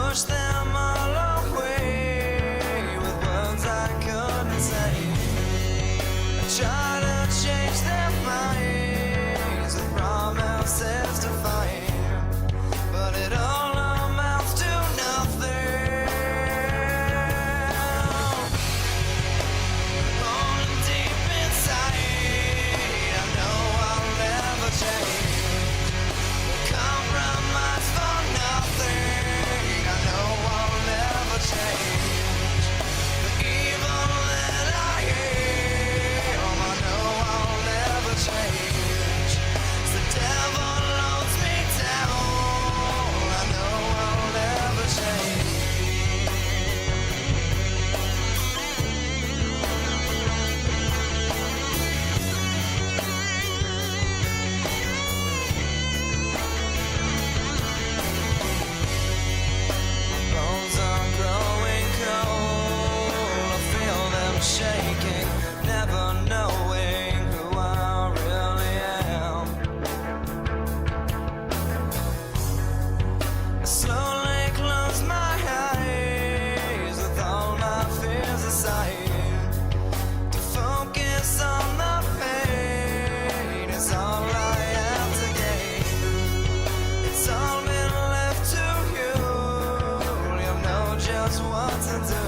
push them all away with words I couldn't say. I try to change their minds with promises to find, but it all amounts to nothing. Rolling deep inside, I know I'll never change. Compromise for nothing, I know I'll never change. The evil that I am, I know I'll never change. The devil loads me down, I know I'll never change. Bones are growing cold, I feel them shaking, never knowing who I really am. I slowly close my eyes with all my fears aside, to focus on the pain is all I have to gain. It's all been left to you, you know just what to do.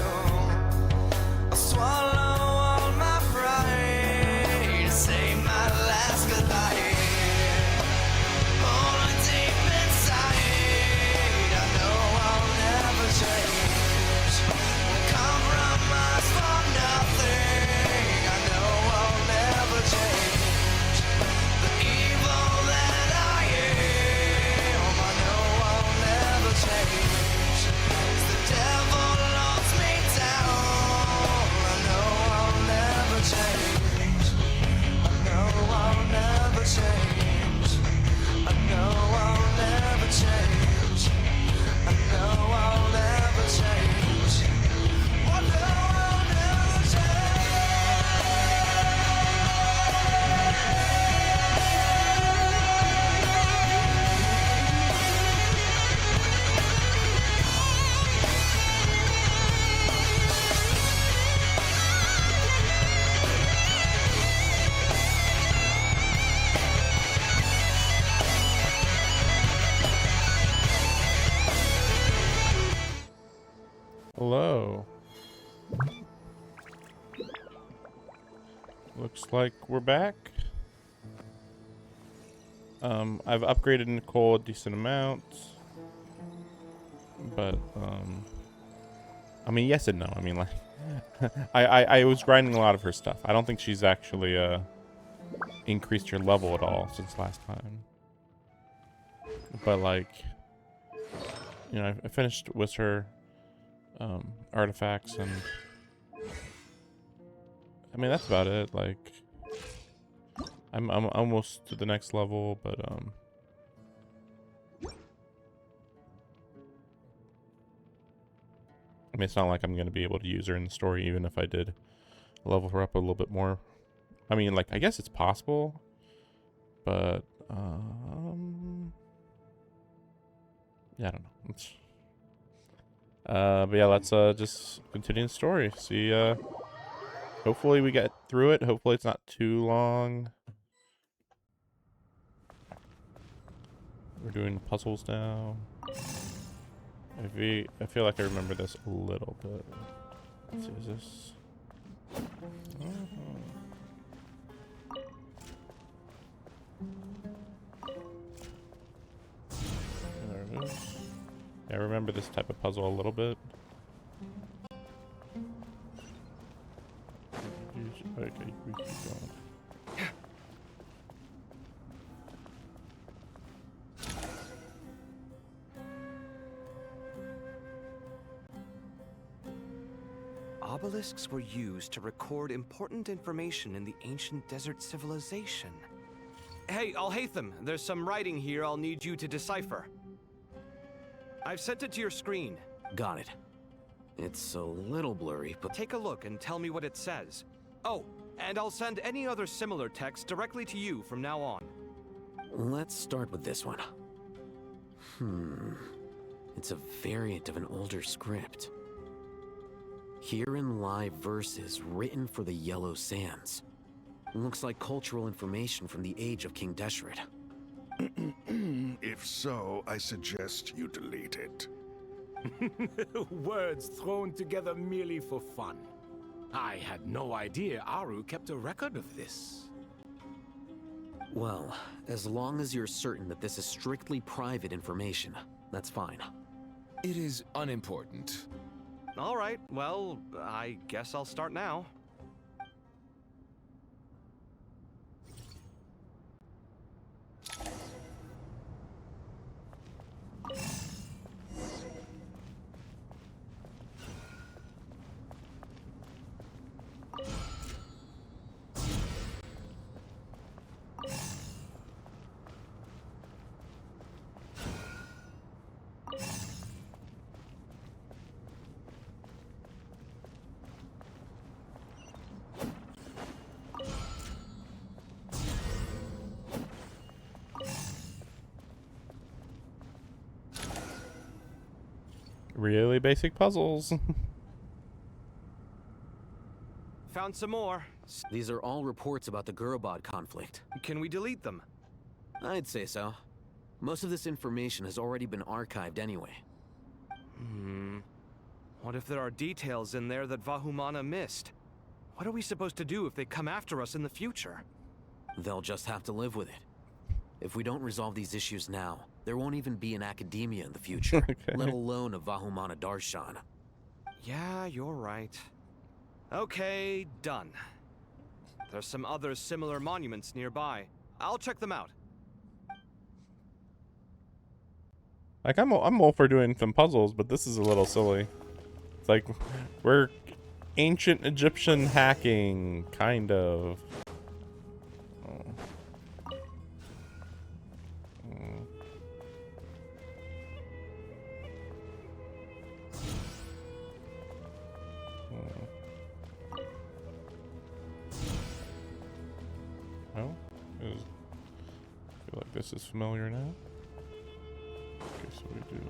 I'll swallow all my pride to say my last goodbye. Rolling deep inside, I know I'll never change. Compromise for nothing, I know I'll never change. The evil that I am, I know I'll never change. The devil loads me down, I know I'll never change. I know I'll never change. I know I'll never change. I know I'll never change. I know I'll never Hello. Looks like we're back. I've upgraded Nicole a decent amount. But, I mean, yes and no. I mean, like, I was grinding a lot of her stuff. I don't think she's actually, increased her level at all since last time. But, like, you know, I finished with her, artifacts, and I mean, that's about it. Like, I'm almost to the next level, but, I mean, it's not like I'm going to be able to use her in the story, even if I did level her up a little bit more. I mean, like, I guess it's possible, but, yeah, I don't know. But yeah, let's, just continue the story. See, hopefully we get through it. Hopefully it's not too long. We're doing puzzles now. I feel like I remember this a little bit. Let's see, is this? There it is. Yeah, I remember this type of puzzle a little bit. Okay, we keep going. Obelisks were used to record important information in the ancient desert civilization. Hey, Alhaitham, there's some writing here I'll need you to decipher. I've sent it to your screen. Got it. It's a little blurry, but Take a look and tell me what it says. Oh, and I'll send any other similar text directly to you from now on. let's start with this one. It's a variant of an older script. Herein lie verses written for the Yellow Sands. Looks like cultural information from the age of King Deshret. If so, I suggest you delete it. Words thrown together merely for fun. I had no idea Aru kept a record of this. Well, as long as you're certain that this is strictly private information, that's fine. It is unimportant. All right, well, I guess I'll start now. Really basic puzzles. Found some more. These are all reports about the Gurubad conflict. Can we delete them? I'd say so. Most of this information has already been archived anyway. What if there are details in there that Vahumana missed? What are we supposed to do if they come after us in the future? They'll just have to live with it. If we don't resolve these issues now, there won't even be an academia in the future, Okay. let alone a Vahumana Darshan. Yeah, you're right. Okay, done. There's some other similar monuments nearby. I'll check them out. Like, I'm all for doing some puzzles, but this is a little silly. It's like, we're ancient Egyptian hacking, kind of. No? I feel like this is familiar now. Okay, so we do.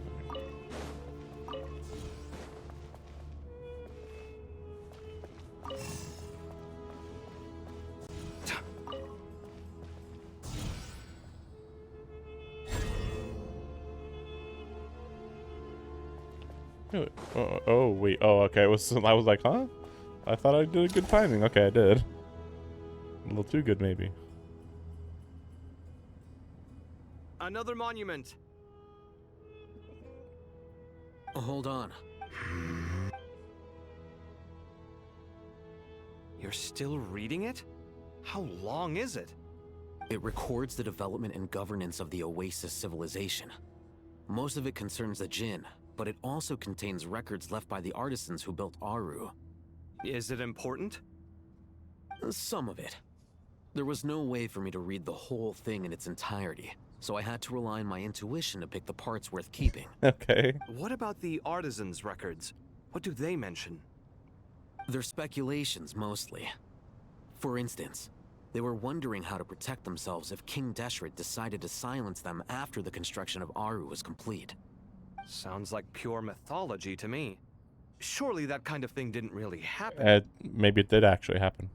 Oh wait. Oh, okay. I was like, huh? I thought I did a good timing. Okay, I did. A little too good, maybe. Another monument. Hold on. You're still reading it? How long is it? It records the development and governance of the Oasis civilization. Most of it concerns the Jinn, but it also contains records left by the artisans who built Aru. Is it important? Some of it. There was no way for me to read the whole thing in its entirety, so I had to rely on my intuition to pick the parts worth keeping. Okay. What about the artisans' records? What do they mention? They're speculations, mostly. For instance, they were wondering how to protect themselves if King Deshret decided to silence them after the construction of Aru was complete. Sounds like pure mythology to me. Surely that kind of thing didn't really happen. Maybe it did actually happen.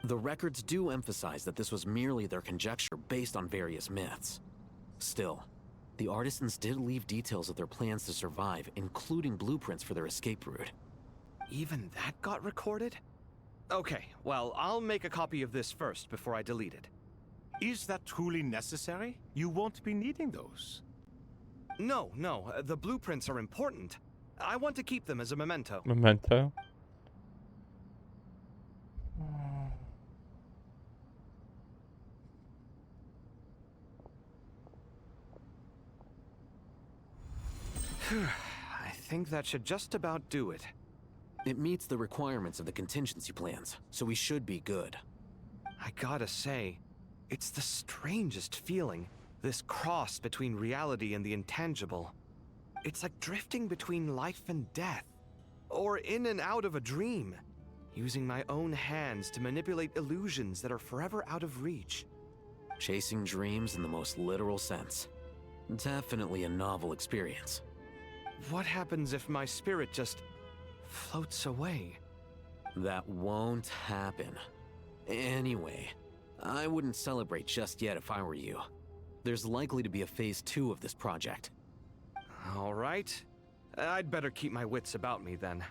The records do emphasize that this was merely their conjecture based on various myths. Still, the artisans did leave details of their plans to survive, including blueprints for their escape route. Even that got recorded? Okay, well, I'll make a copy of this first before I delete it. Is that truly necessary? You won't be needing those. No, the blueprints are important. I want to keep them as a memento. Memento. I think that should just about do it. It meets the requirements of the contingency plans, so we should be good. I gotta say, it's the strangest feeling, this cross between reality and the intangible. It's like drifting between life and death, or in and out of a dream, using my own hands to manipulate illusions that are forever out of reach. Chasing dreams in the most literal sense. Definitely a novel experience. what happens if my spirit just floats away? That won't happen. Anyway, I wouldn't celebrate just yet if I were you. There's likely to be a phase 2 of this project. All right. I'd better keep my wits about me then.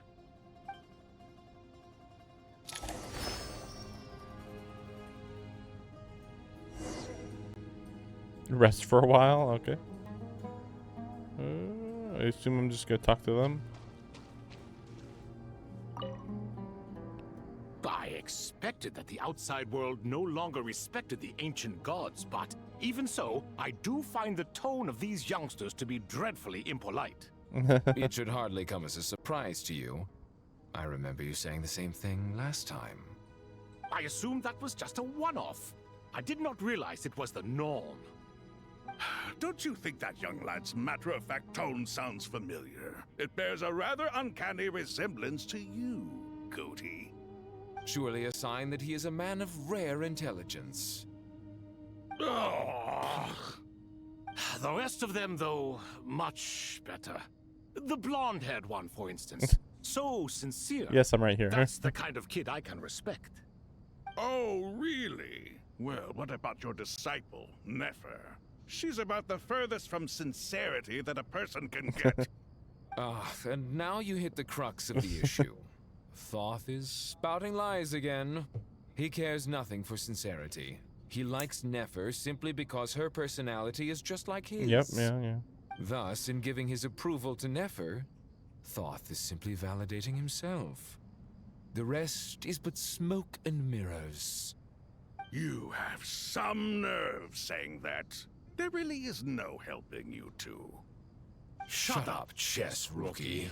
Rest for a while? Okay. I assume I'm just gonna talk to them. I expected that the outside world no longer respected the ancient gods, but even so, I do find the tone of these youngsters to be dreadfully impolite. It should hardly come as a surprise to you. I remember you saying the same thing last time. I assumed that was just a one-off. I did not realize it was the norm. Don't you think that young lad's matter-of-fact tone sounds familiar? It bears a rather uncanny resemblance to you, Cody. Surely a sign that he is a man of rare intelligence. Ugh. The rest of them, though, much better. The blonde-haired one, for instance. So sincere. Yes, I'm right here. That's the kind of kid I can respect. Oh, really? Well, what about your disciple, Nefer? She's about the furthest from sincerity that a person can get. And now you hit the crux of the issue. Thoth is spouting lies again. He cares nothing for sincerity. He likes Nefer simply because her personality is just like his. Yep, yeah. Thus, in giving his approval to Nefer, Thoth is simply validating himself. The rest is but smoke and mirrors. You have some nerve saying that. There really is no helping you two. Shut up, chess rookie.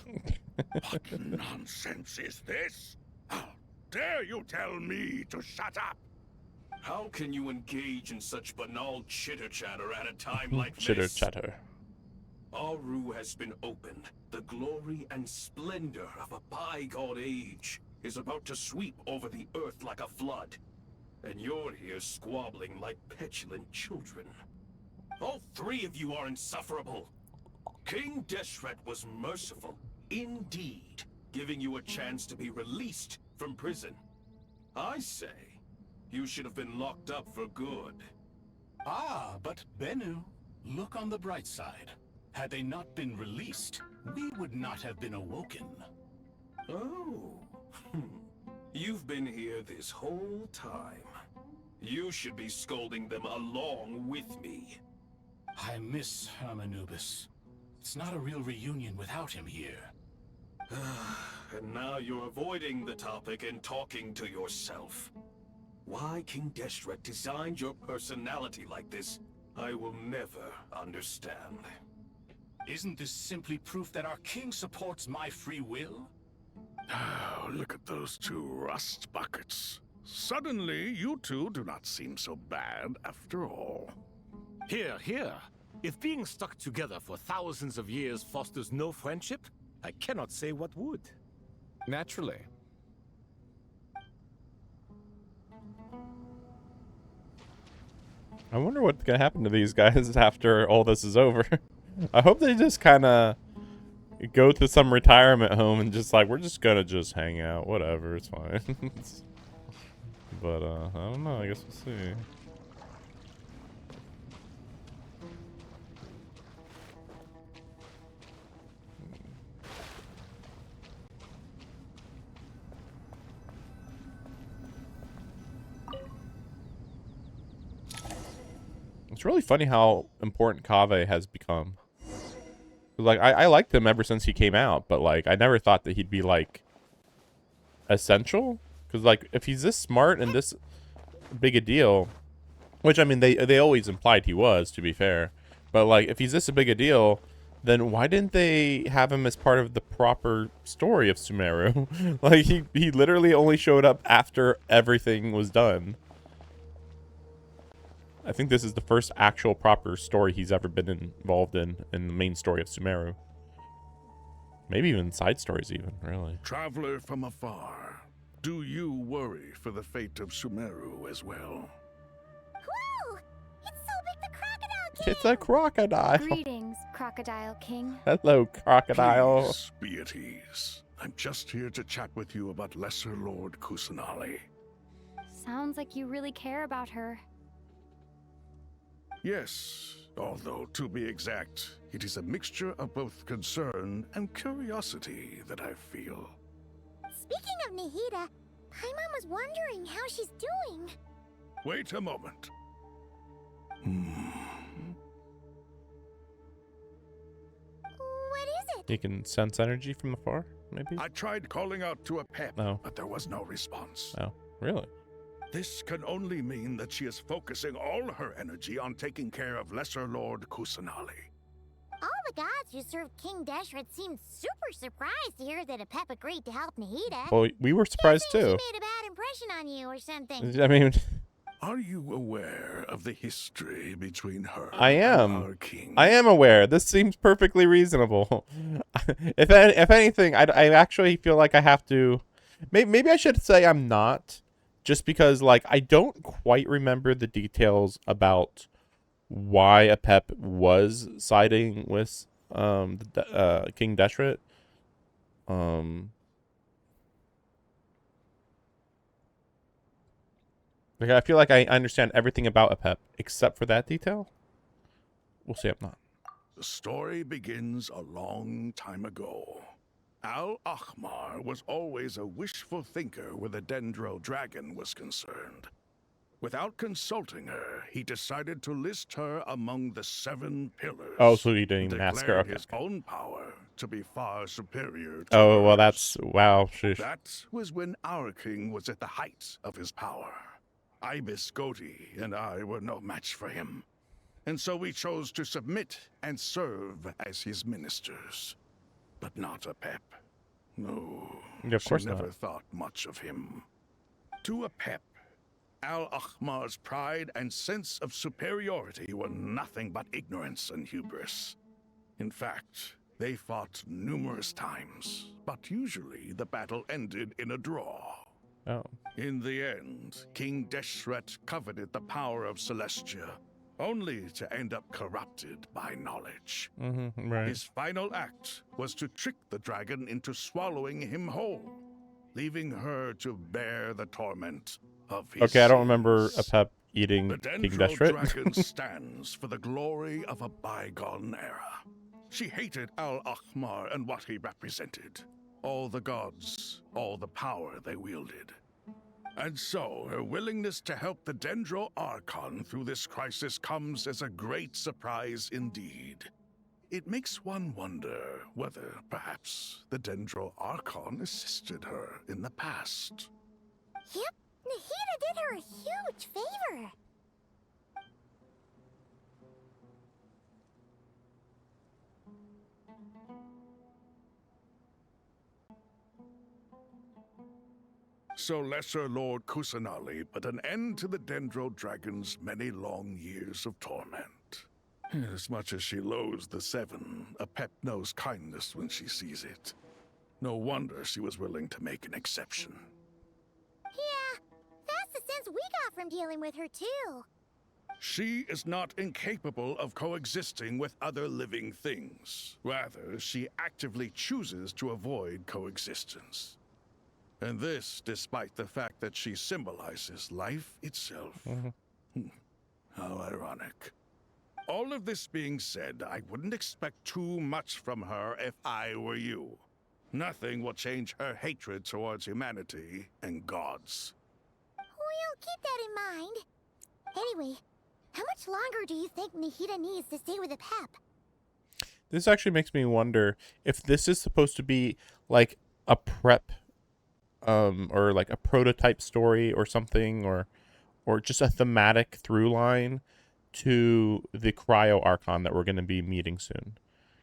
What nonsense is this? How dare you tell me to shut up? How can you engage in such banal chitter-chatter at a time like this? Chitter-chatter. Aru has been opened. The glory and splendor of a bygone age is about to sweep over the earth like a flood. And you're here squabbling like petulant children. All three of you are insufferable. King Deshret was merciful, indeed, giving you a chance to be released from prison. I say, you should have been locked up for good. Ah, but Bennu, look on the bright side. Had they not been released, we would not have been awoken. Oh, you've been here this whole time. You should be scolding them along with me. I miss Hermanubis. It's not a real reunion without him here. And now you're avoiding the topic and talking to yourself. Why King Deshret designed your personality like this, I will never understand. Isn't this simply proof that our king supports my free will? Oh, look at those two rust buckets. Suddenly, you two do not seem so bad after all. Here. If being stuck together for thousands of years fosters no friendship, I cannot say what would. Naturally. I wonder what's gonna happen to these guys after all this is over. I hope they just kind of go to some retirement home and just like, we're just gonna just hang out, whatever, it's fine. But I don't know, I guess we'll see. It's really funny how important Kaveh has become. Like, I liked him ever since he came out, but like, I never thought that he'd be like essential. Because like, if he's this smart and this big a deal, which I mean, they always implied he was, to be fair. But like, if he's this big a deal, then why didn't they have him as part of the proper story of Sumeru? Like, he literally only showed up after everything was done. I think this is the first actual proper story he's ever been involved in the main story of Sumeru. Maybe even side stories even, really. Traveler from afar, do you worry for the fate of Sumeru as well? Whoa! It's so big the crocodile came! It's a crocodile! Greetings, Crocodile King. Hello, crocodile. Please be at ease. I'm just here to chat with you about Lesser Lord Kusanali. Sounds like you really care about her. Yes, although to be exact, it is a mixture of both concern and curiosity that I feel. Speaking of Nahida, Paimon was wondering how she's doing. Wait a moment. What is it? You can sense energy from afar, maybe? I tried calling out to a pep, but there was no response. Oh, really? This can only mean that she is focusing all her energy on taking care of Lesser Lord Kusanali. All the gods who serve King Deshret seemed super surprised to hear that a pep agreed to help Nahida. Well, we were surprised too. She made a bad impression on you or something. I mean... Are you aware of the history between her I am. and our king? I am aware. This seems perfectly reasonable. if anything, I actually feel like I have to... Maybe I should say I'm not. Just because, like, I don't quite remember the details about why a pep was siding with King Deshret. Like, I feel like I understand everything about a pep except for that detail. We'll see. I'm not. The story begins a long time ago. Al-Ahmar was always a wishful thinker where the Dendro dragon was concerned. Without consulting her, he decided to list her among the 7 pillars. Oh, so he didn't even ask her. Declared Okay. his own power to be far superior to Oh, well, hers. that's... Wow. Sheesh. That was when our king was at the height of his power. Ibis Goti and I were no match for him. And so we chose to submit and serve as his ministers. But not a pep. No, Yeah, of course she never not. thought much of him. To a pep, Al-Ahmar's pride and sense of superiority were nothing but ignorance and hubris. In fact, they fought numerous times, but usually the battle ended in a draw. Oh. In the end, King Deshret coveted the power of Celestia, only to end up corrupted by knowledge. Right. His final act was to trick the dragon into swallowing him whole, leaving her to bear the torment of his Okay, I don't remember a sins. pep eating The King Dendro Deshret. dragon stands for the glory of a bygone era. She hated Al-Ahmar and what he represented. All the gods, all the power they wielded. And so, her willingness to help the Dendro Archon through this crisis comes as a great surprise indeed. It makes one wonder whether, perhaps, the Dendro Archon assisted her in the past. Yep, Nahida did her a huge favor. So Lesser Lord Kusanali put an end to the Dendro Dragon's many long years of torment. As much as she loathes the 7, a pep knows kindness when she sees it. No wonder she was willing to make an exception. Yeah, that's the sense we got from dealing with her too. She is not incapable of coexisting with other living things. Rather, she actively chooses to avoid coexistence. And this despite the fact that she symbolizes life itself. How ironic. All of this being said, I wouldn't expect too much from her if I were you. Nothing will change her hatred towards humanity and gods. We'll keep that in mind. Anyway, how much longer do you think Nahida needs to stay with the pep? This actually makes me wonder if this is supposed to be like a prep or like a prototype story or something, or just a thematic through line to the Cryo Archon that we're going to be meeting soon.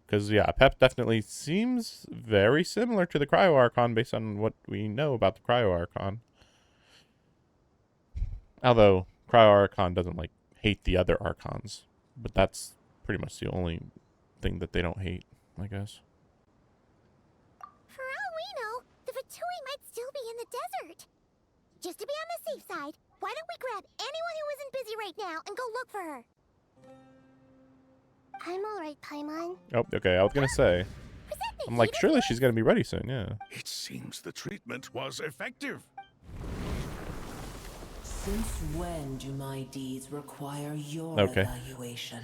Because, yeah, Pep definitely seems very similar to the Cryo Archon based on what we know about the Cryo Archon. Although, Cryo Archon doesn't, like, hate the other Archons. But that's pretty much the only thing that they don't hate, I guess. For all we know, the Fatui might still be in the desert. Just to be on the safe side, why don't we grab anyone who isn't busy right now and go look for her? I'm alright, Paimon. Oh, okay. I was gonna say. I'm like, surely she's gonna be ready soon. Yeah. It seems the treatment was effective. Since when do my deeds require your Okay. evaluation?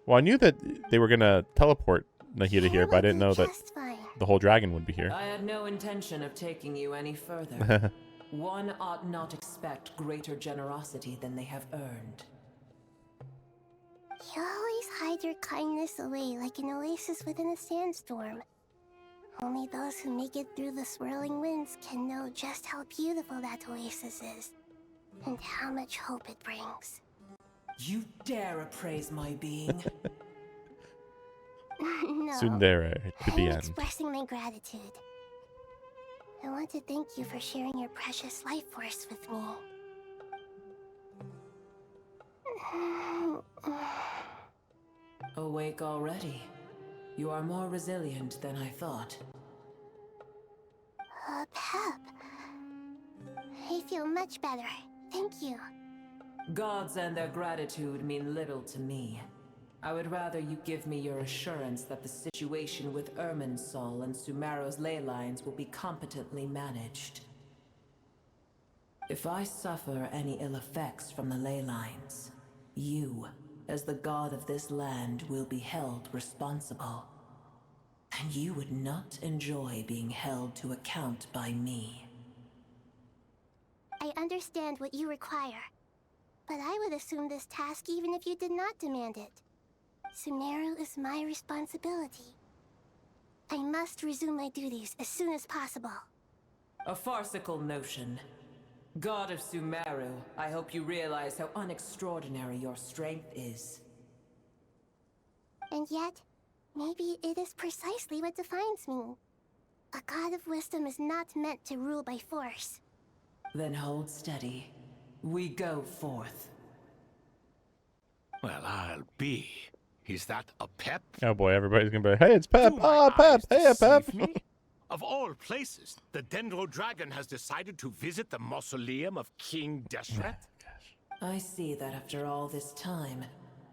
Well, I knew that they were gonna teleport Nahida here, but I didn't know that Just fine. the whole dragon would be here. I had no intention of taking you any further. One ought not expect greater generosity than they have earned. You always hide your kindness away like an oasis within a sandstorm. Only those who make it through the swirling winds can know just how beautiful that oasis is, and how much hope it brings. You dare appraise my being? No, Tsundere to the I'm end. expressing my gratitude. I want to thank you for sharing your precious life force with me. Awake already? You are more resilient than I thought. Pep. I feel much better. Thank you. Gods and their gratitude mean little to me. I would rather you give me your assurance that the situation with Irminsul and Sumeru's ley lines will be competently managed. If I suffer any ill effects from the ley lines, you, as the god of this land, will be held responsible. And you would not enjoy being held to account by me. I understand what you require, but I would assume this task even if you did not demand it. Sumeru is my responsibility. I must resume my duties as soon as possible. A farcical notion. God of Sumeru, I hope you realize how unextraordinary your strength is. And yet, maybe it is precisely what defines me. A god of wisdom is not meant to rule by force. Then hold steady. We go forth. Well, I'll be. Is that a pep? Oh boy, everybody's gonna be like, hey, it's Pep. Do Ah, my Pep. eyes Hey, Pep. deceive me? Of all places, the Dendro Dragon has decided to visit the mausoleum of King Deshret? I see that after all this time,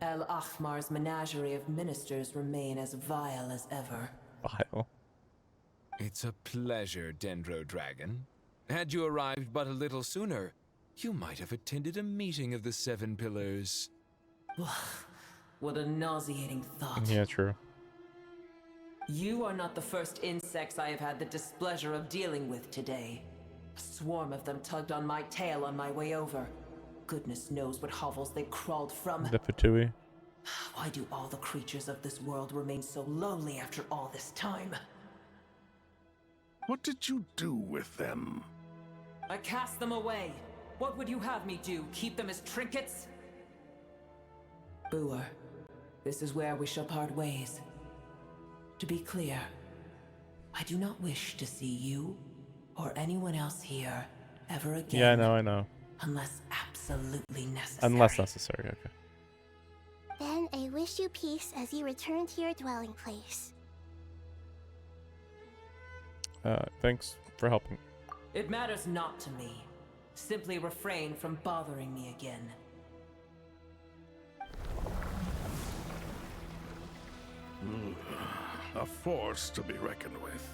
El Ahmar's menagerie of ministers remain as vile as ever. Vile. It's a pleasure, Dendro Dragon. Had you arrived but a little sooner, you might have attended a meeting of the Seven Pillars. What a nauseating thought. Yeah, true. You are not the first insects I have had the displeasure of dealing with today. A swarm of them tugged on my tail on my way over. Goodness knows what hovels they crawled from. The Fatui. Why do all the creatures of this world remain so lowly after all this time? What did you do with them? I cast them away. What would you have me do? Keep them as trinkets? Booer, this is where we shall part ways. To be clear, I do not wish to see you or anyone else here ever again. Yeah, I know. Unless absolutely necessary. Unless necessary, okay. Then I wish you peace as you return to your dwelling place. Thanks for helping. It matters not to me. Simply refrain from bothering me again. A force to be reckoned with.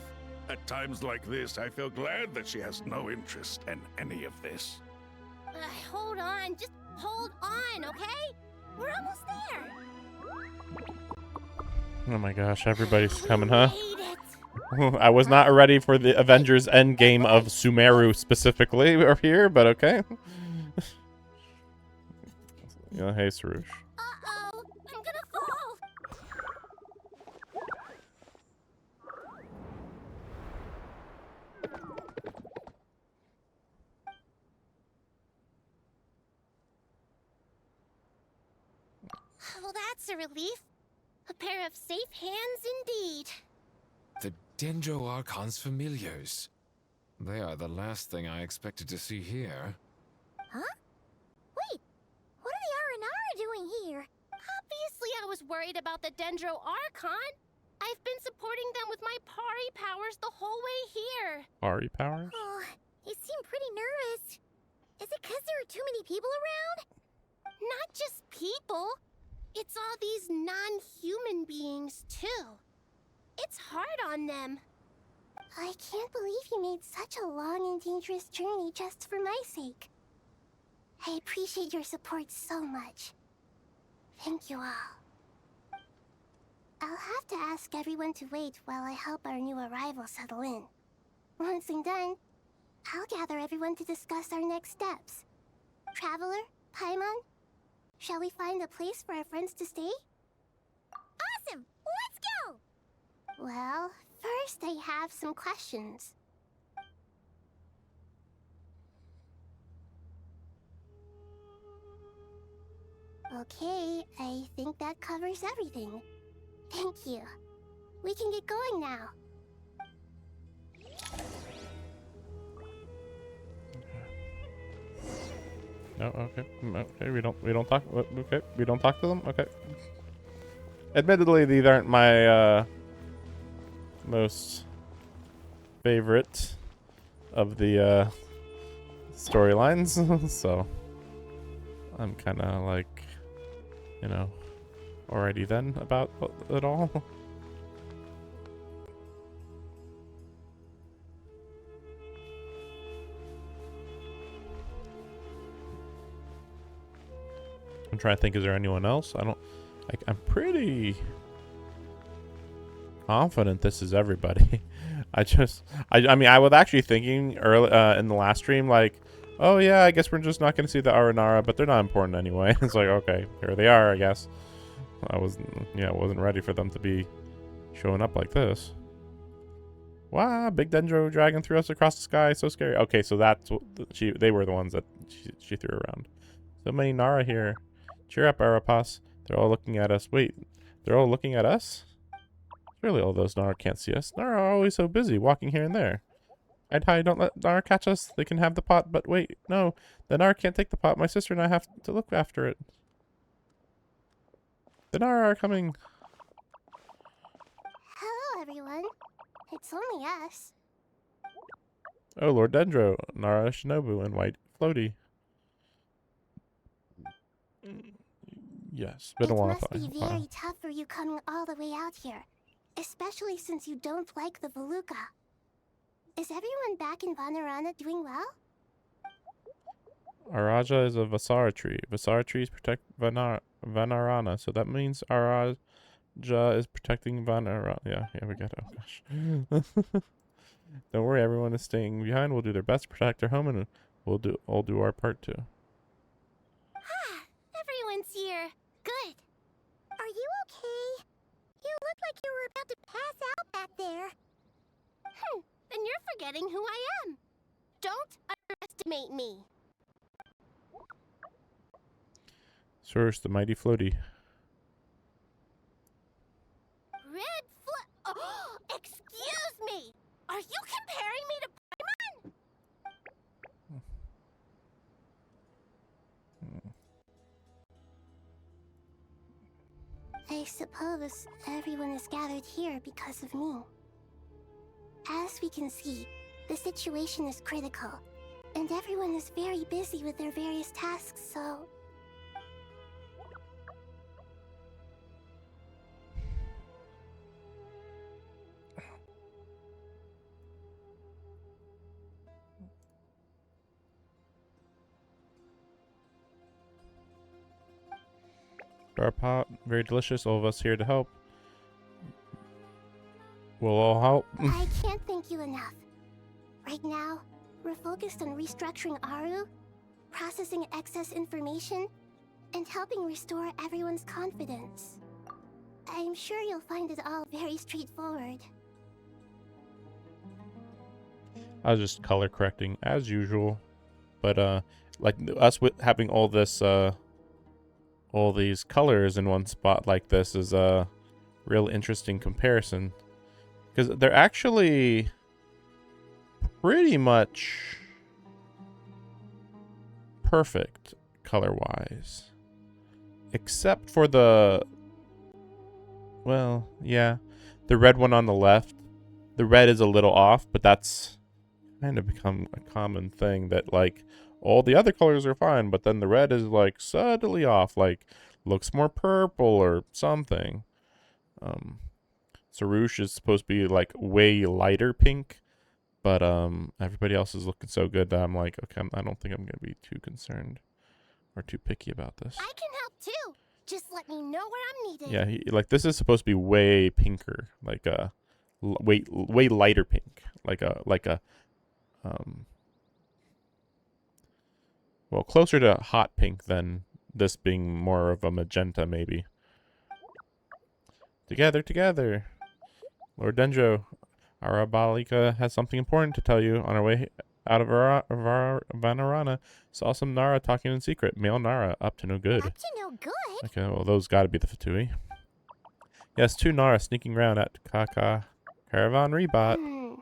At times like this, I feel glad that she has no interest in any of this. Hold on, just hold on, okay? We're almost there. Oh my gosh, everybody's coming, huh? Made it. I was not ready for the Avengers Endgame of Sumeru specifically over here, but okay. Hey, Sarush. Uh-oh, I'm gonna fall. Well, that's a relief. A pair of safe hands indeed. The Dendro Archon's familiars. They are the last thing I expected to see here. Huh? Wait, what are the R&R doing here? Obviously I was worried about the Dendro Archon. I've been supporting them with my Pari powers the whole way here. Ari powers? Oh, you seem pretty nervous. Is it because there are too many people around? Not just people. It's all these non-human beings, too. It's hard on them. I can't believe you made such a long and dangerous journey just for my sake. I appreciate your support so much. Thank you all. I'll have to ask everyone to wait while I help our new arrival settle in. Once I'm done, I'll gather everyone to discuss our next steps. Traveler, Paimon, shall we find a place for our friends to stay? Awesome! Let's go! Well, first I have some questions. Okay, I think that covers everything. Thank you. We can get going now. No, okay. Okay, we don't talk. Okay, we don't talk to them. Okay. Admittedly, these aren't my most favorite of the storylines, so I'm kind of like, you know, alrighty then about it all. I'm trying to think, is there anyone else? I'm pretty confident this is everybody. I mean, I was actually thinking early in the last stream, like, oh yeah, I guess we're just not going to see the Aranara, but they're not important anyway. It's like, okay, here they are, I guess. I wasn't ready for them to be showing up like this. Wow, big Dendro dragon threw us across the sky, so scary. Okay, so that's what they were the ones that she threw around. So many Nara here. Cheer up, Arapas. They're all looking at us. Wait, they're all looking at us? Surely all those Nara can't see us. Nara are always so busy walking here and there. Hi, don't let Nara catch us. They can have the pot, but wait, no. The Nara can't take the pot. My sister and I have to look after it. The Nara are coming. Hello, everyone. It's only us. Oh, Lord Dendro, Nara Shinobu, and White Floaty. Yes, been a while. It must be very tough for you coming all the way out here, especially since you don't like the Voluka. Is everyone back in Vanarana doing well? Araja is a Vasara tree. Vasara trees protect Vanarana, so that means Araja is protecting Vanarana. Yeah, we got it. Oh gosh. Don't worry, everyone is staying behind. We'll do their best to protect their home, and we'll all do our part too. Everyone's here. Good. Are you okay? You look like you were about to pass out back there. Then you're forgetting who I am. Don't underestimate me. Source, the mighty Floaty. Oh, excuse me. Are you comparing me to Paimon? I suppose everyone is gathered here because of me. As we can see, the situation is critical, and everyone is very busy with their various tasks, so... Our pot, very delicious. All of us here to help. We'll all help. I can't thank you enough. Right now, we're focused on restructuring Aru, processing excess information, and helping restore everyone's confidence. I'm sure you'll find it all very straightforward. I was just color correcting as usual, but like us with having all this all these colors in one spot like this is a real interesting comparison, because they're actually pretty much perfect color-wise, except for the, well, yeah, the red one on the left. The red is a little off, but that's kind of become a common thing, that like all the other colors are fine, but then the red is like subtly off, like looks more purple or something. Sarouche is supposed to be like way lighter pink, but everybody else is looking so good that I'm like, okay, I don't think I'm gonna be too concerned or too picky about this. I can help too. Just let me know where I'm needed. Yeah, like this is supposed to be way pinker, like way lighter pink, like a well, closer to hot pink than this being more of a magenta, maybe. Together. Lord Dendro, Arabalika has something important to tell you. On our way out of Vanarana, saw some Nara talking in secret. Male Nara, up to no good. Up to no good? Okay, well, those gotta be the Fatui. Yes, 2 Nara sneaking around at Kaka Caravan Rebot.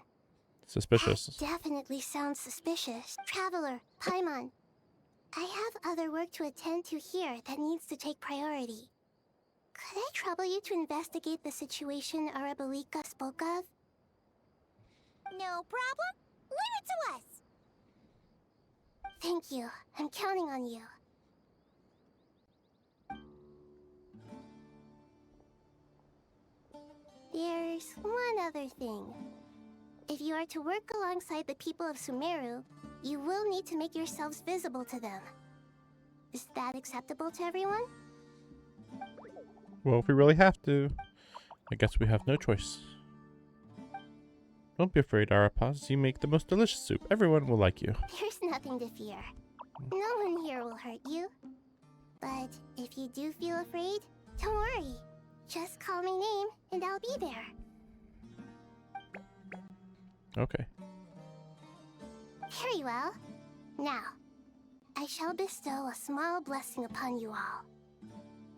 Suspicious. That definitely sounds suspicious. Traveler, Paimon, I have other work to attend to here that needs to take priority. Could I trouble you to investigate the situation Arabalika spoke of? No problem. Leave it to us. Thank you. I'm counting on you. There's one other thing. If you are to work alongside the people of Sumeru, you will need to make yourselves visible to them. Is that acceptable to everyone? Well, if we really have to, I guess we have no choice. Don't be afraid, Arapaz. You make the most delicious soup. Everyone will like you. There's nothing to fear. No one here will hurt you. But if you do feel afraid, don't worry. Just call my name and I'll be there. Okay. Very well. Now, I shall bestow a small blessing upon you all.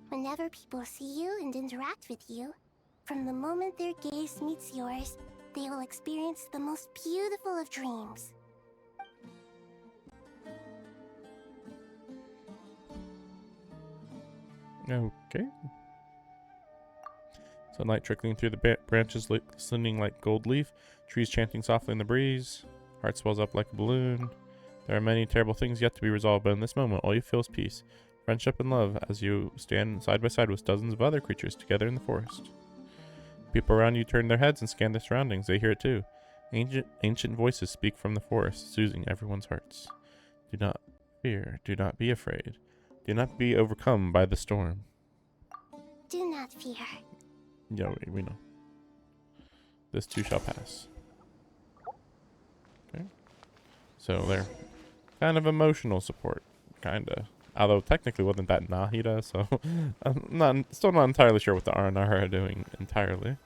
Whenever people see you and interact with you, from the moment their gaze meets yours, they will experience the most beautiful of dreams. Okay. Sunlight trickling through the branches, glistening like gold leaf. Trees chanting softly in the breeze. Heart swells up like a balloon. There are many terrible things yet to be resolved, but in this moment, all you feel is peace, friendship, and love as you stand side by side with dozens of other creatures together in the forest. People around you turn their heads and scan their surroundings. They hear it too. Ancient voices speak from the forest, soothing everyone's hearts. Do not fear. Do not be afraid. Do not be overcome by the storm. Do not fear. Yeah, we know. This too shall pass. Okay. So they're kind of emotional support. Kinda. Although technically wasn't that Nahida, so I'm still not entirely sure what the Aranara are doing entirely.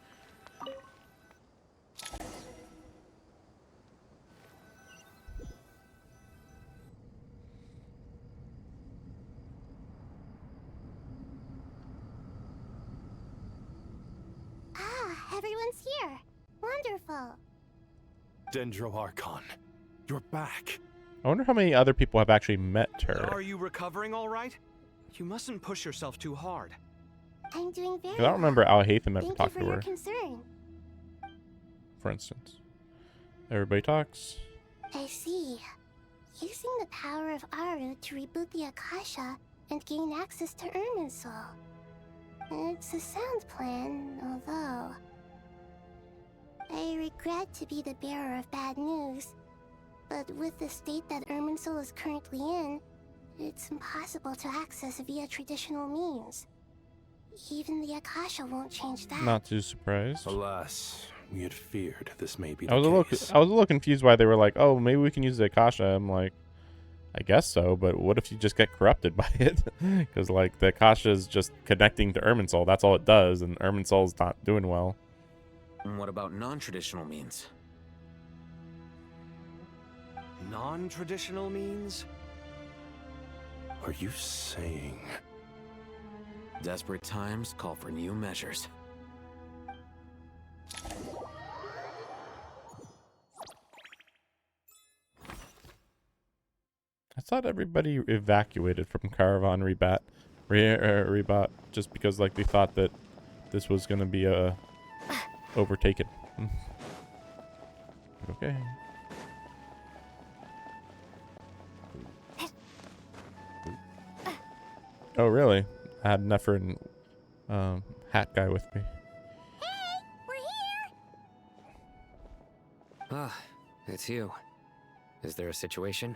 Everyone's here. Wonderful. Dendro Archon, you're back. I wonder how many other people have actually met her. Are you recovering all right? You mustn't push yourself too hard. I'm doing very I don't remember Al-Haitham ever Thank you talked for to your her, concern. for instance. Everybody talks. I see. Using the power of Aru to reboot the Akasha and gain access to Irminsul. It's a sound plan, although I regret to be the bearer of bad news, but with the state that Irminsul is currently in, it's impossible to access via traditional means. Even the Akasha won't change that. Not too surprised. Alas, we had feared this may be the I was a little confused why they were like, oh, maybe we can use the Akasha. I'm like, I guess so, but what if you just get corrupted by it? Because like the Akasha is just connecting to Irminsul. That's all it does, and Irminsul's not doing well. And what about non-traditional means? Non-traditional means? Are you saying... Desperate times call for new measures. I thought everybody evacuated from Caravan Rebot just because like they thought that this was gonna be overtaken. Okay. Oh, really? I had Nefer and hat guy with me. Hey, we're here! Ah, it's you. Is there a situation?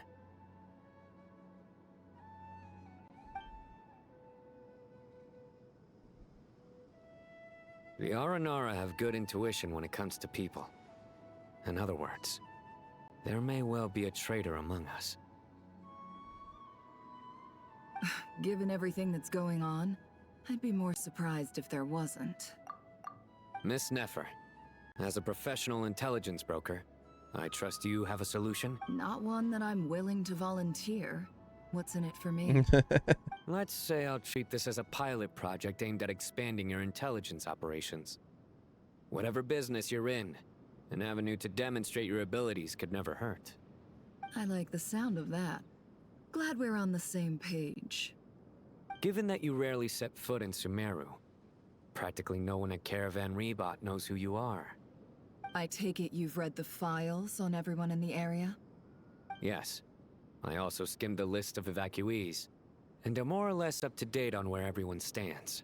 The Aranara have good intuition when it comes to people. In other words, there may well be a traitor among us. Given everything that's going on, I'd be more surprised if there wasn't. Miss Nefer, as a professional intelligence broker, I trust you have a solution? Not one that I'm willing to volunteer. What's in it for me? Let's say I'll treat this as a pilot project aimed at expanding your intelligence operations. Whatever business you're in, an avenue to demonstrate your abilities could never hurt. I like the sound of that. Glad we're on the same page. Given that you rarely set foot in Sumeru, practically no one at Caravan Rebot knows who you are. I take it you've read the files on everyone in the area? Yes. I also skimmed the list of evacuees, and am more or less up to date on where everyone stands.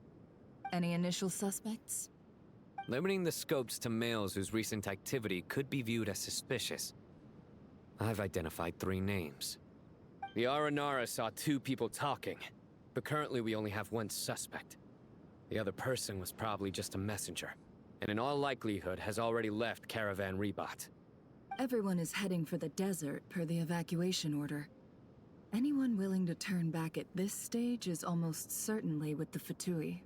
Any initial suspects? Limiting the scopes to males whose recent activity could be viewed as suspicious. I've identified 3 names. The Aranara saw 2 people talking, but currently we only have 1 suspect. The other person was probably just a messenger, and in all likelihood has already left Caravan Rebot. Everyone is heading for the desert per the evacuation order. Anyone willing to turn back at this stage is almost certainly with the Fatui.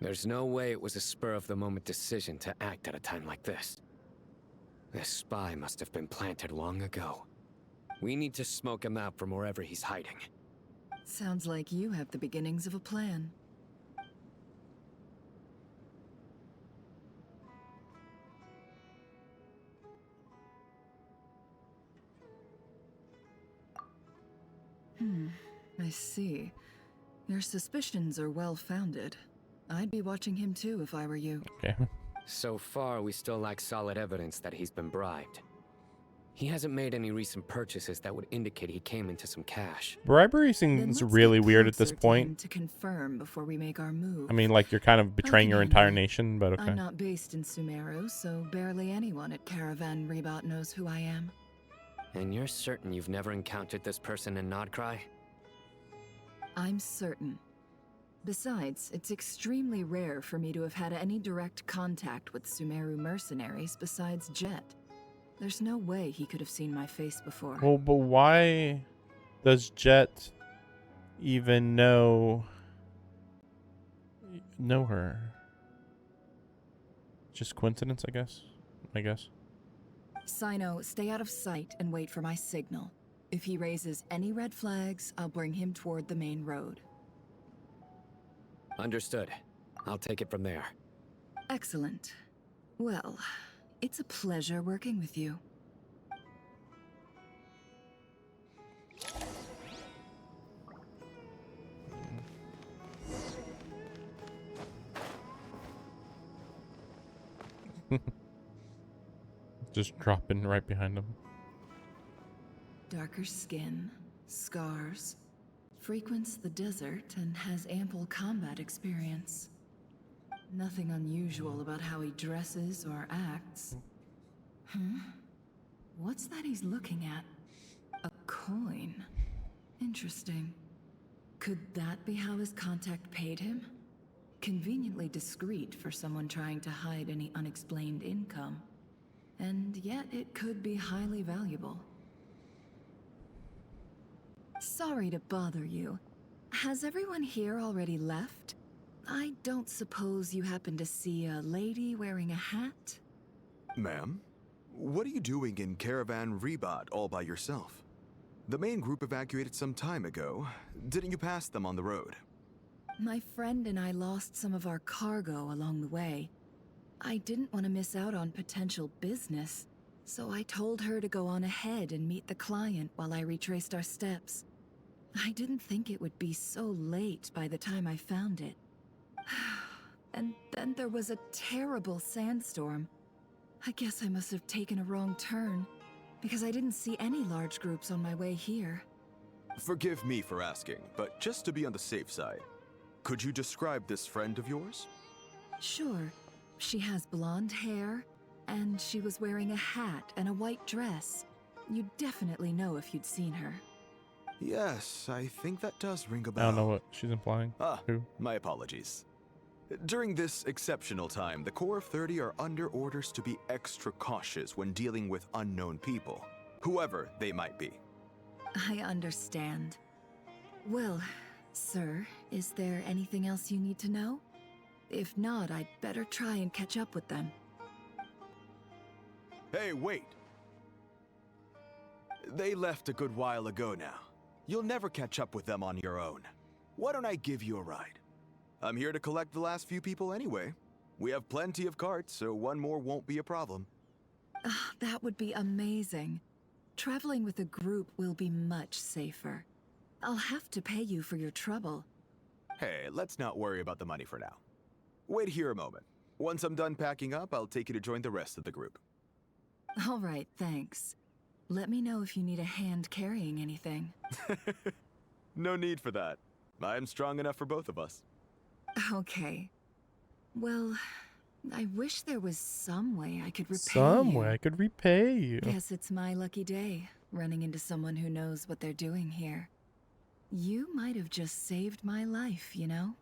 There's no way it was a spur-of-the-moment decision to act at a time like this. This spy must have been planted long ago. We need to smoke him out from wherever he's hiding. Sounds like you have the beginnings of a plan. I see. Your suspicions are well-founded. I'd be watching him too if I were you. Okay. So far, we still lack solid evidence that he's been bribed. He hasn't made any recent purchases that would indicate he came into some cash. Bribery Then seems let's really get weird at this closer to him point. to confirm before we make our move. I mean, like, you're kind of betraying your entire nation, but okay. I'm not based in Sumeru, so barely anyone at Caravan Rebot knows who I am. And you're certain you've never encountered this person in Nodcry? I'm certain. Besides, it's extremely rare for me to have had any direct contact with Sumeru mercenaries besides Jet. There's no way he could have seen my face before. Well, but why does Jet even know her? Just coincidence, I guess. Sino, stay out of sight and wait for my signal. If he raises any red flags, I'll bring him toward the main road. Understood. I'll take it from there. Excellent. Well, it's a pleasure working with you. Just dropping right behind him. Darker skin, scars, frequents the desert and has ample combat experience. Nothing unusual about how he dresses or acts. What's that he's looking at? A coin. Interesting. Could that be how his contact paid him? Conveniently discreet for someone trying to hide any unexplained income. And yet it could be highly valuable. Sorry to bother you. Has everyone here already left? I don't suppose you happen to see a lady wearing a hat? Ma'am? What are you doing in Caravan Rebot all by yourself? The main group evacuated some time ago. Didn't you pass them on the road? My friend and I lost some of our cargo along the way. I didn't want to miss out on potential business, so I told her to go on ahead and meet the client while I retraced our steps. I didn't think it would be so late by the time I found it. And then there was a terrible sandstorm. I guess I must have taken a wrong turn, because I didn't see any large groups on my way here. Forgive me for asking, but just to be on the safe side, could you describe this friend of yours? Sure. She has blonde hair, and she was wearing a hat and a white dress. You'd definitely know if you'd seen her. Yes, I think that does ring a I bell. don't know what she's implying. Who? My apologies. During this exceptional time, the Core of 30 are under orders to be extra cautious when dealing with unknown people, whoever they might be. I understand. Well, sir, is there anything else you need to know? If not, I'd better try and catch up with them. Hey, wait! They left a good while ago now. You'll never catch up with them on your own. Why don't I give you a ride? I'm here to collect the last few people anyway. We have plenty of carts, so one more won't be a problem. That would be amazing. Traveling with a group will be much safer. I'll have to pay you for your trouble. Hey, let's not worry about the money for now. Wait here a moment. Once I'm done packing up, I'll take you to join the rest of the group. All right, thanks. Let me know if you need a hand carrying anything. No need for that. I'm strong enough for both of us. Okay. Well, I wish there was some way I could repay Some you. way I could repay you. Guess it's my lucky day, running into someone who knows what they're doing here. You might have just saved my life, you know?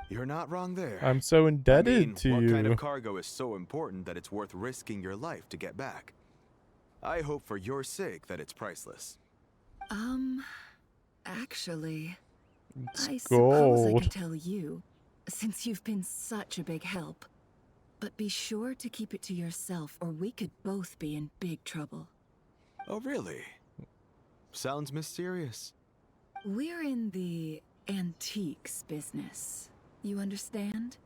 You're not wrong there. I'm so indebted I mean, to what you. kind of cargo is so important that it's worth risking your life to get back? I hope for your sake that it's priceless. Actually, It's I suppose I gold. could tell you, since you've been such a big help. But be sure to keep it to yourself, or we could both be in big trouble. Oh, really? Sounds mysterious. We're in the antiques business. You understand?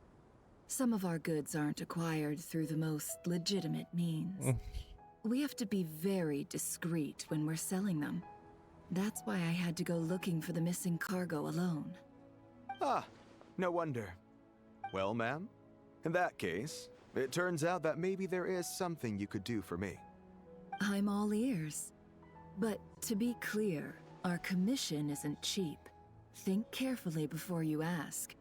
Some of our goods aren't acquired through the most legitimate means. We have to be very discreet when we're selling them. That's why I had to go looking for the missing cargo alone. Ah, no wonder. Well, ma'am, in that case, it turns out that maybe there is something you could do for me. I'm all ears. But to be clear, our commission isn't cheap. Think carefully before you ask.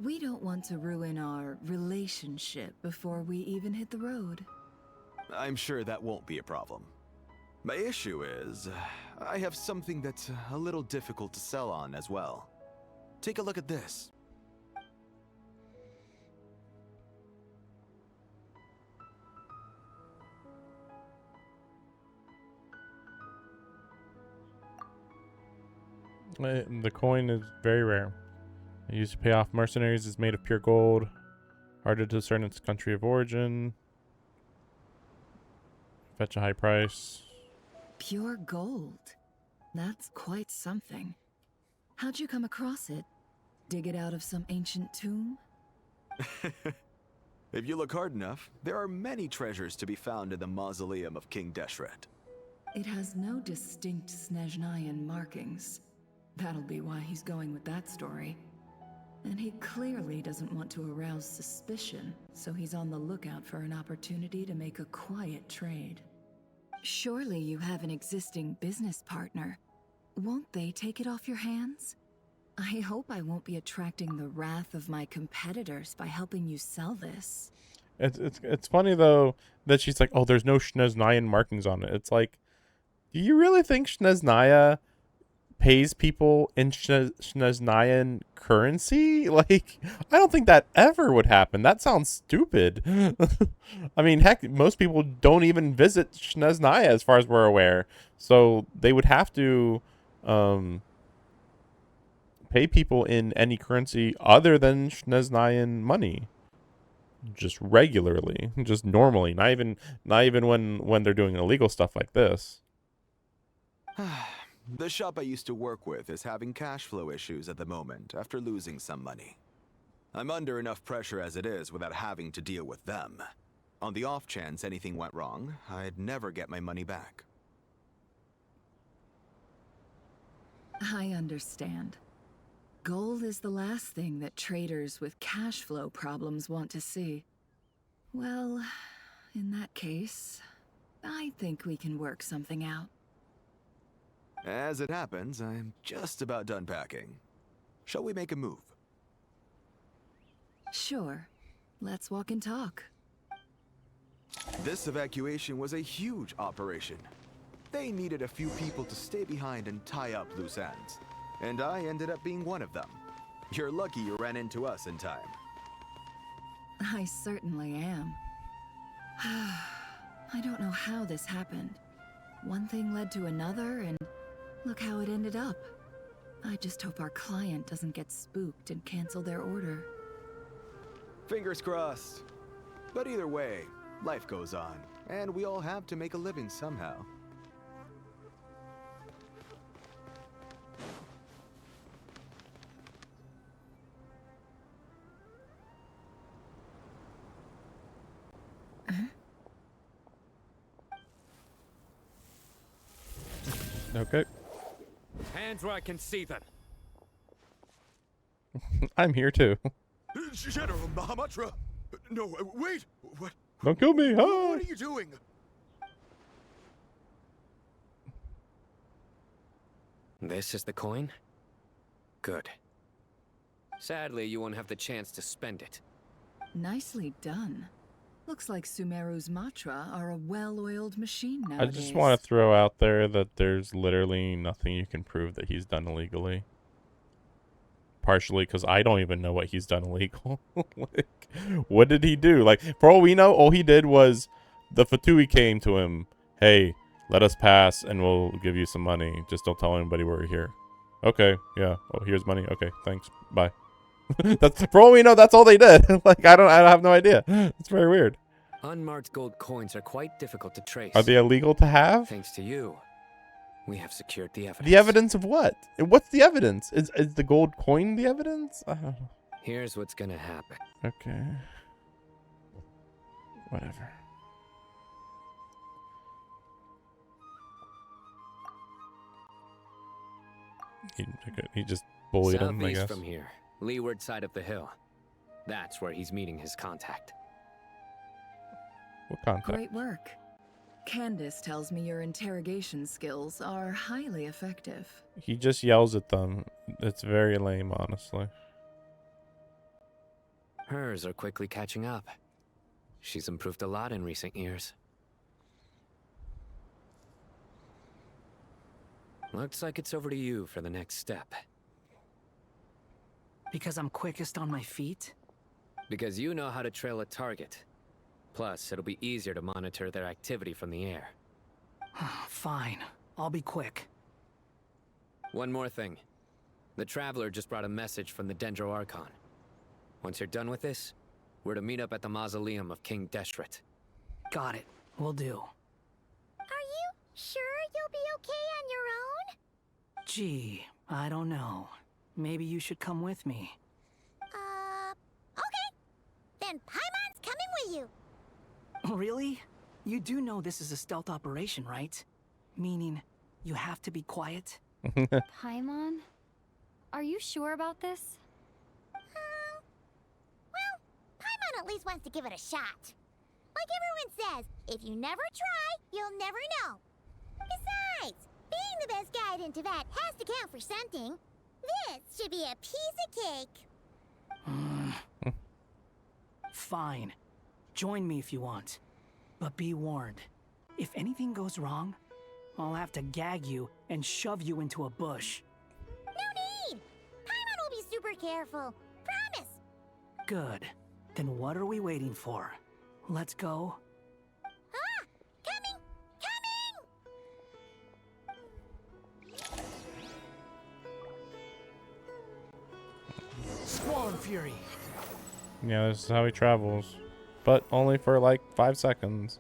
We don't want to ruin our relationship before we even hit the road. I'm sure that won't be a problem. My issue is, I have something that's a little difficult to sell on as well. Take a look at this. The coin is very rare. Used to pay off mercenaries. Is made of pure gold. Hard to discern its country of origin. Fetch a high price. Pure gold. That's quite something. How'd you come across it? Dig it out of some ancient tomb? If you look hard enough, there are many treasures to be found in the mausoleum of King Deshret. It has no distinct Snezhnayan markings. That'll be why he's going with that story. And he clearly doesn't want to arouse suspicion, so he's on the lookout for an opportunity to make a quiet trade. Surely you have an existing business partner. Won't they take it off your hands? I hope I won't be attracting the wrath of my competitors by helping you sell this. It's funny though that she's like, oh, there's no Snezhnayan markings on it. It's like, do you really think Snezhnaya pays people in Snezhnayan currency? Like, I don't think that ever would happen. That sounds stupid. I mean, heck, most people don't even visit Snezhnaya as far as we're aware. So they would have to pay people in any currency other than Snezhnayan money. Just regularly, just normally, not even when they're doing illegal stuff like this. The shop I used to work with is having cash flow issues at the moment after losing some money. I'm under enough pressure as it is without having to deal with them. On the off chance anything went wrong, I'd never get my money back. I understand. Gold is the last thing that traders with cash flow problems want to see. Well, in that case, I think we can work something out. As it happens, I'm just about done packing. Shall we make a move? Sure. Let's walk and talk. This evacuation was a huge operation. They needed a few people to stay behind and tie up loose ends. And I ended up being one of them. You're lucky you ran into us in time. I certainly am. I don't know how this happened. One thing led to another, and look how it ended up. I just hope our client doesn't get spooked and cancel their order. Fingers crossed. But either way, life goes on, and we all have to make a living somehow. Okay. Hands where I can see them. I'm here too. General Mahamatra! No, wait! What? Don't kill me! What Ah! are you doing? This is the coin? Good. Sadly, you won't have the chance to spend it. Nicely done. Looks like Sumeru's Matra are a well-oiled machine I nowadays. just want to throw out there that there's literally nothing you can prove that he's done illegally. Partially because I don't even know what he's done illegal. Like, what did he do? Like, for all we know, all he did was the Fatui came to him. Hey, let us pass and we'll give you some money. Just don't tell anybody we're here. Okay, yeah. Oh, here's money. Okay, thanks. Bye. That's for all we know. That's all they did. Like, I have no idea. It's very weird. Unmarked gold coins are quite difficult to trace. Are they illegal to have? Thanks to you, we have secured the evidence. The evidence of what? What's the evidence? Is the gold coin the evidence? Here's what's gonna happen. Okay. Whatever. He just bullied him, I Southeast guess. from here, leeward side of the hill. That's where he's meeting his contact. What contact? Great work. Candace tells me your interrogation skills are highly effective. He just yells at them. It's very lame, honestly. Hers are quickly catching up. She's improved a lot in recent years. Looks like it's over to you for the next step. Because I'm quickest on my feet? Because you know how to trail a target. Plus, it'll be easier to monitor their activity from the air. Fine. I'll be quick. One more thing. The Traveler just brought a message from the Dendro Archon. Once you're done with this, we're to meet up at the mausoleum of King Deshret. Got it. Will do. Are you sure you'll be okay on your own? Gee, I don't know. Maybe you should come with me. Okay. Then Paimon's coming with you. Really? You do know this is a stealth operation, right? Meaning, you have to be quiet? Paimon? Are you sure about this? Well, Paimon at least wants to give it a shot. Like everyone says, if you never try, you'll never know. Besides, being the best guide in Tibet has to count for something. This should be a piece of cake. Fine. Join me if you want. But be warned. If anything goes wrong, I'll have to gag you and shove you into a bush. No need! Paimon will be super careful. Promise! Good. Then what are we waiting for? Let's go. Ah! Coming! Coming! Squall and Fury! Yeah, this is how he travels. But only for like 5 seconds.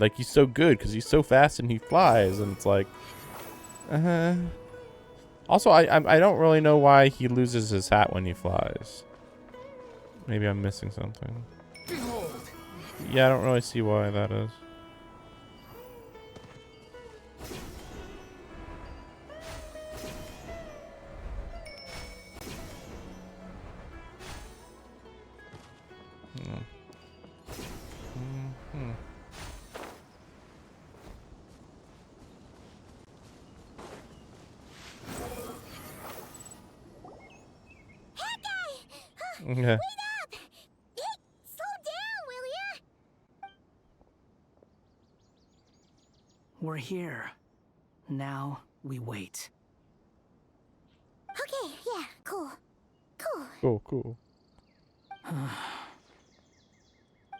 Like, he's so good because he's so fast and he flies, and it's like, Also, I don't really know why he loses his hat when he flies. Maybe I'm missing something. Behold. Yeah, I don't really see why that is. Yeah. Wait up! Hey, slow down, will ya? We're here. Now we wait. Okay, yeah, cool. Cool. Cool, cool.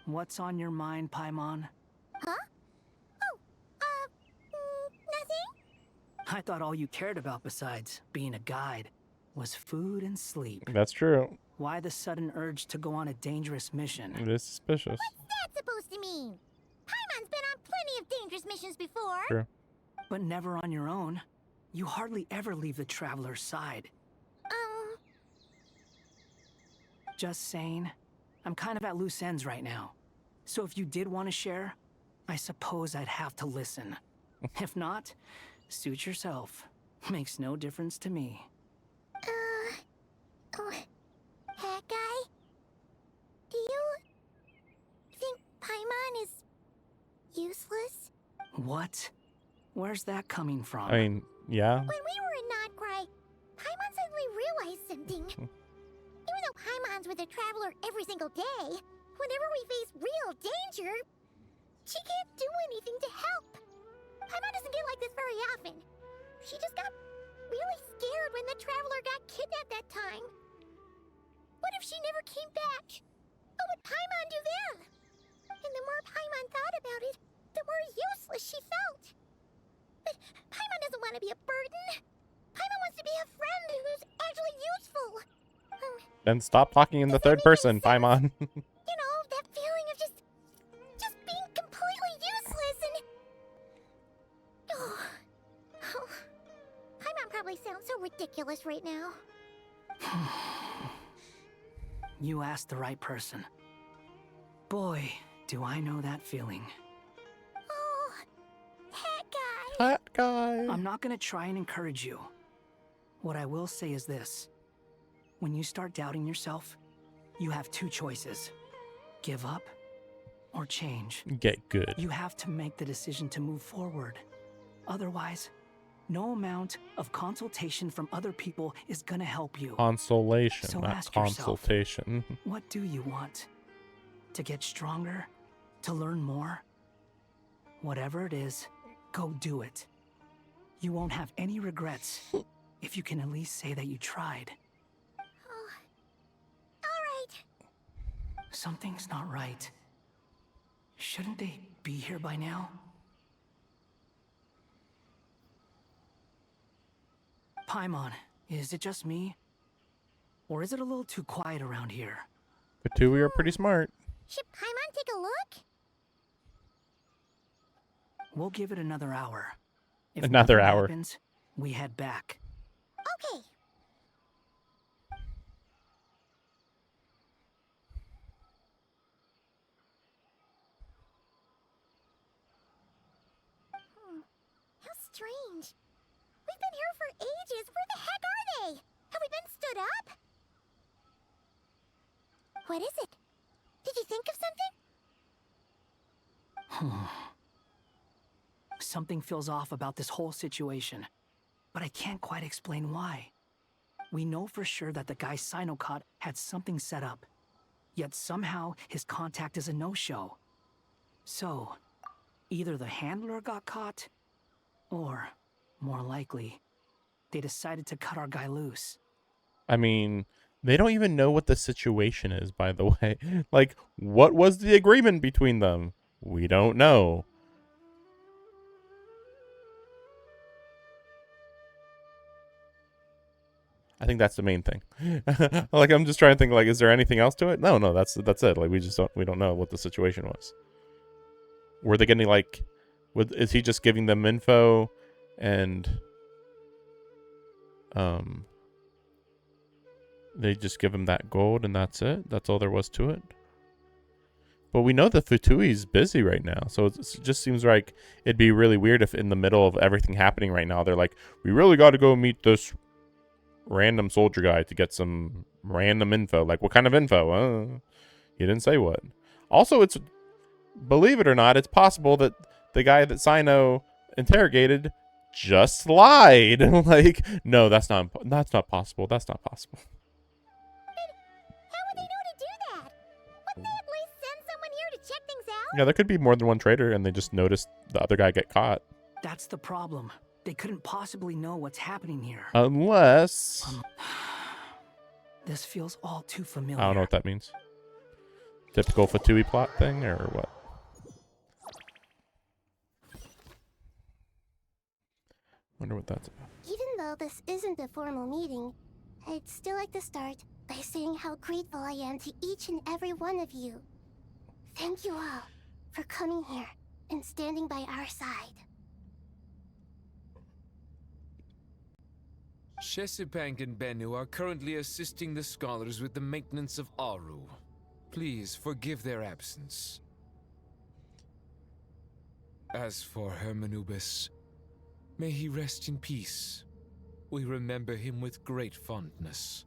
What's on your mind, Paimon? Huh? Oh, nothing? I thought all you cared about besides being a guide was food and sleep. That's true. Why the sudden urge to go on a dangerous mission? It is suspicious. What's that supposed to mean? Paimon's been on plenty of dangerous missions before. True. But never on your own. You hardly ever leave the traveler's side. Just saying. I'm kind of at loose ends right now. So if you did want to share, I suppose I'd have to listen. If not, suit yourself. Makes no difference to me. Hat guy? Do you think Paimon is useless? What? Where's that coming from? I mean, yeah. When we were in Notcry, Paimon suddenly realized something. Even though Paimon's with a traveler every single day, whenever we face real danger, she can't do anything to help. Paimon doesn't get like this very often. She just got really scared when the traveler got kidnapped that time. What if she never came back? What would Paimon do then? And the more Paimon thought about it, the more useless she felt. But Paimon doesn't want to be a burden. Paimon wants to be a friend who's actually useful. Then stop talking in the third person, Paimon. You know, that feeling of just being completely useless and... Oh. Paimon probably sounds so ridiculous right now. You asked the right person. Boy, do I know that feeling. Oh, Hat guy. Hat guy. I'm not gonna try and encourage you. What I will say is this. When you start doubting yourself, you have two choices. Give up or change. Get good. You have to make the decision to move forward. Otherwise, no amount of consultation from other people is gonna help you. Consolation, So not ask yourself, consultation. what do you want? To get stronger? To learn more? Whatever it is, go do it. You won't have any regrets if you can at least say that you tried. Something's not right. Shouldn't they be here by now? Paimon, is it just me? Or is it a little too quiet around here? The two of you are pretty smart. Should Paimon take a look? We'll give it another hour. If Another nothing hour. happens, we head back. Okay. How strange. We've been here for ages. Where the heck are they? Have we been stood up? What is it? Did you think of something? Something feels off about this whole situation, but I can't quite explain why. We know for sure that the guy Sinocot had something set up, yet somehow his contact is a no-show. So, either the handler got caught, or, more likely, they decided to cut our guy loose. I mean, they don't even know what the situation is, by the way. Like, what was the agreement between them? We don't know. I think that's the main thing. Like, I'm just trying to think, like, is there anything else to it? No, that's it. Like, we don't know what the situation was. Were they getting, like, is he just giving them info and they just give him that gold and that's it? That's all there was to it? But we know that Futui's busy right now, so it just seems like it'd be really weird if in the middle of everything happening right now, they're like, we really got to go meet this random soldier guy to get some random info. Like, what kind of info? He didn't say what. Also, it's, believe it or not, it's possible that the guy that Sino interrogated just lied. Like, no, that's not possible. That's not possible. How would they Yeah, there could be more than one traitor, and they just noticed the other guy get caught. That's the problem. They couldn't possibly know what's happening here. Unless... This feels all too familiar. I don't know what that means. Typical Fatui plot thing, or what? Wonder what that's about. Even though this isn't a formal meeting, I'd still like to start by saying how grateful I am to each and every one of you. Thank you all for coming here and standing by our side. Shesipank and Bennu are currently assisting the scholars with the maintenance of Aru. Please forgive their absence. As for Hermanubis, may he rest in peace. We remember him with great fondness.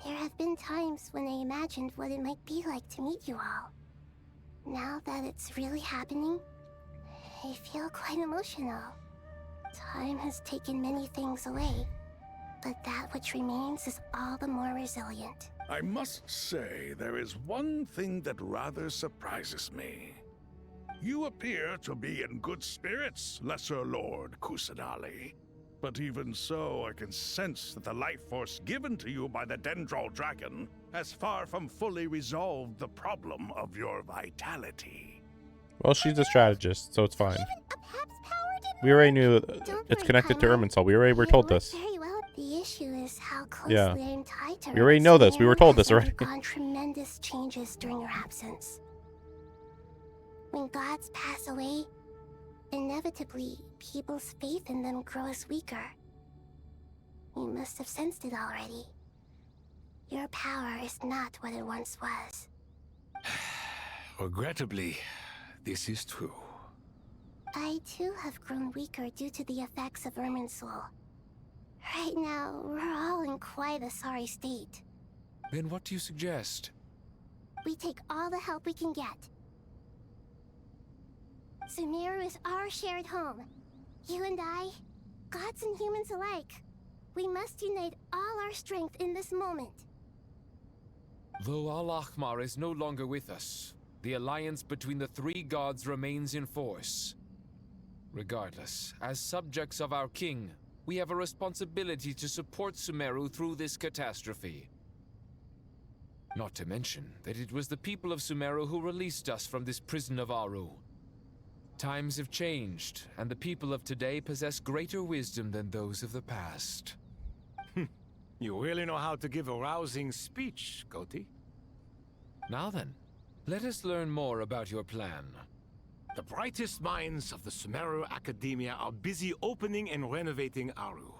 There have been times when I imagined what it might be like to meet you all. Now that it's really happening, I feel quite emotional. Time has taken many things away, but that which remains is all the more resilient. I must say, there is one thing that rather surprises me. You appear to be in good spirits, Lesser Lord Kusanali. But even so, I can sense that the life force given to you by the Dendral Dragon has far from fully resolved the problem of your vitality. Well, she's a strategist, so it's fine. We already knew it's connected to Irminsul. We already were told this. Very well. The issue is how closely Yeah. I'm tied to We already know this. We were told this already. undergone tremendous changes during your absence. When gods pass away, inevitably, people's faith in them grows weaker. You must have sensed it already. Your power is not what it once was. Regrettably, this is true. I too have grown weaker due to the effects of Irminsul. Right now, we're all in quite a sorry state. Then what do you suggest? We take all the help we can get. Sumeru is our shared home. You and I, gods and humans alike, we must unite all our strength in this moment. Though Al-Ahmar is no longer with us, the alliance between the three gods remains in force. Regardless, as subjects of our king, we have a responsibility to support Sumeru through this catastrophe. Not to mention that it was the people of Sumeru who released us from this prison of Aru. Times have changed, and the people of today possess greater wisdom than those of the past. You really know how to give a rousing speech, Koti. Now then, let us learn more about your plan. The brightest minds of the Sumeru Academia are busy opening and renovating Aru.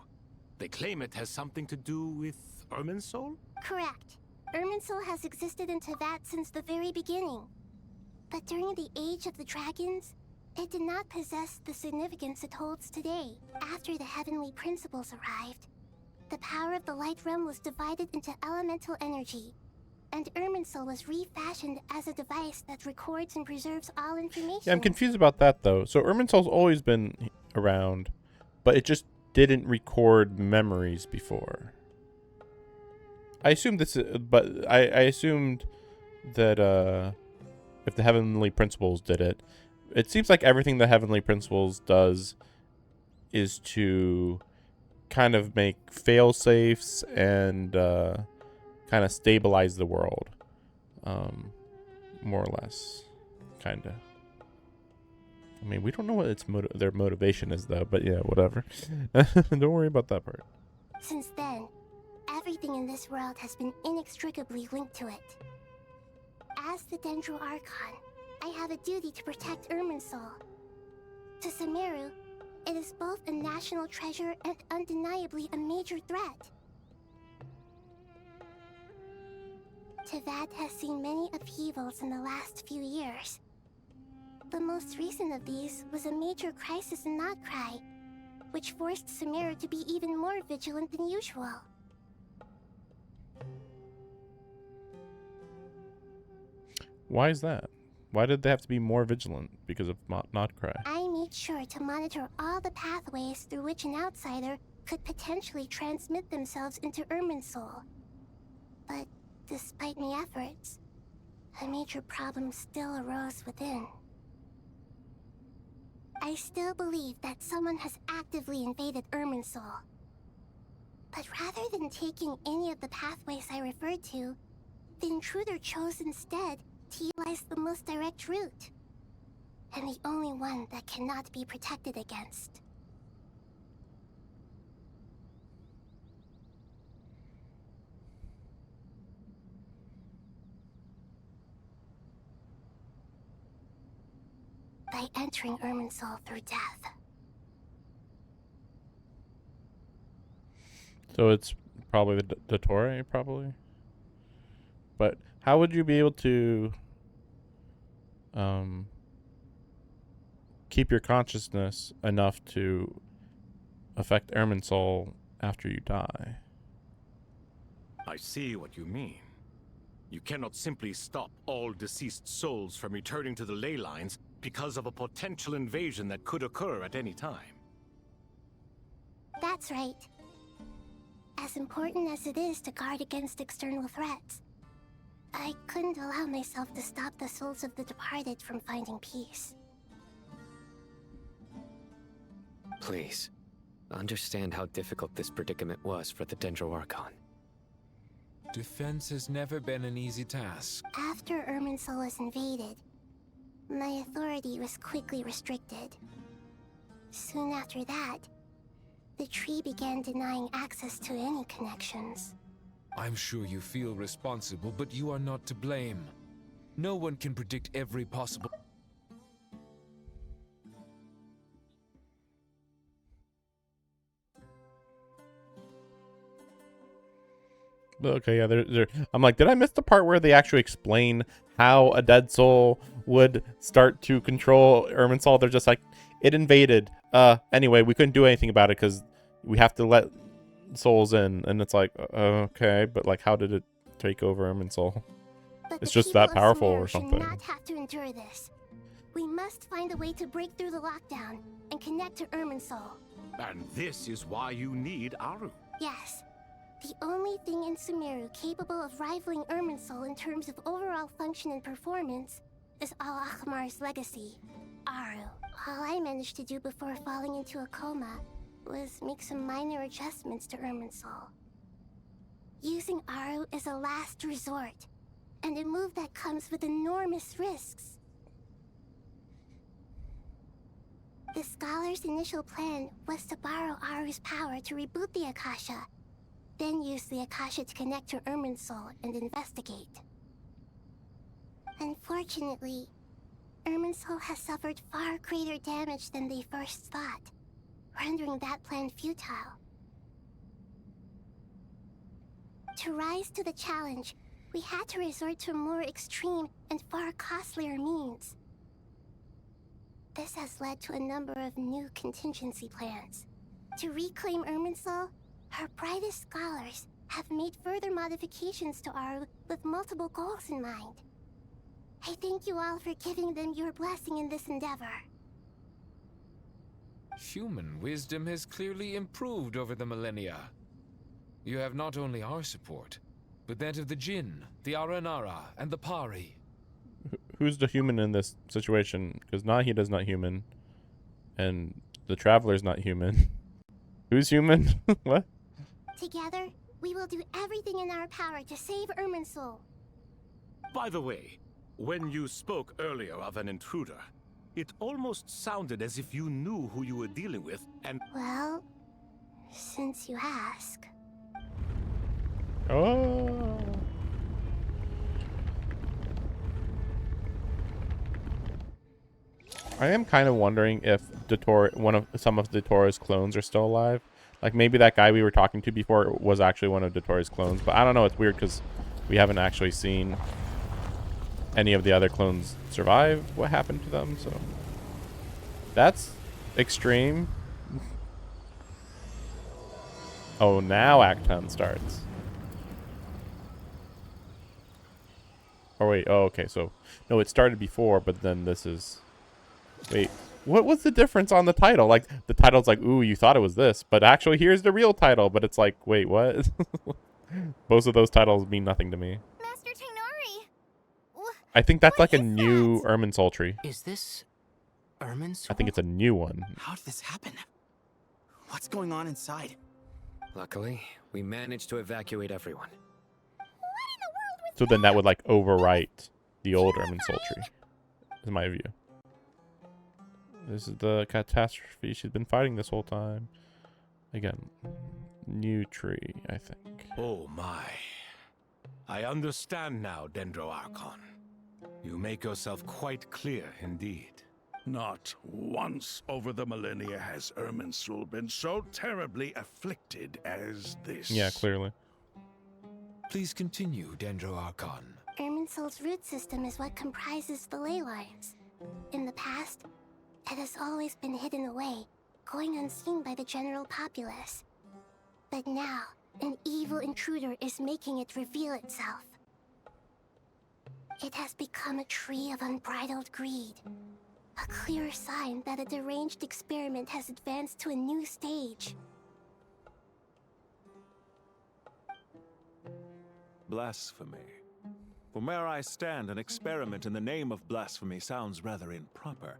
They claim it has something to do with Irminsul? Correct. Irminsul has existed in Teyvat since the very beginning. But during the Age of the Dragons, it did not possess the significance it holds today. After the heavenly principles arrived, the power of the Light Realm was divided into elemental energy, and Irminsul was refashioned as a device that records and preserves all information. Yeah, I'm confused about that, though. So Irminsul's always been around, but it just didn't record memories before. I assumed this, but I assumed that if the Heavenly Principles did it, it seems like everything the Heavenly Principles does is to kind of make fail-safes and kind of stabilize the world, more or less, kind of. I mean, we don't know what their motivation is, though, but yeah, whatever. Don't worry about that part. Since then, everything in this world has been inextricably linked to it. As the Dendro Archon, I have a duty to protect Irminsul. To Sumeru, it is both a national treasure and undeniably a major threat. Teyvat has seen many upheavals in the last few years. The most recent of these was a major crisis in Notcry, which forced Sumeru to be even more vigilant than usual. Why is that? Why did they have to be more vigilant? Because of Notcry? I made sure to monitor all the pathways through which an outsider could potentially transmit themselves into Irminsul. But despite my efforts, a major problem still arose within. I still believe that someone has actively invaded Irminsul. But rather than taking any of the pathways I referred to, the intruder chose instead to utilize the most direct route, and the only one that cannot be protected against. By entering Irminsul through death. So it's probably the Dottore, probably. But how would you be able to keep your consciousness enough to affect Irminsul after you die? I see what you mean. You cannot simply stop all deceased souls from returning to the ley lines because of a potential invasion that could occur at any time. That's right. As important as it is to guard against external threats, I couldn't allow myself to stop the souls of the departed from finding peace. Please, understand how difficult this predicament was for the Dendro Archon. Defense has never been an easy task. After Irminsul was invaded, my authority was quickly restricted. Soon after that, the tree began denying access to any connections. I'm sure you feel responsible, but you are not to blame. No one can predict every possible... Okay, yeah, I'm like, did I miss the part where they actually explain how a dead soul would start to control Irminsul? They're just like, it invaded. Anyway, we couldn't do anything about it because we have to let souls in. And it's like, okay, but like, how did it take over Irminsul? It's just that powerful or something. We should not have to endure this. We must find a way to break through the lockdown and connect to Irminsul. And this is why you need Aru. Yes. The only thing in Sumeru capable of rivaling Irminsul in terms of overall function and performance is Al-Akhmar's legacy, Aru. All I managed to do before falling into a coma was make some minor adjustments to Irminsul. Using Aru is a last resort, and a move that comes with enormous risks. The Scholar's initial plan was to borrow Aru's power to reboot the Akasha, then use the Akasha to connect to Irminsul and investigate. Unfortunately, Irminsul has suffered far greater damage than they first thought, rendering that plan futile. To rise to the challenge, we had to resort to more extreme and far costlier means. This has led to a number of new contingency plans. To reclaim Irminsul, our brightest scholars have made further modifications to Aru with multiple goals in mind. I thank you all for giving them your blessing in this endeavor. Human wisdom has clearly improved over the millennia. You have not only our support, but that of the Jinn, the Aranara, and the Pari. Who's the human in this situation? Because Nahida's not human, and the Traveler's not human. Who's human? What? Together, we will do everything in our power to save Irminsul. By the way, when you spoke earlier of an intruder, it almost sounded as if you knew who you were dealing with, and... Well, since you ask... Oh. I am kind of wondering if some of Dottore's clones are still alive. Like maybe that guy we were talking to before was actually one of Dottore's clones, but I don't know. It's weird because we haven't actually seen any of the other clones survive what happened to them. So that's extreme. Oh, now Act 10 starts. Oh wait, oh okay, so no, it started before, but then this is... Wait, what was the difference on the title? Like, the title's like, ooh, you thought it was this, but actually here's the real title, but it's like, wait, what? Both of those titles mean nothing to me. Master Tainari! I think that's like a new Ermin Soul tree. Is this Ermin's? I think it's a new one. How did this happen? What's going on inside? Luckily, we managed to evacuate everyone. So then that would like overwrite the old Ermin Soul tree, is my view. This is the catastrophe she's been fighting this whole time. Again, new tree, I think. Oh my. I understand now, Dendro Archon. You make yourself quite clear indeed. Not once over the millennia has Irminsul been so terribly afflicted as this. Yeah, clearly. Please continue, Dendro Archon. Irminsul's root system is what comprises the ley lines. In the past, it has always been hidden away, going unseen by the general populace. But now, an evil intruder is making it reveal itself. It has become a tree of unbridled greed. A clear sign that a deranged experiment has advanced to a new stage. Blasphemy. From where I stand, an experiment in the name of blasphemy sounds rather improper.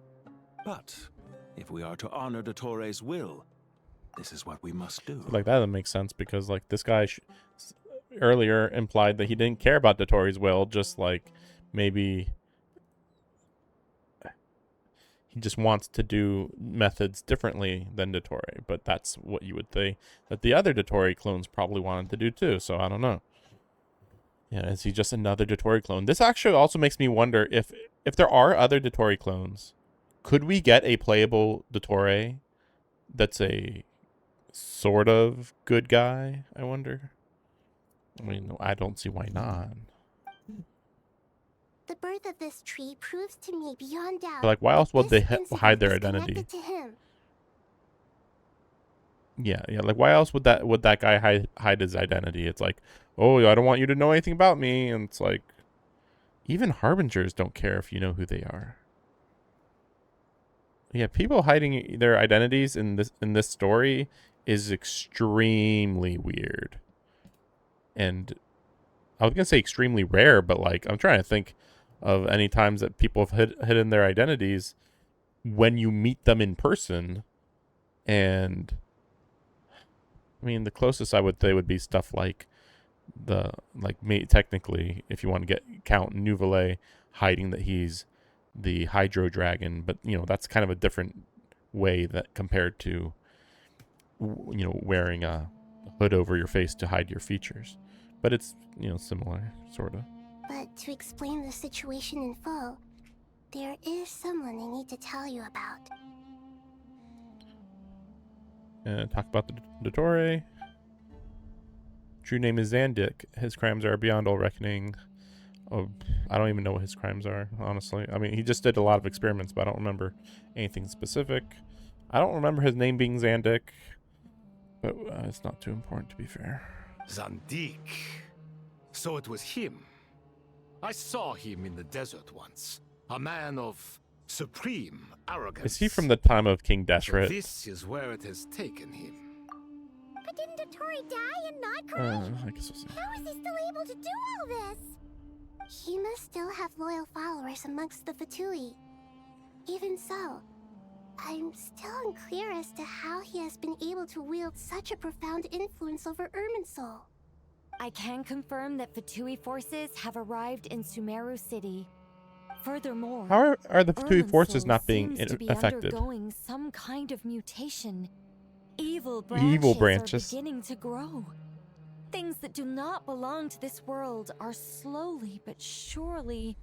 But if we are to honor Dottores' will, this is what we must do. Like that doesn't make sense because like this guy earlier implied that he didn't care about Dottores' will, just like maybe he just wants to do methods differently than Dottore, but that's what you would think that the other Dottore clones probably wanted to do too, so I don't know. Yeah, is he just another Dottore clone? This actually also makes me wonder if there are other Dottore clones, could we get a playable Dottore that's a sort of good guy, I wonder? I mean, I don't see why not. The birth of this tree proves to me beyond doubt. But like, why else would they hide their is identity? connected to him. Yeah. Like, why else would that guy hide his identity? It's like, oh, I don't want you to know anything about me, and it's like, even harbingers don't care if you know who they are. Yeah, people hiding their identities in this story is extremely weird, and I was gonna say extremely rare, but like I'm trying to think of any times that people have hidden their identities when you meet them in person, and I mean the closest I would say would be stuff like technically, if you want to count Nouvelet hiding that he's the Hydro Dragon, but you know that's kind of a different way that compared to wearing a hood over your face to hide your features, but it's similar sort of. But to explain the situation in full, there is someone I need to tell you about. Talk about the Dottore. True name is Zandik. His crimes are beyond all reckoning. Oh, I don't even know what his crimes are, honestly. I mean, he just did a lot of experiments, but I don't remember anything specific. I don't remember his name being Zandik, but it's not too important, to be fair. Zandik. So it was him. I saw him in the desert once. A man of supreme arrogance. Is he from the time of King So Deshret? this is where it has taken him. But didn't Dottore die and not cry? I guess we'll see. How is he still able to do all this? He must still have loyal followers amongst the Fatui. Even so, I'm still unclear as to how he has been able to wield such a profound influence over Irminsul. I can confirm that Fatui forces have arrived in Sumeru City. Furthermore, How are the Fatui forces Irminsul not being seems to be affected? undergoing some kind of mutation. Evil branches. are beginning to grow. Things that do not belong to this world are slowly but surely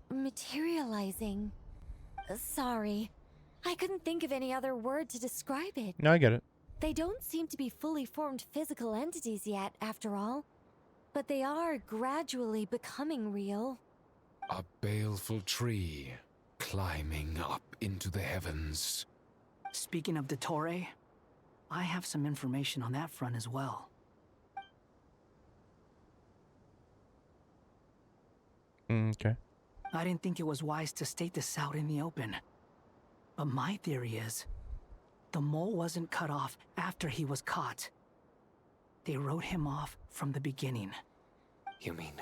materializing. Sorry, I couldn't think of any other word to describe it. No, I get it. They don't seem to be fully formed physical entities yet, after all. But they are gradually becoming real. A baleful tree climbing up into the heavens. Speaking of Dottore, I have some information on that front as well. Okay. I didn't think it was wise to state this out in the open. But my theory is, the mole wasn't cut off after he was caught. They wrote him off from the beginning. You mean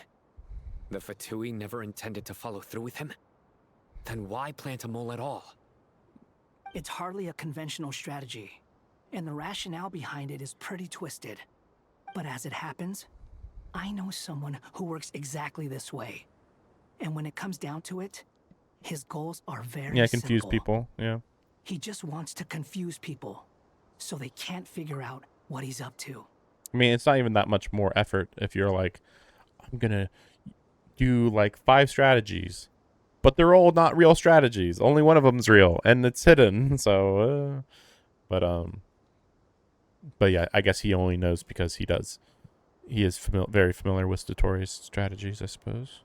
The Fatui never intended to follow through with him? Then why plant a mole at all? It's hardly a conventional strategy, and the rationale behind it is pretty twisted. But as it happens, I know someone who works exactly this way. And when it comes down to it, his goals are very confuse simple. people. Yeah. He just wants to confuse people, so they can't figure out what he's up to. I mean, it's not even that much more effort if you're like, I'm gonna do like 5 strategies, but they're all not real strategies. Only one of them's real, and it's hidden. So, but yeah, I guess he only knows because he does. He is very familiar with Dottoro's strategies, I suppose.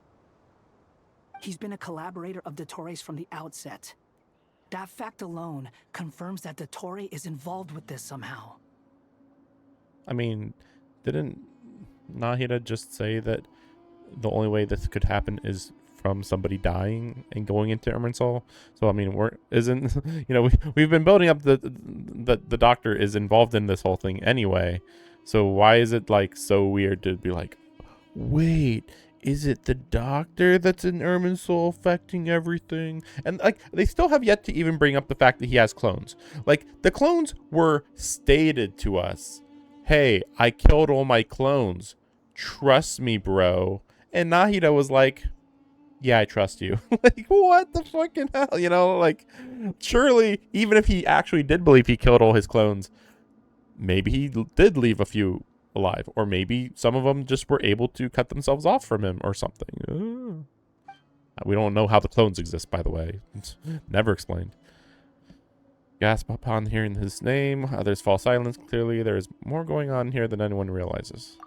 He's been a collaborator of Dottoro's from the outset. That fact alone confirms that Dottore is involved with this somehow. I mean, didn't Nahida just say that the only way this could happen is from somebody dying and going into Irminsul? So I mean, we've been building up the doctor is involved in this whole thing anyway. So why is it like so weird to be like, wait, is it the doctor that's in Irminsul affecting everything? And like, they still have yet to even bring up the fact that he has clones. Like, the clones were stated to us. Hey, I killed all my clones. Trust me, bro. And Nahida was like, yeah, I trust you. Like, what the fucking hell? You know, like, surely, even if he actually did believe he killed all his clones, maybe he did leave a few alive. Or maybe some of them just were able to cut themselves off from him or something. We don't know how the clones exist, by the way. It's never explained. Gasp upon hearing his name. Others fall silent. Clearly, there is more going on here than anyone realizes.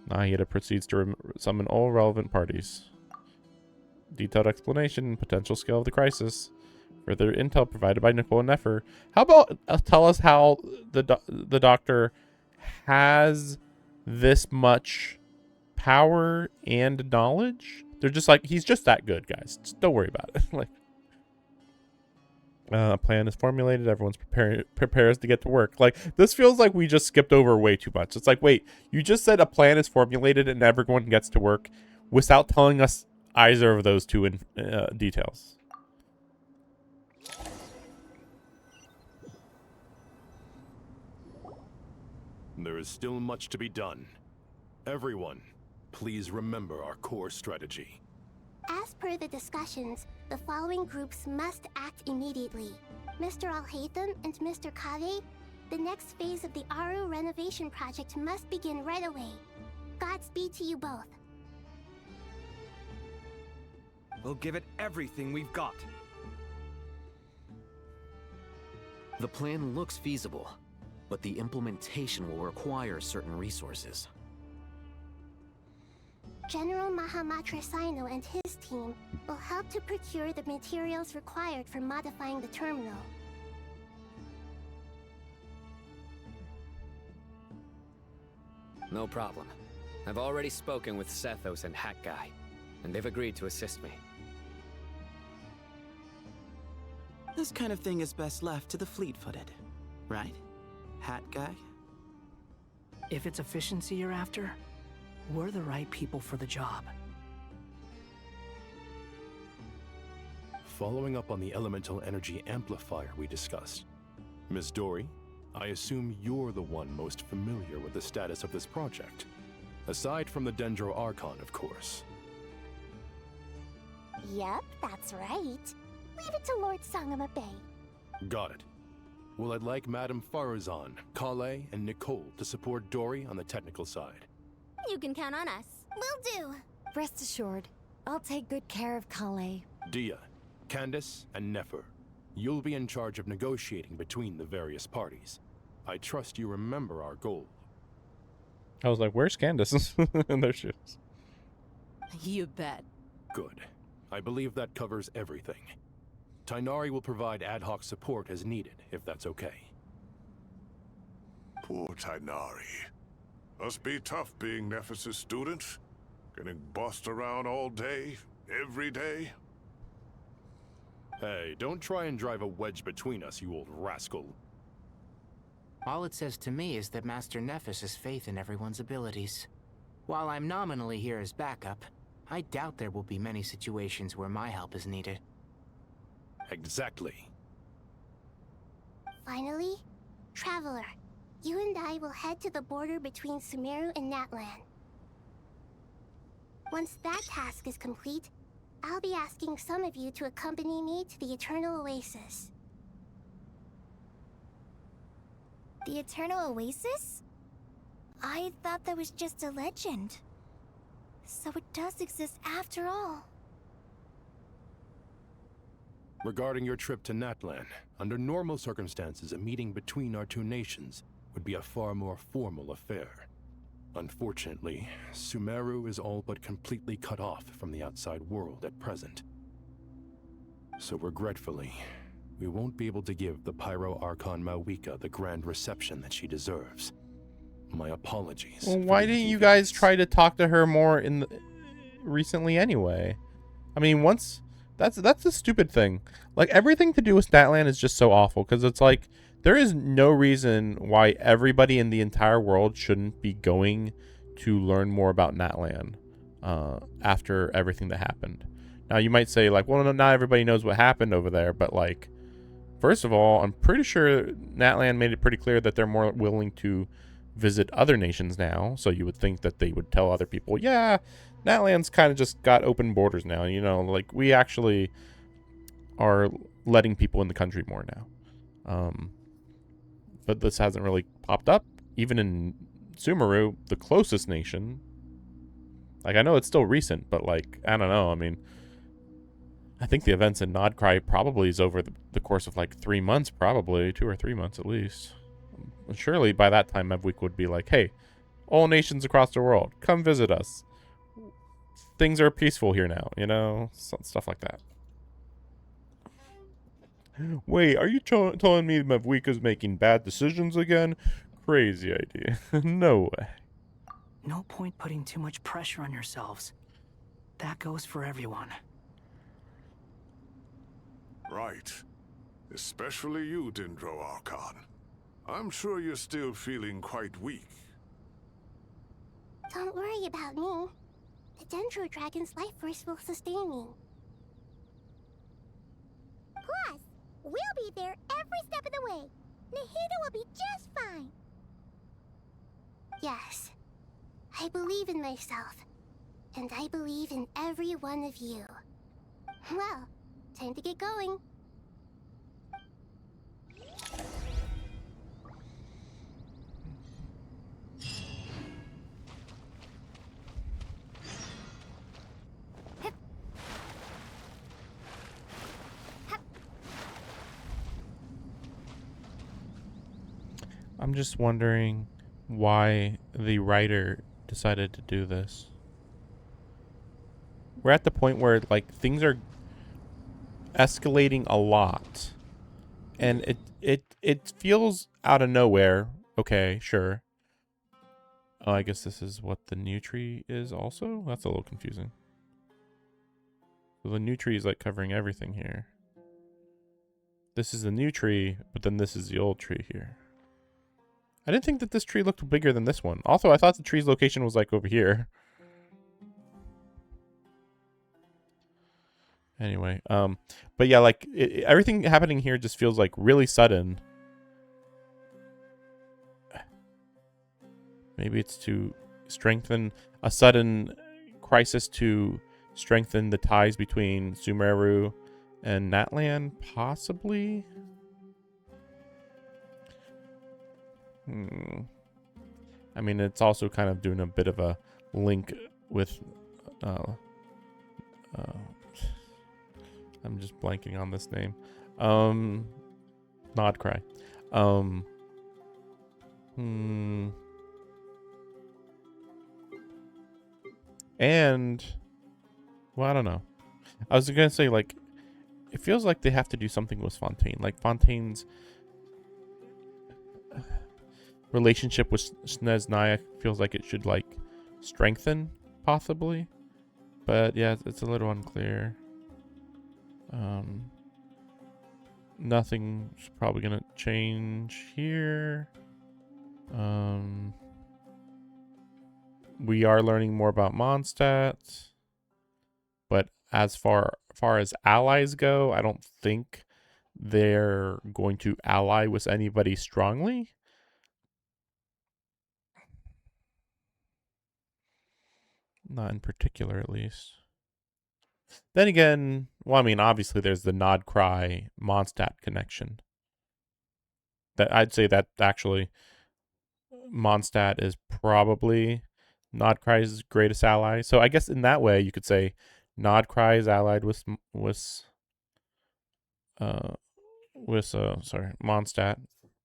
Nahida proceeds to summon all relevant parties. Detailed explanation and potential scale of the crisis. Further intel provided by Nicole and Nefer. How about tell us how the doctor has this much power and knowledge? They're just like, he's just that good, guys. Just don't worry about it. Like, a plan is formulated. Everyone's prepares to get to work. Like, this feels like we just skipped over way too much. It's like, wait, you just said a plan is formulated and everyone gets to work without telling us either of those two details. There is still much to be done. Everyone, please remember our core strategy. As per the discussions, the following groups must act immediately. Mr. Alhaitham and Mr. Kage, the next phase of the Aru renovation project must begin right away. Godspeed to you both. We'll give it everything we've got. The plan looks feasible, but the implementation will require certain resources. General Mahamatra Sino and his team will help to procure the materials required for modifying the terminal. No problem. I've already spoken with Sethos and Hat Guy, and they've agreed to assist me. This kind of thing is best left to the fleet-footed, right, Hat Guy? If it's efficiency you're after, we're the right people for the job. Following up on the elemental energy amplifier we discussed, Ms. Dory, I assume you're the one most familiar with the status of this project. Aside from the Dendro Archon, of course. Yep, that's right. Leave it to Lord Sangama Bay. Got it. Well, I'd like Madame Farazan, Kale, and Nicole to support Dory on the technical side. You can count on us. Will do. Rest assured, I'll take good care of Kale. Dia, Candace, and Nefer, you'll be in charge of negotiating between the various parties. I trust you remember our goal. I was like, where's Candace? And there she is. You bet. Good. I believe that covers everything. Tainari will provide ad hoc support as needed, if that's okay. Poor Tainari. Must be tough being Nephis' student. Getting bossed around all day, every day. Hey, don't try and drive a wedge between us, you old rascal. All it says to me is that Master Nephis has faith in everyone's abilities. While I'm nominally here as backup, I doubt there will be many situations where my help is needed. Exactly. Finally, Traveler, you and I will head to the border between Sumeru and Natlan. Once that task is complete, I'll be asking some of you to accompany me to the Eternal Oasis. The Eternal Oasis? I thought that was just a legend. So it does exist after all. Regarding your trip to Natlan, under normal circumstances, a meeting between our two nations would be a far more formal affair. Unfortunately, Sumeru is all but completely cut off from the outside world at present. So regretfully, we won't be able to give the Pyro Archon Mawika the grand reception that she deserves. My apologies. Well, why didn't you guys try to talk to her more recently anyway? I mean, that's a stupid thing. Like, everything to do with Statland is just so awful, because it's like there is no reason why everybody in the entire world shouldn't be going to learn more about Natlan after everything that happened. Now, you might say, like, well, no, not everybody knows what happened over there, but, like, first of all, I'm pretty sure Natlan made it pretty clear that they're more willing to visit other nations now, so you would think that they would tell other people, yeah, Natlan's kind of just got open borders now, you know, like, we actually are letting people in the country more now. But this hasn't really popped up, even in Sumeru, the closest nation. Like, I know it's still recent, but, like, I don't know, I mean, I think the events in Nodcry probably is over the course of, like, 3 months, probably, 2 or 3 months at least. Surely by that time Mevweek would be like, hey, all nations across the world, come visit us. Things are peaceful here now, you know? Stuff like that. Wait, are you telling me Mevweeka's making bad decisions again? Crazy idea. No way. No point putting too much pressure on yourselves. That goes for everyone. Right. Especially you, Dendro Archon. I'm sure you're still feeling quite weak. Don't worry about me. The Dendro Dragon's life force will sustain me. Plus, we'll be there every step of the way. Nahida will be just fine. Yes. I believe in myself. And I believe in every one of you. Well, time to get going. I'm just wondering why the writer decided to do this. We're at the point where, like, things are escalating a lot. And it feels out of nowhere. Okay, sure. Oh, I guess this is what the new tree is also? That's a little confusing. So the new tree is, like, covering everything here. This is the new tree, but then this is the old tree here. I didn't think that this tree looked bigger than this one. Also, I thought the tree's location was, like, over here. Anyway, but yeah, like, everything happening here just feels, like, really sudden. Maybe it's to strengthen a sudden crisis to strengthen the ties between Sumeru and Natlan, possibly? I mean, it's also kind of doing a bit of a link with I'm just blanking on this name. Nodcry. And, well, I don't know. I was gonna say, like, it feels like they have to do something with Fontaine. Like, Fontaine's relationship with Snezhnaya feels like it should, like, strengthen, possibly. But, yeah, it's a little unclear. Nothing's probably gonna change here. We are learning more about Mondstadt. as far as allies go, I don't think they're going to ally with anybody strongly. Not in particular, at least. Then again, well, I mean, obviously there's the Nod Cry Mondstadt connection. That I'd say that actually Mondstadt is probably Nod Cry's greatest ally. So I guess in that way you could say Nod Cry is allied with Mondstadt,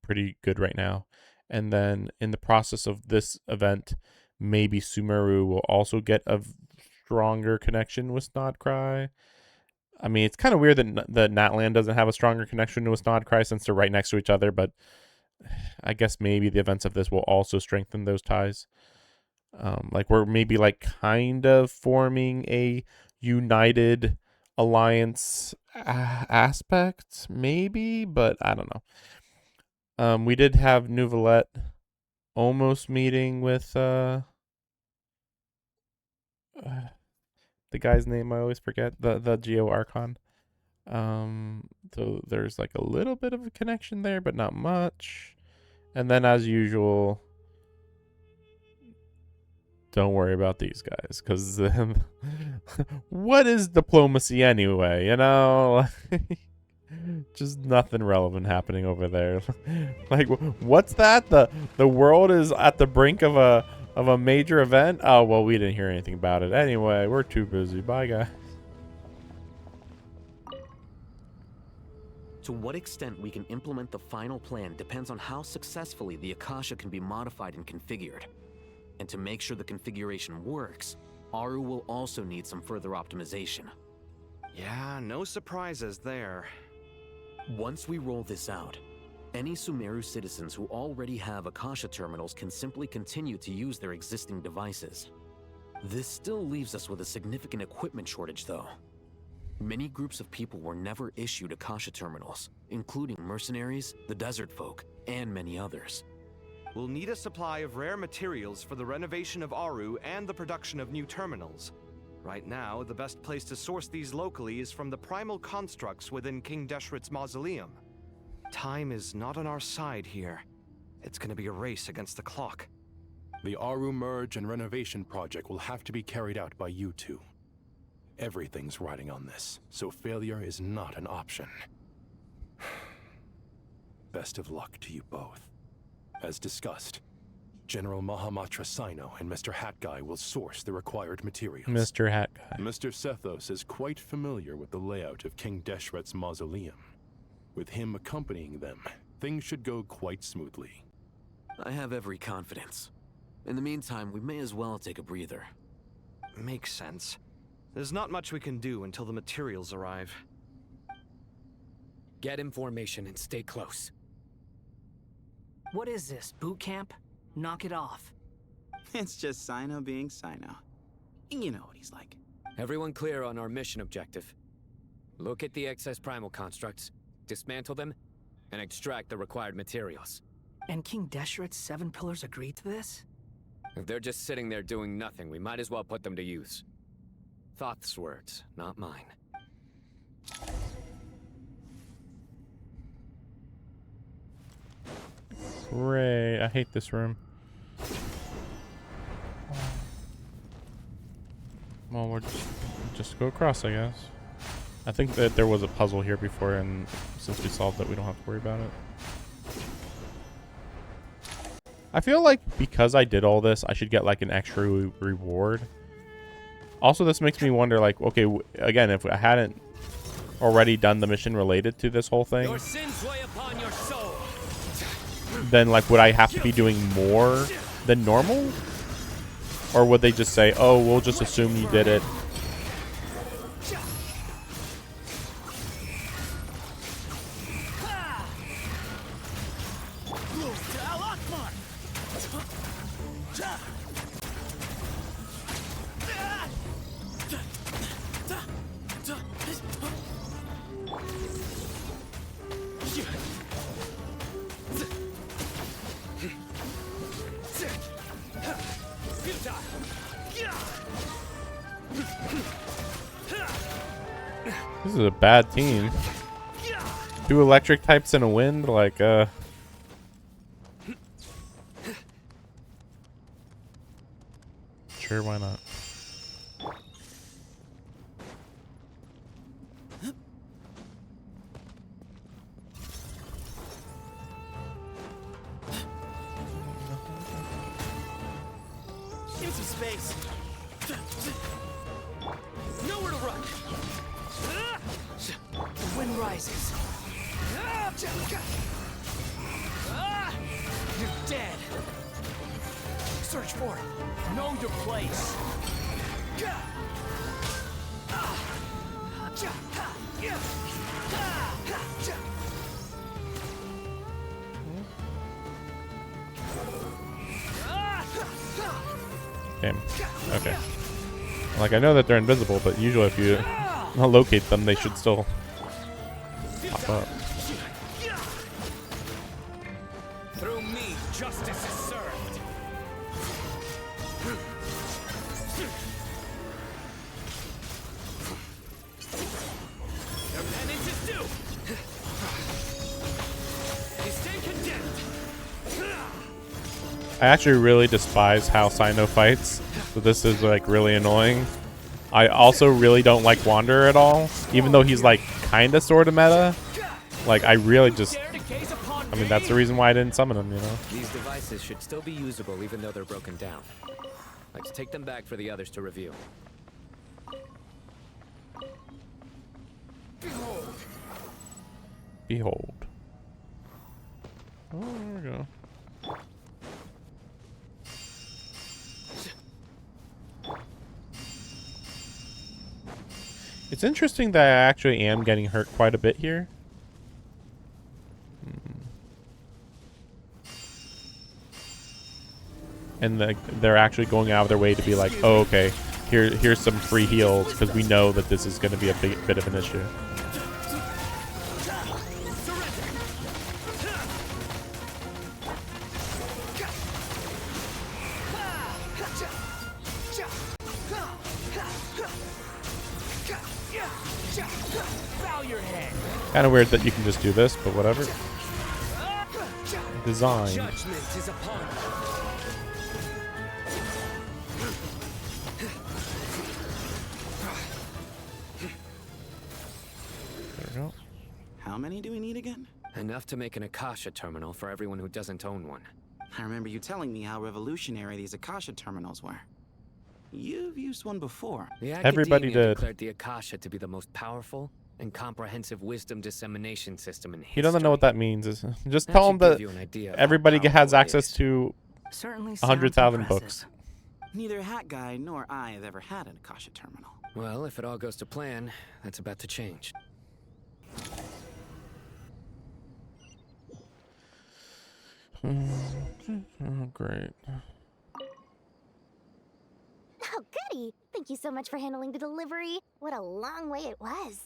pretty good right now. And then in the process of this event, maybe Sumeru will also get a stronger connection with Nodcry. I mean, it's kind of weird that Natlan doesn't have a stronger connection with Nodcry since they're right next to each other, but I guess maybe the events of this will also strengthen those ties. Like we're maybe like kind of forming a united alliance aspect, maybe, but I don't know. We did have Nouvelette almost meeting with the guy's name I always forget, the Geo Archon. So there's like a little bit of a connection there, but not much. And then as usual, don't worry about these guys, because what is diplomacy anyway, you know? Just nothing relevant happening over there. Like, what's that? The world is at the brink of a major event? Oh, well, we didn't hear anything about it. Anyway, we're too busy. Bye, guys. To what extent we can implement the final plan depends on how successfully the Akasha can be modified and configured. And to make sure the configuration works, Aru will also need some further optimization. Yeah, no surprises there. Once we roll this out, any Sumeru citizens who already have Akasha terminals can simply continue to use their existing devices. This still leaves us with a significant equipment shortage, though. Many groups of people were never issued Akasha terminals, including mercenaries, the desert folk, and many others. We'll need a supply of rare materials for the renovation of Aru and the production of new terminals. Right now, the best place to source these locally is from the primal constructs within King Deshret's mausoleum. Time is not on our side here. It's gonna be a race against the clock. The Aru merge and renovation project will have to be carried out by you two. Everything's riding on this, so failure is not an option. Best of luck to you both. As discussed, General Mahamatra Sino and Mr. Hat Guy will source the required materials. Mr. Hat Guy. Mr. Sethos is quite familiar with the layout of King Deshret's mausoleum. With him accompanying them, things should go quite smoothly. I have every confidence. In the meantime, we may as well take a breather. Makes sense. There's not much we can do until the materials arrive. Get in formation and stay close. What is this, boot camp? Knock it off. It's just Sino being Sino. You know what he's like. Everyone clear on our mission objective. Look at the excess primal constructs, dismantle them, and extract the required materials. And King Deshret's 7 pillars agreed to this? If they're just sitting there doing nothing, we might as well put them to use. Thoth's words, not mine. Great. I hate this room. Well, we'll just go across, I guess. I think that there was a puzzle here before, and since we solved it, we don't have to worry about it. I feel like because I did all this, I should get like an extra reward. Also, this makes me wonder, like, okay, again, if I hadn't already done the mission related to this whole thing, Your sins weigh upon your soul. then like would I have to be doing more than normal? Or would they just say, oh, we'll just assume you did it? is a bad team. 2 electric types and a wind, like, sure, why not? Give some space. Nowhere to run. The wind rises. You're dead. Search for it. Know your place. Damn. Okay. Like, I know that they're invisible, but usually if you locate them, they should still pop up. Through me, justice is served. Their penance is due. They stand condemned. I actually really despise how Sino fights, so this is like really annoying. I also really don't like Wanderer at all, even though he's like kinda sorta meta. Like, I really just, I mean, that's the reason why I didn't summon him, you know? These devices should still be usable even though they're broken down. Let's take them back for the others to review. Behold. Oh, there we go. It's interesting that I actually am getting hurt quite a bit here. And they're actually going out of their way to be like, oh, okay, here's some free heals, because we know that this is going to be a bit of an issue. Kind of weird that you can just do this, but whatever. Design. Judgment is upon you. There we go. How many do we need again? Enough to make an Akasha terminal for everyone who doesn't own one. I remember you telling me how revolutionary these Akasha terminals were. You've used one before. The Everybody academia did. declared the Akasha to be the most powerful and comprehensive wisdom dissemination system in history. He doesn't know what that means. Just That tell him should give that you an idea of everybody how has powerful it access is. to Certainly 100,000 sounds books. Neither Hat Guy nor I have ever had an Akasha terminal. Well, if it all goes to plan, that's about to change. Oh, great. Oh, goody! Thank you so much for handling the delivery. What a long way it was.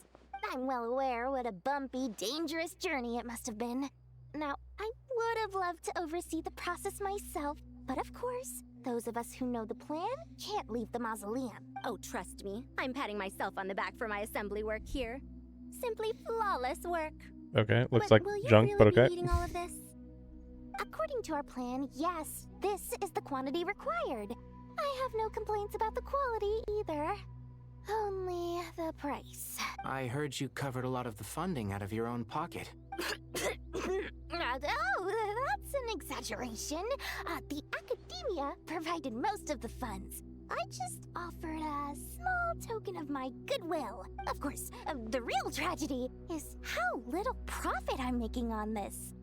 I'm well aware what a bumpy, dangerous journey it must have been. Now, I would have loved to oversee the process myself, but of course, those of us who know the plan can't leave the mausoleum. Oh, trust me, I'm patting myself on the back for my assembly work here. Simply flawless work. Okay, looks But like will you junk, really but be okay. eating all of this? According to our plan, yes, this is the quantity required. I have no complaints about the quality either. Only the price. I heard you covered a lot of the funding out of your own pocket. Oh, that's an exaggeration. The academia provided most of the funds. I just offered a small token of my goodwill. Of course, the real tragedy is how little profit I'm making on this.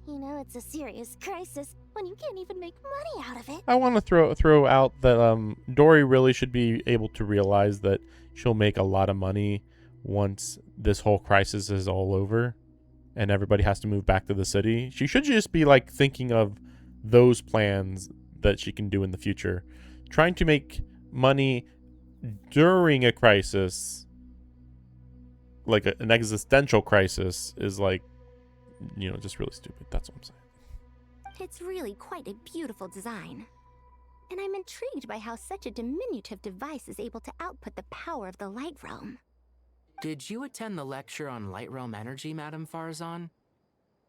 You know, it's a serious crisis when you can't even make money out of it. I want to throw out that Dory really should be able to realize that she'll make a lot of money once this whole crisis is all over and everybody has to move back to the city. She should just be like thinking of those plans that she can do in the future. Trying to make money during a crisis, like an existential crisis, is like, you know, just really stupid. That's what I'm saying. It's really quite a beautiful design. And I'm intrigued by how such a diminutive device is able to output the power of the light realm. Did you attend the lecture on Light Realm Energy, Madame Farzan?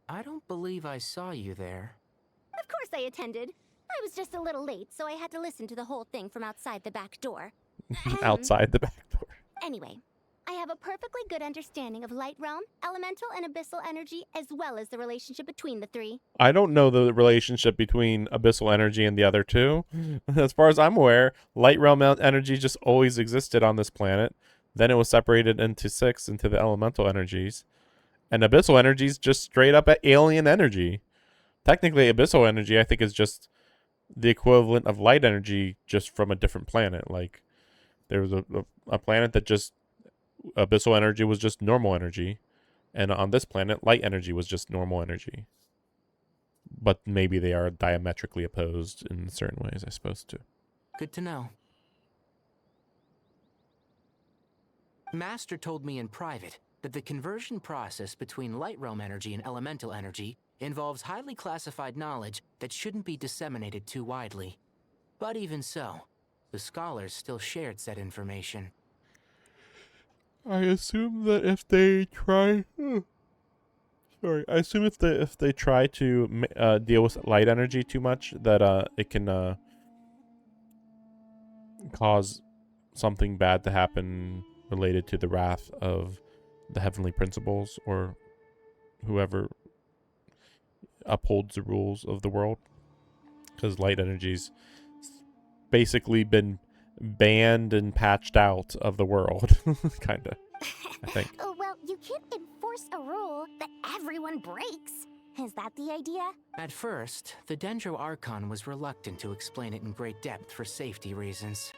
I don't believe I saw you there. Of course I attended. I was just a little late, so I had to listen to the whole thing from outside the back door. Outside the back door. Anyway, I have a perfectly good understanding of Light Realm, Elemental, and Abyssal energy, as well as the relationship between the three. I don't know the relationship between Abyssal Energy and the other two. As far as I'm aware, Light Realm Energy just always existed on this planet. Then it was separated into 6 into the Elemental Energies. And Abyssal Energy is just straight up alien energy. Technically, Abyssal Energy, I think, is just the equivalent of light energy, just from a different planet. Like, there was a planet that just Abyssal Energy was just normal energy, and on this planet, light energy was just normal energy. But maybe they are diametrically opposed in certain ways, I suppose, too. Good to know. Master told me in private that the conversion process between Light Realm energy and Elemental energy involves highly classified knowledge that shouldn't be disseminated too widely. But even so, the scholars still shared said information. I assume that if they try, I assume if they try to deal with light energy too much, that it can cause something bad to happen related to the wrath of the heavenly principles or whoever upholds the rules of the world. Because light energy's basically been banned and patched out of the world, kind of, I think. Oh, well, you can't enforce a rule that everyone breaks. Is that the idea? At first, the Dendro Archon was reluctant to explain it in great depth for safety reasons.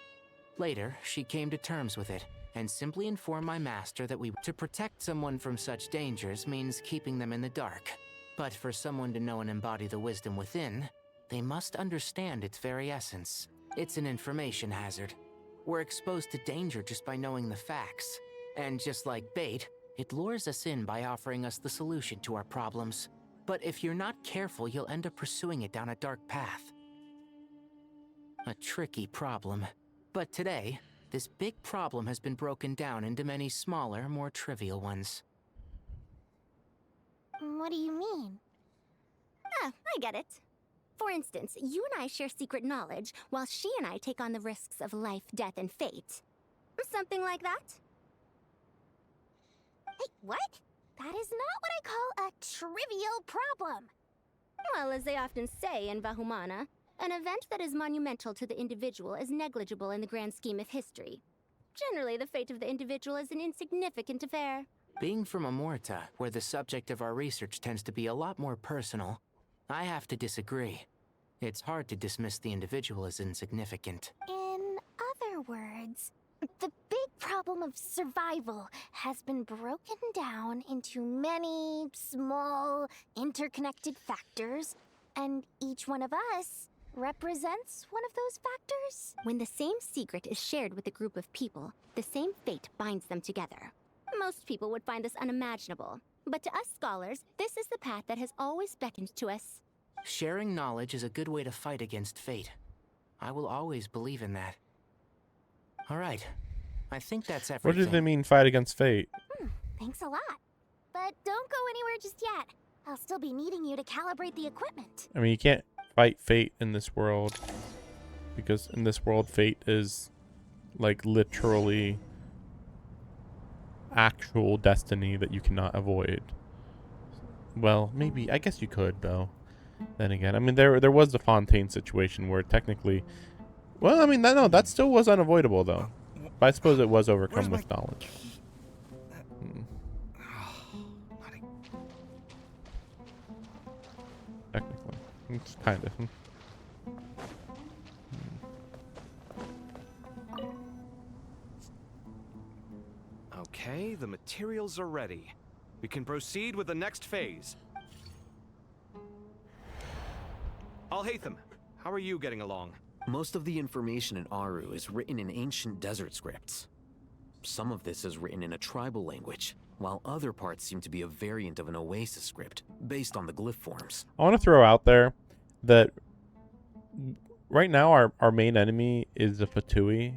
Later, she came to terms with it and simply informed my master that to protect someone from such dangers means keeping them in the dark. But for someone to know and embody the wisdom within, they must understand its very essence. It's an information hazard. We're exposed to danger just by knowing the facts. And just like bait, it lures us in by offering us the solution to our problems. But if you're not careful, you'll end up pursuing it down a dark path. A tricky problem. But today, this big problem has been broken down into many smaller, more trivial ones. What do you mean? Ah, I get it. For instance, you and I share secret knowledge, while she and I take on the risks of life, death, and fate. Something like that? Hey, what? That is not what I call a trivial problem. Well, as they often say in Vahumana, an event that is monumental to the individual is negligible in the grand scheme of history. Generally, the fate of the individual is an insignificant affair. Being from Amorta, where the subject of our research tends to be a lot more personal, I have to disagree. It's hard to dismiss the individual as insignificant. In other words, the big problem of survival has been broken down into many small, interconnected factors, and each one of us represents one of those factors. When the same secret is shared with a group of people, the same fate binds them together. Most people would find this unimaginable, but to us scholars, this is the path that has always beckoned to us. Sharing knowledge is a good way to fight against fate. I will always believe in that. All right. I think that's everything. What do they mean, fight against fate? Thanks a lot. But don't go anywhere just yet. I'll still be needing you to calibrate the equipment. I mean, you can't fight fate in this world, because in this world, fate is like literally actual destiny that you cannot avoid. Well, maybe, I guess you could, though. Then again, I mean, there was the Fontaine situation where technically, well, I mean, that still was unavoidable, though. But I suppose it was overcome with knowledge. Technically, it's kind of. Okay, the materials are ready. We can proceed with the next phase. Al-Haytham, how are you getting along? Most of the information in Aru is written in ancient desert scripts. Some of this is written in a tribal language, while other parts seem to be a variant of an Oasis script, based on the glyph forms. I want to throw out there that right now our main enemy is the Fatui,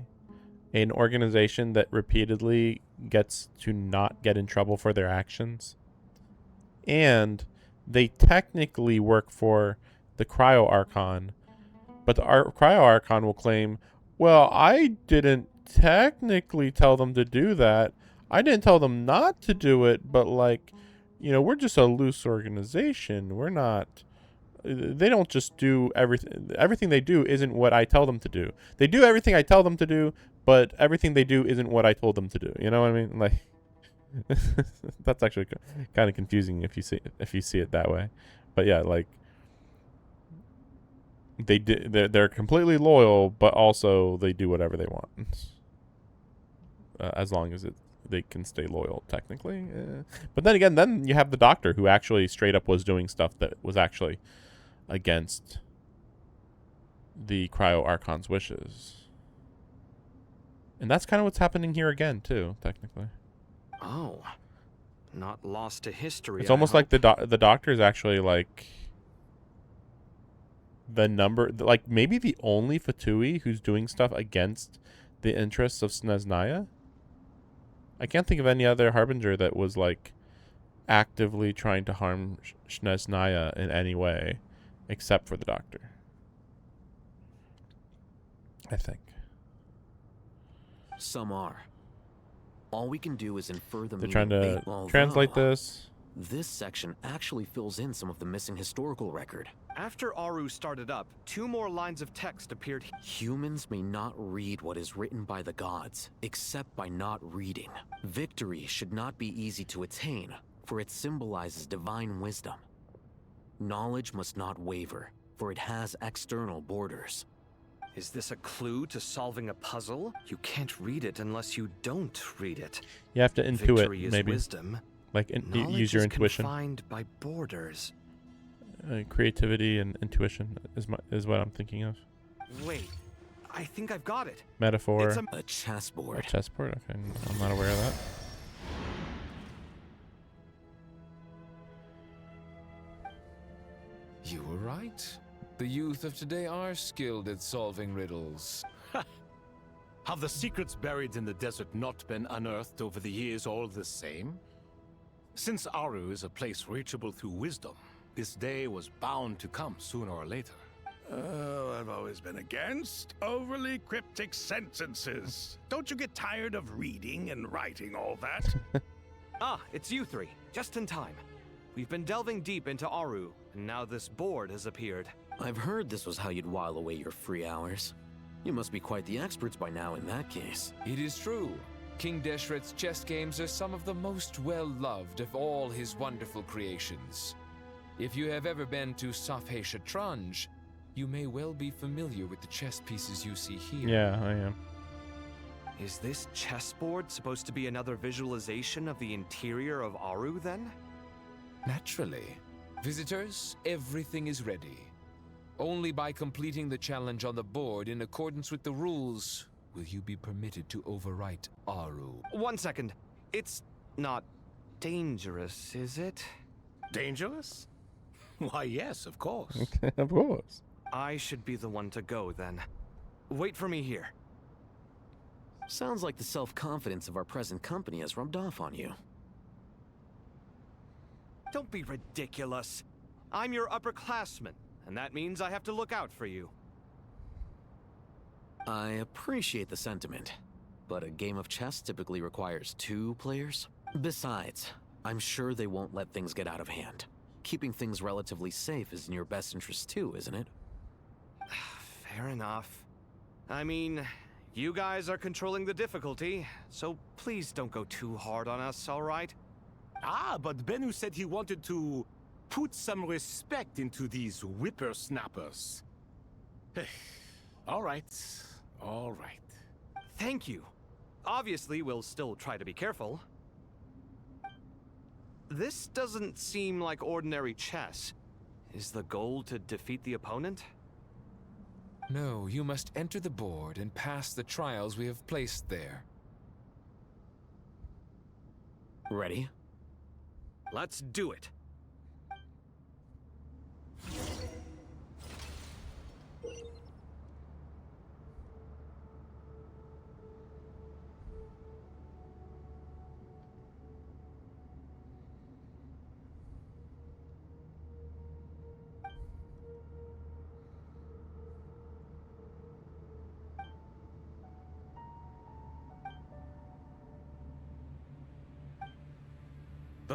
an organization that repeatedly gets to not get in trouble for their actions. And they technically work for the Cryo Archon, but the Cryo Archon will claim, well, I didn't technically tell them to do that. I didn't tell them not to do it, but like, you know, we're just a loose organization. We're not, they don't just do everything. Everything they do isn't what I tell them to do. They do everything I tell them to do, but everything they do isn't what I told them to do. You know what I mean? Like, that's actually kind of confusing if you see it that way. But yeah, like, they're completely loyal, but also they do whatever they want, as long as they can stay loyal technically. But then again, then you have the Doctor, who actually straight up was doing stuff that was actually against the Cryo Archon's wishes, and that's kind of what's happening here again too, technically. Oh, not lost to history. It's almost like the Doctor is actually like the like maybe the only Fatui who's doing stuff against the interests of Snezhnaya. I can't think of any other Harbinger that was like actively trying to harm Snezhnaya in any way, except for the Doctor, I think. Some are. All we can do is infer the They're meaning. trying to although translate this. This section actually fills in some of the missing historical record. After Aru started up, 2 more lines of text appeared. Humans may not read what is written by the gods, except by not reading. Victory should not be easy to attain, for it symbolizes divine wisdom. Knowledge must not waver, for it has external borders. Is this a clue to solving a puzzle? You can't read it unless you don't read it. You have to intuit, Victory is maybe. Wisdom. Like use your intuition. Confined by borders. Creativity and intuition is what I'm thinking of. Wait, I think I've got it. Metaphor. It's a chessboard. A chessboard. Okay, I'm not aware of that. You were right. The youth of today are skilled at solving riddles. Have the secrets buried in the desert not been unearthed over the years all the same? Since Aru is a place reachable through wisdom, this day was bound to come sooner or later. Oh, I've always been against overly cryptic sentences. Don't you get tired of reading and writing all that? Ah, it's you 3. Just in time. We've been delving deep into Aru, and now this board has appeared. I've heard this was how you'd while away your free hours. You must be quite the experts by now in that case. It is true. King Deshret's chess games are some of the most well-loved of all his wonderful creations. If you have ever been to Safhe Shatranj, you may well be familiar with the chess pieces you see here. Yeah, I am. Is this chessboard supposed to be another visualization of the interior of Aru, then? Naturally. Visitors, everything is ready. Only by completing the challenge on the board in accordance with the rules will you be permitted to overwrite Aru. 1 second. It's not dangerous, is it? Dangerous? Why, yes, of course. Of course. I should be the one to go, then. Wait for me here. Sounds like the self-confidence of our present company has rubbed off on you. Don't be ridiculous. I'm your upperclassman, and that means I have to look out for you. I appreciate the sentiment, but a game of chess typically requires 2 players. Besides, I'm sure they won't let things get out of hand. Keeping things relatively safe is in your best interest too, isn't it? Fair enough. I mean, you guys are controlling the difficulty, so please don't go too hard on us, all right? Ah, but Bennu said he wanted to put some respect into these whippersnappers. All right. All right. Thank you. Obviously, we'll still try to be careful. This doesn't seem like ordinary chess. Is the goal to defeat the opponent? No, you must enter the board and pass the trials we have placed there. Ready? Let's do it.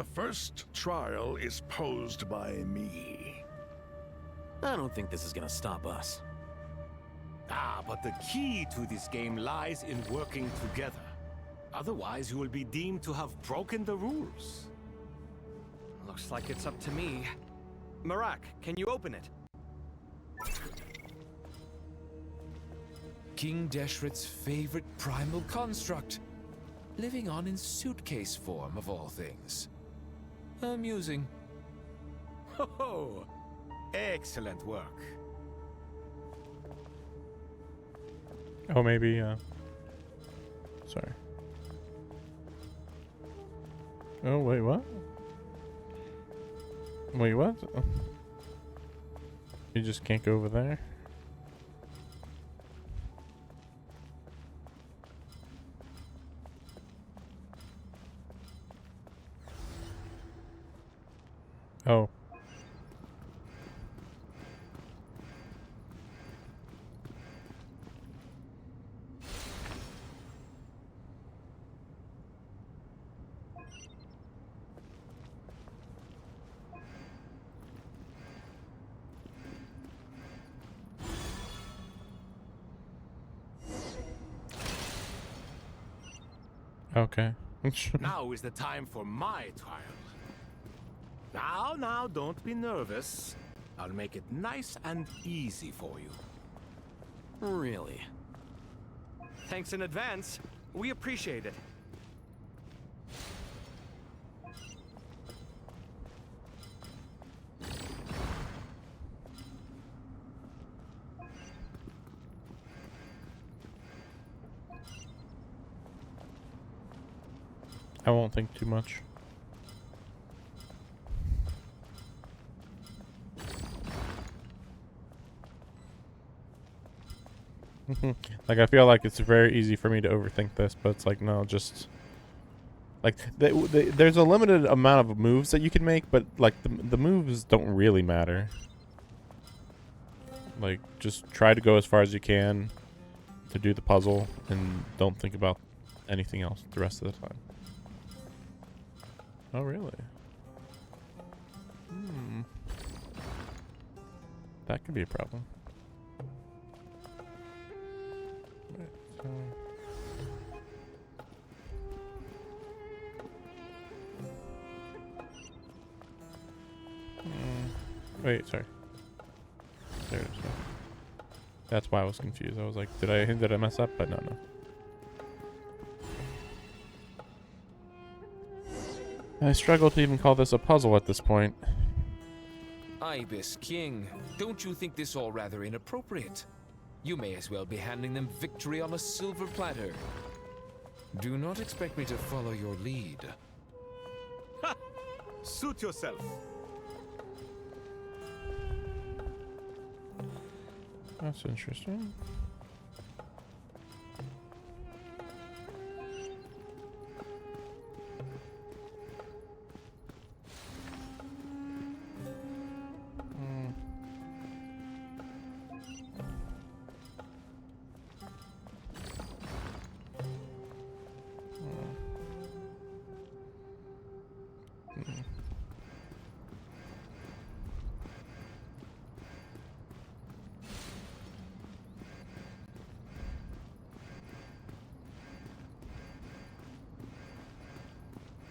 The first trial is posed by me. I don't think this is gonna stop us. Ah, but the key to this game lies in working together. Otherwise, you will be deemed to have broken the rules. Looks like it's up to me. Marak, can you open it? King Deshret's favorite primal construct. Living on in suitcase form, of all things. Amusing. Ho-ho! Excellent work. Oh, maybe, sorry. Oh, wait, what? Wait, what? You just can't go over there? Oh. Okay. Now is the time for my trial. Now, don't be nervous. I'll make it nice and easy for you. Really? Thanks in advance. We appreciate it. I won't think too much. Like, I feel like it's very easy for me to overthink this, but it's like, no, just... Like, there's a limited amount of moves that you can make, but, like, the moves don't really matter. Like, just try to go as far as you can to do the puzzle, and don't think about anything else the rest of the time. Oh, really? That could be a problem. Wait, sorry. There it is. That's why I was confused. I was like, did I mess up? But no. I struggle to even call this a puzzle at this point. Ibis King, don't you think this all rather inappropriate? You may as well be handing them victory on a silver platter. Do not expect me to follow your lead. Ha! Suit yourself. That's interesting.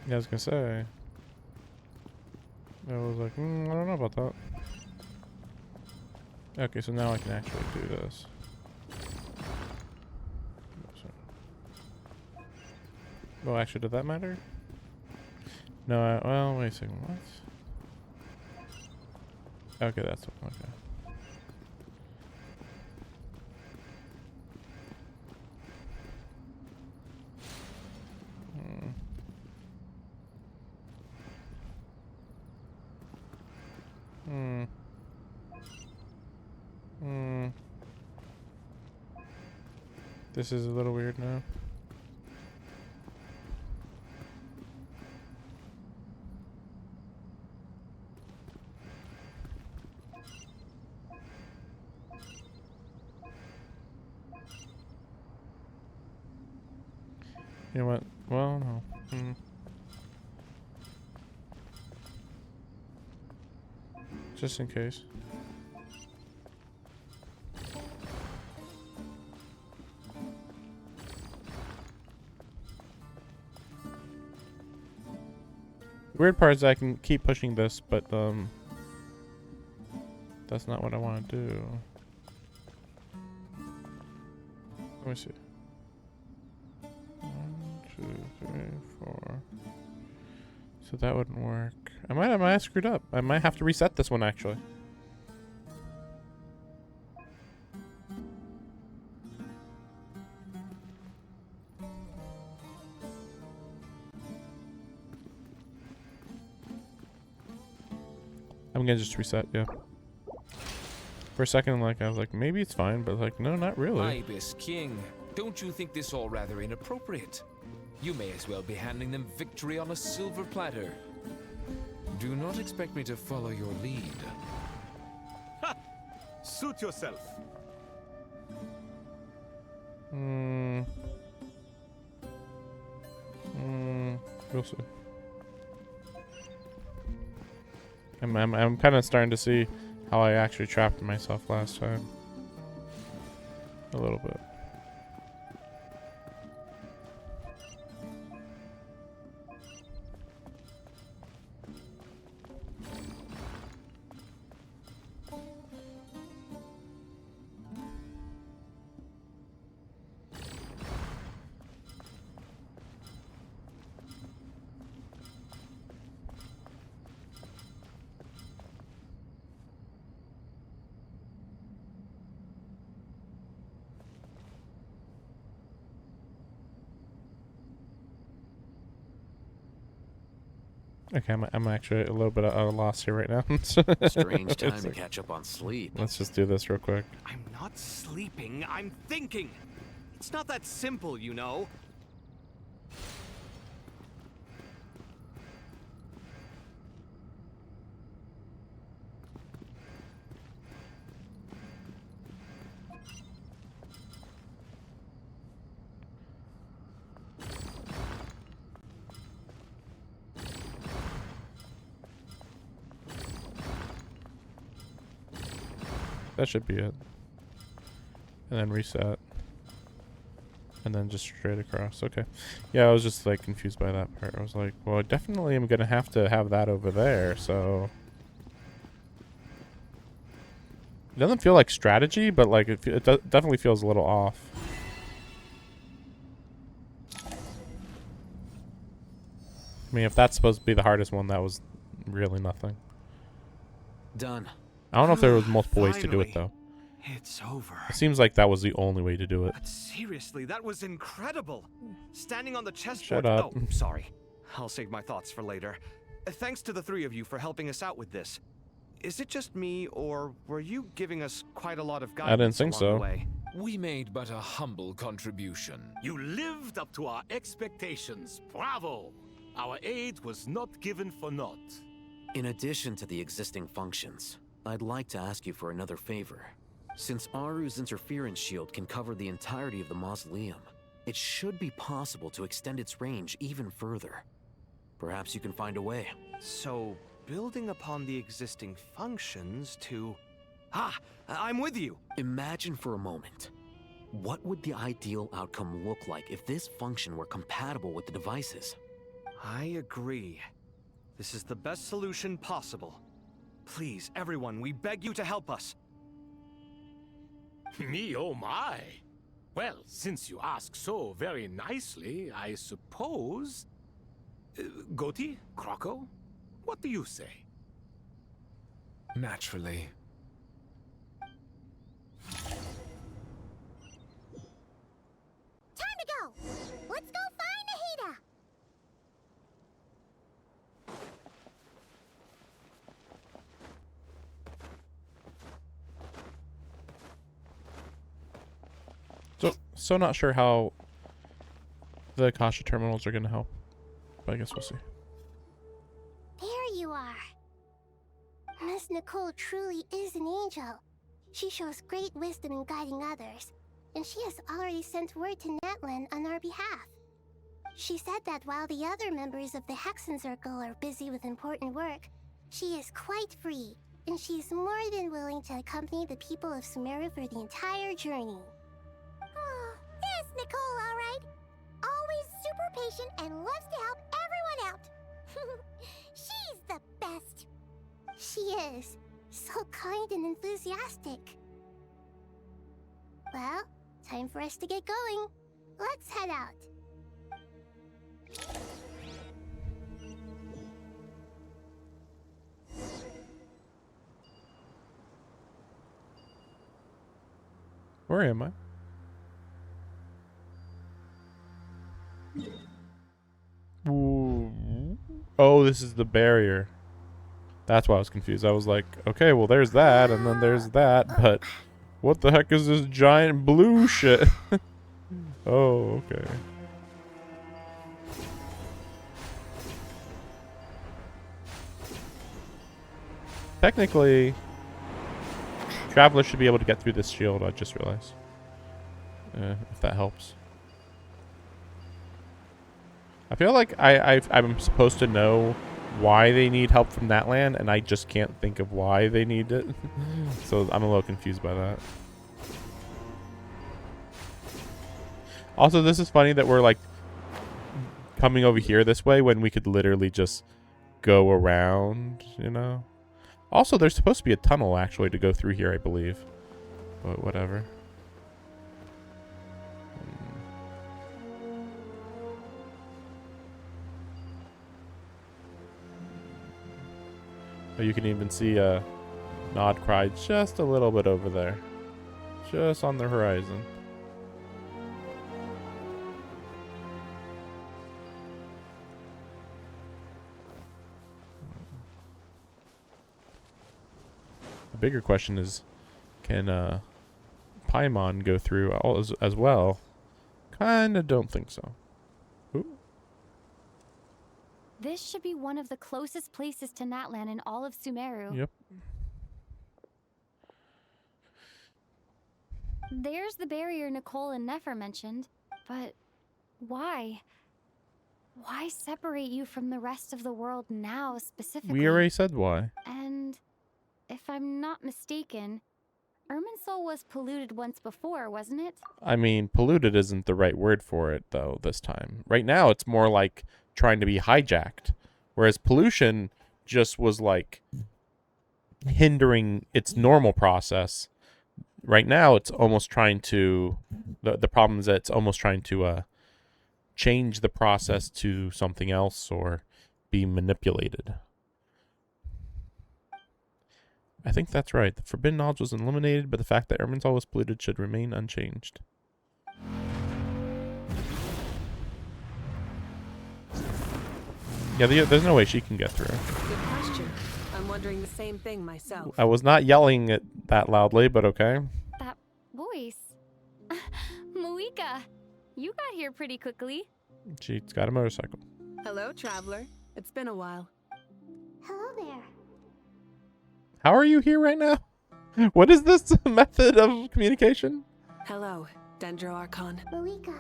Yeah, I was gonna say. I was like, I don't know about that. Okay, so now I can actually do this. Well, actually, did that matter? No, well, wait a second, what? Okay, that's okay. This is a little weird now. You know what? Well, no. Just in case. Weird part is I can keep pushing this, but that's not what I want to do. Let me see. 1, 2, 3, 4. So that wouldn't work. I might have screwed up. I might have to reset this one actually. I'm gonna just reset, yeah. For a second, like, I was like, maybe it's fine, but like, no, not really. Ibis King, don't you think this all rather inappropriate? You may as well be handing them victory on a silver platter. Do not expect me to follow your lead. Ha! Suit yourself. We'll see. I'm kind of starting to see how I actually trapped myself last time. A little bit. Okay, I'm actually a little bit at a loss here right now. Strange time to catch up on sleep. Let's just do this real quick. I'm not sleeping, I'm thinking. It's not that simple, you know. That should be it. And then reset. And then just straight across. Okay. Yeah, I was just like confused by that part. I was like, well, I definitely am going to have that over there, so. It doesn't feel like strategy, but like it definitely feels a little off. I mean, if that's supposed to be the hardest one, that was really nothing. Done. I don't know if there was multiple ways to do it, though. It's over. It seems like that was the only way to do it. But seriously, that was incredible. Standing on the chessboard. Shut up. Oh, sorry. I'll save my thoughts for later. Thanks to the three of you for helping us out with this. Is it just me, or were you giving us quite a lot of guidance? I didn't think along so. the way? We made but a humble contribution. You lived up to our expectations. Bravo! Our aid was not given for naught. In addition to the existing functions, I'd like to ask you for another favor. Since Aru's interference shield can cover the entirety of the mausoleum, it should be possible to extend its range even further. Perhaps you can find a way. So, building upon the existing functions to... I'm with you! Imagine for a moment. What would the ideal outcome look like if this function were compatible with the devices? I agree. This is the best solution possible. Please, everyone, we beg you to help us. Me, oh my. Well, since you ask so very nicely, I suppose... Goti? Kroko? What do you say? Naturally. Time to go! Let's go find Nahida! So not sure how the Akasha terminals are going to help, but I guess we'll see. There you are. Miss Nicole truly is an angel. She shows great wisdom in guiding others, and she has already sent word to Netland on our behalf. She said that while the other members of the Hexen Circle are busy with important work, she is quite free, and she's more than willing to accompany the people of Sumeru for the entire journey. Oh, that's Nicole, all right. Always super patient and loves to help everyone out. She's the best. She is. So kind and enthusiastic. Well, time for us to get going. Let's head out. Where am I? Ooh. Oh, this is the barrier. That's why I was confused. I was like, okay, well, there's that, and then there's that, but what the heck is this giant blue shit? Oh, okay. Technically, Traveler should be able to get through this shield, I just realized. If that helps. I feel like I'm supposed to know why they need help from that land, and I just can't think of why they need it. So I'm a little confused by that. Also, this is funny that we're like coming over here this way when we could literally just go around, you know? Also, there's supposed to be a tunnel actually to go through here, I believe. But whatever. Oh, you can even see Nod Cry just a little bit over there. Just on the horizon. The bigger question is, can Paimon go through as well? Kinda don't think so. Ooh. This should be one of the closest places to Natlan in all of Sumeru. Yep. There's the barrier Nicole and Nefer mentioned, but why? Why separate you from the rest of the world now specifically? We already said why. And if I'm not mistaken, Irminsul was polluted once before, wasn't it? I mean, polluted isn't the right word for it, though, this time. Right now, it's more like trying to be hijacked. Whereas pollution just was, like, hindering its normal process. Right now, it's almost trying to... The problem is that it's almost trying to change the process to something else or be manipulated. I think that's right. The forbidden knowledge was eliminated, but the fact that Irminsul was polluted should remain unchanged. Yeah, there's no way she can get through. Good question. I'm wondering the same thing myself. I was not yelling it that loudly, but okay. That voice. Muika, you got here pretty quickly. She's got a motorcycle. Hello, traveler. It's been a while. Hello there. How are you here right now? What is this method of communication? Hello, Dendro Archon. Muika,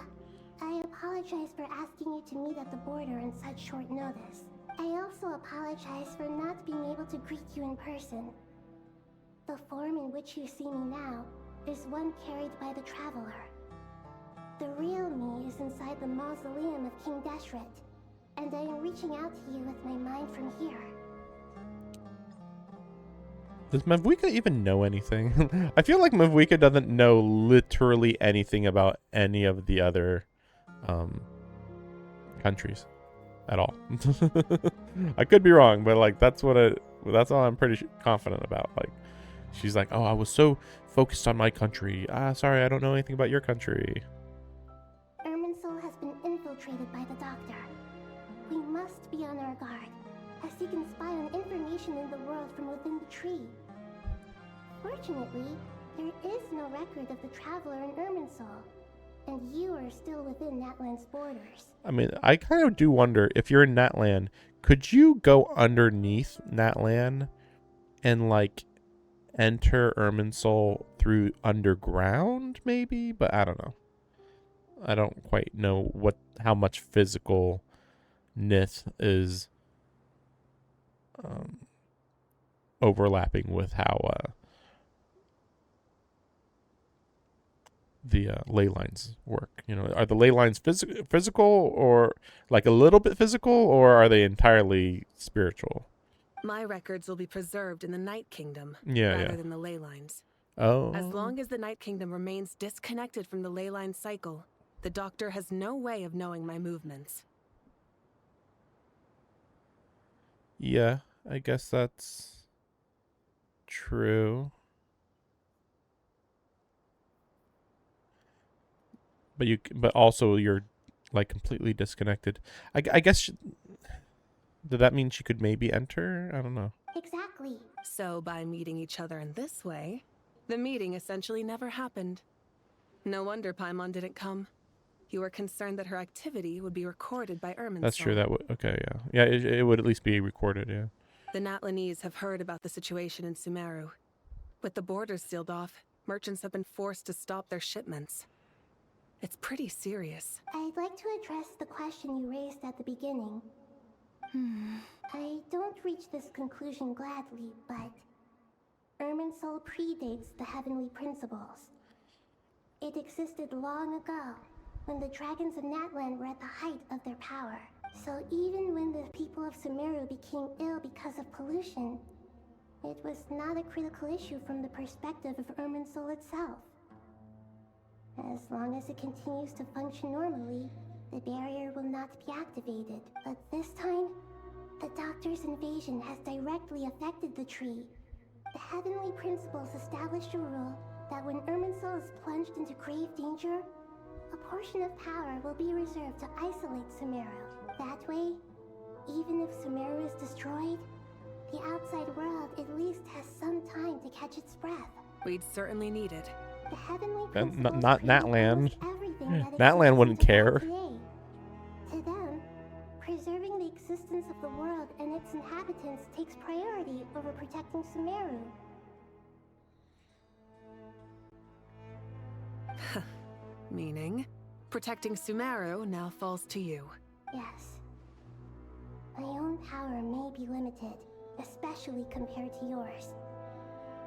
I apologize for asking you to meet at the border on such short notice. I also apologize for not being able to greet you in person. The form in which you see me now is one carried by the Traveler. The real me is inside the mausoleum of King Deshret, and I am reaching out to you with my mind from here. Does Mavuika even know anything? I feel like Mavuika doesn't know literally anything about any of the other countries at all. I could be wrong, but like that's all I'm pretty confident about. Like she's like, "Oh, I was so focused on my country. Sorry, I don't know anything about your country." Irminsul has been infiltrated by the Doctor. We must be on our guard, as he can spy on information in the world from within the tree. Fortunately, there is no record of the Traveler in Irminsul, and you are still within Natlan's borders. I mean, I kind of do wonder, if you're in Natlan, could you go underneath Natlan and, like, enter Irminsul through underground, maybe? But I don't know. I don't quite know how much physical Nith is overlapping with how the ley lines work. You know, are the ley lines physical, or like a little bit physical, or are they entirely spiritual? My records will be preserved in the Night Kingdom rather than the ley lines. Oh. As long as the Night Kingdom remains disconnected from the ley line cycle, the Doctor has no way of knowing my movements. Yeah, I guess that's true. But also you're like completely disconnected. I guess did that mean she could maybe enter? I don't know. Exactly. So by meeting each other in this way, the meeting essentially never happened. No wonder Paimon didn't come. You were concerned that her activity would be recorded by Irminsul. That's true. That would yeah. It would at least be recorded. Yeah. The Natlanese have heard about the situation in Sumeru. With the borders sealed off, merchants have been forced to stop their shipments. It's pretty serious. I'd like to address the question you raised at the beginning. I don't reach this conclusion gladly, but Irminsul predates the heavenly principles. It existed long ago, when the dragons of Natlan were at the height of their power. So even when the people of Sumeru became ill because of pollution, it was not a critical issue from the perspective of Irminsul itself. As long as it continues to function normally, the barrier will not be activated. But this time, the Doctor's invasion has directly affected the tree. The heavenly principles established a rule that when Irminsul is plunged into grave danger, a portion of power will be reserved to isolate Sumeru. That way, even if Sumeru is destroyed, the outside world at least has some time to catch its breath. We'd certainly need it. The heavenly Not Natlan. Natlan wouldn't care. To them, preserving the existence of the world and its inhabitants takes priority over protecting Sumeru. Meaning, protecting Sumeru now falls to you. Yes. My own power may be limited, especially compared to yours.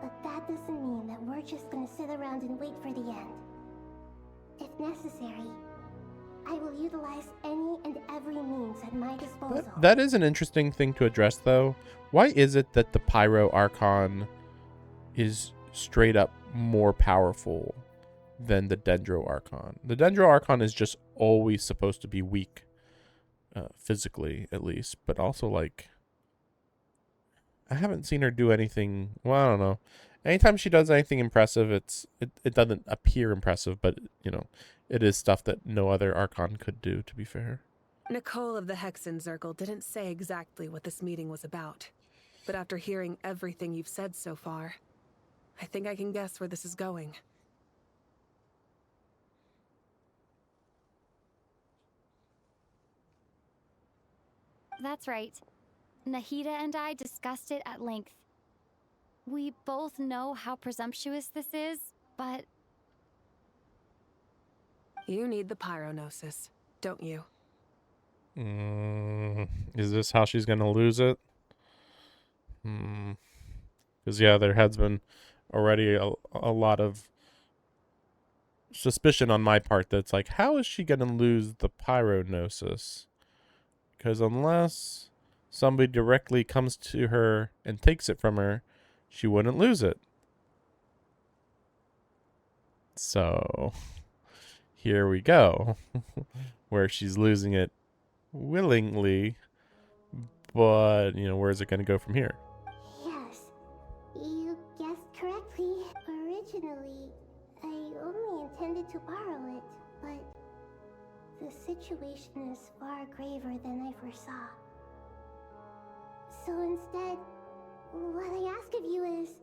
But that doesn't mean that we're just gonna sit around and wait for the end. If necessary, I will utilize any and every means at my disposal. That is an interesting thing to address, though. Why is it that the Pyro Archon is straight up more powerful than the Dendro Archon? The Dendro Archon is just always supposed to be weak, physically at least, but also like I haven't seen her do anything. Well, I don't know. Anytime she does anything impressive, it doesn't appear impressive, but you know, it is stuff that no other Archon could do. To be fair, Nicole of the Hexen Circle didn't say exactly what this meeting was about, but after hearing everything you've said so far, I think I can guess where this is going. That's right. Nahida and I discussed it at length. We both know how presumptuous this is, but... You need the Pyronosis, don't you? Is this how she's gonna lose it? Because yeah, there has been already a lot of suspicion on my part that's like, how is she gonna lose the Pyronosis? Because unless somebody directly comes to her and takes it from her, she wouldn't lose it. So here we go, where she's losing it willingly, but you know, where is it going to go from here? Yes, you guessed correctly. Originally, I only intended to borrow it, but the situation is far graver than I foresaw. So instead, what I ask of you is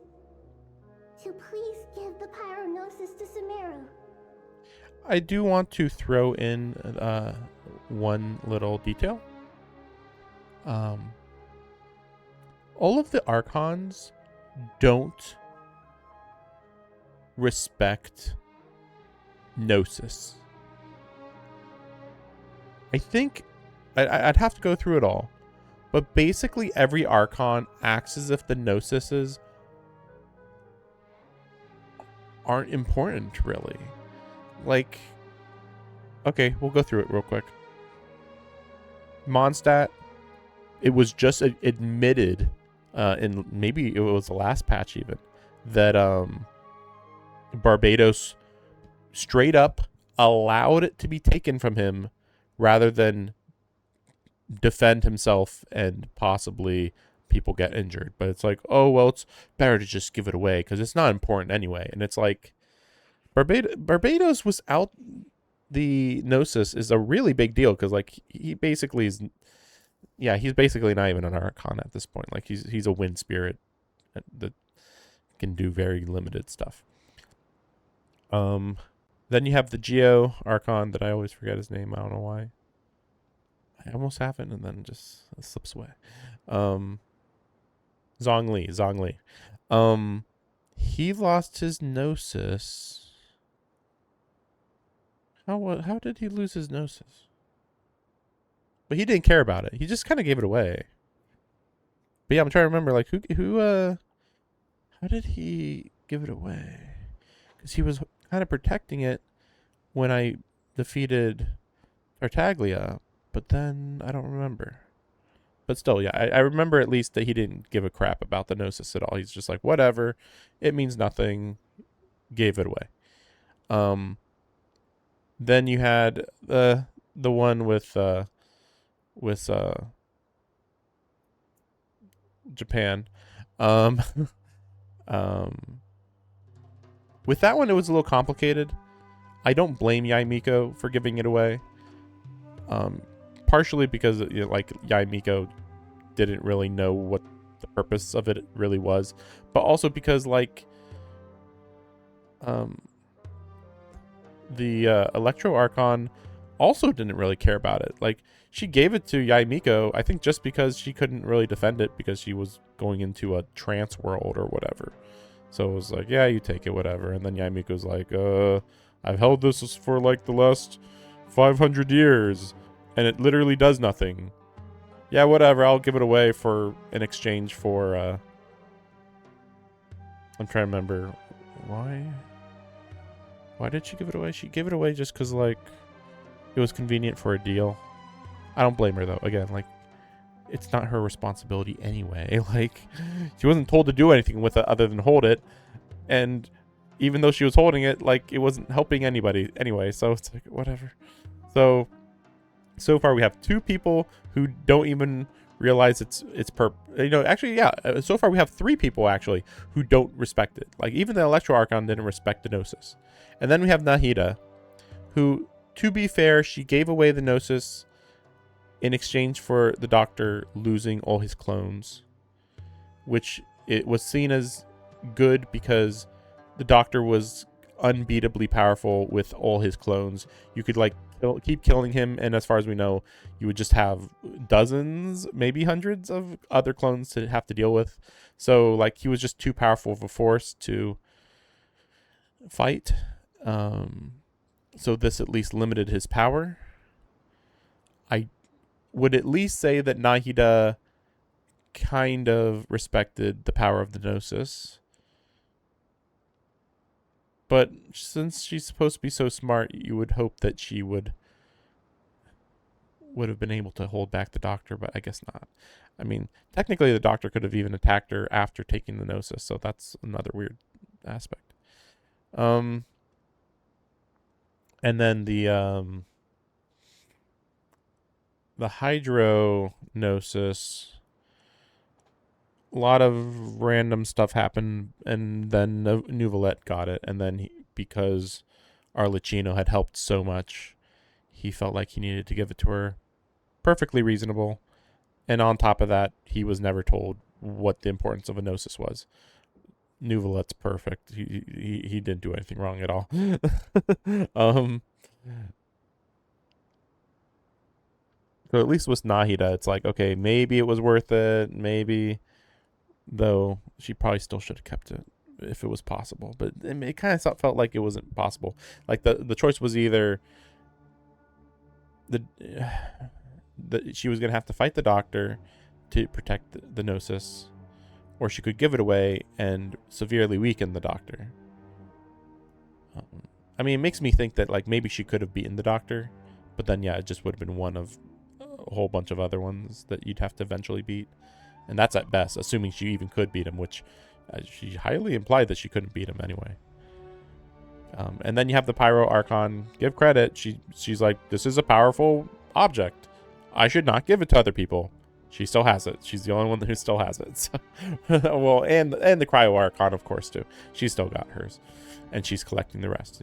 to please give the Pyronosis to Sumeru. I do want to throw in one little detail. All of the Archons don't respect Gnosis. I think I'd have to go through it all, But basically every Archon acts as if the Gnosises aren't important, really. Like, okay, we'll go through it real quick. Mondstadt, it was just admitted, in maybe it was the last patch even, that Barbados straight up allowed it to be taken from him rather than defend himself and possibly people get injured. But it's like, oh, well, it's better to just give it away because it's not important anyway. And it's like, Barbados was out. The Gnosis is a really big deal because, like, he basically is, yeah, he's basically not even an Archon at this point. Like, he's a wind spirit that can do very limited stuff. Then you have the Geo Archon that I always forget his name. I don't know why. I almost have it and then just it slips away. Zhongli. He lost his Gnosis. How did he lose his Gnosis? But he didn't care about it. He just kind of gave it away. But yeah, I'm trying to remember, like, how did he give it away? Because he was kind of protecting it when I defeated Tartaglia, but then I don't remember. But still, yeah, I remember at least that he didn't give a crap about the Gnosis at all. He's just like, whatever, it means nothing, gave it away. Then you had the one with Japan. With that one, it was a little complicated. I don't blame Yae Miko for giving it away. Partially because, you know, like, Yae Miko didn't really know what the purpose of it really was, but also because, like, the Electro Archon also didn't really care about it. Like, she gave it to Yae Miko, I think, just because she couldn't really defend it because she was going into a trance world or whatever. So it was like, yeah, you take it, whatever. And then Yae Miko's like, I've held this for like the last 500 years and it literally does nothing. Yeah, whatever, I'll give it away in exchange for I'm trying to remember why did she give it away? She gave it away just because, like, it was convenient for a deal. I don't blame her, though. Again, like, it's not her responsibility anyway. Like, she wasn't told to do anything with it other than hold it. And even though she was holding it, like, it wasn't helping anybody anyway. So it's like, whatever. So far we have 2 people who don't even realize it's actually, yeah. So far we have 3 people, actually, who don't respect it. Like, even the Electro Archon didn't respect the Gnosis. And then we have Nahida, who, to be fair, she gave away the Gnosis in exchange for the Doctor losing all his clones, which it was seen as good because the Doctor was unbeatably powerful with all his clones. You could, like, keep killing him, and as far as we know, you would just have dozens, maybe hundreds of other clones to have to deal with. So, like, he was just too powerful of a force to fight. So this at least limited his power. I would at least say that Nahida kind of respected the power of the Gnosis. But since she's supposed to be so smart, you would hope that she would have been able to hold back the Doctor, but I guess not. I mean, technically the Doctor could have even attacked her after taking the Gnosis, so that's another weird aspect. And then the Hydro Gnosis, a lot of random stuff happened, and then Nuvolette got it, and then because Arlecchino had helped so much, he felt like he needed to give it to her. Perfectly reasonable. And on top of that, he was never told what the importance of a Gnosis was. Nuvolette's perfect. He didn't do anything wrong at all. So at least with Nahida, it's like, okay, maybe it was worth it. Maybe, though she probably still should have kept it if it was possible. But it kind of felt like it wasn't possible. Like the choice was either she was gonna have to fight the Doctor to protect the Gnosis, or she could give it away and severely weaken the Doctor. I mean, it makes me think that like maybe she could have beaten the Doctor, but then yeah, it just would have been one of a whole bunch of other ones that you'd have to eventually beat, and that's at best, assuming she even could beat him, which she highly implied that she couldn't beat him anyway. And then you have the Pyro Archon. Give credit. She's like, this is a powerful object. I should not give it to other people. She still has it. She's the only one who still has it. So well, and the Cryo Archon, of course, too. She's still got hers, and she's collecting the rest.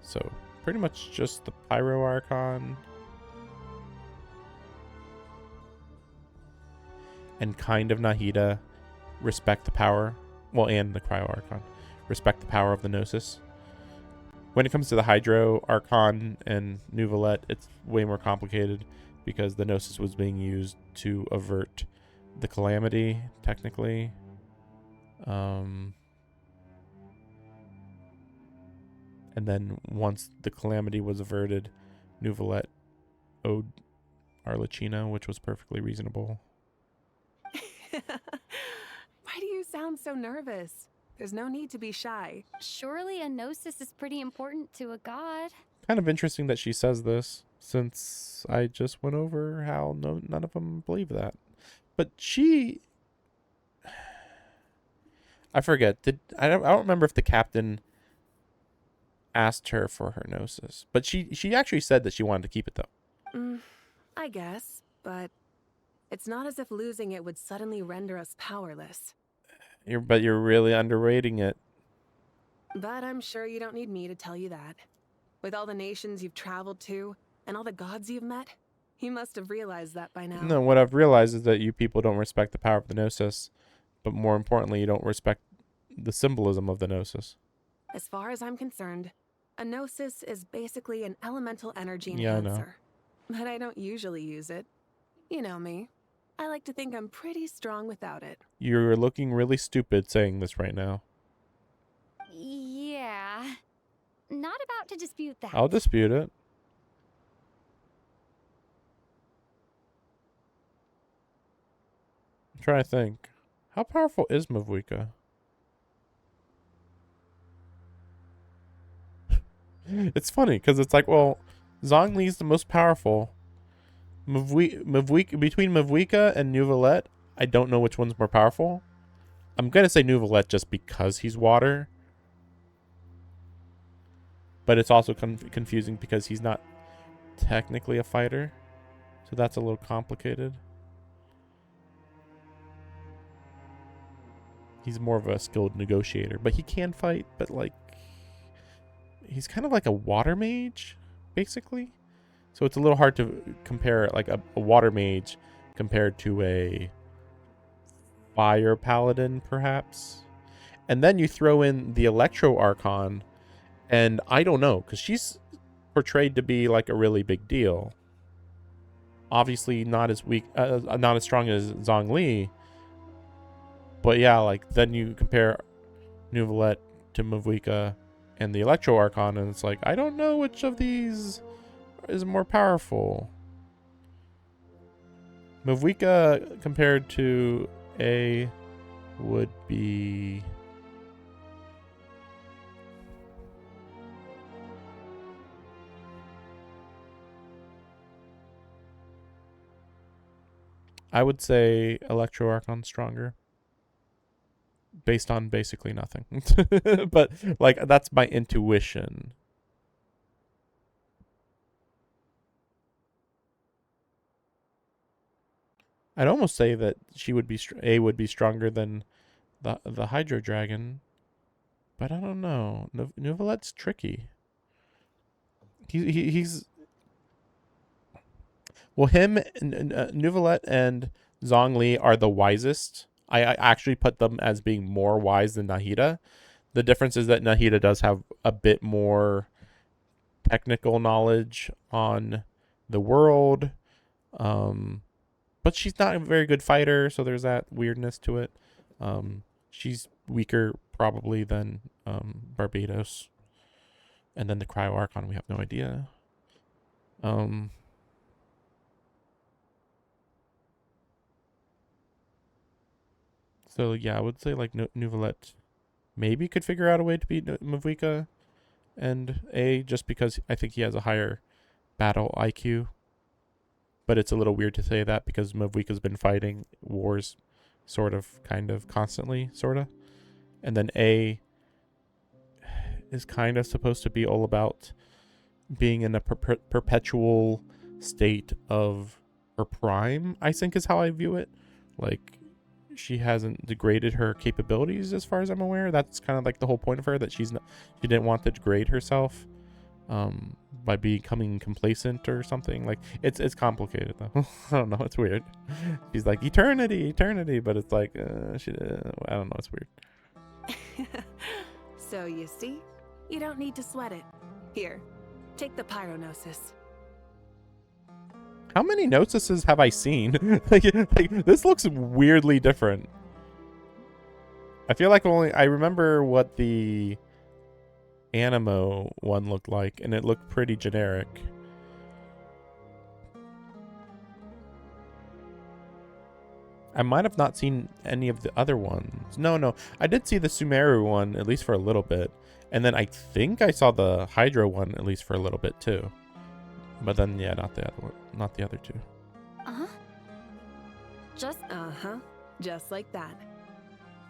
So pretty much just the Pyro Archon and kind of Nahida respect the power. Well, and the Cryo Archon respect the power of the Gnosis. When it comes to the Hydro Archon and Nouvelette, it's way more complicated because the Gnosis was being used to avert the Calamity, technically. And then once the Calamity was averted, Nouvelette owed Arlecchino, which was perfectly reasonable. Why do you sound so nervous? There's no need to be shy. Surely a gnosis is pretty important to a god. Kind of interesting that she says this, since I just went over how none of them believe that. But I forget. I don't remember if the captain asked her for her gnosis, but she actually said that she wanted to keep it though. I guess, but it's not as if losing it would suddenly render us powerless. But you're really underrating it. But I'm sure you don't need me to tell you that. With all the nations you've traveled to, and all the gods you've met, you must have realized that by now. No, what I've realized is that you people don't respect the power of the Gnosis, but more importantly, you don't respect the symbolism of the Gnosis. As far as I'm concerned, a gnosis is basically an elemental energy Yeah, I know. enhancer. But I don't usually use it. You know me. I like to think I'm pretty strong without it. You're looking really stupid saying this right now. Yeah. Not about to dispute that. I'll dispute it. I'm trying to think. How powerful is Mavuika? It's funny, because it's like, well, Zhongli's the most powerful. Between Mavuika and Nouvelette, I don't know which one's more powerful. I'm going to say Nouvelette just because he's water. But it's also confusing because he's not technically a fighter. So that's a little complicated. He's more of a skilled negotiator. But he can fight, but like... He's kind of like a water mage, basically. So it's a little hard to compare like a water mage compared to a fire paladin, perhaps. And then you throw in the Electro Archon, and I don't know, because she's portrayed to be like a really big deal. Obviously not as weak, not as strong as Zhongli. But yeah, like then you compare Nouvelette to Mavuika and the Electro Archon, and it's like, I don't know which of these is more powerful. Mavuika compared to A would be... I would say Electro Archon stronger. Based on basically nothing. But, like, that's my intuition. I'd almost say that she would be A would be stronger than the Hydro Dragon, but I don't know. Nouvelette's tricky. He's well, him, Nouvelette, and Zhongli are the wisest. I actually put them as being more wise than Nahida. The difference is that Nahida does have a bit more technical knowledge on the world. But she's not a very good fighter, so there's that weirdness to it. She's weaker probably than Barbados. And then the Cryo Archon, we have no idea. So yeah, I would say like Nuvolette maybe could figure out a way to beat Mavuika and A, just because I think he has a higher battle IQ. But it's a little weird to say that because Mavuika's been fighting wars sort of, kind of, constantly, sort of. And then A is kind of supposed to be all about being in a perpetual state of her prime, I think is how I view it. Like, she hasn't degraded her capabilities as far as I'm aware. That's kind of like the whole point of her, that she didn't want to degrade herself by becoming complacent or something. Like, it's complicated though. I don't know, it's weird. She's like eternity, but it's like I don't know, it's weird. So you see, you don't need to sweat it. Here, take the Pyronosis. How many Gnosises have I seen? like, this looks weirdly different. I feel like I remember what the Animo one looked like, and it looked pretty generic. I might have not seen any of the other ones. No, I did see the Sumeru one, at least for a little bit. And then I think I saw the Hydro one, at least for a little bit too. But then, yeah, not the other one, not the other two. Just like that.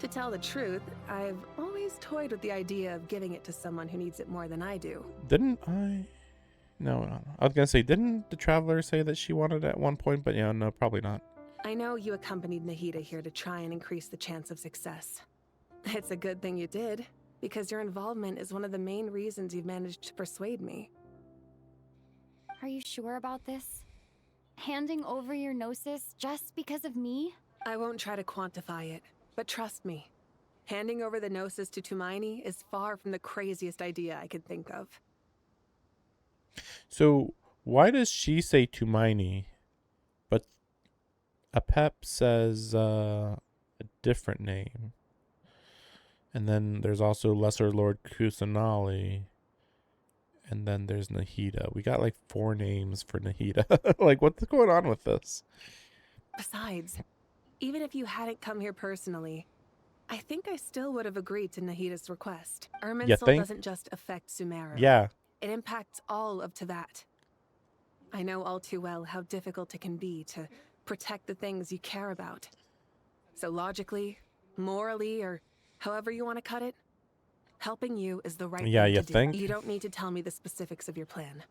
To tell the truth, I've always toyed with the idea of giving it to someone who needs it more than I do. Didn't I? No. I was gonna say, didn't the Traveler say that she wanted it at one point? But yeah, no, probably not. I know you accompanied Nahida here to try and increase the chance of success. It's a good thing you did, because your involvement is one of the main reasons you've managed to persuade me. Are you sure about this? Handing over your Gnosis just because of me? I won't try to quantify it, but trust me. Handing over the Gnosis to Tumaini is far from the craziest idea I could think of. So, why does she say Tumaini, but Apep says a different name? And then there's also Lesser Lord Kusanali. And then there's Nahida. We got like 4 names for Nahida. Like, what's going on with this? Besides, even if you hadn't come here personally, I think I still would have agreed to Nahida's request. Irminsul doesn't just affect Sumeru. Yeah. It impacts all of Teyvat. I know all too well how difficult it can be to protect the things you care about. So logically, morally, or however you want to cut it, helping you is the right thing to do. You don't need to tell me the specifics of your plan.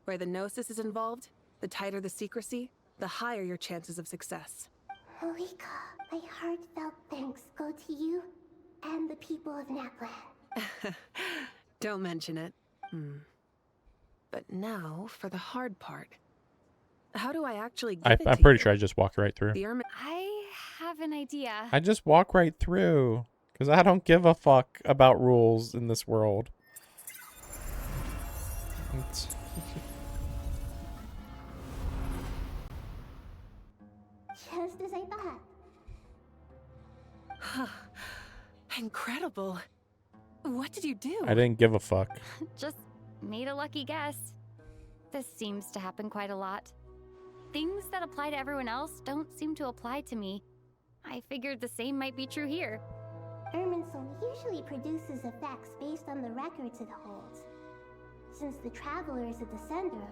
Where the Gnosis is involved, the tighter the secrecy, the higher your chances of success. Moika, my heartfelt thanks go to you and the people of Naplan. Don't mention it. But now for the hard part. How do I actually give it to I'm pretty you? sure I just walk right through. I have an idea. I just walk right through. Because I don't give a fuck about rules in this world. Just as I thought. Incredible. What did you do? I didn't give a fuck. Just made a lucky guess. This seems to happen quite a lot. Things that apply to everyone else don't seem to apply to me. I figured the same might be true here. Irminsul usually produces effects based on the records it holds. Since the Traveler is a descender,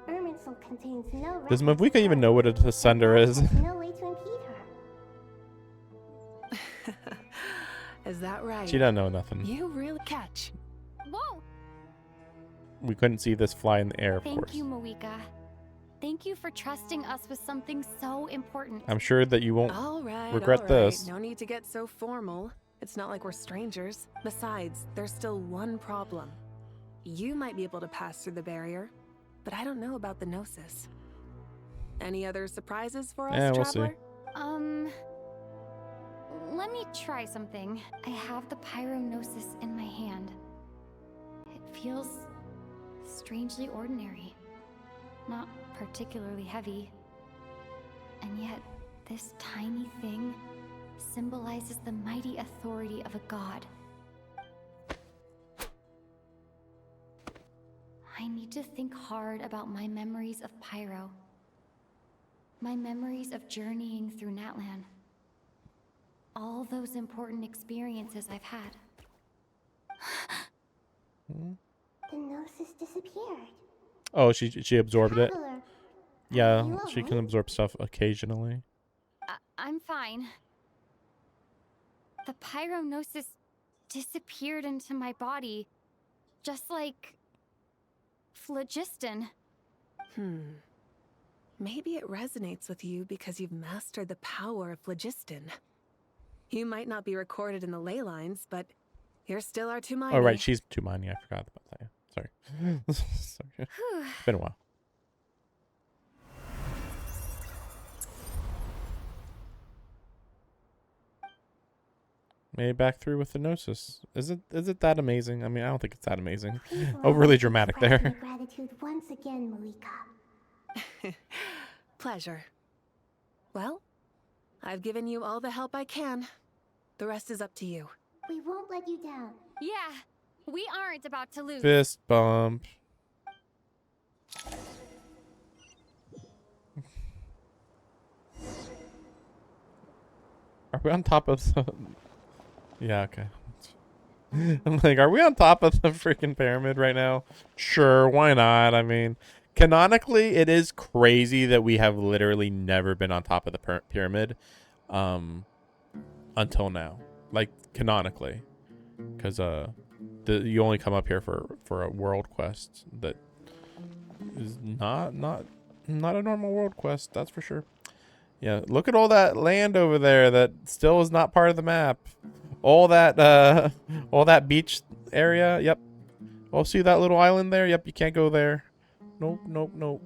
Irminsul contains no records. Does Mavuika even know what a descender is? No way to impede her. Is that right? She doesn't know nothing. You really catch. Whoa! We couldn't see this fly in the air, of course. Thank you, Moika. Thank you for trusting us with something so important. I'm sure that you won't regret this. No need to get so formal. It's not like we're strangers. Besides, there's still one problem. You might be able to pass through the barrier, but I don't know about the Gnosis. Any other surprises for us, we'll Traveler? see. Let me try something. I have the Pyronosis in my hand. It feels strangely ordinary. Not particularly heavy. And yet, this tiny thing symbolizes the mighty authority of a god. I need to think hard about my memories of Pyro. My memories of journeying through Natlan. all those important experiences I've had. The gnosis disappeared. Oh, she absorbed it. Traveler, Yeah, you she can alright? absorb stuff occasionally. I'm fine. The pyronosis disappeared into my body, just like phlogiston. Maybe it resonates with you because you've mastered the power of phlogiston. You might not be recorded in the ley lines, but you're still our Tumani. Oh, right, she's Tumani. I forgot about that. Sorry. Sorry. It's been a while. Maybe back through with the gnosis. Is it that amazing? I mean, I don't think it's that amazing. Overly dramatic Express my there. gratitude once again, Malika. Pleasure. Well, I've given you all the help I can. The rest is up to you. We won't let you down. Yeah, we aren't about to lose. Fist bump. Are we on top of the... Yeah, okay. I'm like, are we on top of the freaking pyramid right now? Sure, why not? I mean, canonically, it is crazy that we have literally never been on top of the pyramid until now. Like, canonically. Because you only come up here for a world quest that is not a normal world quest, that's for sure. Yeah, look at all that land over there that still is not part of the map. All that beach area. Yep. Oh, see that little island there? Yep, you can't go there. Nope, nope, nope.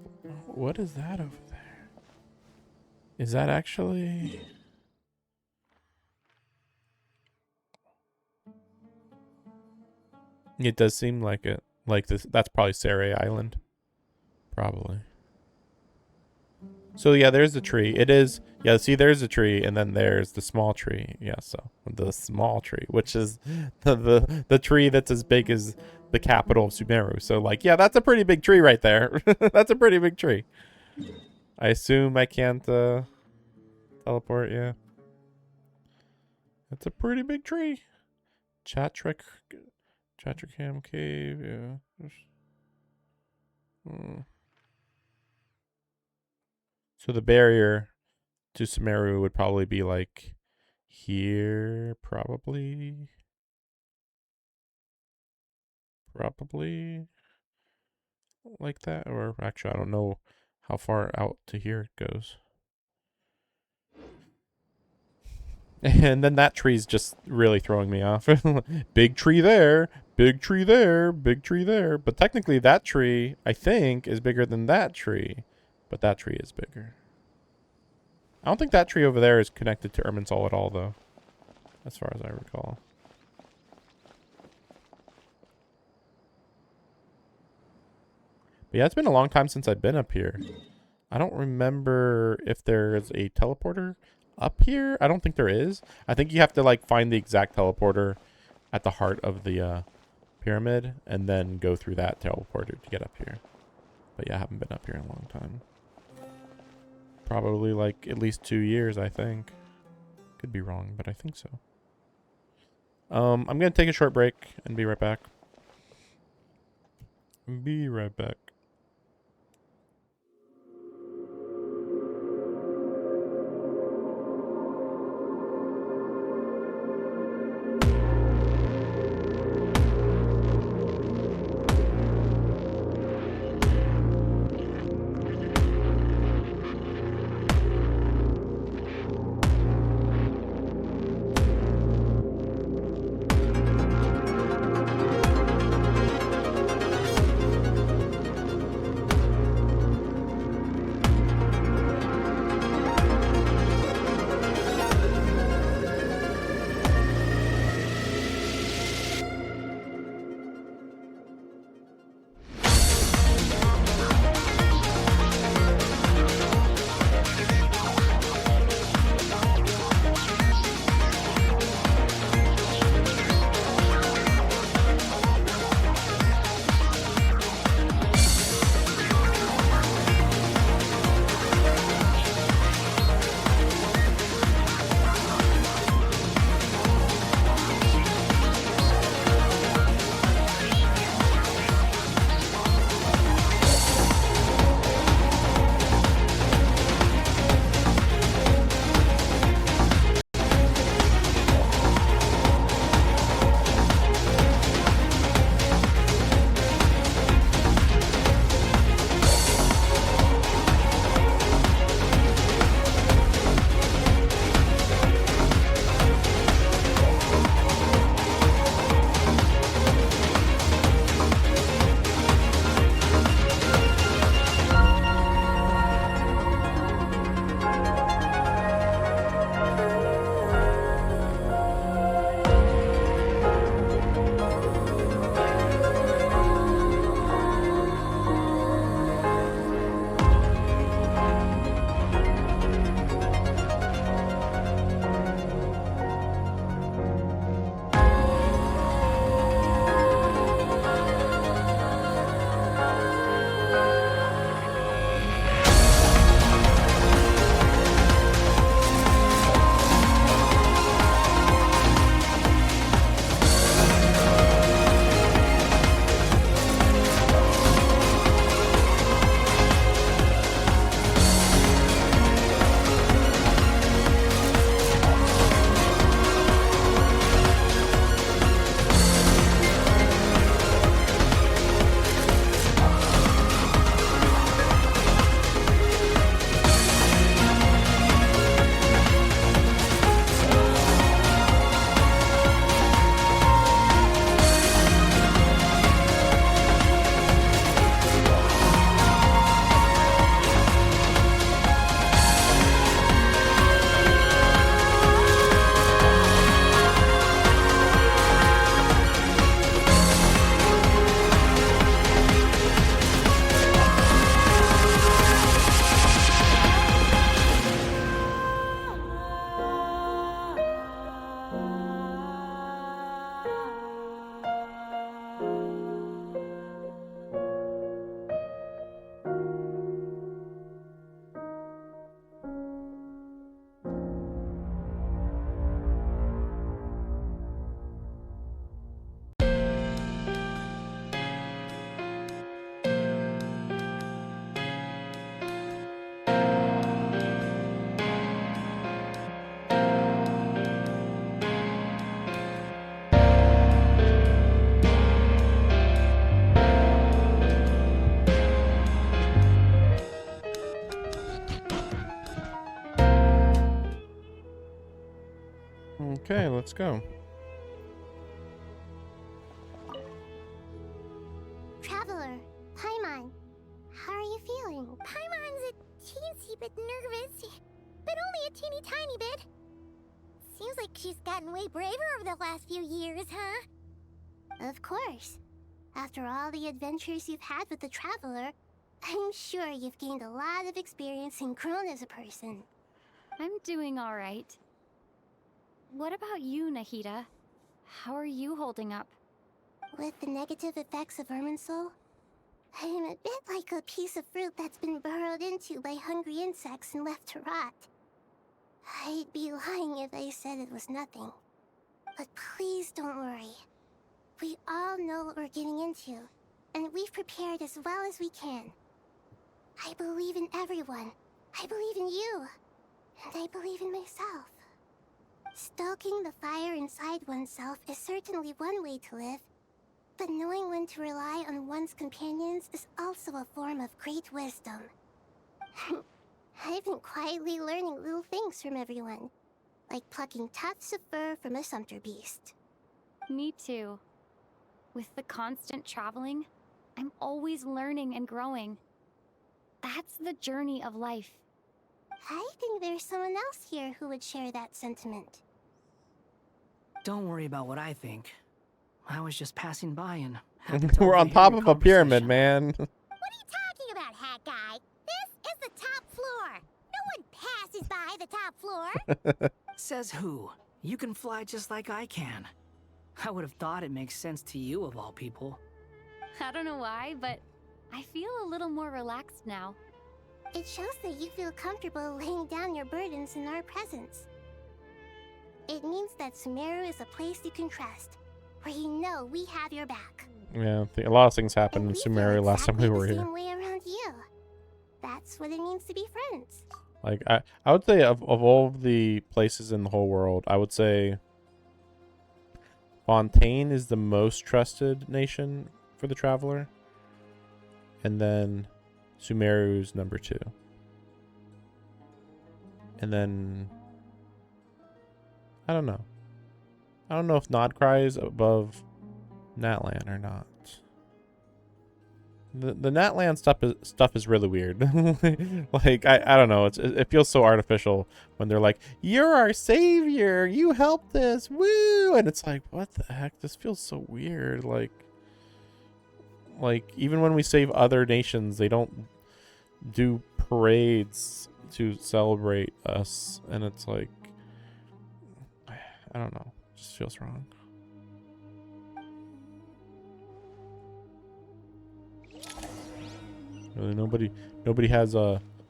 What is that over there? Is that actually... It does seem like it. Like this. That's probably Saray Island. Probably. So yeah, there's the tree. It is, yeah, see there's the tree, and then there's the small tree. Yeah, so the small tree, which is the tree that's as big as the capital of Sumeru. So like, yeah, that's a pretty big tree right there. That's a pretty big tree. I assume I can't teleport, yeah. That's a pretty big tree. Chatracam Cave, yeah. So the barrier to Sumeru would probably be like here, probably like that, or actually I don't know how far out to here it goes. And then that tree's just really throwing me off. Big tree there, big tree there, big tree there. But technically that tree, I think, is bigger than that tree. But that tree is bigger. I don't think that tree over there is connected to Irminsul at all, though. As far as I recall. But yeah, it's been a long time since I've been up here. I don't remember if there's a teleporter up here. I don't think there is. I think you have to like find the exact teleporter at the heart of the pyramid and then go through that teleporter to get up here. But yeah, I haven't been up here in a long time. Probably like at least 2 years, I think. Could be wrong, but I think so. I'm gonna take a short break and be right back. Be right back. Okay, let's go. Traveler, Paimon, how are you feeling? Paimon's a teensy bit nervous, but only a teeny tiny bit. Seems like she's gotten way braver over the last few years, huh? Of course. After all the adventures you've had with the Traveler, I'm sure you've gained a lot of experience and grown as a person. I'm doing all right. What about you, Nahida? How are you holding up? With the negative effects of Irminsul, I am a bit like a piece of fruit that's been burrowed into by hungry insects and left to rot. I'd be lying if I said it was nothing. But please don't worry. We all know what we're getting into, and we've prepared as well as we can. I believe in everyone. I believe in you. And I believe in myself. Stoking the fire inside oneself is certainly one way to live, but knowing when to rely on one's companions is also a form of great wisdom. I've been quietly learning little things from everyone, like plucking tufts of fur from a sumpter beast. Me too. With the constant traveling, I'm always learning and growing. That's the journey of life. I think there's someone else here who would share that sentiment. Don't worry about what I think. I was just passing by and We're on top of a pyramid, man. What are you talking about, Hat Guy? This is the top floor. No one passes by the top floor. Says who? You can fly just like I can. I would have thought it makes sense to you of all people. I don't know why, but I feel a little more relaxed now. It shows that you feel comfortable laying down your burdens in our presence. It means that Sumeru is a place you can trust, where you know we have your back. Yeah, a lot of things happened in Sumeru last time we were the here. same way around you. That's what it means to be friends. Like, I would say of all of the places in the whole world, I would say Fontaine is the most trusted nation for the Traveler. And then Sumeru's number 2. And then I don't know. I don't know if Nodcry is above Natlan or not. The Natlan stuff is really weird. Like I don't know. It feels so artificial when they're like, "You're our savior. You helped us. Woo!" And it's like, what the heck? This feels so weird. Like even when we save other nations, they don't do parades to celebrate us, and it's like, I don't know. It just feels wrong. Really, nobody has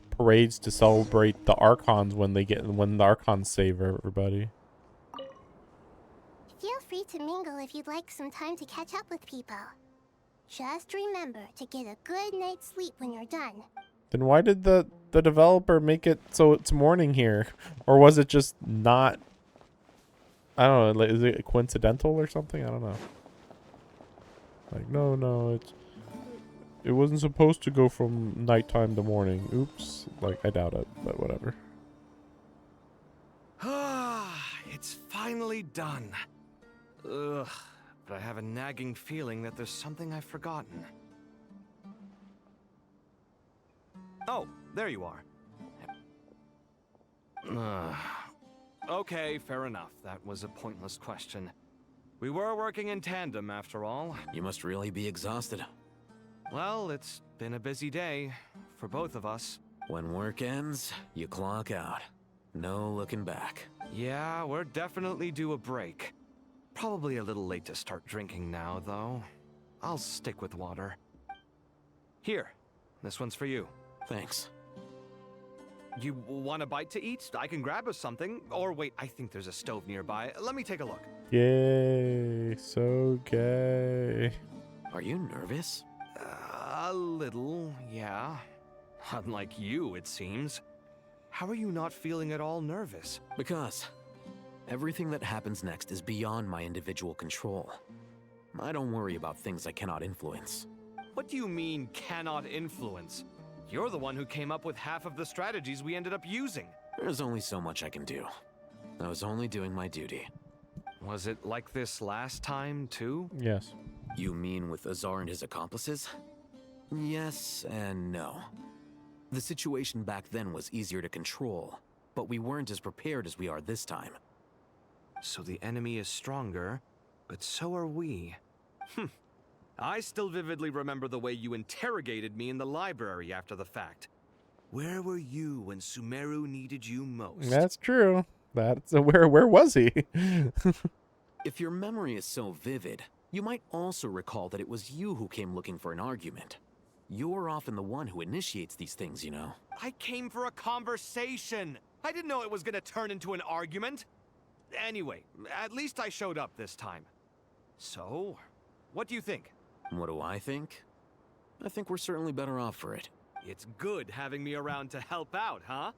parades to celebrate the Archons when the Archons save everybody. Feel free to mingle if you'd like some time to catch up with people. Just remember to get a good night's sleep when you're done. Then why did the developer make it so it's morning here? Or was it just not, I don't know, like, is it coincidental or something? I don't know. Like, no, it wasn't supposed to go from nighttime to morning. Oops. Like, I doubt it, but whatever. It's finally done. Ugh, but I have a nagging feeling that there's something I've forgotten. Oh, there you are. Okay, fair enough. That was a pointless question. We were working in tandem, after all. You must really be exhausted. Well, it's been a busy day for both of us. When work ends, you clock out. No looking back. Yeah, we're definitely due a break. Probably a little late to start drinking now, though. I'll stick with water. Here, this one's for you. Thanks. You want a bite to eat? I can grab us something. Or wait, I think there's a stove nearby. Let me take a look. Yay, so gay. Are you nervous? A little, yeah. Unlike you, it seems. How are you not feeling at all nervous? Because everything that happens next is beyond my individual control. I don't worry about things I cannot influence. What do you mean, cannot influence? You're the one who came up with half of the strategies we ended up using. There's only so much I can do. I was only doing my duty. Was it like this last time, too? Yes. You mean with Azar and his accomplices? Yes and no. The situation back then was easier to control, but we weren't as prepared as we are this time. So the enemy is stronger, but so are we. I still vividly remember the way you interrogated me in the library after the fact. Where were you when Sumeru needed you most? That's true. That's where was he? If your memory is so vivid, you might also recall that it was you who came looking for an argument. You're often the one who initiates these things, you know. I came for a conversation. I didn't know it was gonna turn into an argument. Anyway, at least I showed up this time. So, what do you think? What do I think? I think we're certainly better off for it. It's good having me around to help out, huh?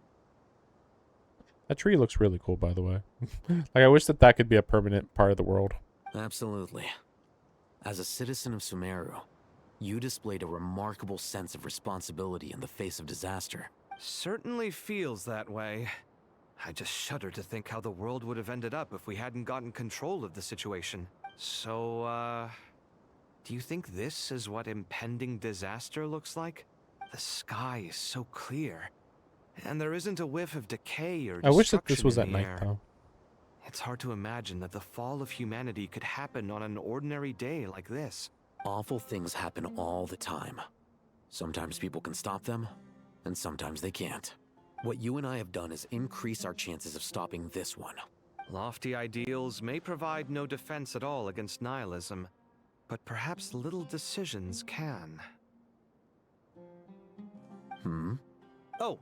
That tree looks really cool, by the way. Like, I wish that could be a permanent part of the world. Absolutely. As a citizen of Sumeru, you displayed a remarkable sense of responsibility in the face of disaster. Certainly feels that way. I just shudder to think how the world would have ended up if we hadn't gotten control of the situation. So, do you think this is what impending disaster looks like? The sky is so clear, and there isn't a whiff of decay or destruction. I wish that this was in at the night, air. though. It's hard to imagine that the fall of humanity could happen on an ordinary day like this. Awful things happen all the time. Sometimes people can stop them, and sometimes they can't. What you and I have done is increase our chances of stopping this one. Lofty ideals may provide no defense at all against nihilism, but perhaps little decisions can. Oh,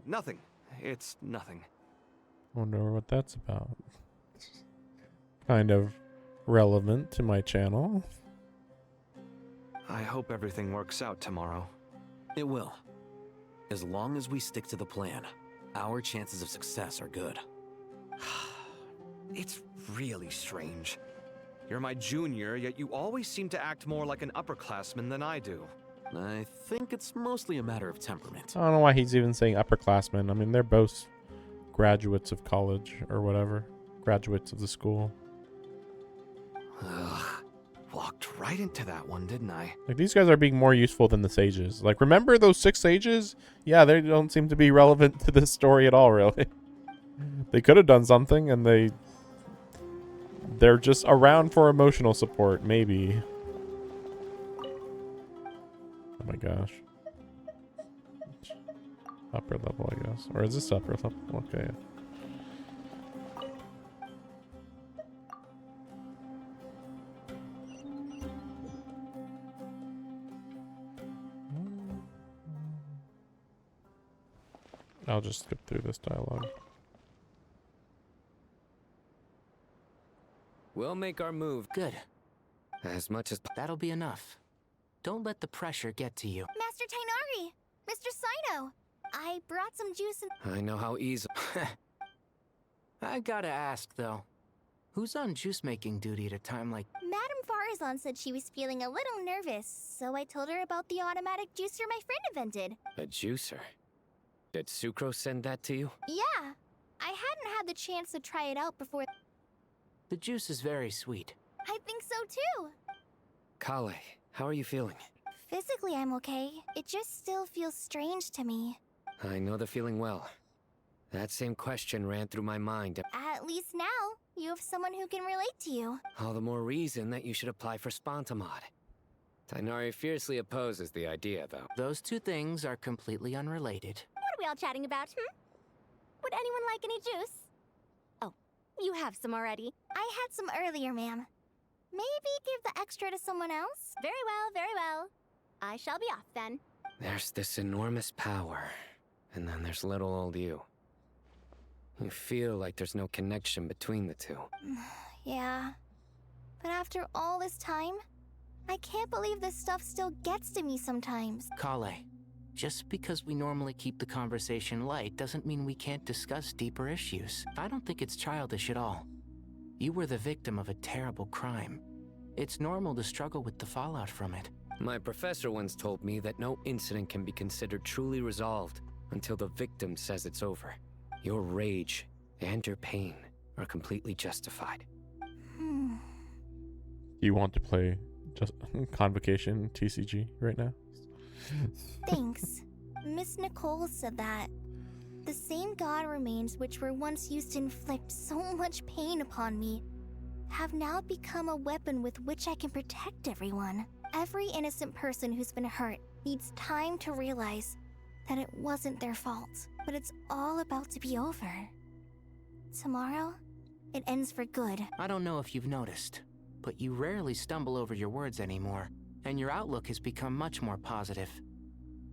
nothing. It's nothing. Wonder what that's about. Kind of relevant to my channel. I hope everything works out tomorrow. It will. As long as we stick to the plan, our chances of success are good. It's really strange. You're my junior, yet you always seem to act more like an upperclassman than I do. I think it's mostly a matter of temperament. I don't know why he's even saying upperclassmen. I mean, they're both graduates of college or whatever. Graduates of the school. Ugh. Walked right into that one, didn't I? Like, these guys are being more useful than the sages. Like, remember those 6 sages? Yeah, they don't seem to be relevant to this story at all, really. They could have done something, and they're just around for emotional support, maybe. Oh my gosh. Upper level, I guess. Or is this upper level? Okay. I'll just skip through this dialogue. We'll make our move. Good. As much as... That'll be enough. Don't let the pressure get to you. Master Tainari! Mr. Sino! I brought some juice and... I know how easy... I gotta ask, though. Who's on juice-making duty at a time like... Madame Farazan said she was feeling a little nervous, so I told her about the automatic juicer my friend invented. A juicer? Did Sucrose send that to you? Yeah. I hadn't had the chance to try it out before... The juice is very sweet. I think so too. Kale, how are you feeling? Physically, I'm okay. It just still feels strange to me. I know the feeling well. That same question ran through my mind. At least now, you have someone who can relate to you. All the more reason that you should apply for Spontamod. Tainari fiercely opposes the idea, though. Those two things are completely unrelated. What are we all chatting about, Would anyone like any juice? Oh, you have some already. I had some earlier, ma'am. Maybe give the extra to someone else? Very well, very well. I shall be off then. There's this enormous power, and then there's little old you. You feel like there's no connection between the two. Yeah. But after all this time, I can't believe this stuff still gets to me sometimes. Kale, just because we normally keep the conversation light doesn't mean we can't discuss deeper issues. I don't think it's childish at all. You were the victim of a terrible crime. It's normal to struggle with the fallout from it. My professor once told me that no incident can be considered truly resolved until the victim says it's over. Your rage and your pain are completely justified. You want to play just Convocation TCG right now? Thanks. Miss Nicole said that the same god remains which were once used to inflict so much pain upon me have now become a weapon with which I can protect everyone. Every innocent person who's been hurt needs time to realize that it wasn't their fault, but it's all about to be over. Tomorrow, it ends for good. I don't know if you've noticed, but you rarely stumble over your words anymore, and your outlook has become much more positive.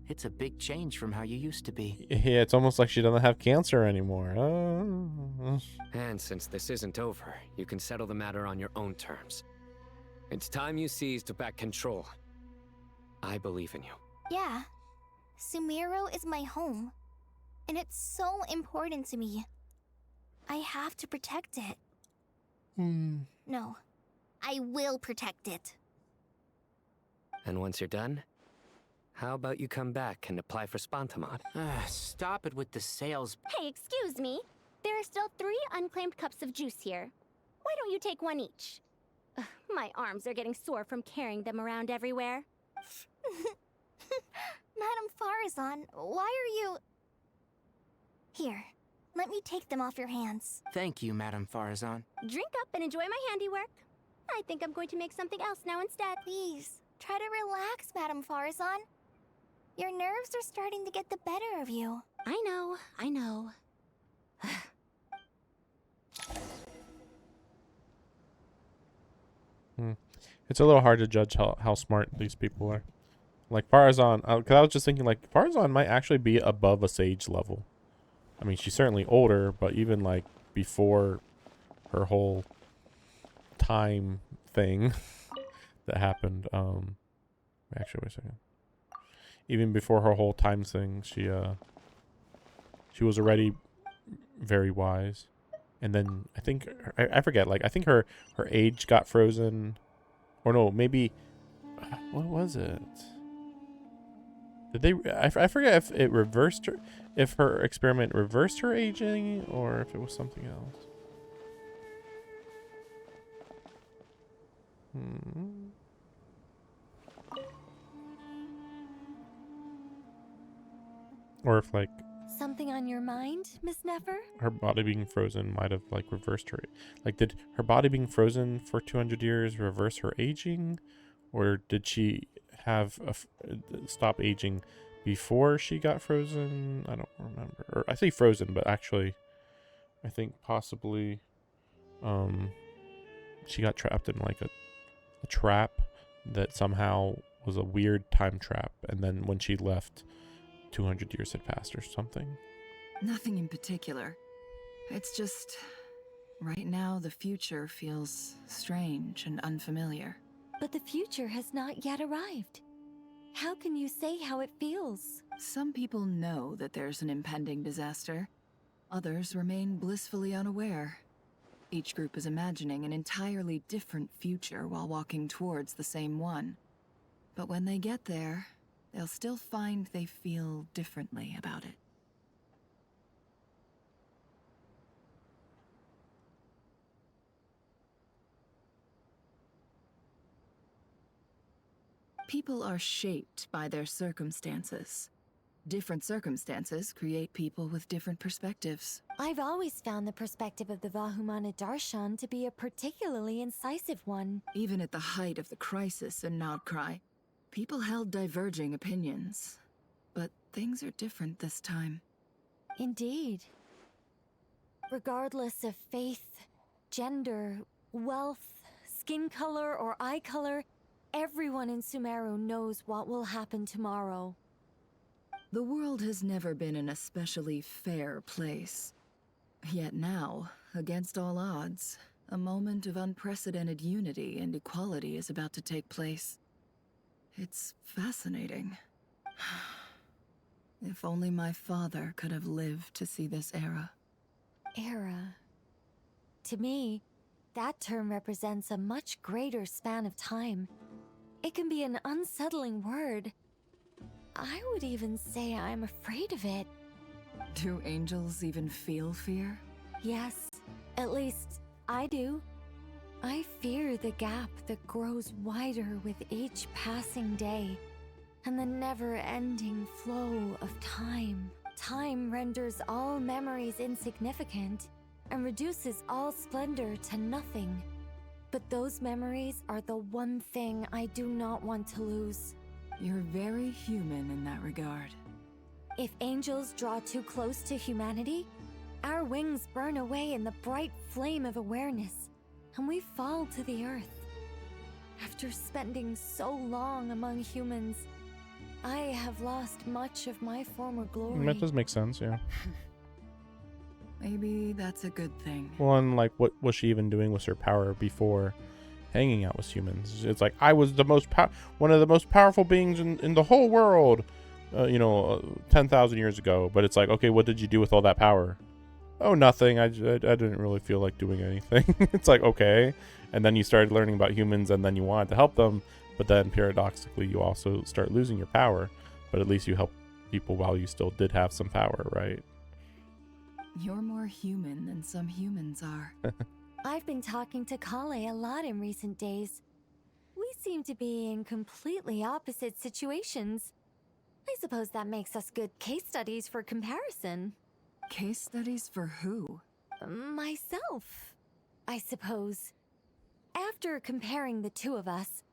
It's a big change from how you used to be. Yeah, it's almost like she doesn't have cancer anymore. Oh. And since this isn't over, you can settle the matter on your own terms. It's time you seized back control. I believe in you. Yeah, Sumero is my home, and it's so important to me. I have to protect it. No, I will protect it. And once you're done, how about you come back and apply for Spontamod? Stop it with the sales. Hey, excuse me. There are still 3 unclaimed cups of juice here. Why don't you take one each? Ugh, my arms are getting sore from carrying them around everywhere. Madame Farazan, why are you... Here, let me take them off your hands. Thank you, Madame Farazan. Drink up and enjoy my handiwork. I think I'm going to make something else now instead. Please, try to relax, Madame Farazan. Your nerves are starting to get the better of you. I know. It's a little hard to judge how smart these people are. Like Farazan, because I was just thinking, like, Farazan might actually be above a sage level. I mean, she's certainly older, but even, like, before her whole time thing that happened, actually, wait a second. Even before her whole time thing, she was already very wise. And then I think, I forget, like, I think her age got frozen. Or no, maybe, what was it? Did they, I forget if it reversed her, if her experiment reversed her aging, or if it was something else. Or if, like, Something on your mind, Miss Nefer? her body being frozen might have, like, reversed her. Like, did her body being frozen for 200 years reverse her aging? Or did she have stop aging before she got frozen? I don't remember. Or I say frozen, but actually, I think possibly she got trapped in, like, a trap that somehow was a weird time trap. And then when she left, 200 years had passed or something. Nothing in particular. It's just, right now the future feels strange and unfamiliar. But the future has not yet arrived. How can you say how it feels? Some people know that there's an impending disaster. Others remain blissfully unaware. Each group is imagining an entirely different future while walking towards the same one. But when they get there, they'll still find they feel differently about it. People are shaped by their circumstances. Different circumstances create people with different perspectives. I've always found the perspective of the Vahumana Darshan to be a particularly incisive one. Even at the height of the crisis in Nodcry, people held diverging opinions. But things are different this time. Indeed. Regardless of faith, gender, wealth, skin color, or eye color, everyone in Sumeru knows what will happen tomorrow. The world has never been an especially fair place. Yet now, against all odds, a moment of unprecedented unity and equality is about to take place. It's fascinating. If only my father could have lived to see this era. Era. To me, that term represents a much greater span of time. It can be an unsettling word. I would even say I'm afraid of it. Do angels even feel fear? Yes, At least, I do. I fear the gap that grows wider with each passing day, and the never-ending flow of time. Time renders all memories insignificant, and reduces all splendor to nothing. But those memories are the one thing I do not want to lose. You're very human in that regard. If angels draw too close to humanity, our wings burn away in the bright flame of awareness, and we fall to the earth. After spending so long among humans, I have lost much of my former glory. That does make sense, yeah. Maybe that's a good thing. Well, and like, what was she even doing with her power before hanging out with humans? It's like, I was the one of the most powerful beings in the whole world, 10,000 years ago. But it's like, okay, what did you do with all that power? Oh, nothing. I didn't really feel like doing anything. It's like, okay. And then you started learning about humans, and then you wanted to help them. But then paradoxically, you also start losing your power. But at least you help people while you still did have some power, right? You're more human than some humans are. I've been talking to Kale a lot in recent days. We seem to be in completely opposite situations. I suppose that makes us good case studies for comparison. Case studies for who? Myself, I suppose. After comparing the two of us,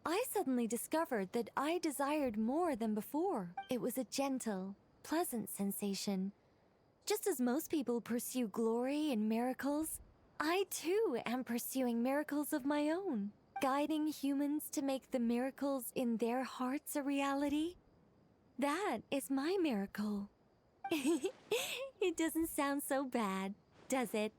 I suddenly discovered that I desired more than before. It was a gentle, pleasant sensation. Just as most people pursue glory and miracles, I too am pursuing miracles of my own, guiding humans to make the miracles in their hearts a reality. That is my miracle. It doesn't sound so bad, does it?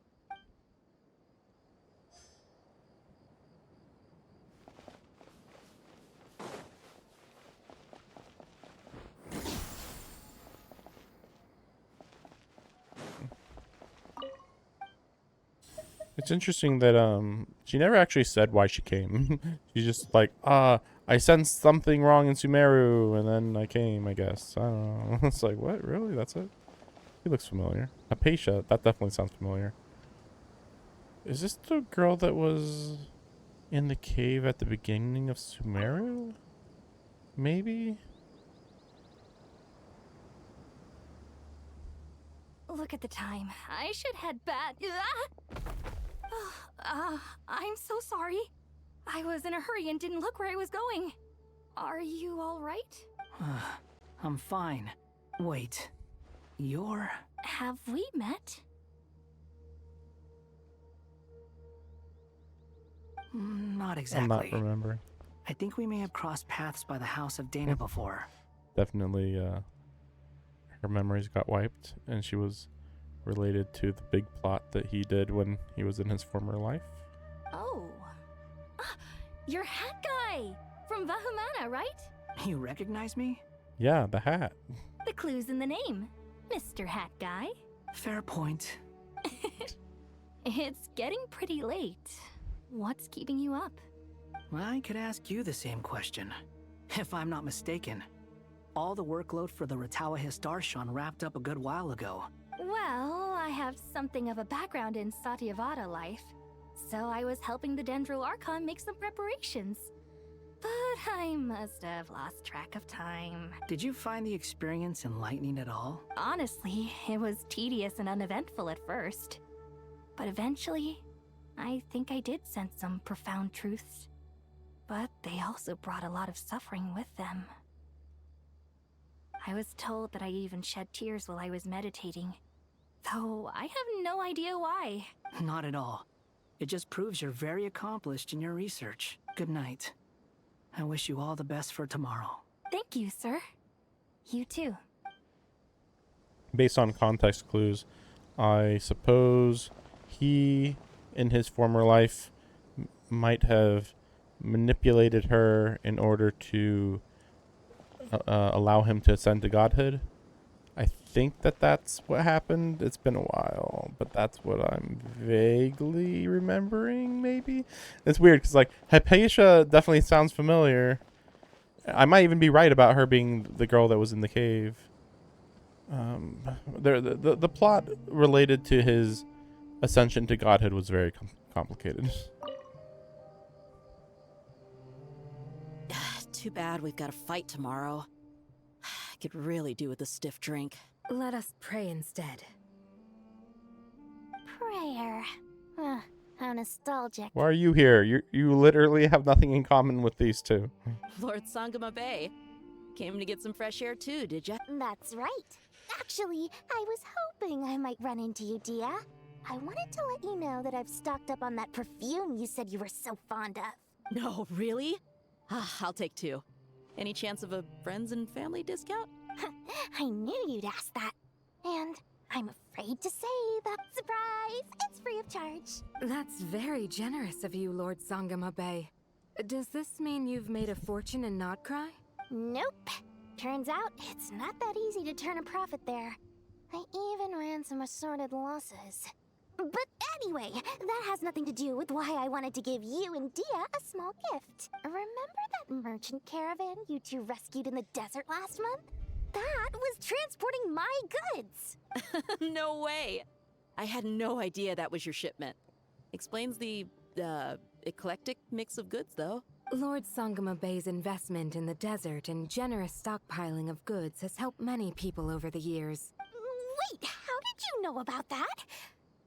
It's interesting that she never actually said why she came. She's just like, I sensed something wrong in Sumeru, and then I came, I guess. I don't know. It's like, what? Really? That's it? He looks familiar. Apatia, that definitely sounds familiar. Is this the girl that was in the cave at the beginning of Sumeru? Maybe? Look at the time. I should head back. I'm so sorry. I was in a hurry and didn't look where I was going. Are you all right? I'm fine. Wait. You're... Have we met? Not exactly. I'm not remembering. I think we may have crossed paths by the house of Dana before. Definitely, her memories got wiped, and she was related to the big plot that he did when he was in his former life. Oh. You're Hat Guy! From Vahumana, right? You recognize me? Yeah, the hat. The clue's in the name. Mr. Hat Guy. Fair point. It's getting pretty late. What's keeping you up? I could ask you the same question. If I'm not mistaken, all the workload for the Ratawa Histarshan wrapped up a good while ago. Well, I have something of a background in Satyavada life, so I was helping the Dendro Archon make some preparations. But I must have lost track of time. Did you find the experience enlightening at all? Honestly, it was tedious and uneventful at first. But eventually, I think I did sense some profound truths. But they also brought a lot of suffering with them. I was told that I even shed tears while I was meditating, though I have no idea why. Not at all. It just proves you're very accomplished in your research. Good night. I wish you all the best for tomorrow. Thank you, sir. You too. Based on context clues, I suppose he, in his former life, might have manipulated her in order to allow him to ascend to godhood. I think that's what happened. It's been a while, but that's what I'm vaguely remembering, maybe? It's weird, because, like, Hypatia definitely sounds familiar. I might even be right about her being the girl that was in the cave. The plot related to his ascension to godhood was very complicated. Too bad we've got a fight tomorrow. I could really do with a stiff drink. Let us pray instead. Prayer. How nostalgic. Why are you here? You literally have nothing in common with these two. Lord Sangama Bay. Came to get some fresh air too, did ya? That's right. Actually, I was hoping I might run into you, Dia. I wanted to let you know that I've stocked up on that perfume you said you were so fond of. No, really? I'll take 2. Any chance of a friends and family discount? I knew you'd ask that. And I'm afraid to say that, surprise, it's free of charge. That's very generous of you, Lord Sangama Bay. Does this mean you've made a fortune in Nodcry? Nope. Turns out it's not that easy to turn a profit there. I even ran some assorted losses. But anyway, that has nothing to do with why I wanted to give you and Dia a small gift. Remember that merchant caravan you two rescued in the desert last month? That was transporting my goods! No way! I had no idea that was your shipment. Explains the, eclectic mix of goods, though. Lord Sangama Bay's investment in the desert and generous stockpiling of goods has helped many people over the years. Wait, how did you know about that?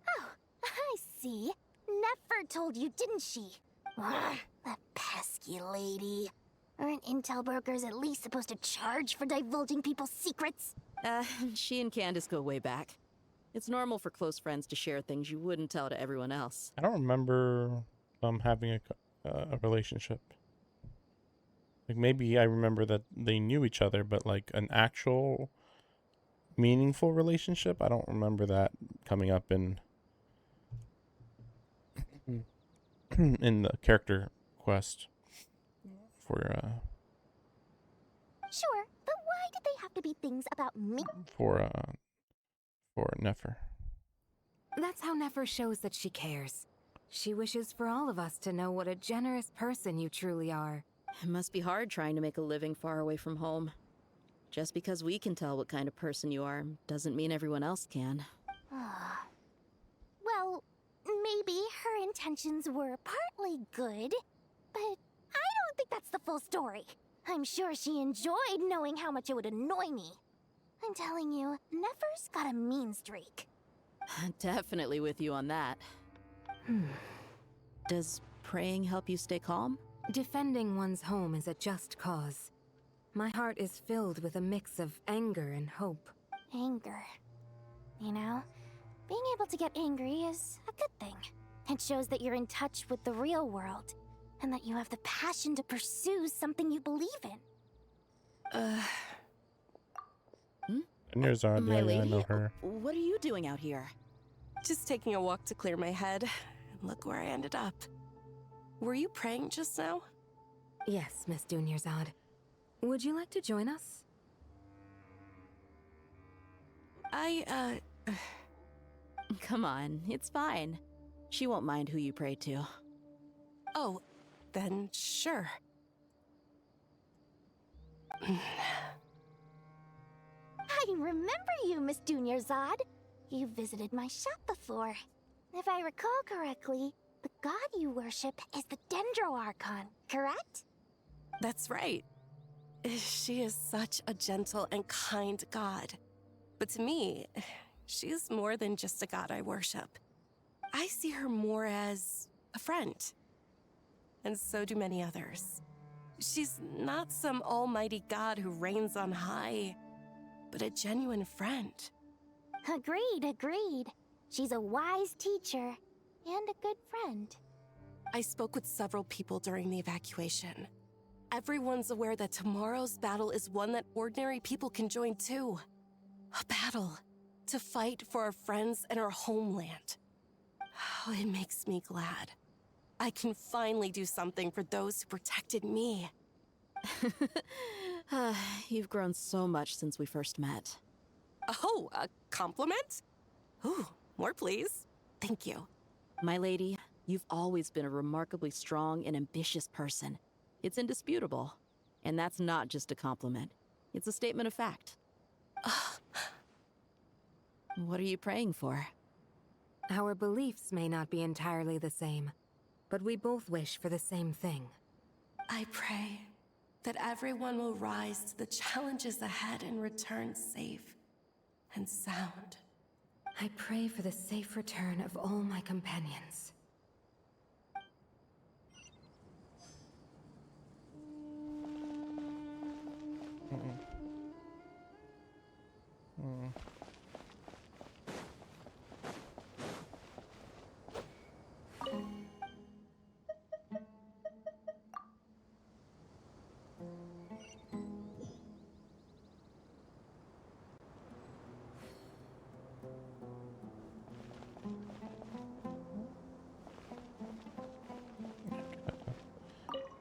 Oh, I see. Nefer told you, didn't she? Ugh, that pesky lady. Aren't intel brokers at least supposed to charge for divulging people's secrets? She and Candace go way back. It's normal for close friends to share things you wouldn't tell to everyone else. I don't remember having a relationship. Like, maybe I remember that they knew each other, but like an actual meaningful relationship, I don't remember that coming up in in the character quest for Sure, but why did they have to be things about me? for Nefer. That's how Nefer shows that she cares. She wishes for all of us to know what a generous person you truly are. It must be hard trying to make a living far away from home. Just because we can tell what kind of person you are doesn't mean everyone else can. Well, maybe her intentions were partly good, but I don't think that's the full story. I'm sure she enjoyed knowing how much it would annoy me. I'm telling you, Nefer's got a mean streak. Definitely with you on that. Does praying help you stay calm? Defending one's home is a just cause. My heart is filled with a mix of anger and hope. Anger. You know, being able to get angry is a good thing. It shows that you're in touch with the real world, and that you have the passion to pursue something you believe in. And there's our My I lady, know her. what are you doing out here? Just taking a walk to clear my head. And look where I ended up. Were you praying just now? Yes, Miss Dunyarzad. Would you like to join us? Come on, it's fine. She won't mind who you pray to. Oh, then sure. I remember you, Miss Dunyarzad. You visited my shop before. If I recall correctly, the god you worship is the Dendro Archon, correct? That's right. She is such a gentle and kind god. But to me, she's more than just a god I worship. I see her more as a friend. And so do many others. She's not some almighty god who reigns on high, but a genuine friend. Agreed. She's a wise teacher and a good friend. I spoke with several people during the evacuation. Everyone's aware that tomorrow's battle is one that ordinary people can join too. A battle to fight for our friends and our homeland. Oh, it makes me glad. I can finally do something for those who protected me. You've grown so much since we first met. Oh, a compliment? Ooh, more please. Thank you. My lady, you've always been a remarkably strong and ambitious person. It's indisputable. And that's not just a compliment. It's a statement of fact. What are you praying for? Our beliefs may not be entirely the same, but we both wish for the same thing. I pray that everyone will rise to the challenges ahead and return safe and sound. I pray for the safe return of all my companions.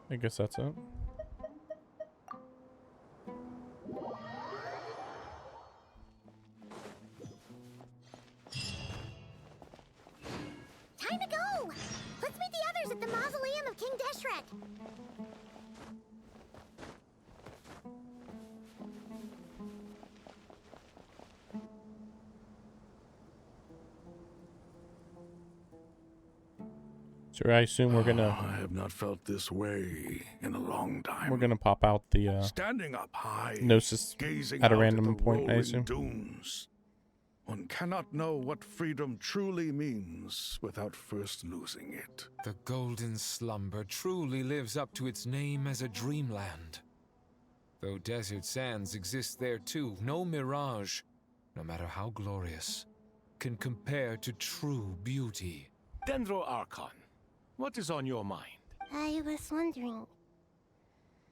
I guess that's it. Time to go! Let's meet the others at the mausoleum of King Deshret. So I assume we're gonna. I have not felt this way in a long time. We're gonna pop out the Standing up high, Gnosis gazing at a out random at the point, I rolling assume. dunes. One cannot know what freedom truly means without first losing it. The Golden Slumber truly lives up to its name as a dreamland. Though desert sands exist there too, no mirage, no matter how glorious, can compare to true beauty. Dendro Archon, what is on your mind? I was wondering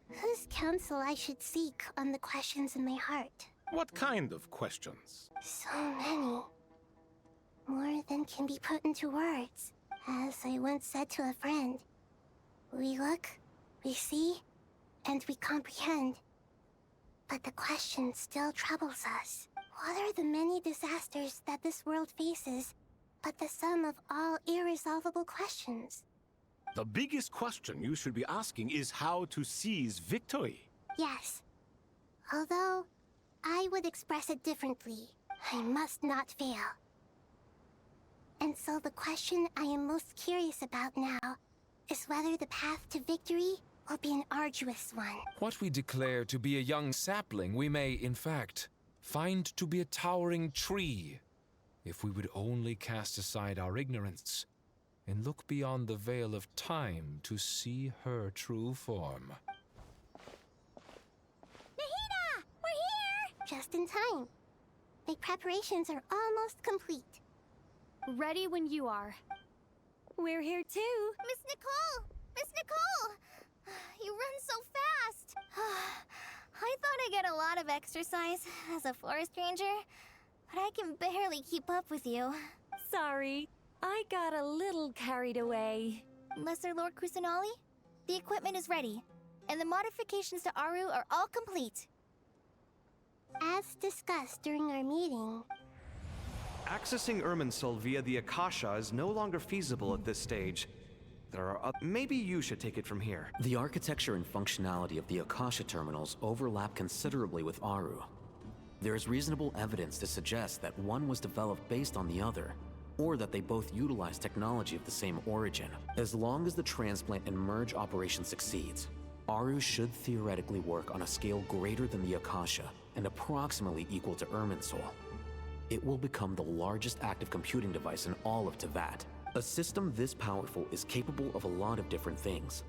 whose counsel I should seek on the questions in my heart. What kind of questions? So many. More than can be put into words. As I once said to a friend, we look, we see, and we comprehend. But the question still troubles us. What are the many disasters that this world faces, but the sum of all irresolvable questions? The biggest question you should be asking is how to seize victory. Yes. Although, I would express it differently. I must not fail. And so the question I am most curious about now is whether the path to victory will be an arduous one. What we declare to be a young sapling, we may, in fact, find to be a towering tree, if we would only cast aside our ignorance and look beyond the veil of time to see her true form. Nahida! We're here! Just in time. My preparations are almost complete. Ready when you are. We're here too. Miss Nicole! Miss Nicole! You run so fast! I thought I'd get a lot of exercise as a forest ranger, but I can barely keep up with you. Sorry, I got a little carried away. Lesser Lord Kusanali, the equipment is ready, and the modifications to Aru are all complete. As discussed during our meeting, Accessing Irminsul via the Akasha is no longer feasible at this stage. There are maybe you should take it from here. The architecture and functionality of the Akasha terminals overlap considerably with Aru. There is reasonable evidence to suggest that one was developed based on the other, or that they both utilize technology of the same origin. As long as the transplant and merge operation succeeds, Aru should theoretically work on a scale greater than the Akasha and approximately equal to Irminsul. It will become the largest active computing device in all of Teyvat. A system this powerful is capable of a lot of different things.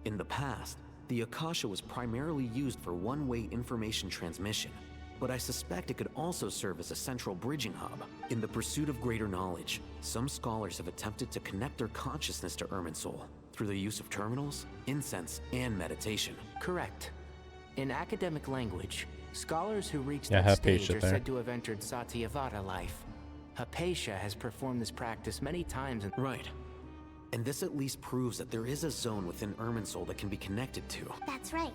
In the past, the Akasha was primarily used for one-way information transmission, but I suspect it could also serve as a central bridging hub. In the pursuit of greater knowledge, some scholars have attempted to connect their consciousness to Irminsul through the use of terminals, incense, and meditation. Correct. In academic language, scholars who reach Yeah, that stage Hypatia are there. said to have entered Satyavata life. Hypatia has performed this practice many times. Right. And this at least proves that there is a zone within Irminsul that can be connected to. that's right.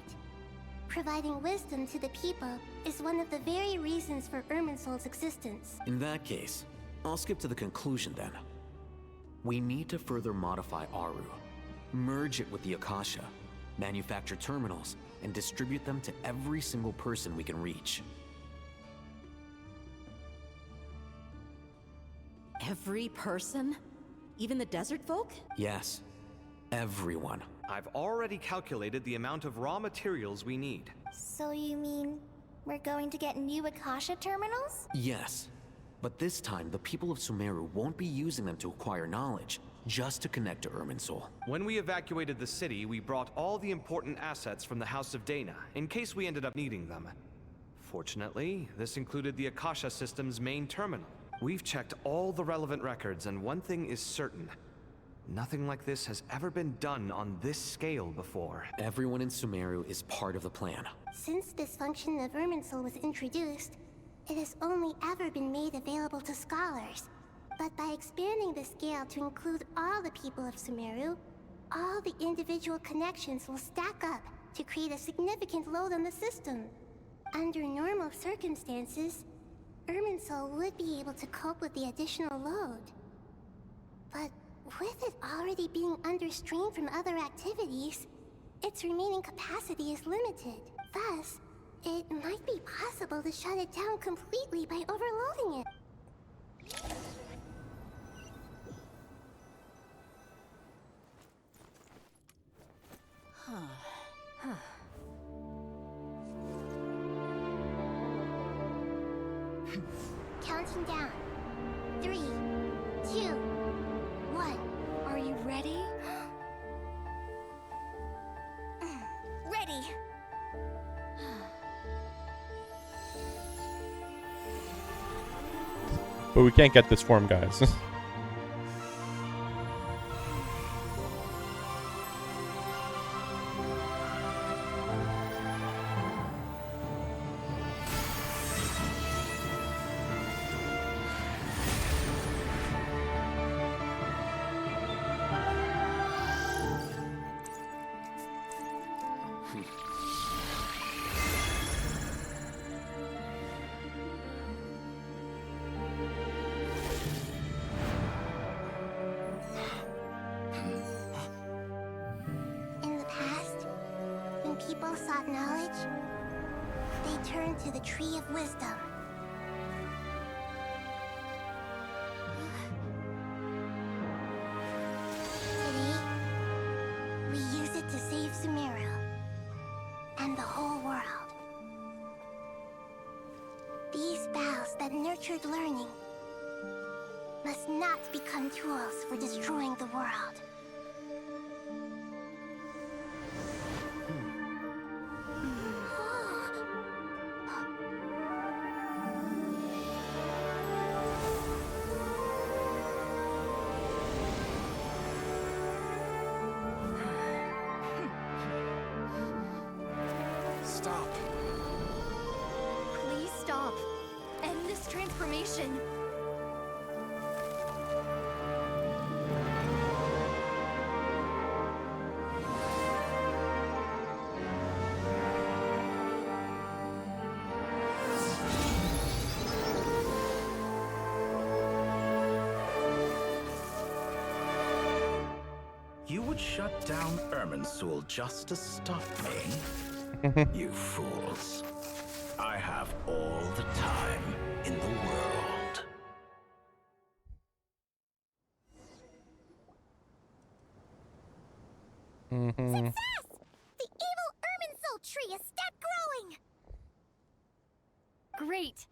Providing wisdom to the people is one of the very reasons for Irminsul's existence. In that case, I'll skip to the conclusion then. We need to further modify Aru, merge it with the Akasha, manufacture terminals, and distribute them to every single person we can reach. Every person? Even the desert folk? Yes. Everyone. I've already calculated the amount of raw materials we need. So you mean we're going to get new Akasha terminals? Yes. But this time, the people of Sumeru won't be using them to acquire knowledge, just to connect to Irminsul. When we evacuated the city, we brought all the important assets from the House of Dana, in case we ended up needing them. Fortunately, this included the Akasha system's main terminal. We've checked all the relevant records, and one thing is certain. Nothing like this has ever been done on this scale before. Everyone in Sumeru is part of the plan. Since this function of Irminsul was introduced, it has only ever been made available to scholars. But by expanding the scale to include all the people of Sumeru, all the individual connections will stack up to create a significant load on the system. Under normal circumstances, Irminsul would be able to cope with the additional load. But with it already being under strain from other activities, its remaining capacity is limited. Thus, it might be possible to shut it down completely by overloading it. Counting down. 3, 2, 1. Are you ready? Ready! But we can't get this form, guys. People sought knowledge, they turned to the Tree of Wisdom. Today, we use it to save Sumeru and the whole world. These vows that nurtured learning must not become tools for destroying the world. Stop. Please stop. End this transformation. You would shut down Irminsul just to stop me? You fools. I have all the time in the world. Success! The evil Irminsul tree has stopped growing! Great!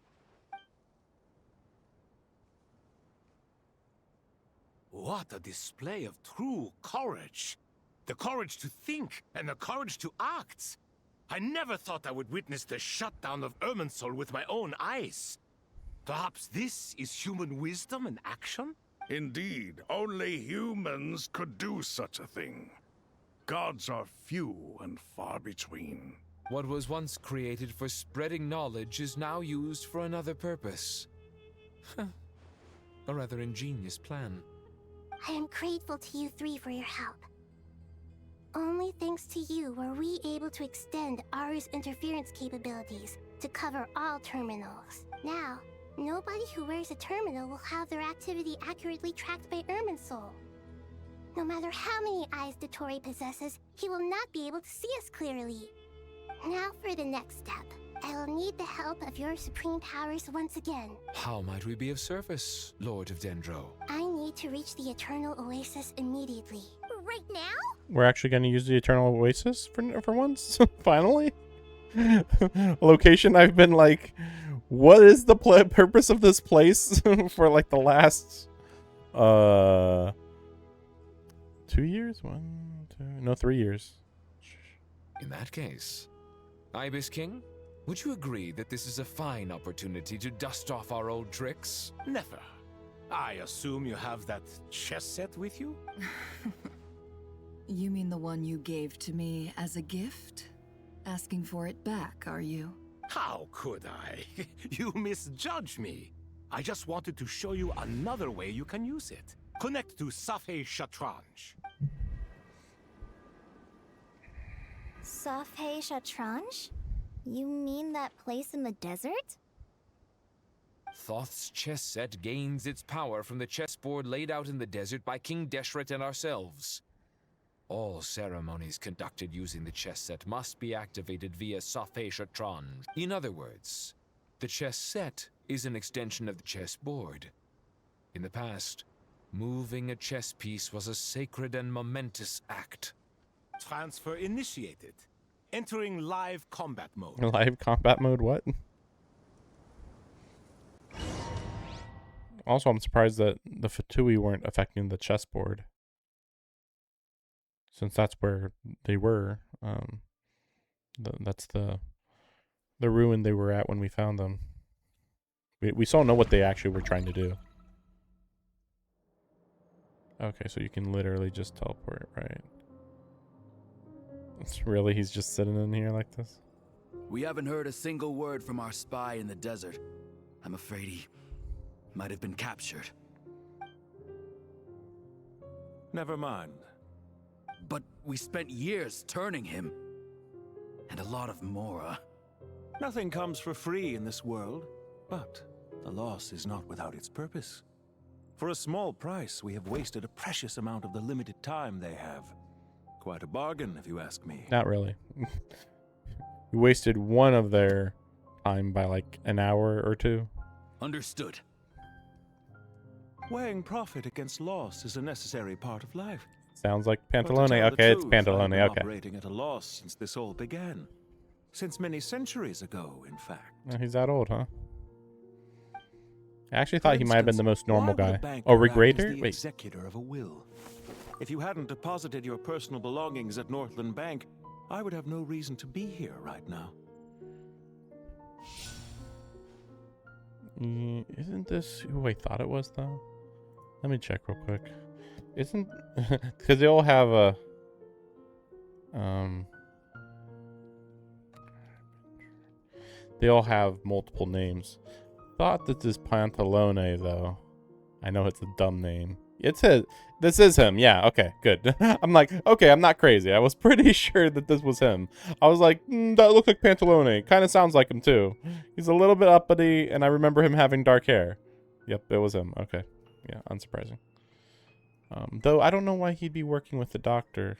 What a display of true courage! The courage to think and the courage to act! I never thought I would witness the shutdown of Irminsul with my own eyes. Perhaps this is human wisdom in action? Indeed, only humans could do such a thing. Gods are few and far between. What was once created for spreading knowledge is now used for another purpose. A rather ingenious plan. I am grateful to you three for your help. Only thanks to you were we able to extend Aru's interference capabilities to cover all terminals. Now, nobody who wears a terminal will have their activity accurately tracked by Irminsul. No matter how many eyes Dottore possesses, he will not be able to see us clearly. Now for the next step. I'll need the help of your supreme powers once again. How might we be of service, Lord of Dendro? I need to reach the Eternal Oasis immediately. Right now? We're actually going to use the Eternal Oasis for once? Finally? A location I've been like, what is the purpose of this place for like the last 2 years? 3 years. In that case, Ibis King, would you agree that this is a fine opportunity to dust off our old tricks? Never. I assume you have that chess set with you? You mean the one you gave to me as a gift? Asking for it back, are you? How could I? You misjudge me. I just wanted to show you another way you can use it. Connect to Safei Shatranj. Safei Shatranj? You mean that place in the desert? Thoth's chess set gains its power from the chessboard laid out in the desert by King Deshret and ourselves. All ceremonies conducted using the chess set must be activated via Safei Shatranj. In other words, the chess set is an extension of the chessboard. In the past, moving a chess piece was a sacred and momentous act. Transfer initiated. Entering live combat mode. Live combat mode, what? Also, I'm surprised that the Fatui weren't affecting the chessboard. Since that's where they were. That's the ruin they were at when we found them. We still know what they actually were trying to do. Okay, so you can literally just teleport, right? It's really, he's just sitting in here like this? We haven't heard a single word from our spy in the desert. I'm afraid he might have been captured. Never mind. But we spent years turning him. And a lot of Mora. Nothing comes for free in this world, but the loss is not without its purpose. For a small price, we have wasted a precious amount of the limited time they have. Quite a bargain, if you ask me. Not really. You wasted one of their time by like an hour or two. Understood. Weighing profit against loss is a necessary part of life. Sounds like But to Pantalone. tell the Okay, it's truth, I've Pantalone. been Okay. operating at a loss since this all began. Since many centuries ago, in fact. Oh, he's that old, huh? I actually thought he might have been the most normal Why would a guy. banker Oh, act as Regrader? the Wait. executor of a will. If you hadn't deposited your personal belongings at Northland Bank, I would have no reason to be here right now. Isn't this who I thought it was, though? Let me check real quick. Isn't... Because they all have a... They all have multiple names. Thought this is Pantalone, though. I know it's a dumb name. It's his. This is him. Yeah, okay, good. I'm like, okay, I'm not crazy. I was pretty sure that this was him. I was like, that looks like Pantalone. Kind of sounds like him, too. He's a little bit uppity, and I remember him having dark hair. Yep, it was him. Okay. Yeah, unsurprising. Though, I don't know why he'd be working with the doctor.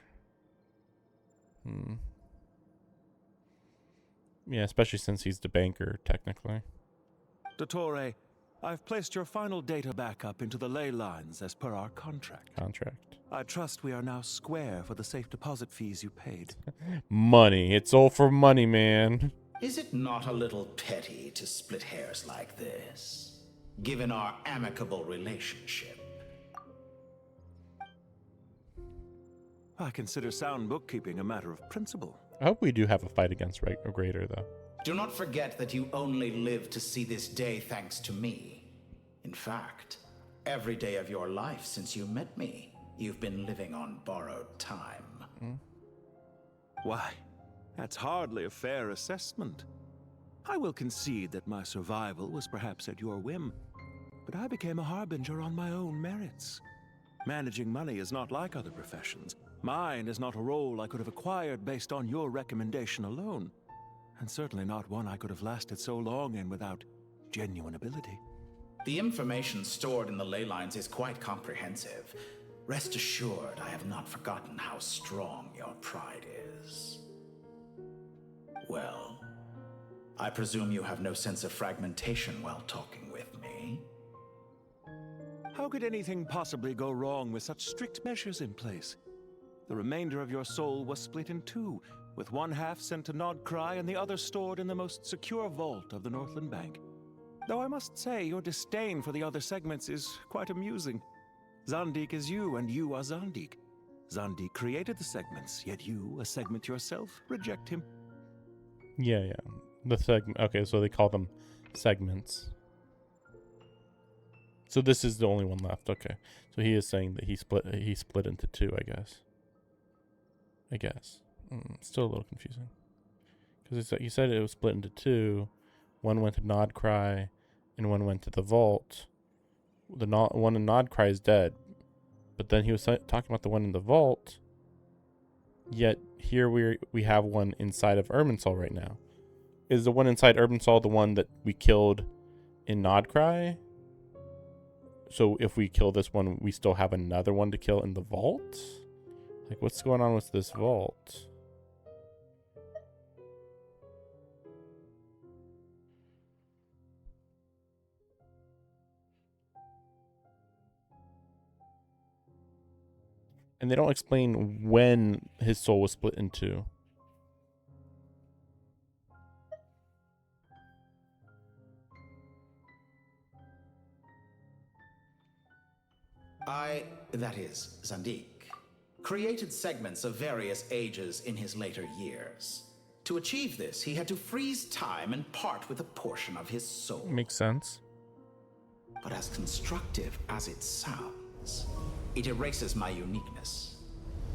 Yeah, especially since he's the banker, technically. Dottore, I've placed your final data backup into the ley lines as per our contract. I trust we are now square for the safe deposit fees you paid. Money. It's all for money, man. Is it not a little petty to split hairs like this, given our amicable relationship? I consider sound bookkeeping a matter of principle. I hope we do have a fight against Grader, though. Do not forget that you only live to see this day thanks to me. In fact, every day of your life since you met me, you've been living on borrowed time. Why, that's hardly a fair assessment. I will concede that my survival was perhaps at your whim, but I became a harbinger on my own merits. Managing money is not like other professions. Mine is not a role I could have acquired based on your recommendation alone, and certainly not one I could have lasted so long in without genuine ability. The information stored in the ley lines is quite comprehensive. Rest assured, I have not forgotten how strong your pride is. Well, I presume you have no sense of fragmentation while talking with me? How could anything possibly go wrong with such strict measures in place? The remainder of your soul was split in two, with one half sent to Nodcry and the other stored in the most secure vault of the Northland Bank. Though I must say, your disdain for the other segments is quite amusing. Zandik is you, and you are Zandik. Zandik created the segments, yet you, a segment yourself, reject him. Yeah. The segment. Okay, so they call them segments. So this is the only one left. Okay, so he is saying that he split into two. I guess. Still a little confusing because he said it was split into two. One went to Nodcry, and one went to the vault. The one in Nodcry is dead, but then he was talking about the one in the vault. Yet here we have one inside of Irminsul right now. Is the one inside Irminsul the one that we killed in Nodcry? So if we kill this one, we still have another one to kill in the vault? Like, what's going on with this vault? And they don't explain when his soul was split in two. That is, Zandik, created segments of various ages in his later years. To achieve this, he had to freeze time and part with a portion of his soul. Makes sense. But as constructive as it sounds, it erases my uniqueness.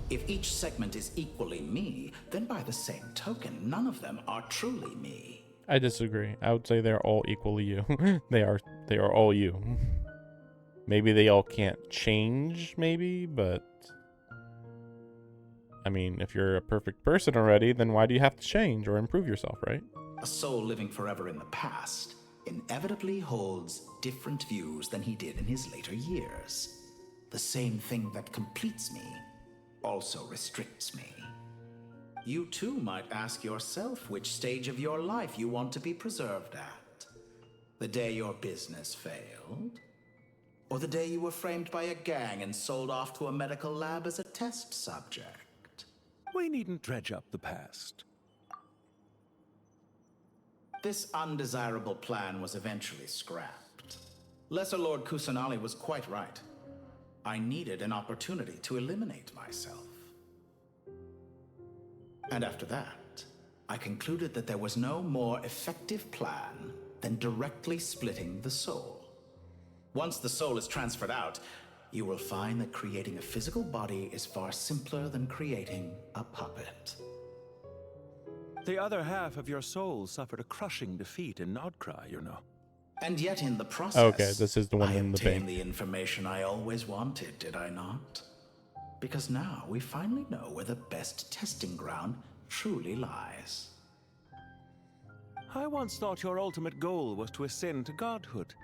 If each segment is equally me, then by the same token, none of them are truly me. I disagree. I would say they're all equally you. They are all you. Maybe they all can't change, but I mean, if you're a perfect person already, then why do you have to change or improve yourself, right? A soul living forever in the past inevitably holds different views than he did in his later years. The same thing that completes me also restricts me. You too might ask yourself which stage of your life you want to be preserved at. The day your business failed? Or the day you were framed by a gang and sold off to a medical lab as a test subject? We needn't dredge up the past. This undesirable plan was eventually scrapped. Lesser Lord Kusanali was quite right. I needed an opportunity to eliminate myself. And after that, I concluded that there was no more effective plan than directly splitting the soul. Once the soul is transferred out, you will find that creating a physical body is far simpler than creating a puppet. The other half of your soul suffered a crushing defeat in Nodcry, you know. And yet in the process, okay, this is the one I in the bank. obtained the information I always wanted, did I not? Because now we finally know where the best testing ground truly lies. I once thought your ultimate goal was to ascend to godhood.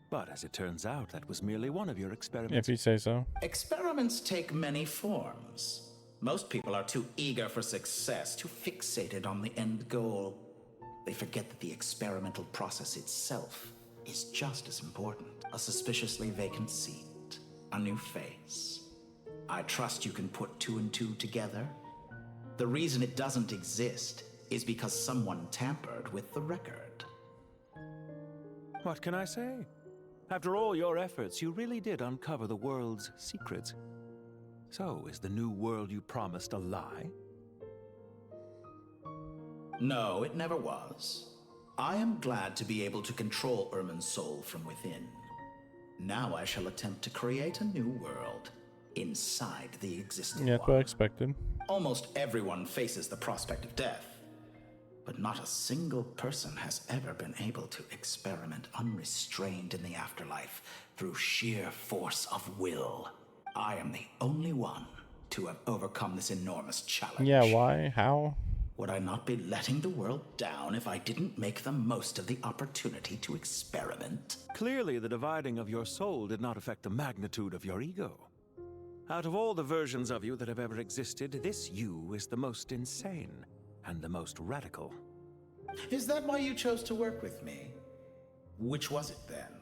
But as it turns out, that was merely one of your experiments. If you say so. Experiments take many forms. Most people are too eager for success, too fixated on the end goal. They forget that the experimental process itself is just as important. A suspiciously vacant seat, a new face. I trust you can put two and two together. The reason it doesn't exist is because someone tampered with the record. What can I say? After all your efforts, you really did uncover the world's secrets. So, is the new world you promised a lie? No, it never was. I am glad to be able to control Irminsul from within. Now I shall attempt to create a new world inside the existing Yeah, that's what I expected. Almost everyone faces the prospect of death. But not a single person has ever been able to experiment unrestrained in the afterlife through sheer force of will. I am the only one to have overcome this enormous challenge. Yeah, why? How? Would I not be letting the world down if I didn't make the most of the opportunity to experiment? Clearly, the dividing of your soul did not affect the magnitude of your ego. Out of all the versions of you that have ever existed, this you is the most insane and the most radical. Is that why you chose to work with me? Which was it then?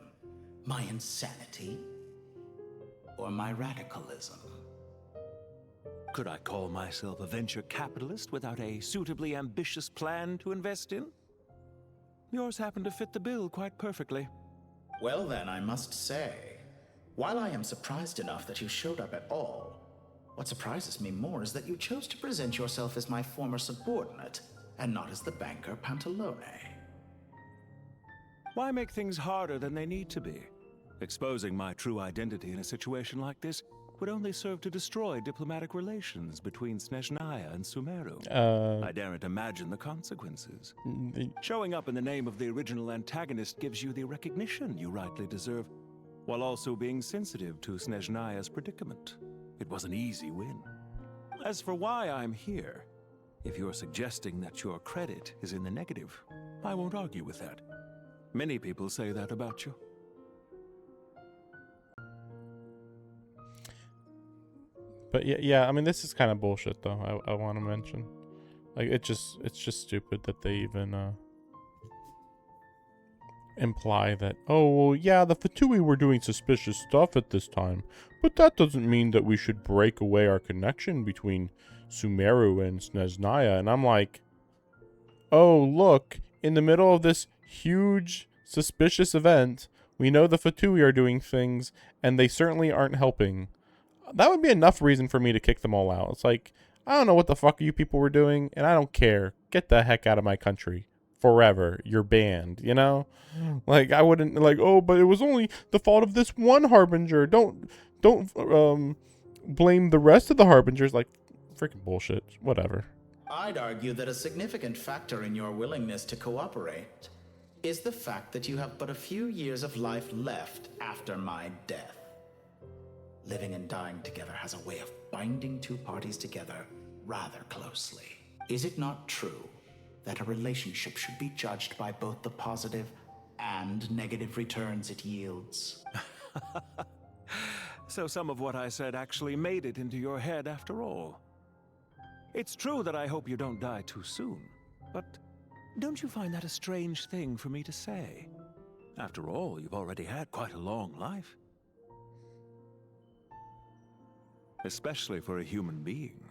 My insanity? Or my radicalism? Could I call myself a venture capitalist without a suitably ambitious plan to invest in? Yours happened to fit the bill quite perfectly. Well then, I must say, while I am surprised enough that you showed up at all, what surprises me more is that you chose to present yourself as my former subordinate, and not as the banker Pantalone. Why make things harder than they need to be? Exposing my true identity in a situation like this would only serve to destroy diplomatic relations between Snezhnaya and Sumeru. I daren't imagine the consequences. Showing up in the name of the original antagonist gives you the recognition you rightly deserve, while also being sensitive to Snezhnaya's predicament. It was an easy win. As for why I'm here, if you're suggesting that your credit is in the negative, I won't argue with that. Many people say that about you. But yeah, I mean, this is kind of bullshit, though. I want to mention, like, it's just stupid that they even imply that, oh, well, yeah, the Fatui were doing suspicious stuff at this time, but that doesn't mean that we should break away our connection between Sumeru and Snezhnaya. And I'm like, oh, look, in the middle of this huge suspicious event, we know the Fatui are doing things, and they certainly aren't helping. That would be enough reason for me to kick them all out. It's like, I don't know what the fuck you people were doing, and I don't care. Get the heck out of my country. Forever. You're banned, you know? Like, I wouldn't, like, oh, but it was only the fault of this one Harbinger. Don't blame the rest of the Harbingers. Like, freaking bullshit. Whatever. I'd argue that a significant factor in your willingness to cooperate is the fact that you have but a few years of life left after my death. Living and dying together has a way of binding two parties together rather closely. Is it not true that a relationship should be judged by both the positive and negative returns it yields? So some of what I said actually made it into your head after all. It's true that I hope you don't die too soon, but don't you find that a strange thing for me to say? After all, you've already had quite a long life. Especially for a human being.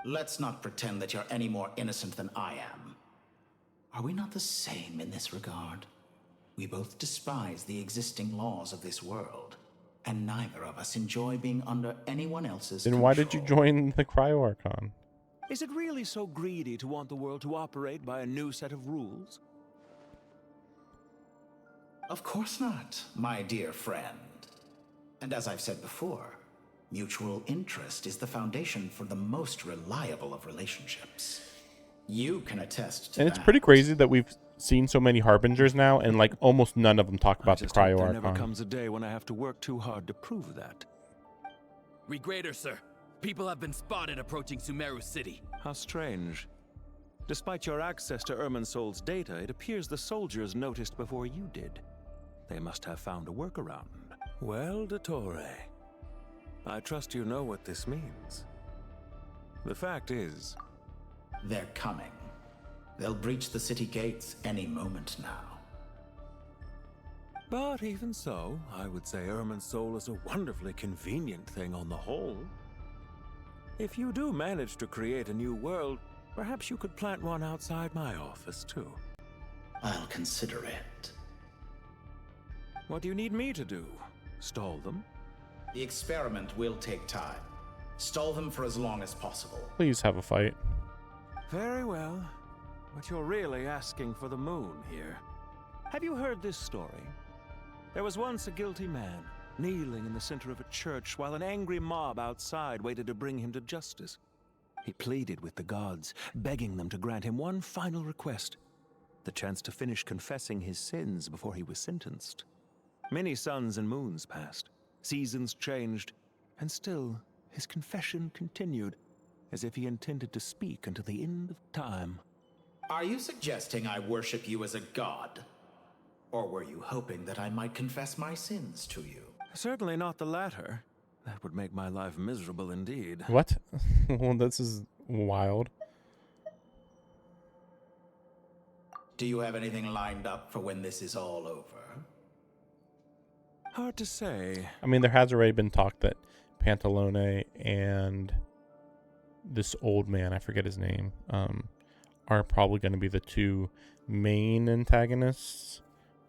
Let's not pretend that you're any more innocent than I am. Are we not the same in this regard? We both despise the existing laws of this world, and neither of us enjoy being under anyone else's Then control. why did you join the Cryo Archon? Is it really so greedy to want the world to operate by a new set of rules? Of course not, my dear friend. And as I've said before, mutual interest is the foundation for the most reliable of relationships. You can attest to And that. it's pretty crazy that we've seen so many Harbingers now, and like almost none of them talk about the I just hope Cryo there never Archon. comes a day when I have to work too hard to prove that. Regreater, sir. People have been spotted approaching Sumeru City. How strange. Despite your access to Irminsol's data, it appears the soldiers noticed before you did. They must have found a workaround. Well, Dottore, I trust you know what this means. The fact is... They're coming. They'll breach the city gates any moment now. But even so, I would say Irminsol is a wonderfully convenient thing on the whole. If you do manage to create a new world, perhaps you could plant one outside my office, too. I'll consider it. What do you need me to do? Stall them? The experiment will take time. Stall them for as long as possible. Please have a fight. Very well. But you're really asking for the moon here. Have you heard this story? There was once a guilty man, kneeling in the center of a church while an angry mob outside waited to bring him to justice. He pleaded with the gods, begging them to grant him one final request, the chance to finish confessing his sins before he was sentenced. Many suns and moons passed, seasons changed, and still his confession continued, as if he intended to speak until the end of time. Are you suggesting I worship you as a god? Or were you hoping that I might confess my sins to you? Certainly not the latter. That would make my life miserable indeed. What? Well, this is wild. Do you have anything lined up for when this is all over? Hard to say. I mean, there has already been talk that Pantalone and this old man, I forget his name, are probably going to be the two main antagonists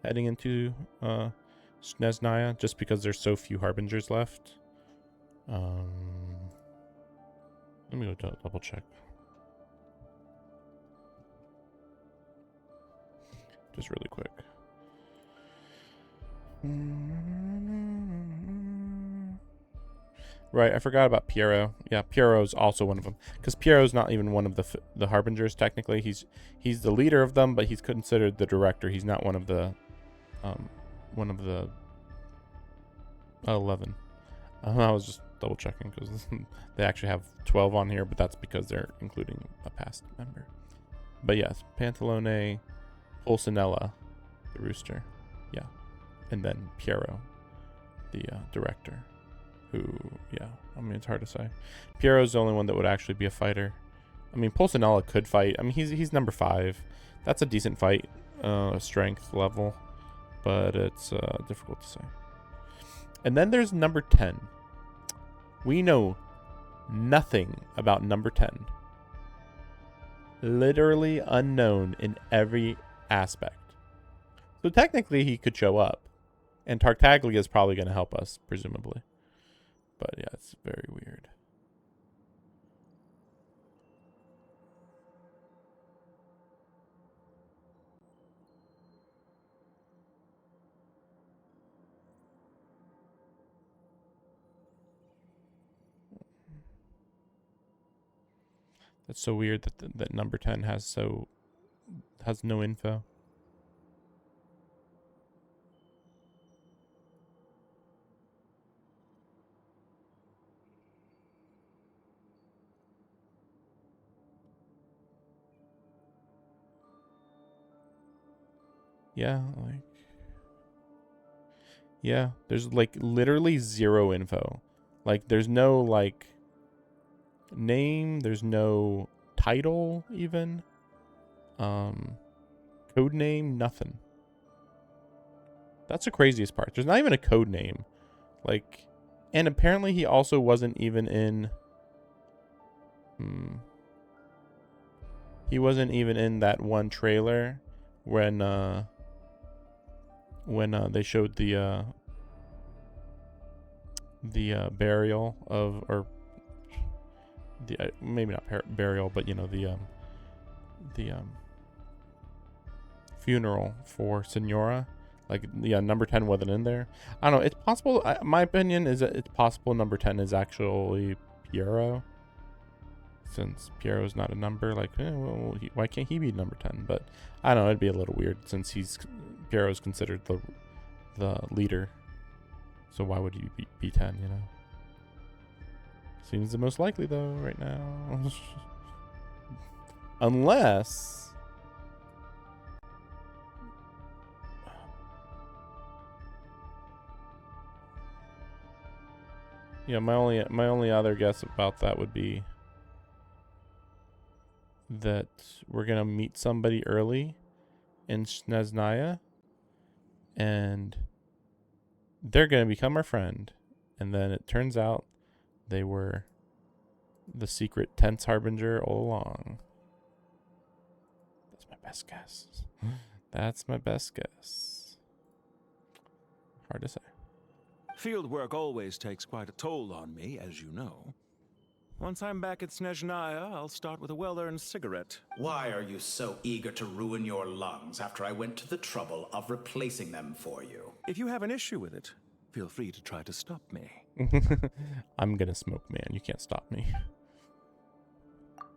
heading into Snezhnaya, just because there's so few Harbingers left. Let me go double check. Just really quick. Right, I forgot about Piero. Yeah, Piero's also one of them, because Piero's not even one of the Harbingers technically. He's the leader of them, but he's considered the director. He's not one of the 11. I was just double checking because they actually have 12 on here, but that's because they're including a past member. But yes, Pantalone, Pulcinella, the rooster, yeah, and then Piero, the director. Who, yeah, I mean, it's hard to say. Piero's the only one that would actually be a fighter. I mean, Pulcinella could fight. I mean, he's number 5. That's a decent fight, strength level, but it's difficult to say. And then there's number 10. We know nothing about number 10. Literally unknown in every aspect. So technically he could show up, and Tartaglia is probably going to help us, presumably. But yeah, it's very weird. That's so weird that that number 10 has no info. Yeah, like, yeah, there's like literally zero info. Like, there's no like name, there's no title even, code name, nothing. That's the craziest part. There's not even a code name. Like, and apparently he also wasn't even in he wasn't even in that one trailer when they showed the burial of, or the maybe not burial, but you know, the funeral for Senora. Like, yeah, number 10 wasn't in there. I don't know. It's possible. My opinion is that it's possible number 10 is actually Piero, since Piero's not a number. Like, well, why can't he be number 10? But I don't know. It'd be a little weird since Piero's considered the leader. So why would he be 10? You know. Seems the most likely though right now, unless. Yeah, my only other guess about that would be that we're gonna meet somebody early in Snezhnaya, and they're gonna become our friend, and then it turns out they were the secret Tense Harbinger all along. That's my best guess. That's my best guess. Hard to say. Field work always takes quite a toll on me, as you know. Once I'm back at Snezhnaya, I'll start with a well-earned cigarette. Why are you so eager to ruin your lungs after I went to the trouble of replacing them for you? If you have an issue with it, feel free to try to stop me. I'm gonna smoke, man. You can't stop me.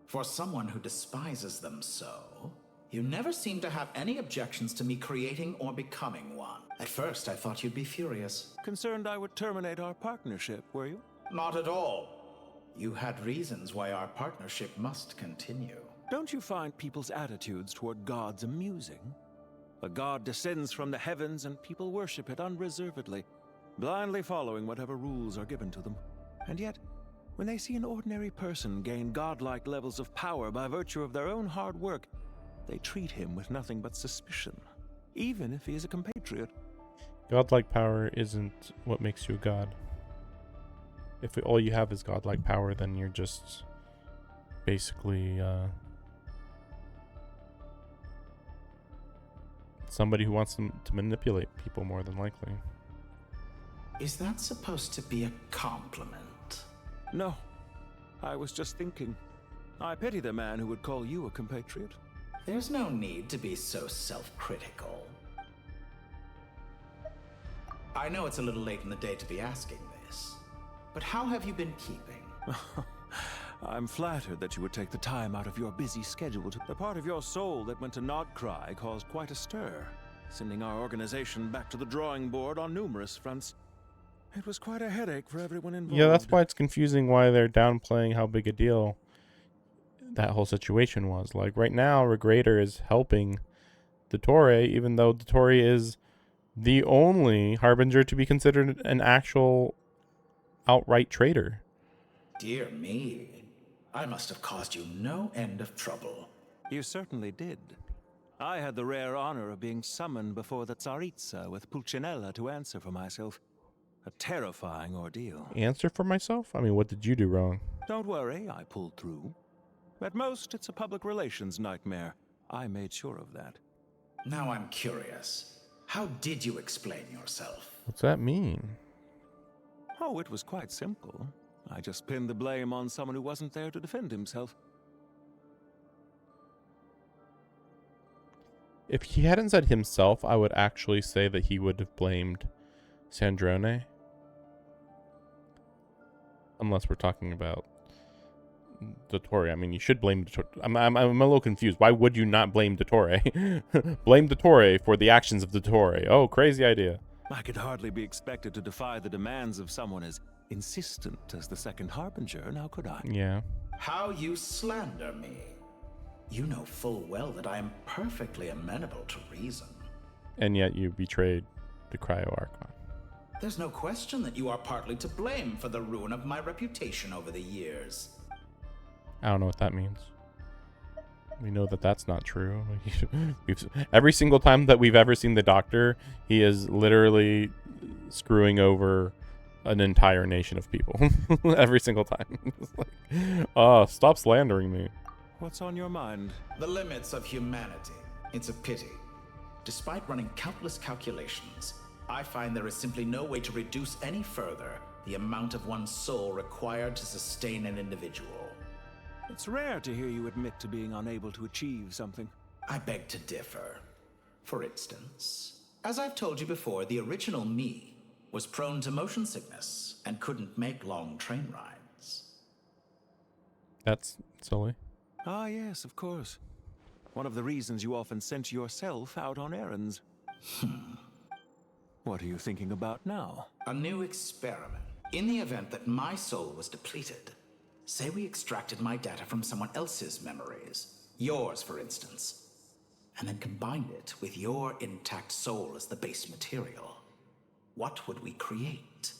For someone who despises them so, you never seem to have any objections to me creating or becoming one. At first, I thought you'd be furious. Concerned I would terminate our partnership, were you? Not at all. You had reasons why our partnership must continue. Don't you find people's attitudes toward gods amusing? A god descends from the heavens and people worship it unreservedly, blindly following whatever rules are given to them. And yet, when they see an ordinary person gain godlike levels of power by virtue of their own hard work, they treat him with nothing but suspicion, even if he is a compatriot. Godlike power isn't what makes you a god. If all you have is godlike power, then you're just basically somebody who wants to manipulate people, more than likely. Is that supposed to be a compliment? No, I was just thinking. I pity the man who would call you a compatriot. There's no need to be so self-critical. I know it's a little late in the day to be asking this, but how have you been keeping? I'm flattered that you would take the time out of your busy schedule to... The part of your soul that went to Nodcry caused quite a stir, sending our organization back to the drawing board on numerous fronts. It was quite a headache for everyone involved. Yeah, that's why it's confusing why they're downplaying how big a deal that whole situation was. Like, right now, Regrator is helping Dottore, even though Dottore is the only Harbinger to be considered an actual outright traitor. Dear me, I must have caused you no end of trouble. You certainly did. I had the rare honor of being summoned before the Tsaritsa with Pulcinella to answer for myself. A terrifying ordeal. Answer for myself? I mean, what did you do wrong? Don't worry, I pulled through. At most, it's a public relations nightmare. I made sure of that. Now I'm curious. How did you explain yourself? What's that mean? Oh, it was quite simple. I just pinned the blame on someone who wasn't there to defend himself. If he hadn't said himself, I would actually say that he would have blamed Sandrone. Unless we're talking about Dottore. I mean, you should blame Dottore. I'm a little confused. Why would you not blame Dottore? Blame Dottore for the actions of Dottore. Oh, crazy idea. I could hardly be expected to defy the demands of someone as insistent as the second Harbinger, now could I? Yeah. How you slander me. You know full well that I am perfectly amenable to reason. And yet you betrayed the Cryo Archon. There's no question that you are partly to blame for the ruin of my reputation over the years. I don't know what that means. We know that that's not true. Every single time that we've ever seen the Doctor, he is literally screwing over an entire nation of people. Every single time. It's like, stop slandering me. What's on your mind? The limits of humanity. It's a pity. Despite running countless calculations, I find there is simply no way to reduce any further the amount of one's soul required to sustain an individual. It's rare to hear you admit to being unable to achieve something. I beg to differ. For instance, as I've told you before, the original me was prone to motion sickness and couldn't make long train rides. That's silly. Ah, yes, of course. One of the reasons you often sent yourself out on errands. What are you thinking about now? A new experiment. In the event that my soul was depleted, say we extracted my data from someone else's memories, yours for instance, and then combined it with your intact soul as the base material. What would we create?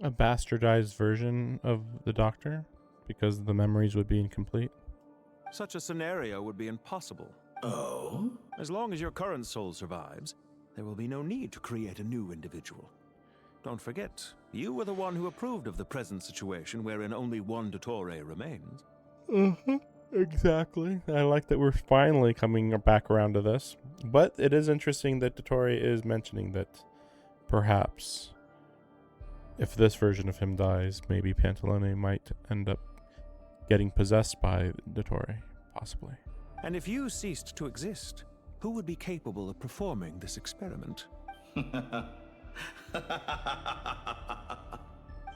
A bastardized version of the Doctor, because the memories would be incomplete. Such a scenario would be impossible. Oh? As long as your current soul survives, there will be no need to create a new individual. Don't forget, you were the one who approved of the present situation wherein only one Dottore remains. Exactly. I like that we're finally coming back around to this. But it is interesting that Dottore is mentioning that perhaps if this version of him dies, maybe Pantalone might end up getting possessed by Dottore, possibly. And if you ceased to exist, who would be capable of performing this experiment?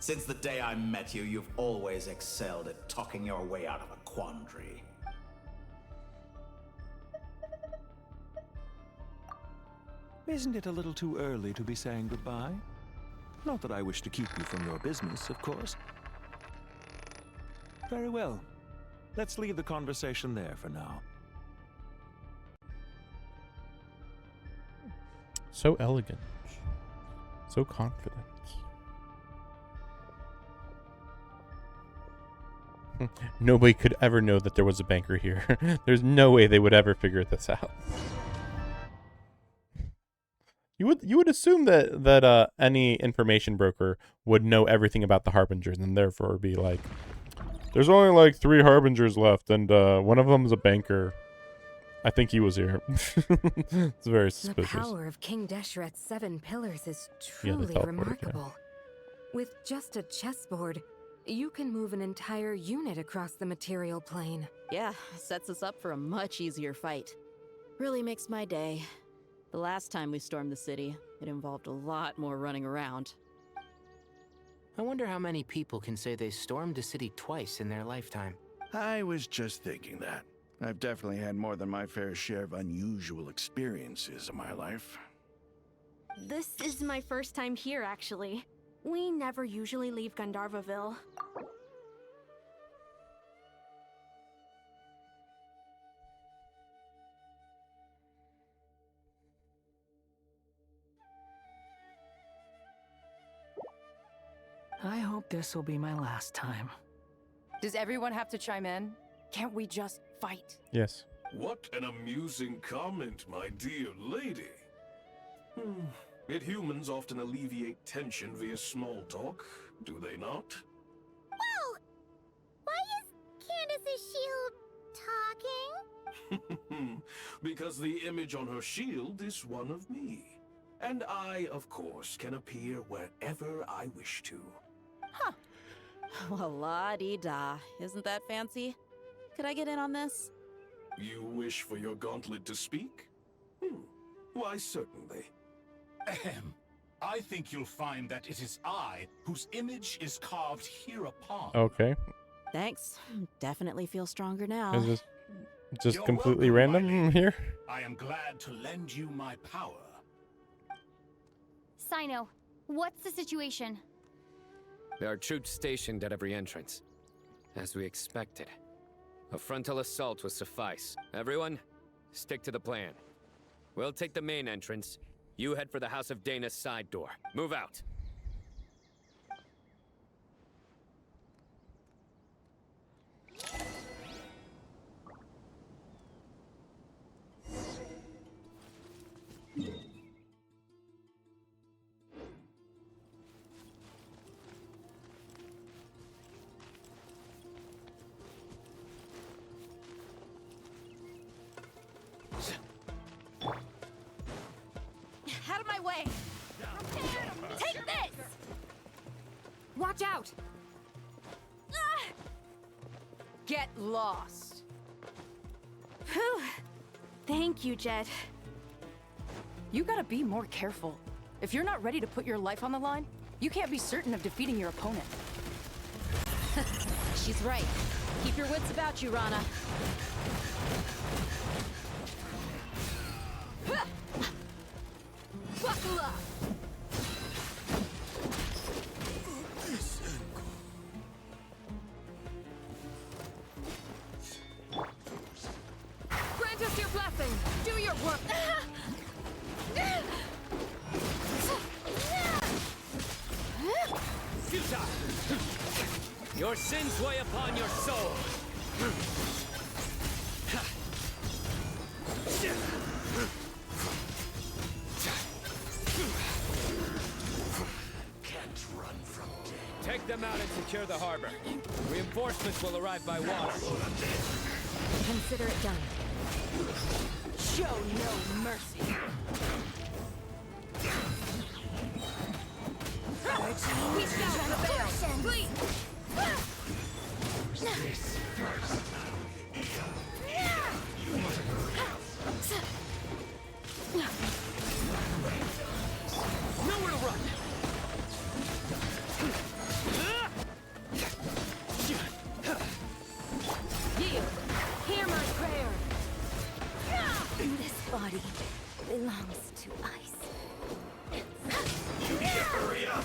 Since the day I met you, you've always excelled at talking your way out of a quandary. Isn't it a little too early to be saying goodbye? Not that I wish to keep you from your business, of course. Very well. Let's leave the conversation there for now. So elegant. So confident. Nobody could ever know that there was a banker here. There's no way they would ever figure this out. You would assume that any information broker would know everything about the Harbingers and therefore be like, there's only like 3 Harbingers left and one of them is a banker. I think he was here. It's very suspicious. The power of King Deshret's 7 pillars is Yeah, they truly teleported, remarkable. With just a chessboard, you can move an entire unit across the material plane. Yeah, sets us up for a much easier fight. Really makes my day. The last time we stormed the city, it involved a lot more running around. I wonder how many people can say they stormed a city twice in their lifetime. I was just thinking that. I've definitely had more than my fair share of unusual experiences in my life. This is my first time here, actually. We never usually leave Gandharvaville. I hope this will be my last time. Does everyone have to chime in? Can't we just fight? Yes. What an amusing comment, my dear lady. Yet humans often alleviate tension via small talk, do they not? Whoa! Why is Candace's shield talking? Because the image on her shield is one of me. And I, of course, can appear wherever I wish to. Huh. Well, la-dee-da. Isn't that fancy? Could I get in on this? You wish for your gauntlet to speak? Why, certainly. Ahem. I think you'll find that it is I whose image is carved hereupon. Okay. Thanks. Definitely feel stronger now. Is this just You're completely welcome, random here? I am glad to lend you my power. Sino, what's the situation? There are troops stationed at every entrance. As we expected. A frontal assault will suffice. Everyone, stick to the plan. We'll take the main entrance. You head for the House of Dana's side door. Move out. Out of my way! Take this! Watch out! Get lost. Whew. Thank you, Jet. You gotta be more careful. If you're not ready to put your life on the line, you can't be certain of defeating your opponent. She's right. Keep your wits about you, Rana. Buckle up! Grant us your blessing! Do your work! Futile! Your sins weigh upon your soul! Can't run from death. Take them out and secure the harbor. Reinforcements will arrive by water. Consider it done. Show no mercy. We shall prevail! Please! Nowhere to run! Yield! Hear my prayer! This body belongs to ice. You need to hurry up.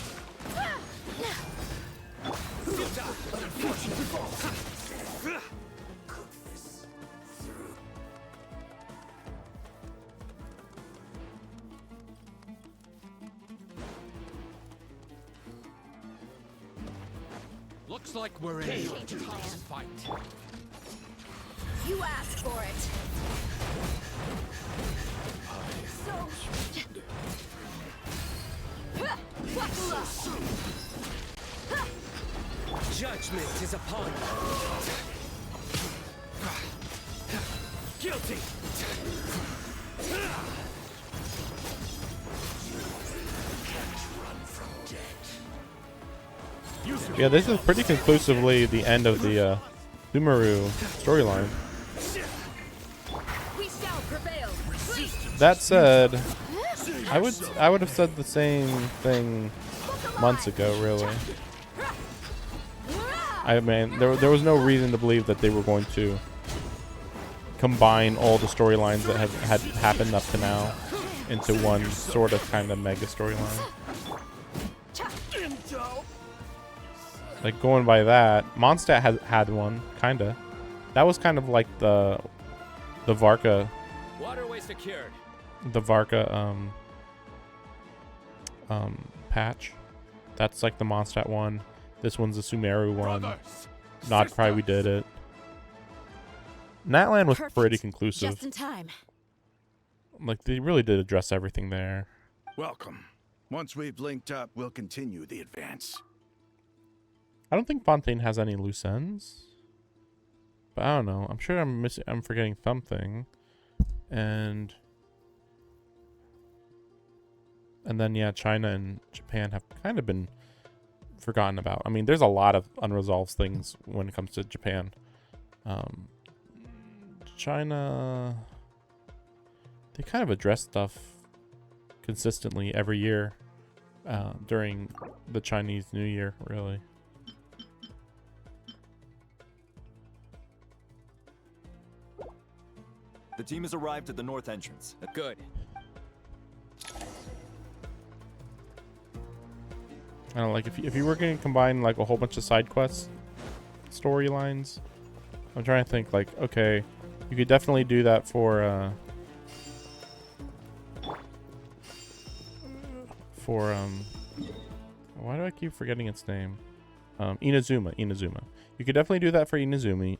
Looks like we're in a tough fight. You asked for it. Judgment is upon you. Guilty. Yeah, this is pretty conclusively the end of the Sumeru storyline. We shall prevail. That said, I would have said the same thing months ago, really. I mean, there was no reason to believe that they were going to combine all the storylines that had happened up to now into one sort of kind of mega storyline. Like, going by that, Mondstadt had one, kinda. That was kind of like the Varka. Waterway secured. The Varka patch. That's like the Mondstadt one. This one's the Sumeru one. Not cry, we did it. Natlan was pretty conclusive. Just in time. Like, they really did address everything there. Welcome. Once we've linked up, we'll continue the advance. I don't think Fontaine has any loose ends. But I don't know. I'm sure I'm forgetting something. And then, yeah, China and Japan have kind of been forgotten about. I mean, there's a lot of unresolved things when it comes to Japan. China, they kind of address stuff consistently every year during the Chinese New Year, really. The team has arrived at the north entrance. Good. I don't know, like, if you were going to combine like a whole bunch of side quest storylines, I'm trying to think, like, okay, you could definitely do that for why do I keep forgetting its name? Inazuma. You could definitely do that for Inazuma.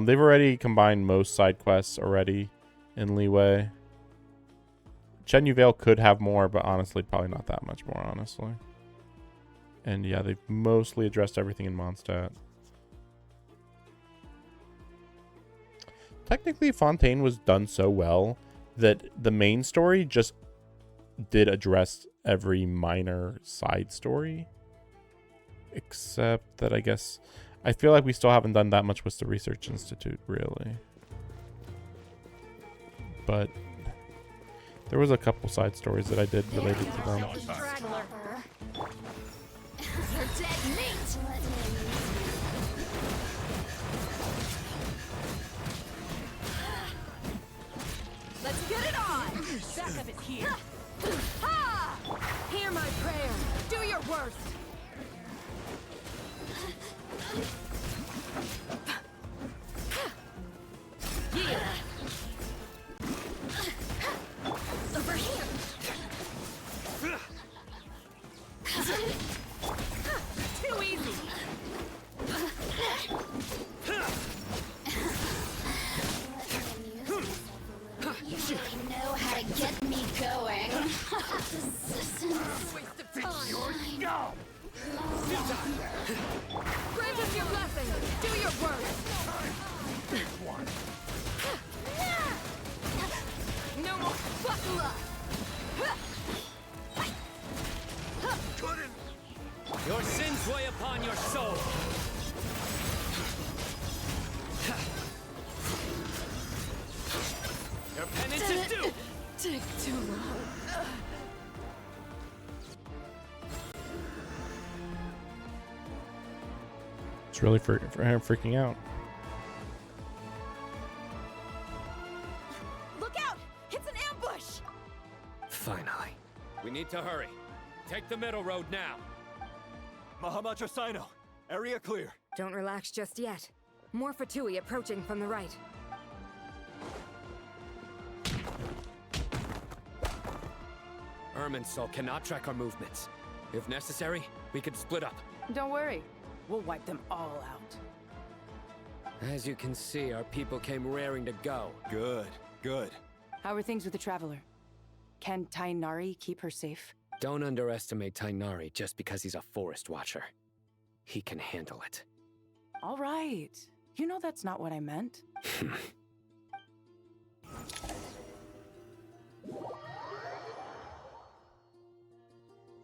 They've already combined most side quests already in Leeway. Chen Yu Vale could have more, but honestly, probably not that much more, honestly. And yeah, they've mostly addressed everything in Mondstadt. Technically, Fontaine was done so well that the main story just did address every minor side story. Except that, I guess, I feel like we still haven't done that much with the Research Institute, really. But there was a couple side stories that I did related to them. You're dead meat. Let's get it on. Backup is here. Ha! Hear my prayer. Do your worst. Yeah. Over here. Too easy. You know how to get me going. Waste of time. Grant us your blessing. Do your worst. No more. Buckle up. Your sins weigh upon your soul. Your penance is due. Take too long. It's really for him freaking out. Look out! It's an ambush! Finally. We need to hurry. Take the middle road now. Mahamacho Sino, area clear. Don't relax just yet. More Fatui approaching from the right. Irminsul cannot track our movements. If necessary, we could split up. Don't worry. We'll wipe them all out. As you can see, our people came raring to go. Good, good. How are things with the Traveler? Can Tainari keep her safe? Don't underestimate Tainari just because he's a forest watcher. He can handle it. All right. You know that's not what I meant.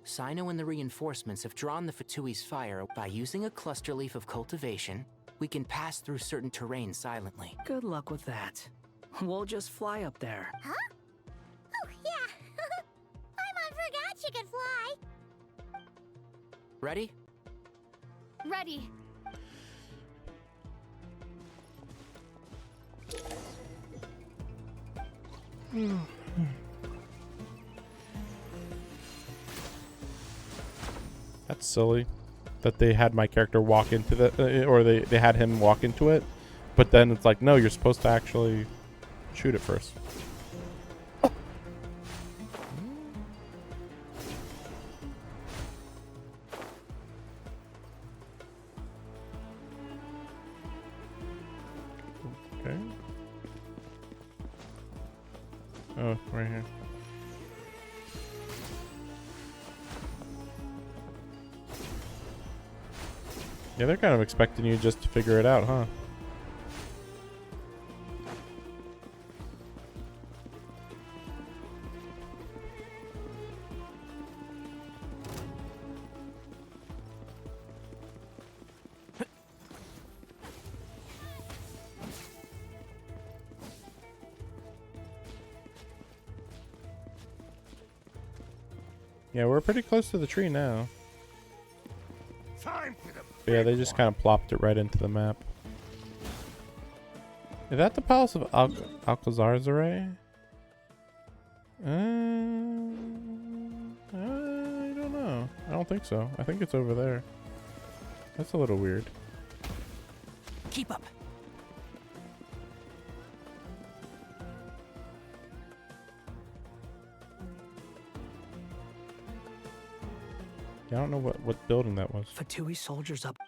Sino and the reinforcements have drawn the Fatui's fire. By using a cluster leaf of cultivation, we can pass through certain terrain silently. Good luck with that. We'll just fly up there. Huh? Oh, yeah. Paimon forgot she could fly. Ready? Ready. That's silly that they had my character walk into the or they had him walk into it, but then it's like, no, you're supposed to actually shoot it first. Okay. Oh, right here. Yeah, they're kind of expecting you just to figure it out, huh? Yeah, we're pretty close to the tree now. Time for the But yeah, they just kind of plopped it right into the map. Is that the Palace of Alcazarzare? I don't know. I don't think so. I think it's over there. That's a little weird. Keep up. Yeah, I don't know what building that was. Fatui soldiers up.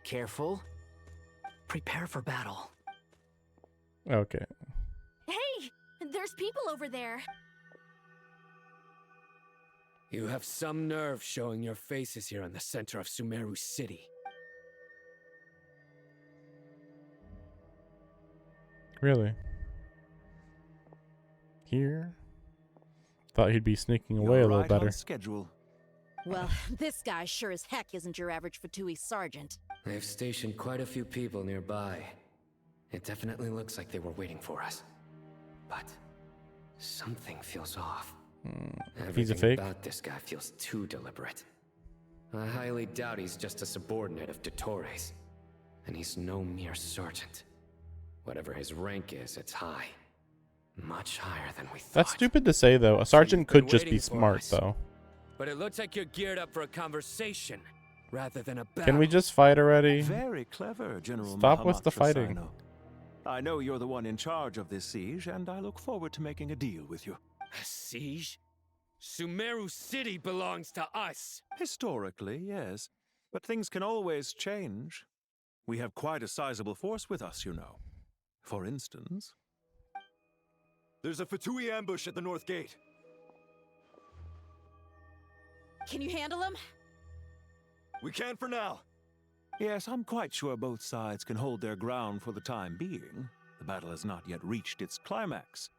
Careful. Prepare for battle. Okay. Hey! There's people over there. You have some nerve showing your faces here in the center of Sumeru City. Really? Here? Thought he'd be sneaking away a little better. Schedule. Well, this guy sure as heck isn't your average Fatui sergeant. They've stationed quite a few people nearby. It definitely looks like they were waiting for us. But something feels off. If he's a Everything fake? about this guy feels too deliberate. I highly doubt he's just a subordinate of Dottores. And he's no mere sergeant. Whatever his rank is, it's high. Much higher than we thought. That's stupid to say, though. A sergeant could just be smart, though. But it looks like you're geared up for a conversation rather than a battle. Can we just fight already? Very clever, General. Stop with the Mahamatsura fighting. Sino. I know you're the one in charge of this siege, and I look forward to making a deal with you. A siege? Sumeru City belongs to us. Historically, yes. But things can always change. We have quite a sizable force with us, you know. For instance... There's a Fatui ambush at the north gate. Can you handle him? We can for now. Yes, I'm quite sure both sides can hold their ground for the time being. The battle has not yet reached its climax.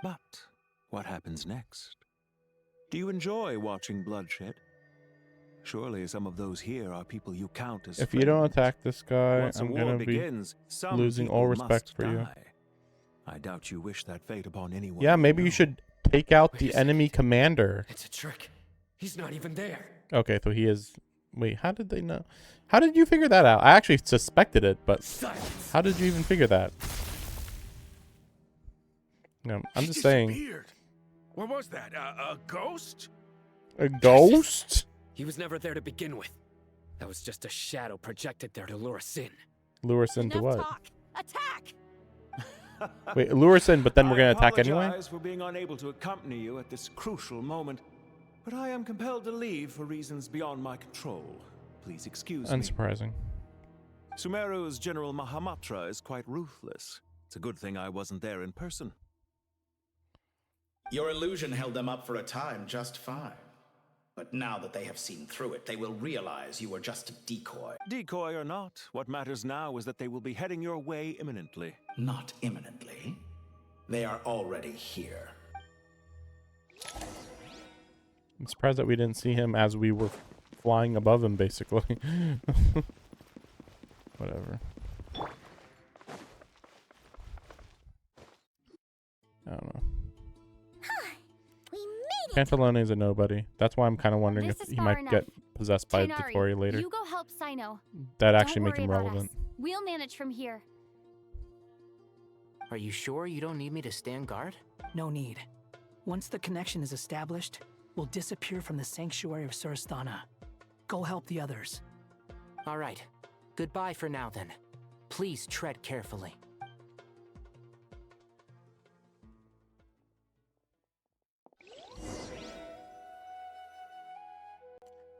But what happens next? Do you enjoy watching bloodshed? Surely some of those here are people you count as If you don't friends. attack this guy, Once a I'm war gonna be begins, some losing all people respect must for you. die. I doubt you wish that fate upon anyone. Yeah, maybe you should take out the enemy commander. It's a trick. He's not even there. Okay, so he is... Wait, how did they know? How did you figure that out? I actually suspected it, but Silence. how did you even figure that? No, I'm just saying. Disappeared. What was that? A ghost? A ghost? He was never there to begin with. That was just a shadow projected there to lure us in. Lure us into Enough what? talk. Attack! Wait, lure us in, but then we're gonna attack anyway? I apologize for being unable to accompany you at this crucial moment, but I am compelled to leave for reasons beyond my control. Please excuse me. Unsurprising. Sumeru's General Mahamatra is quite ruthless. It's a good thing I wasn't there in person. Your illusion held them up for a time just fine. But now that they have seen through it, they will realize you were just a decoy. Decoy or not, what matters now is that they will be heading your way imminently. Not imminently. They are already here. I'm surprised that we didn't see him as we were flying above him, basically. Whatever. I don't know. Pantalone is a nobody. That's why I'm kind of wondering if he might get possessed by Dotori later. You go help Sino. That actually Don't make him worry about relevant. us. We'll manage from here. Are you sure you don't need me to stand guard? No need. Once the connection is established, we'll disappear from the sanctuary of Surasthana. Go help the others. All right. Goodbye for now, then. Please tread carefully.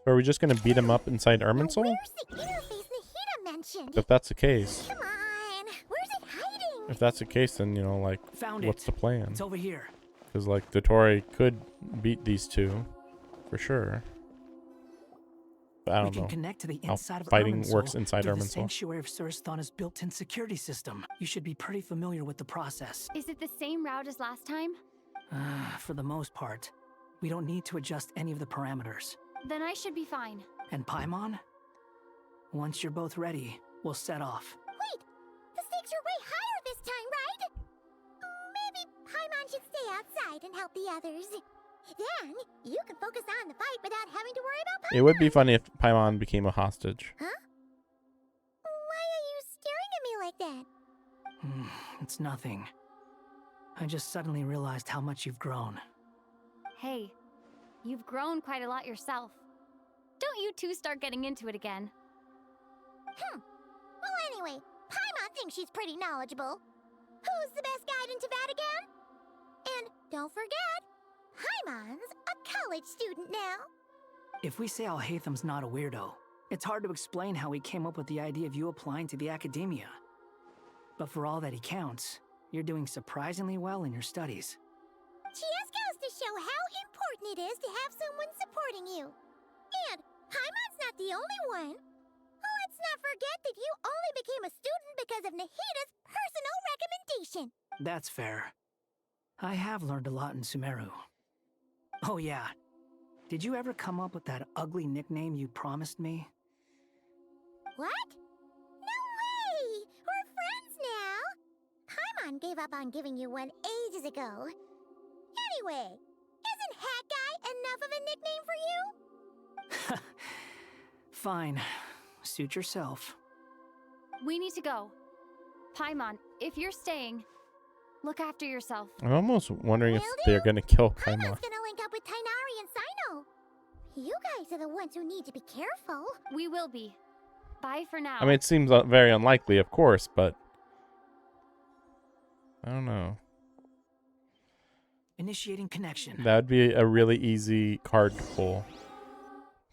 Are we just gonna beat him up inside Irminsul? Where's the interface Nahida mentioned? If that's the case. Come on, where's it hiding? If that's the case, then, you know, like, Found what's the plan? It's over here. Because, like, Dotori could beat these two, for sure. But I don't We know can connect to the how inside of fighting Irminsul works inside through the Irminsul. sanctuary of Surasthana's built-in security system. You should be pretty familiar with the process. Is it the same route as last time? For the most part. We don't need to adjust any of the parameters. Then I should be fine. And Paimon? Once you're both ready, we'll set off. Wait, the stakes are way higher this time, right? Maybe Paimon should stay outside and help the others. Then you can focus on the fight without having to worry about Paimon. It would be funny if Paimon became a hostage. Huh? Why are you staring at me like that? It's nothing. I just suddenly realized how much you've grown. Hey, you've grown quite a lot yourself. Don't you two start getting into it again. Well, anyway, Paimon thinks she's pretty knowledgeable. Who's the best guide in Teyvat again? And don't forget, Paimon's a college student now. If we say Alhaitham's not a weirdo, it's hard to explain how he came up with the idea of you applying to the academia. But for all that he counts, you're doing surprisingly well in your studies. Just goes to show how important it is to have someone supporting you. And Paimon's not the only one. Let's not forget that you only became a student because of Nahida's personal recommendation. That's fair. I have learned a lot in Sumeru. Oh yeah. Did you ever come up with that ugly nickname you promised me? What? No way! We're friends now! Paimon gave up on giving you one ages ago. Anyway, isn't Hat Guy enough of a nickname for you? Fine. Suit yourself. We need to go. Paimon, if you're staying, look after yourself. I'm almost wondering if they're gonna kill Paimon. Paimon's gonna link up with Tighnari and Sino. You guys are the ones who need to be careful. We will be. Bye for now. I mean, it seems very unlikely, of course, but I don't know. Initiating connection. That would be a really easy card to pull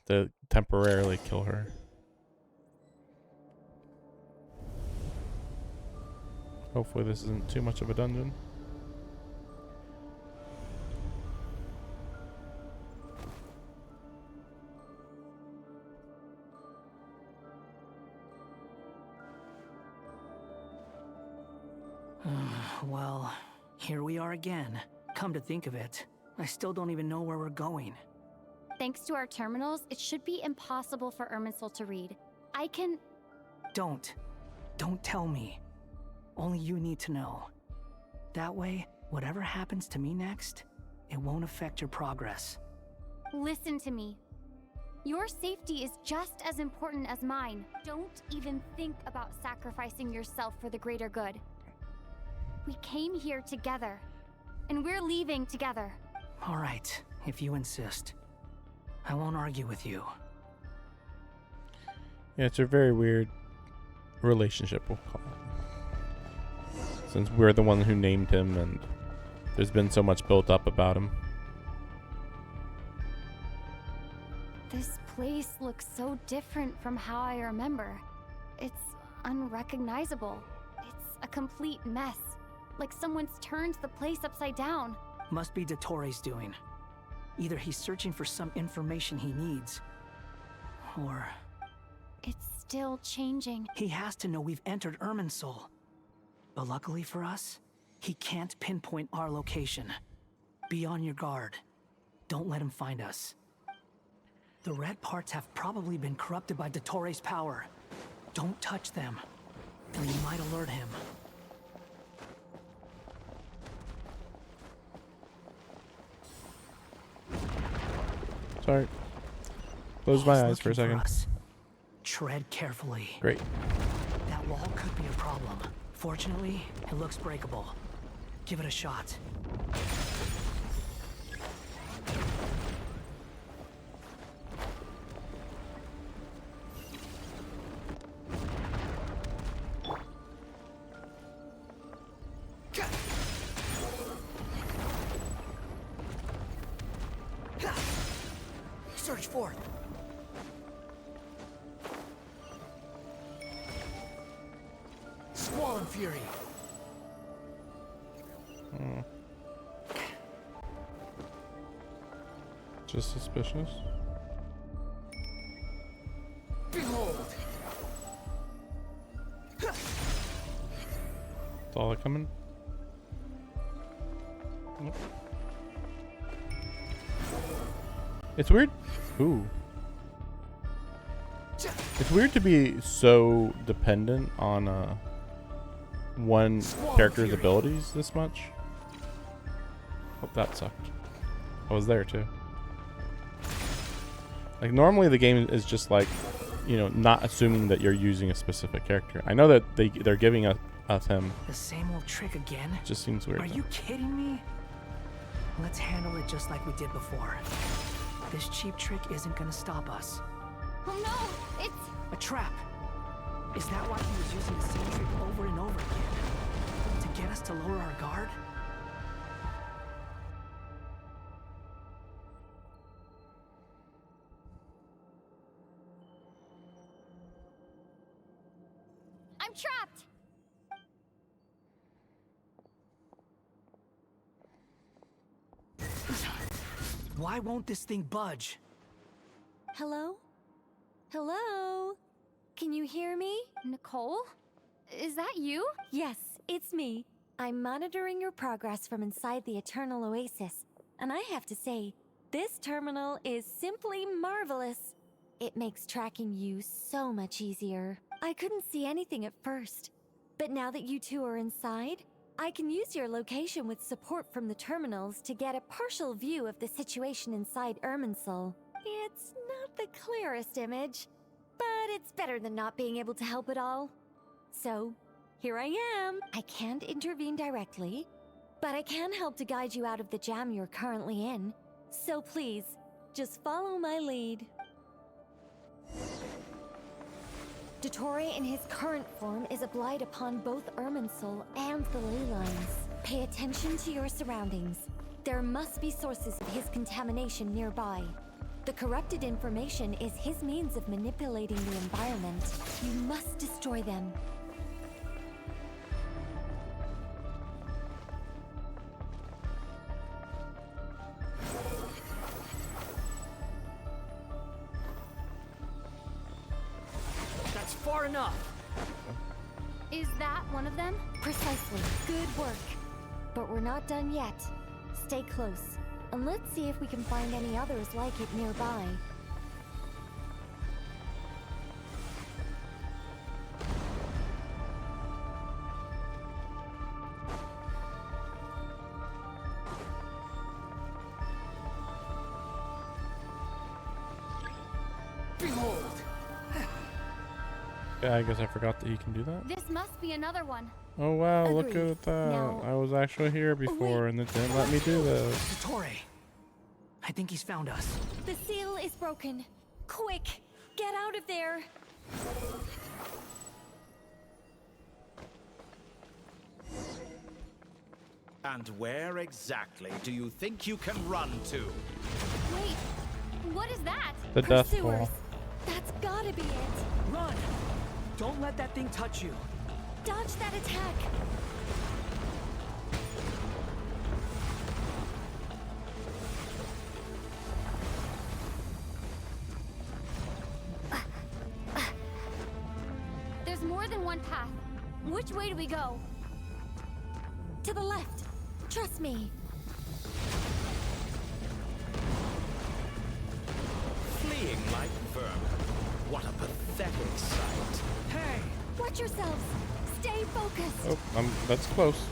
to temporarily kill her. Hopefully this isn't too much of a dungeon. Well, here we are again. Come to think of it, I still don't even know where we're going. Thanks to our terminals, it should be impossible for Irminsul to read. I can... Don't tell me. Only you need to know. That way, whatever happens to me next, it won't affect your progress. Listen to me. Your safety is just as important as mine. Don't even think about sacrificing yourself for the greater good. We came here together, and we're leaving together. All right, if you insist. I won't argue with you. Yeah, it's a very weird relationship, we'll call it. since we're the one who named him and there's been so much built up about him. This place looks so different from how I remember. It's unrecognizable. It's a complete mess. Like someone's turned the place upside down. Must be Dottore doing. Either he's searching for some information he needs, or... It's still changing. He has to know we've entered Irminsul. But luckily for us, he can't pinpoint our location. Be on your guard. Don't let him find us. The red parts have probably been corrupted by Dottore's power. Don't touch them, or you might alert him. Sorry. Close my eyes for a second. Tread carefully. Great. That wall could be a problem. Fortunately, it looks breakable. Give it a shot. Search for it. Squall Fury. Just suspicious. Behold. Saw it coming. Nope. It's weird. Ooh. It's weird to be so dependent on one character's abilities this much. Hope that sucked. I was there too. Like normally the game is just like, you know, not assuming that you're using a specific character. I know that they're giving us him. The same old trick again? It just seems weird. Are you kidding me? Let's handle it just like we did before. This cheap trick isn't gonna stop us. Oh no, it's a trap. Is that why he was using the same trick over and over again? To get us to lower our guard? I'm trapped. Why won't this thing budge? Hello? Hello? Can you hear me? Nicole? Is that you? Yes, it's me. I'm monitoring your progress from inside the Eternal Oasis, and I have to say, this terminal is simply marvelous. It makes tracking you so much easier. I couldn't see anything at first, but now that you two are inside, I can use your location with support from the terminals to get a partial view of the situation inside Irminsul. It's not the clearest image, but it's better than not being able to help at all. So, here I am. I can't intervene directly, but I can help to guide you out of the jam you're currently in. So please, just follow my lead. Dottore in his current form is a blight upon both Irminsul and the ley lines. Pay attention to your surroundings. There must be sources of his contamination nearby. The corrupted information is his means of manipulating the environment. You must destroy them. That's far enough. Is that one of them? Precisely. Good work. But we're not done yet. Stay close. And let's see if we can find any others like it nearby. Behold! Yeah, I guess I forgot that he can do that. This must be another one. Oh wow, look Agreed. at that. Now- I was actually here before and it didn't let me do this. Dottore! I think he's found us. The seal is broken. Quick! Get out of there! And where exactly do you think you can run to? Wait, what is that? The death Pursuers. ball. That's gotta be it. Run! Don't let that thing touch you. Dodge that attack. There's more than one path. Which way do we go? To the left. Trust me. Fleeing like vermin. What a pathetic sight. Hey! Watch yourselves. Stay focused. Oh, that's close.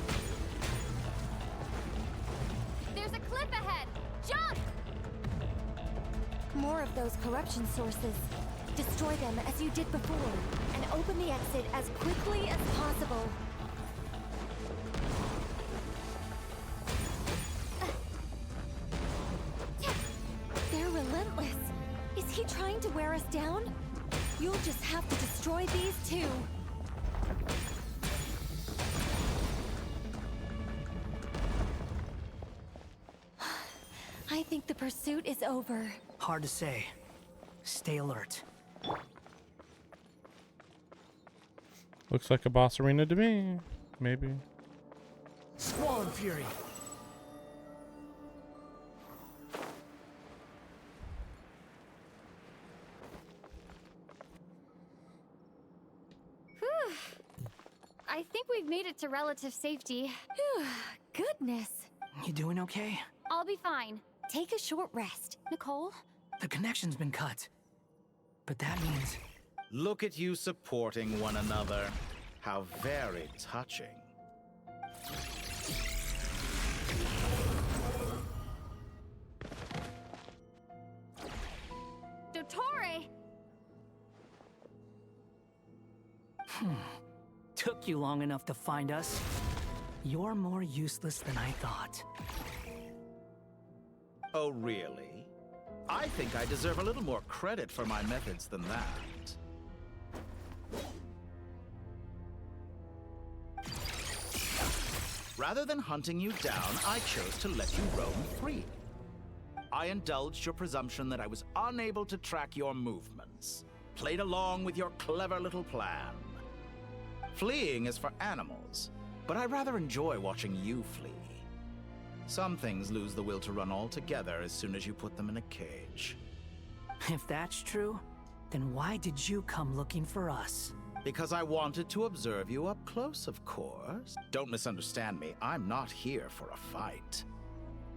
There's a cliff ahead. Jump! More of those corruption sources. Destroy them as you did before, and open the exit as quickly as possible. They're relentless. Is he trying to wear us down? You'll just have to destroy these too. I think the pursuit is over. Hard to say. Stay alert. Looks like a boss arena to me. Maybe. Squall and Fury. Whew. I think we've made it to relative safety. Goodness. You doing okay? I'll be fine. Take a short rest. Nicole? The connection's been cut. But that means... Look at you supporting one another. How very touching. Dottore! Took you long enough to find us. You're more useless than I thought. Oh, really? I think I deserve a little more credit for my methods than that. Rather than hunting you down, I chose to let you roam free. I indulged your presumption that I was unable to track your movements, played along with your clever little plan. Fleeing is for animals, but I rather enjoy watching you flee. Some things lose the will to run altogether as soon as you put them in a cage. If that's true, then why did you come looking for us? Because I wanted to observe you up close, of course. Don't misunderstand me, I'm not here for a fight.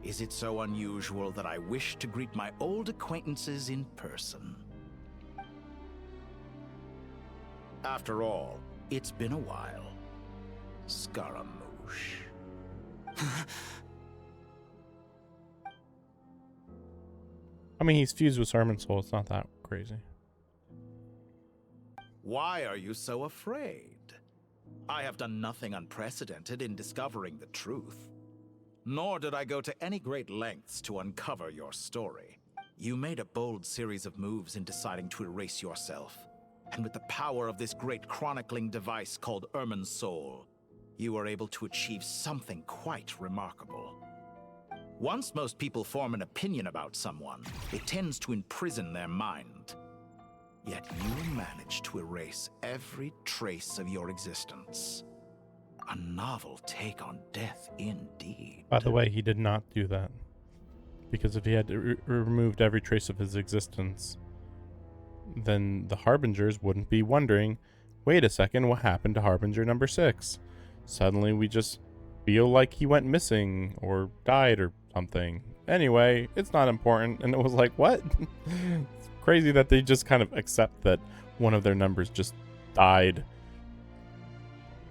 Is it so unusual that I wish to greet my old acquaintances in person? After all, it's been a while. Scaramouche. I mean, he's fused with Irminsul. It's not that crazy. Why are you so afraid? I have done nothing unprecedented in discovering the truth. Nor did I go to any great lengths to uncover your story. You made a bold series of moves in deciding to erase yourself. And with the power of this great chronicling device called Irminsul, you were able to achieve something quite remarkable. Once most people form an opinion about someone, it tends to imprison their mind. Yet you managed to erase every trace of your existence. A novel take on death indeed. By the way, he did not do that. Because if he had removed every trace of his existence, then the Harbingers wouldn't be wondering, wait a second, what happened to Harbinger number 6? Suddenly we just feel like he went missing or died or something. Anyway, it's not important. And it was like, what? It's crazy that they just kind of accept that one of their numbers just died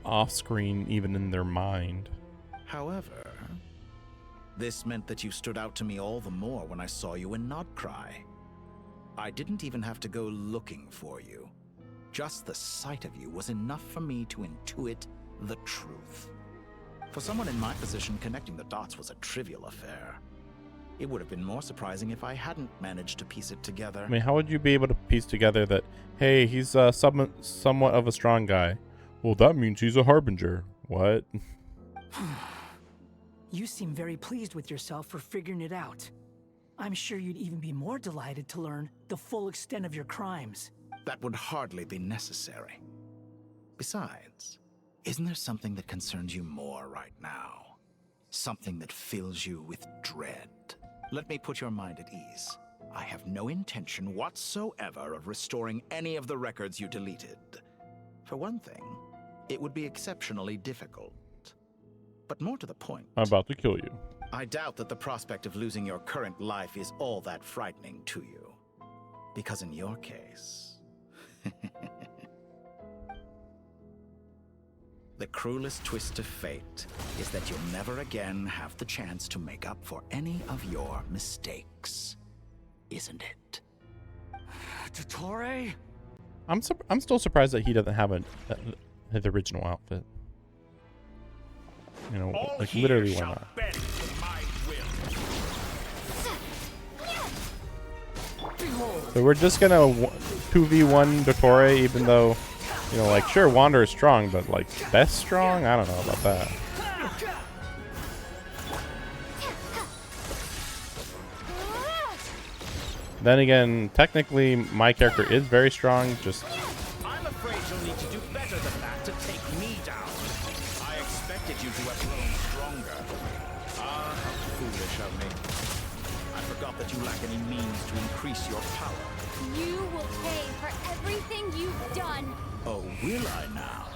off screen, even in their mind. However, this meant that you stood out to me all the more when I saw you in Nodcry. I didn't even have to go looking for you. Just the sight of you was enough for me to intuit the truth. For someone in my position, connecting the dots was a trivial affair. It would have been more surprising if I hadn't managed to piece it together. I mean, how would you be able to piece together that, hey, he's somewhat of a strong guy? Well, that means he's a Harbinger. What? You seem very pleased with yourself for figuring it out. I'm sure you'd even be more delighted to learn the full extent of your crimes. That would hardly be necessary. Besides, isn't there something that concerns you more right now? Something that fills you with dread? Let me put your mind at ease. I have no intention whatsoever of restoring any of the records you deleted. For one thing, it would be exceptionally difficult. But more to the point, I'm about to kill you. I doubt that the prospect of losing your current life is all that frightening to you. Because in your case, the cruelest twist of fate is that you'll never again have the chance to make up for any of your mistakes. Isn't it? Dottore? I'm still surprised that he doesn't have his original outfit. You know, All like here literally why shall not? bend to my will. So we're just gonna 2v1 Dottore, even though, you know, like sure Wander is strong, but like best strong? I don't know about that. Then again, technically my character is very strong, just I'm afraid you'll need to do better than that to take me down. I expected you to have grown stronger. Ah, how foolish of me. I forgot that you lack any means to increase your power. You will pay for everything you've done. Oh, will I now?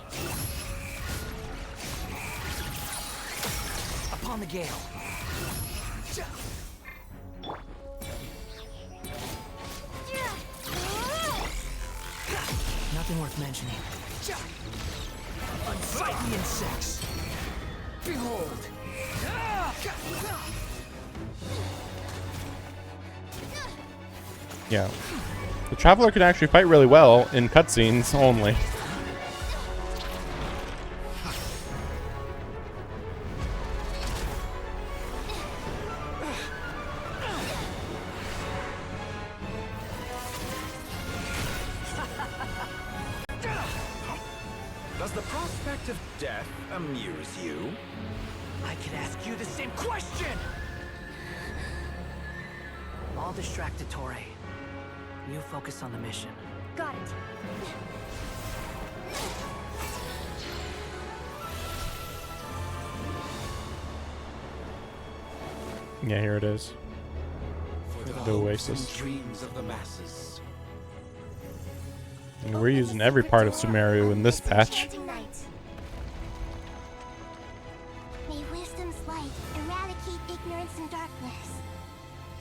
Upon the gale. Nothing worth mentioning. Unsightly insects. Behold. yeah. The Traveler can actually fight really well in cutscenes only. Does the prospect of death amuse you? I can ask you the same question! I'll distract Dottore. You focus on the mission. Got it. Yeah, here it is. The Oasis. Dreams of the masses. And we're using every part of Sumeru in this patch. May wisdom's light eradicate ignorance and darkness,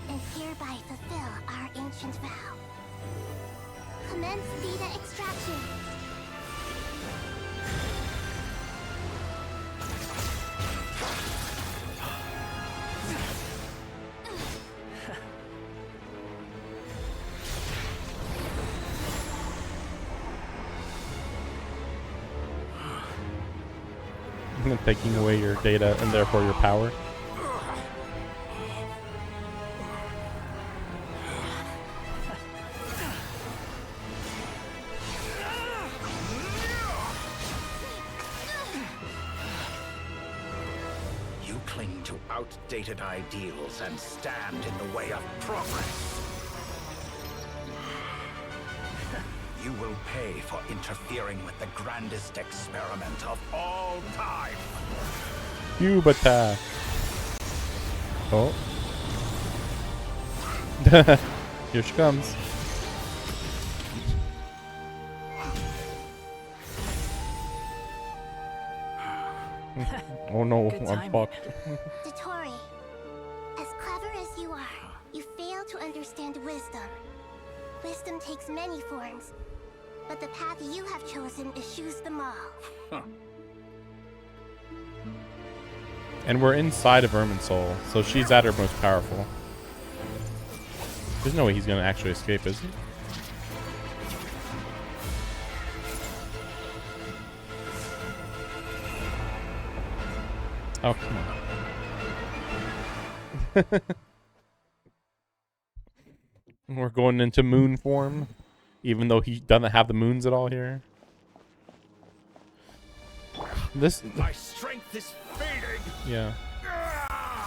and hereby fulfill our ancient vow. Commence data extraction. Taking away your data and therefore your power. You cling to outdated ideals and stand in the way of progress. You will pay for interfering with the grandest experiment of all time. Cube attack. Oh. Here she comes. Oh no, I'm fucked. Dottore, as clever as you are, you fail to understand wisdom. Wisdom takes many forms, but the path you have chosen eschews them all. And we're inside of Irminsul, so she's at her most powerful. There's no way he's gonna actually escape, is he? Oh, come on. We're going into moon form, even though he doesn't have the moons at all here. This. My strength is fading. Yeah.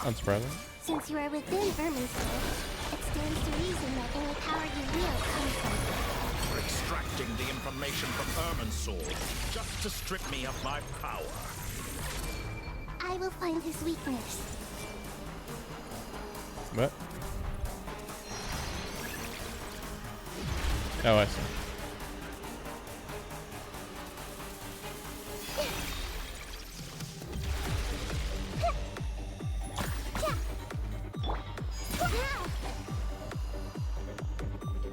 Unsurprising. Since you are within Verminsoul, it stands to reason that any power you wield comes from it. Extracting the information from Irminsoul just to strip me of my power. I will find his weakness. What? Oh, I see.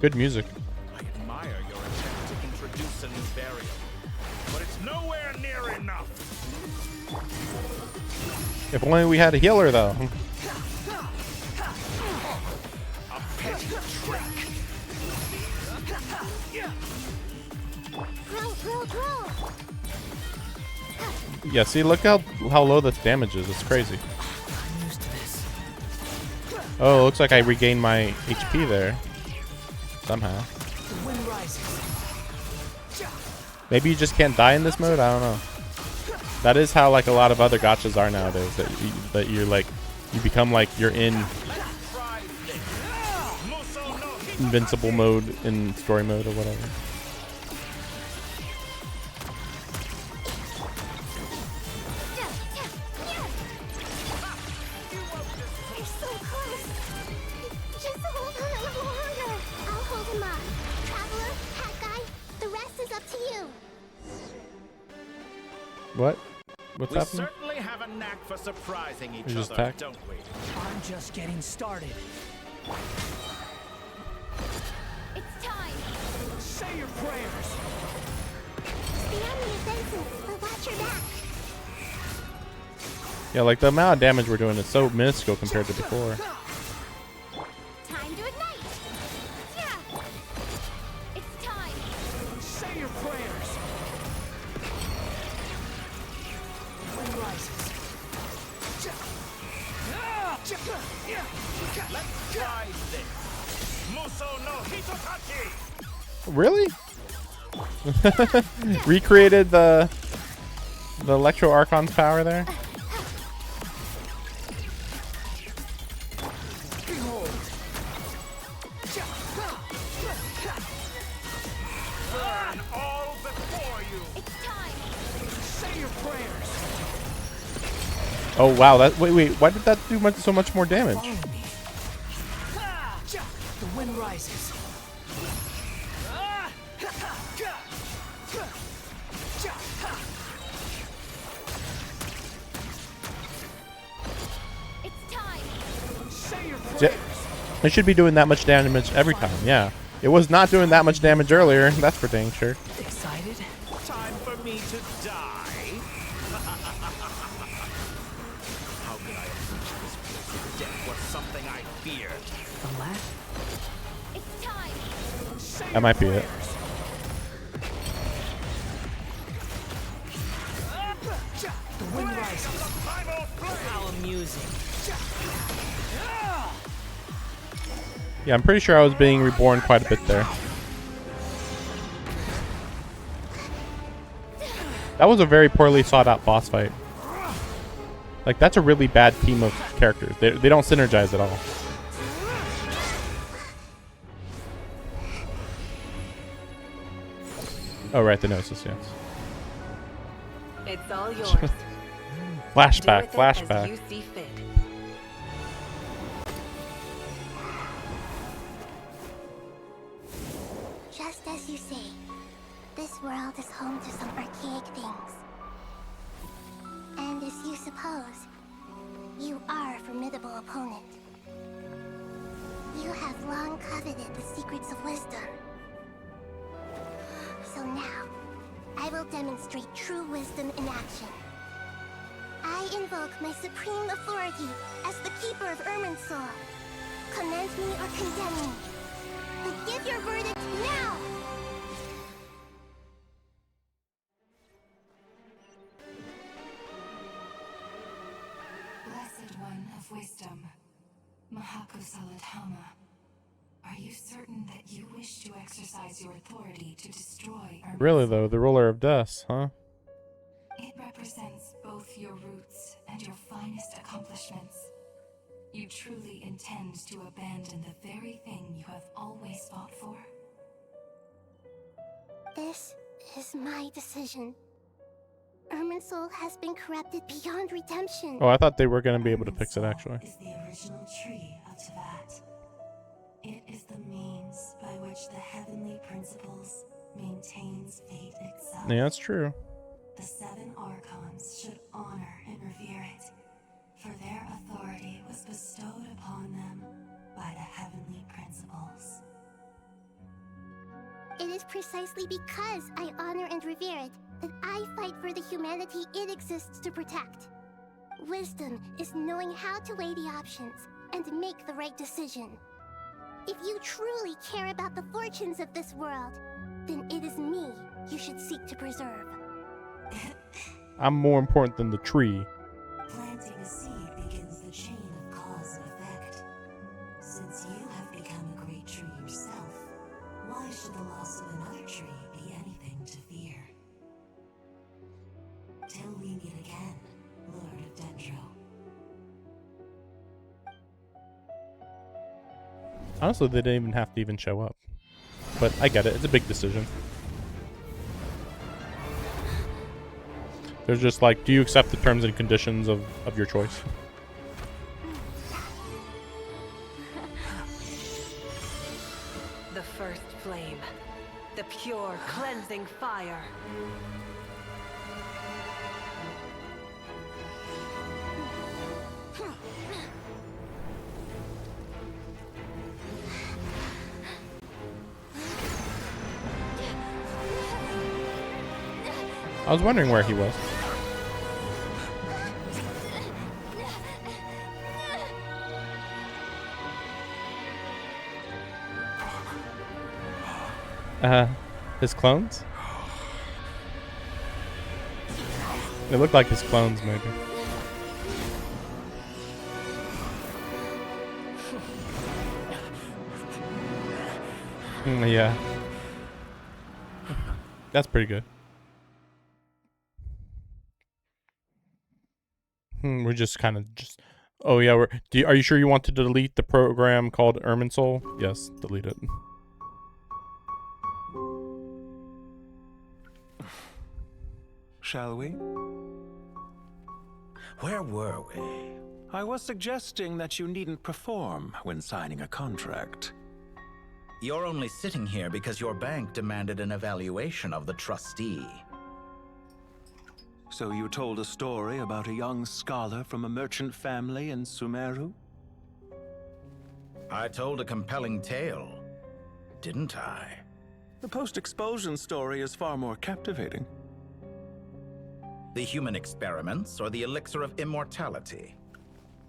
Good music. I admire your attempt to introduce a new variable, but it's nowhere near enough. If only we had a healer, though. A petty trick. Grow. Yeah, see, look how low this damage is. It's crazy. I'm used to this. Oh, it looks like I regained my HP there. Somehow. The wind rises. Maybe you just can't die in this mode? I don't know. That is how like a lot of other gachas are nowadays. That you're like, you become like you're in invincible mode in story mode or whatever. You're so close. Just hold on a little longer. I'll hold him up. Traveler, Hat Guy, the rest is up to you. What? What's We happening? certainly have a knack for surprising each You just other, attacked? don't we? I'm just getting started. It's time. Say your prayers. Stay on the offensive, but watch your back. Yeah, like the amount of damage we're doing is so minuscule compared to before. Time to ignite. Yeah. It's time. Say your prayers. Wind rises. Let's try this. Muso no Hitotachi! Really? Recreated the Electro Archon's power there? Behold. Burn all before you! It's time. Say your prayers. Oh wow, that wait, why did that do so much more damage? Follow me. The wind rises. It's time. Say your Yeah, prayers. it should be doing that much damage every time, yeah. It was not doing that much damage earlier, that's for dang sure. Excited? Time for me to die? How could I approach this place if death was something I feared? The laugh? It's time. Say That might be it. The wind rises. How amusing. Yeah, I'm pretty sure I was being reborn quite a bit there. That was a very poorly thought out boss fight. Like, that's a really bad team of characters. They don't synergize at all. Oh, right, the Gnosis, yes. It's all yours. Flashback, Do with it as flashback. you see fit. Just as you say, this world is home to some archaic things. And as you suppose, you are a formidable opponent. You have long coveted the secrets of wisdom. So now, I will demonstrate true wisdom in action. I invoke my supreme authority as the keeper of Irminsoul. Commend me or condemn me. But give your verdict now! Blessed One of Wisdom, Mahakusaladhama, are you certain that you wish to exercise your authority to destroy our Really though, the Ruler of Dust, huh? It represents both your roots and your finest accomplishments. You truly intend to abandon the very thing you have always fought for? This is my decision. Irminsul has been corrupted beyond redemption. Oh, I thought they were going to be able to fix it, actually. Is the original tree of Teyvat. It is the means by which the heavenly principles maintains fate itself. Yeah, that's true. The 7 Archons should honor and revere it, for their authority was bestowed upon them by the heavenly principles. It is precisely because I honor and revere it that I fight for the humanity it exists to protect. Wisdom is knowing how to weigh the options and make the right decision. If you truly care about the fortunes of this world, then it is me you should seek to preserve. I'm more important than the tree. Planting a seed begins the chain of cause and effect. Since you have become a great tree yourself, why should the loss of another tree be anything to fear? Till we meet again, Lord of Dendro. Honestly, they didn't even have to show up. But I get it. It's a big decision. They're just like, do you accept the terms and conditions of your choice? The first flame. The pure, cleansing fire. I was wondering where he was. His clones? They look like his clones, maybe. Yeah. That's pretty good. We're just kind of Oh yeah, are you sure you want to delete the program called Irminsul? Yes, delete it. Shall we? Where were we? I was suggesting that you needn't perform when signing a contract. You're only sitting here because your bank demanded an evaluation of the trustee. So you told a story about a young scholar from a merchant family in Sumeru? I told a compelling tale, didn't I? The post-expulsion story is far more captivating. The human experiments or the elixir of immortality?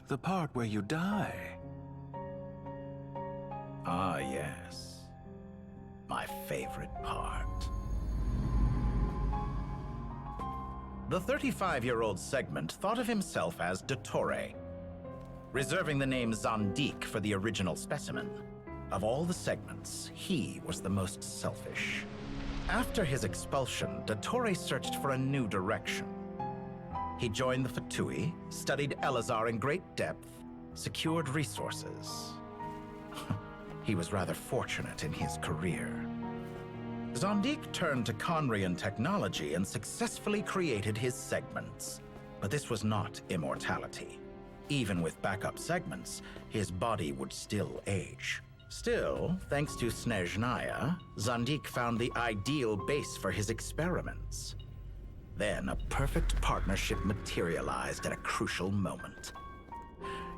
The part where you die. Ah, yes. My favorite part. The 35-year-old Segment thought of himself as Dottore, reserving the name Zandik for the original specimen. Of all the Segments, he was the most selfish. After his expulsion, Dottore searched for a new direction. He joined the Fatui, studied Elazar in great depth, secured resources. He was rather fortunate in his career. Zandik turned to Conrian technology and successfully created his segments. But this was not immortality. Even with backup segments, his body would still age. Still, thanks to Snezhnaya, Zandik found the ideal base for his experiments. Then a perfect partnership materialized at a crucial moment.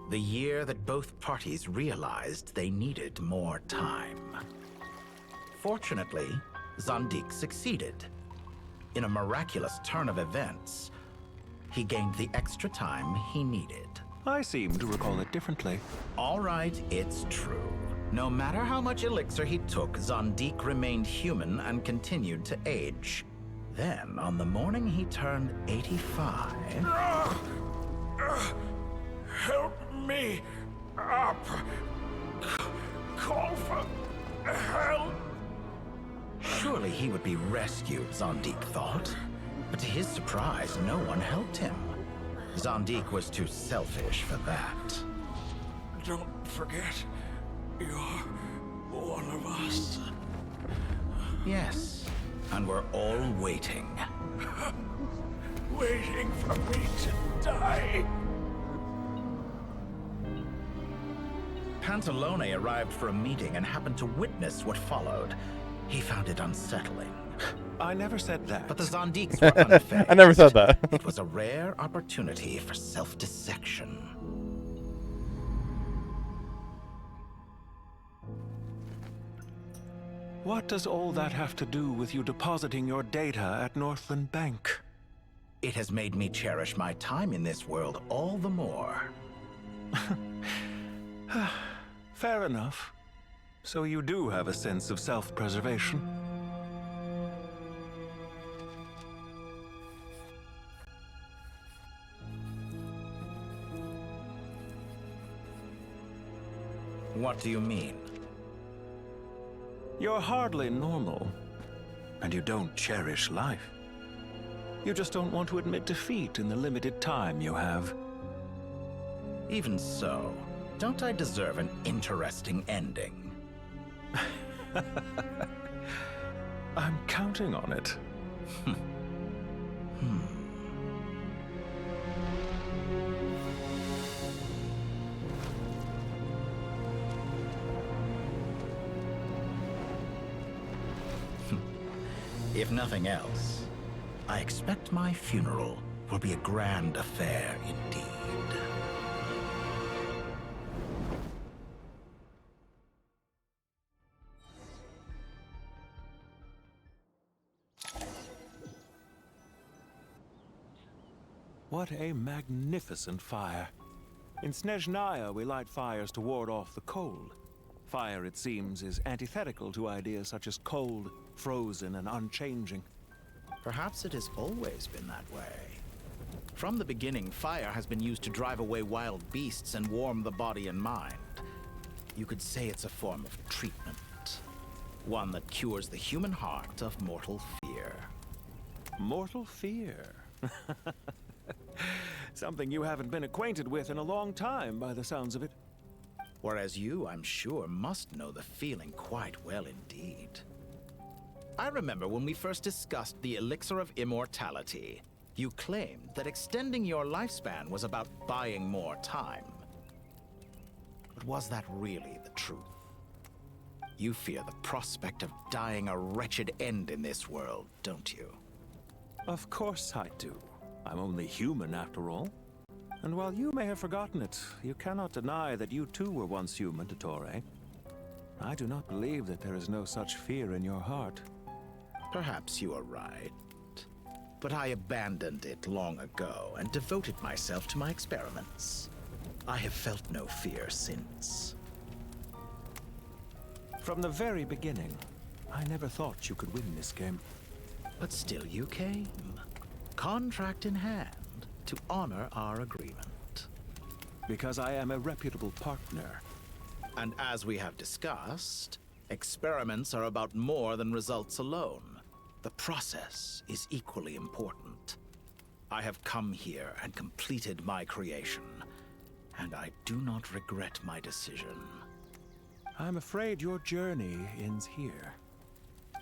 The year that both parties realized they needed more time. Fortunately, Zandik succeeded. In a miraculous turn of events, he gained the extra time he needed. I seem to recall it differently. All right, it's true. No matter how much elixir he took, Zandik remained human and continued to age. Then, on the morning he turned 85... Help me up. Call for help. Surely he would be rescued, Zandik thought. But to his surprise, no one helped him. Zondik was too selfish for that. Don't forget, you're one of us. Yes, and we're all waiting. Waiting for me to die. Pantalone arrived for a meeting and happened to witness what followed. He found it unsettling. I never said that. But the Zondiks were unfazed. I never said that. It was a rare opportunity for self-dissection. What does all that have to do with you depositing your data at Northland Bank? It has made me cherish my time in this world all the more. Fair enough. So you do have a sense of self-preservation. What do you mean? You're hardly normal, and you don't cherish life. You just don't want to admit defeat in the limited time you have. Even so, don't I deserve an interesting ending? I'm counting on it. If nothing else, I expect my funeral will be a grand affair indeed. What a magnificent fire. In Snezhnaya, we light fires to ward off the cold. Fire, it seems, is antithetical to ideas such as cold, frozen, and unchanging. Perhaps it has always been that way. From the beginning, fire has been used to drive away wild beasts and warm the body and mind. You could say it's a form of treatment. One that cures the human heart of mortal fear. Mortal fear? Something you haven't been acquainted with in a long time, by the sounds of it. Whereas you, I'm sure, must know the feeling quite well indeed. I remember when we first discussed the elixir of immortality. You claimed that extending your lifespan was about buying more time. But was that really the truth? You fear the prospect of dying a wretched end in this world, don't you? Of course I do. I'm only human after all. And while you may have forgotten it, you cannot deny that you too were once human, Dottore. I do not believe that there is no such fear in your heart. Perhaps you are right. But I abandoned it long ago and devoted myself to my experiments. I have felt no fear since. From the very beginning, I never thought you could win this game. But still you came. Contract in hand, to honor our agreement. Because I am a reputable partner. And as we have discussed, experiments are about more than results alone. The process is equally important. I have come here and completed my creation, and I do not regret my decision. I'm afraid your journey ends here.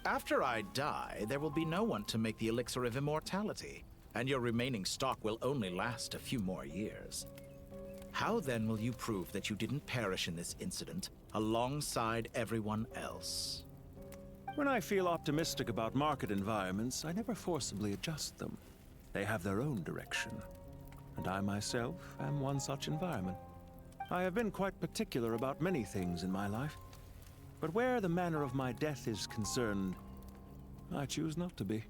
After I die, there will be no one to make the elixir of immortality, and your remaining stock will only last a few more years. How then will you prove that you didn't perish in this incident alongside everyone else? When I feel optimistic about market environments, I never forcibly adjust them. They have their own direction. And I myself am one such environment. I have been quite particular about many things in my life. But where the manner of my death is concerned, I choose not to be.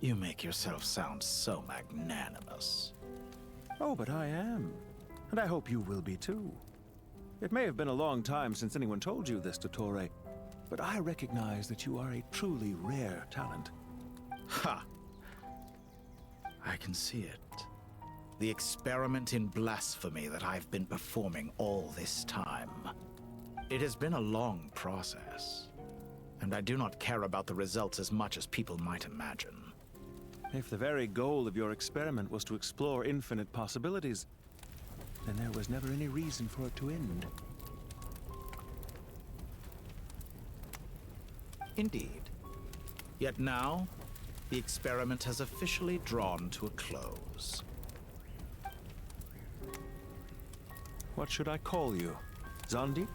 You make yourself sound so magnanimous. Oh, but I am. And I hope you will be too. It may have been a long time since anyone told you this, Dottore, but I recognize that you are a truly rare talent. Ha! I can see it. The experiment in blasphemy that I've been performing all this time. It has been a long process, and I do not care about the results as much as people might imagine. If the very goal of your experiment was to explore infinite possibilities, then there was never any reason for it to end. Indeed. Yet now, the experiment has officially drawn to a close. What should I call you? Zondik?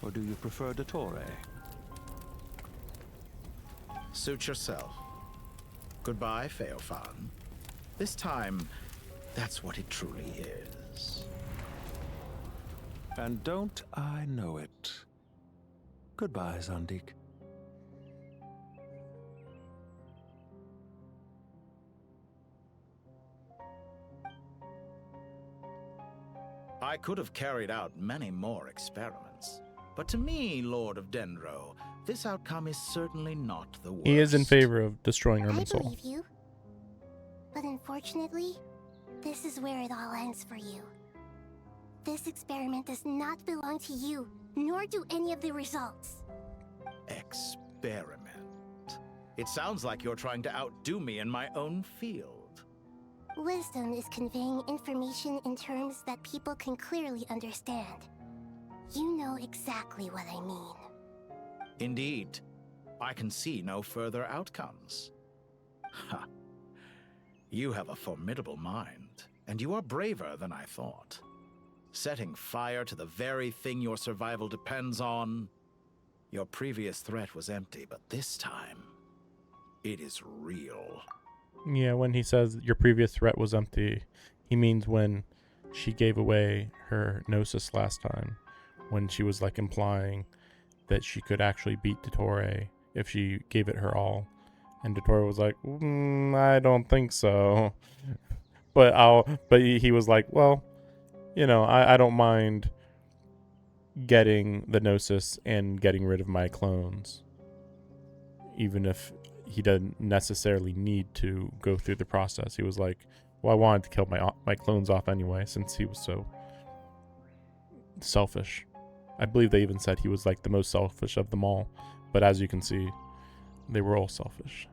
Or do you prefer Dottore? Suit yourself. Goodbye, Feofan. This time, that's what it truly is. And don't I know it? Goodbye, Zondik. I could have carried out many more experiments, but to me, Lord of Dendro, this outcome is certainly not the worst. He is in favor of destroying I Irminsul. believe you. But unfortunately, this is where it all ends for you. This experiment does not belong to you, nor do any of the results. Experiment. It sounds like you're trying to outdo me in my own field. Wisdom is conveying information in terms that people can clearly understand. You know exactly what I mean. Indeed. I can see no further outcomes. Ha. You have a formidable mind, and you are braver than I thought. Setting fire to the very thing your survival depends on. Your previous threat was empty, but this time, it is real. Yeah, when he says your previous threat was empty, he means when she gave away her Gnosis last time, when she was like implying that she could actually beat Dottore if she gave it her all. And Dottore was like, I don't think so. But he was like, well, you know, I don't mind getting the Gnosis and getting rid of my clones, even if he doesn't necessarily need to go through the process. He was like, well, I wanted to kill my clones off anyway, since he was so selfish. I believe they even said he was like the most selfish of them all. But as you can see, they were all selfish.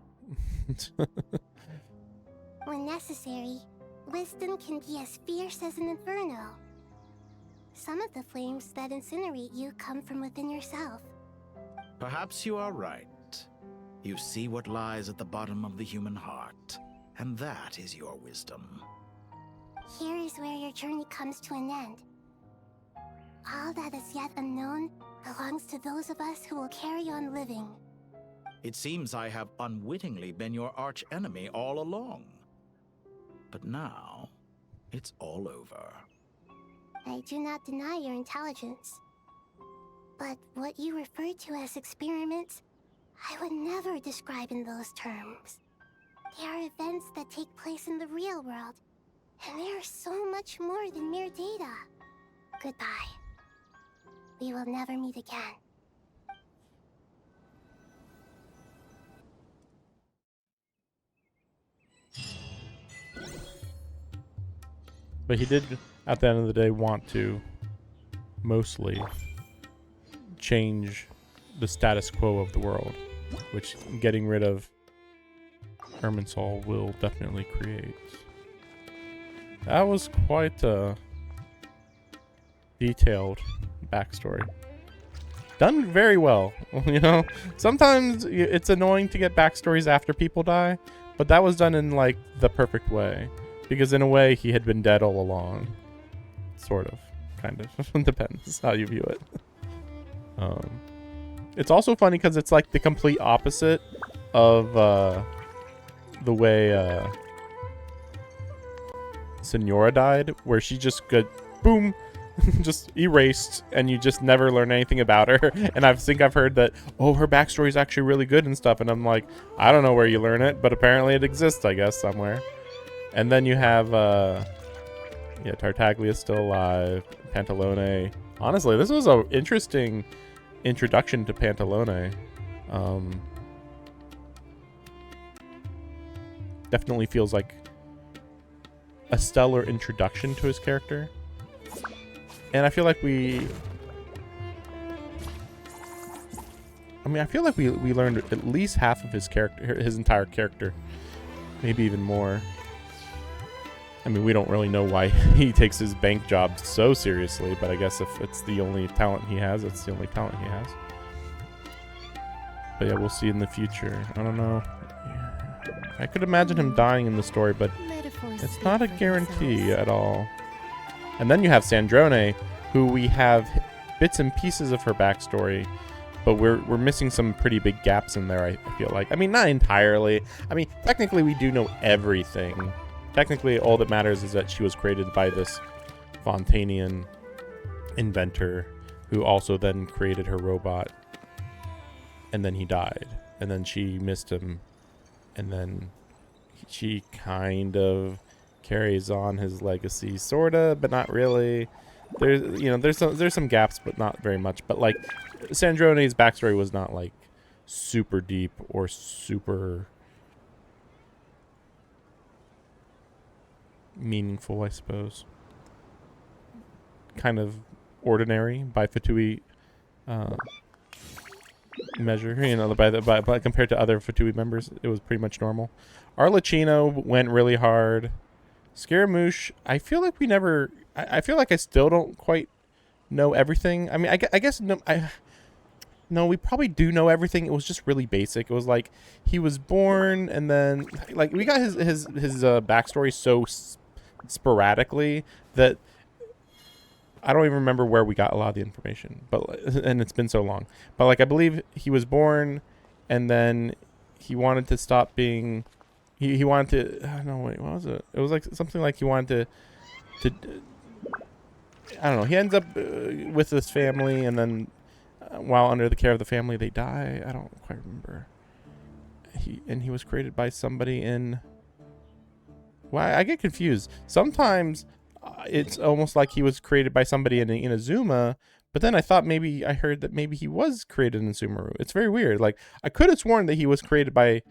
When necessary, wisdom can be as fierce as an inferno. Some of the flames that incinerate you come from within yourself. Perhaps you are right. You see what lies at the bottom of the human heart, and that is your wisdom. Here is where your journey comes to an end. All that is yet unknown belongs to those of us who will carry on living. It seems I have unwittingly been your arch enemy all along. But now, it's all over. I do not deny your intelligence. But what you refer to as experiments, I would never describe in those terms. They are events that take place in the real world, and they are so much more than mere data. Goodbye. We will never meet again. But he did, at the end of the day, want to mostly change the status quo of the world, which getting rid of Irminsul will definitely create. That was quite a detailed backstory. Done very well, you know? Sometimes it's annoying to get backstories after people die, but that was done in, like, the perfect way. Because in a way, he had been dead all along. Sort of. Kind of. Depends how you view it. It's also funny because it's like the complete opposite of the way Senora died, where she just got, boom, just erased, and you just never learn anything about her. And I think I've heard that, oh, her backstory is actually really good and stuff. And I'm like, I don't know where you learn it, but apparently it exists, I guess, somewhere. And then you have, yeah, Tartaglia's still alive. Pantalone. Honestly, this was an interesting introduction to Pantalone. Definitely feels like a stellar introduction to his character. And I feel like we learned at least half of his character, his entire character, Maybe even more. I mean, we don't really know why he takes his bank job so seriously, but I guess if it's the only talent he has, it's the only talent he has. But yeah, we'll see in the future. I don't know. I could imagine him dying in the story, but it's not a guarantee at all. And then you have Sandrone, who we have bits and pieces of her backstory, but we're missing some pretty big gaps in there, I feel like. I mean, not entirely. I mean, technically we do know everything. Technically, all that matters is that she was created by this Fontanian inventor who also then created her robot. And then he died. And then she missed him. And then she kind of carries on his legacy, sorta, but not really. There's some gaps, but not very much. But like, Sandrone's backstory was not like super deep or super meaningful, I suppose. Kind of ordinary by Fatui measure, by compared to other Fatui members, it was pretty much normal. Arlecchino went really hard. Scaramouche, I feel like we never. I feel like I still don't quite know everything. I mean, I guess no. No, we probably do know everything. It was just really basic. It was like he was born, and then like we got his backstory so sporadically that I don't even remember where we got a lot of the information. And it's been so long. But like I believe he was born, and then he wanted to stop being. He wanted to. No, wait, what was it? It was like something like he wanted to. I don't know. He ends up with his family, and then while under the care of the family, they die. I don't quite remember. He was created by somebody in. Well, I get confused. Sometimes it's almost like he was created by somebody in Azuma, but then I thought maybe I heard that maybe he was created in Sumeru. It's very weird. Like I could have sworn that he was created by.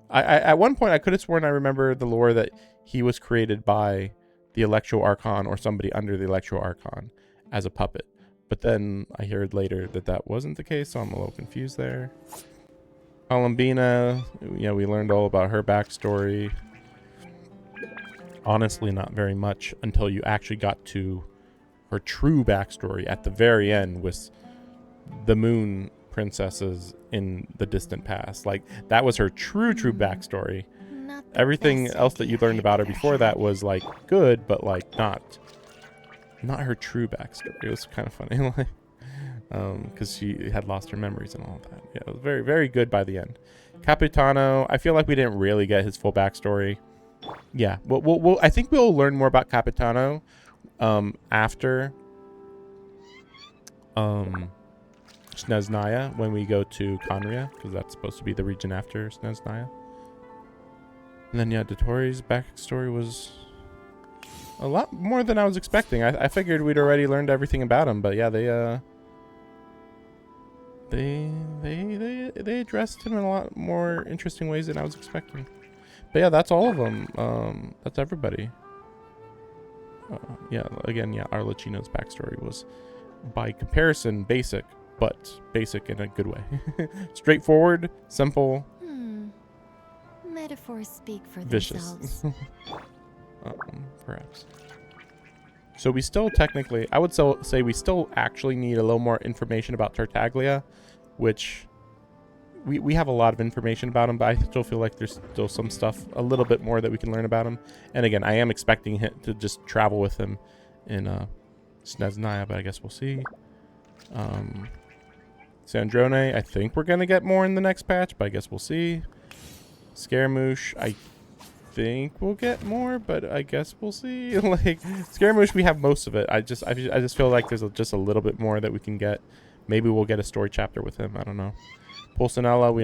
I at one point I could have sworn I remember the lore that he was created by the Electro Archon or somebody under the Electro Archon as a puppet. But then I heard later that that wasn't the case, so I'm a little confused there. Columbina, we learned all about her backstory. Honestly, not very much until you actually got to her true backstory at the very end with the moon princesses in the distant past. Like, that was her true backstory. Everything else that you learned about her before that was, like, good, but, like, not her true backstory. It was kind of funny, like, because she had lost her memories and all of that. Yeah, it was very, very good by the end. Capitano, I feel like we didn't really get his full backstory. Yeah, I think we'll learn more about Capitano after Snezhnaya when we go to Conria, because that's supposed to be the region after Snezhnaya. And then, yeah, Dotori's backstory was a lot more than I was expecting. I figured we'd already learned everything about him, but yeah, they addressed him in a lot more interesting ways than I was expecting. But yeah, that's all of them. That's everybody. Yeah, again, yeah, Arlecchino's backstory was, by comparison, basic, but basic in a good way. Straightforward, simple. Metaphors speak for vicious. themselves. Perhaps. So we still technically, I would say we still actually need a little more information about Tartaglia, which we have a lot of information about him, but I still feel like there's still some stuff, a little bit more that we can learn about him. And again, I am expecting him to just travel with him in Snezhnaya, but I guess we'll see. Sandrone, I think we're going to get more in the next patch, but I guess we'll see. Scaramouche, I think we'll get more, but I guess we'll see. Like, Scaramouche, we have most of it. I just feel like there's just a little bit more that we can get. Maybe we'll get a story chapter with him. I don't know. Pulcinella, we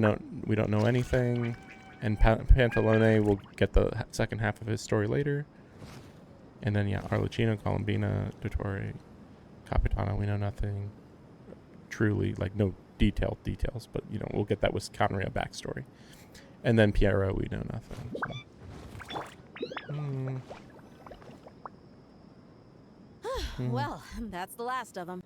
don't know anything, and Pantalone, we'll get the second half of his story later. And then yeah, Arlecchino, Columbina, Dottore, Capitano, we know nothing. Truly, like, no details, but we'll get that with Conria backstory. And then Piero, we know nothing. So. Well, that's the last of them.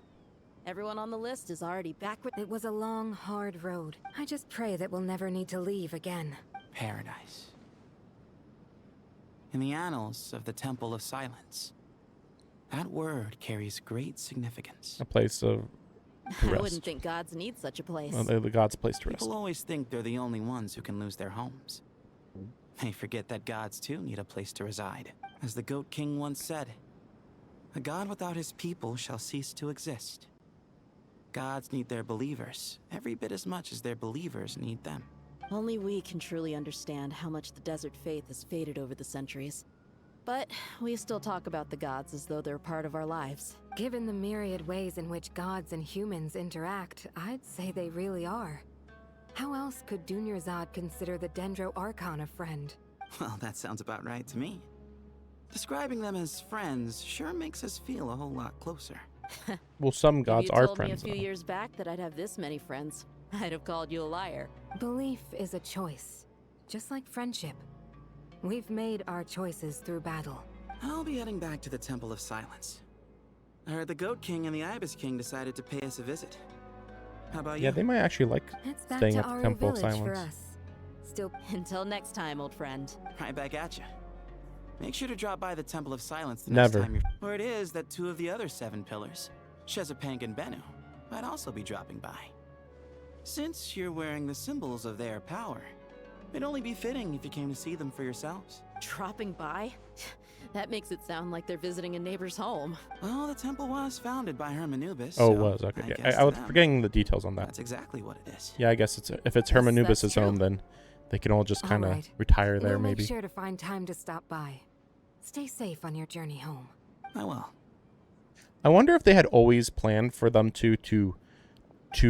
Everyone on the list is already back with. It was a long, hard road. I just pray that we'll never need to leave again. Paradise. in the annals of the Temple of Silence. That word carries great significance. A place of to I rest. wouldn't think gods need such a place. Well, they're the god's place to rest. People always think they're the only ones who can lose their homes. They forget that gods too need a place to reside. As the Goat King once said, a god without his people shall cease to exist. Gods need their believers every bit as much as their believers need them. Only we can truly understand how much the desert faith has faded over the centuries. But we still talk about the gods as though they're part of our lives. Given the myriad ways in which gods and humans interact, I'd say they really are. How else could Dunyarzad consider the Dendro Archon a friend? Well, that sounds about right to me. Describing them as friends sure makes us feel a whole lot closer. Well, some gods are If you told friends. me a few though. years back that I'd have this many friends, I'd have called you a liar. Belief is a choice, just like friendship. We've made our choices through battle. I'll be heading back to the Temple of Silence. I heard the Goat King and the Ibis King decided to pay us a visit. How about you? Yeah, they might actually like It's back staying to at the our Temple of village for Silence. us. Still, until next time, old friend. Right back at you. Make sure to drop by the Temple of Silence the Never. next time you're... Where it is that two of the other 7 pillars, Chesapeake and Bennu, might also be dropping by. Since you're wearing the symbols of their power, it'd only be fitting if you came to see them for yourselves. Dropping by? That makes it sound like they're visiting a neighbor's home. Well, the temple was founded by Hermanubis. Oh, so it was. Okay. guess I to was them, forgetting the details on that. That's exactly what it is. Yeah, I guess if it's Hermanubis' home, then they can all just kind of Alright. retire there, we'll maybe. make sure to find time to stop by. Stay safe on your journey home. I will. I wonder if they had always planned for them to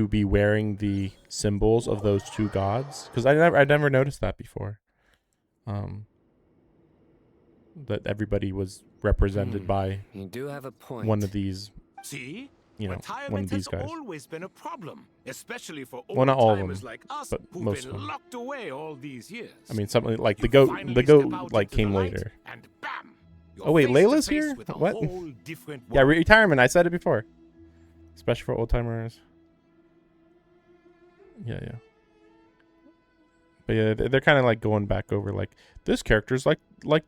be wearing the symbols of those two gods, because I never noticed that before. That everybody was represented by You do have a point. one of these. See? You know, Retirement one of these has guys. always been a problem, especially for Well, not all of old-timers them, like us but who've most been of them. locked away all these years. I mean, something like the You goat. finally The step goat out like into the came light, later. and bam, Oh wait, face to Layla's face here. with a What? whole different Yeah, world. retirement. I said it before. Especially for old timers. Yeah. But yeah, they're kind of like going back over like this character's like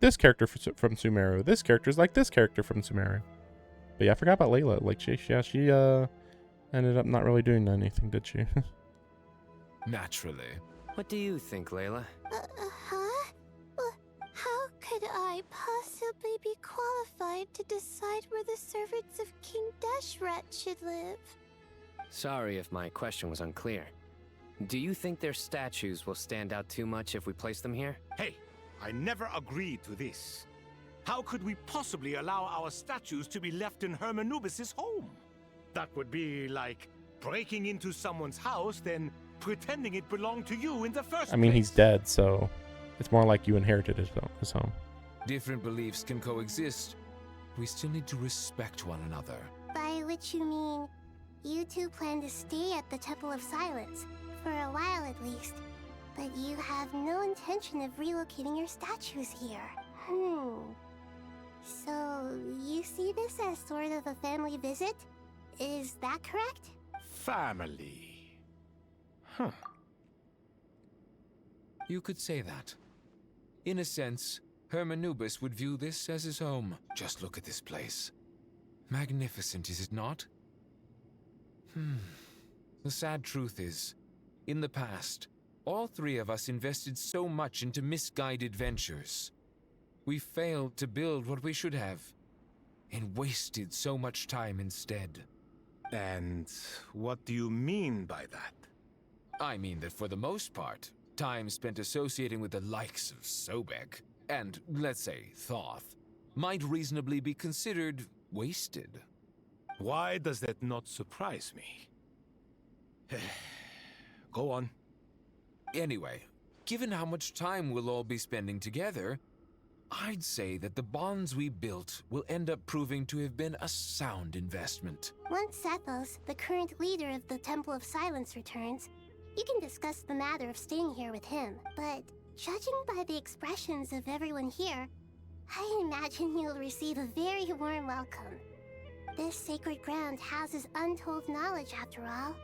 this character from Sumeru. This character's like this character from Sumeru. But yeah, I forgot about Layla. Like she ended up not really doing anything, did she? Naturally. What do you think, Layla? Huh? How could I possibly be qualified to decide where the servants of King Deshret should live? Sorry if my question was unclear. Do you think their statues will stand out too much if we place them here? Hey, I never agreed to this. How could we possibly allow our statues to be left in Hermanubis' home? That would be like breaking into someone's house, then pretending it belonged to you in the first I mean, place. he's dead, so it's more like you inherited his home. Different beliefs can coexist. We still need to respect one another. By which you mean, you two plan to stay at the Temple of Silence, for a while at least. But you have no intention of relocating your statues here. So, you see this as sort of a family visit? Is that correct? Family. Huh. You could say that. In a sense, Hermanubis would view this as his home. Just look at this place. Magnificent, is it not? The sad truth is, in the past, all three of us invested so much into misguided ventures. We failed to build what we should have, and wasted so much time instead. And what do you mean by that? I mean that for the most part, time spent associating with the likes of Sobek, and, let's say, Thoth, might reasonably be considered wasted. Why does that not surprise me? Go on. Anyway, given how much time we'll all be spending together, I'd say that the bonds we built will end up proving to have been a sound investment. Once Sethos, the current leader of the Temple of Silence, returns, you can discuss the matter of staying here with him. But judging by the expressions of everyone here, I imagine you'll receive a very warm welcome. This sacred ground houses untold knowledge, after all.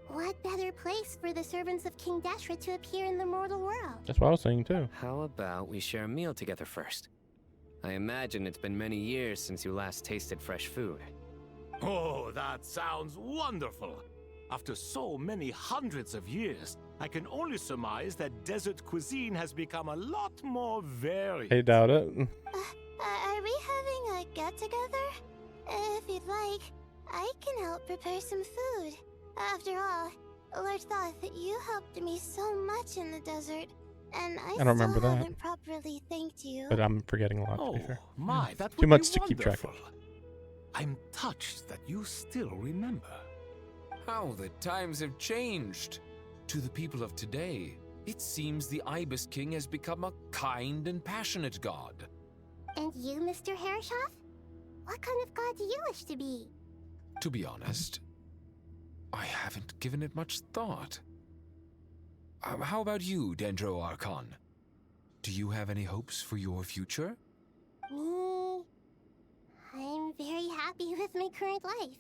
What better place for the servants of King Deshret to appear in the mortal world? That's what I was saying too. How about we share a meal together first? I imagine it's been many years since you last tasted fresh food. Oh, that sounds wonderful. After so many hundreds of years, I can only surmise that desert cuisine has become a lot more varied. I doubt it. Are we having a get-together? If you'd like, I can help prepare some food. After all, Lord Thoth, you helped me so much in the desert, and I don't remember still that. haven't properly thanked you. But I'm forgetting a lot, to be Oh, fair. my, that Too would much be to keep track of. wonderful. I'm touched that you still remember. How the times have changed. To the people of today, it seems the Ibis King has become a kind and passionate god. And you, Mr. Herreshoff? What kind of god do you wish to be? To be honest, I haven't given it much thought. How about you, Dendro Archon? Do you have any hopes for your future? Me? I'm very happy with my current life.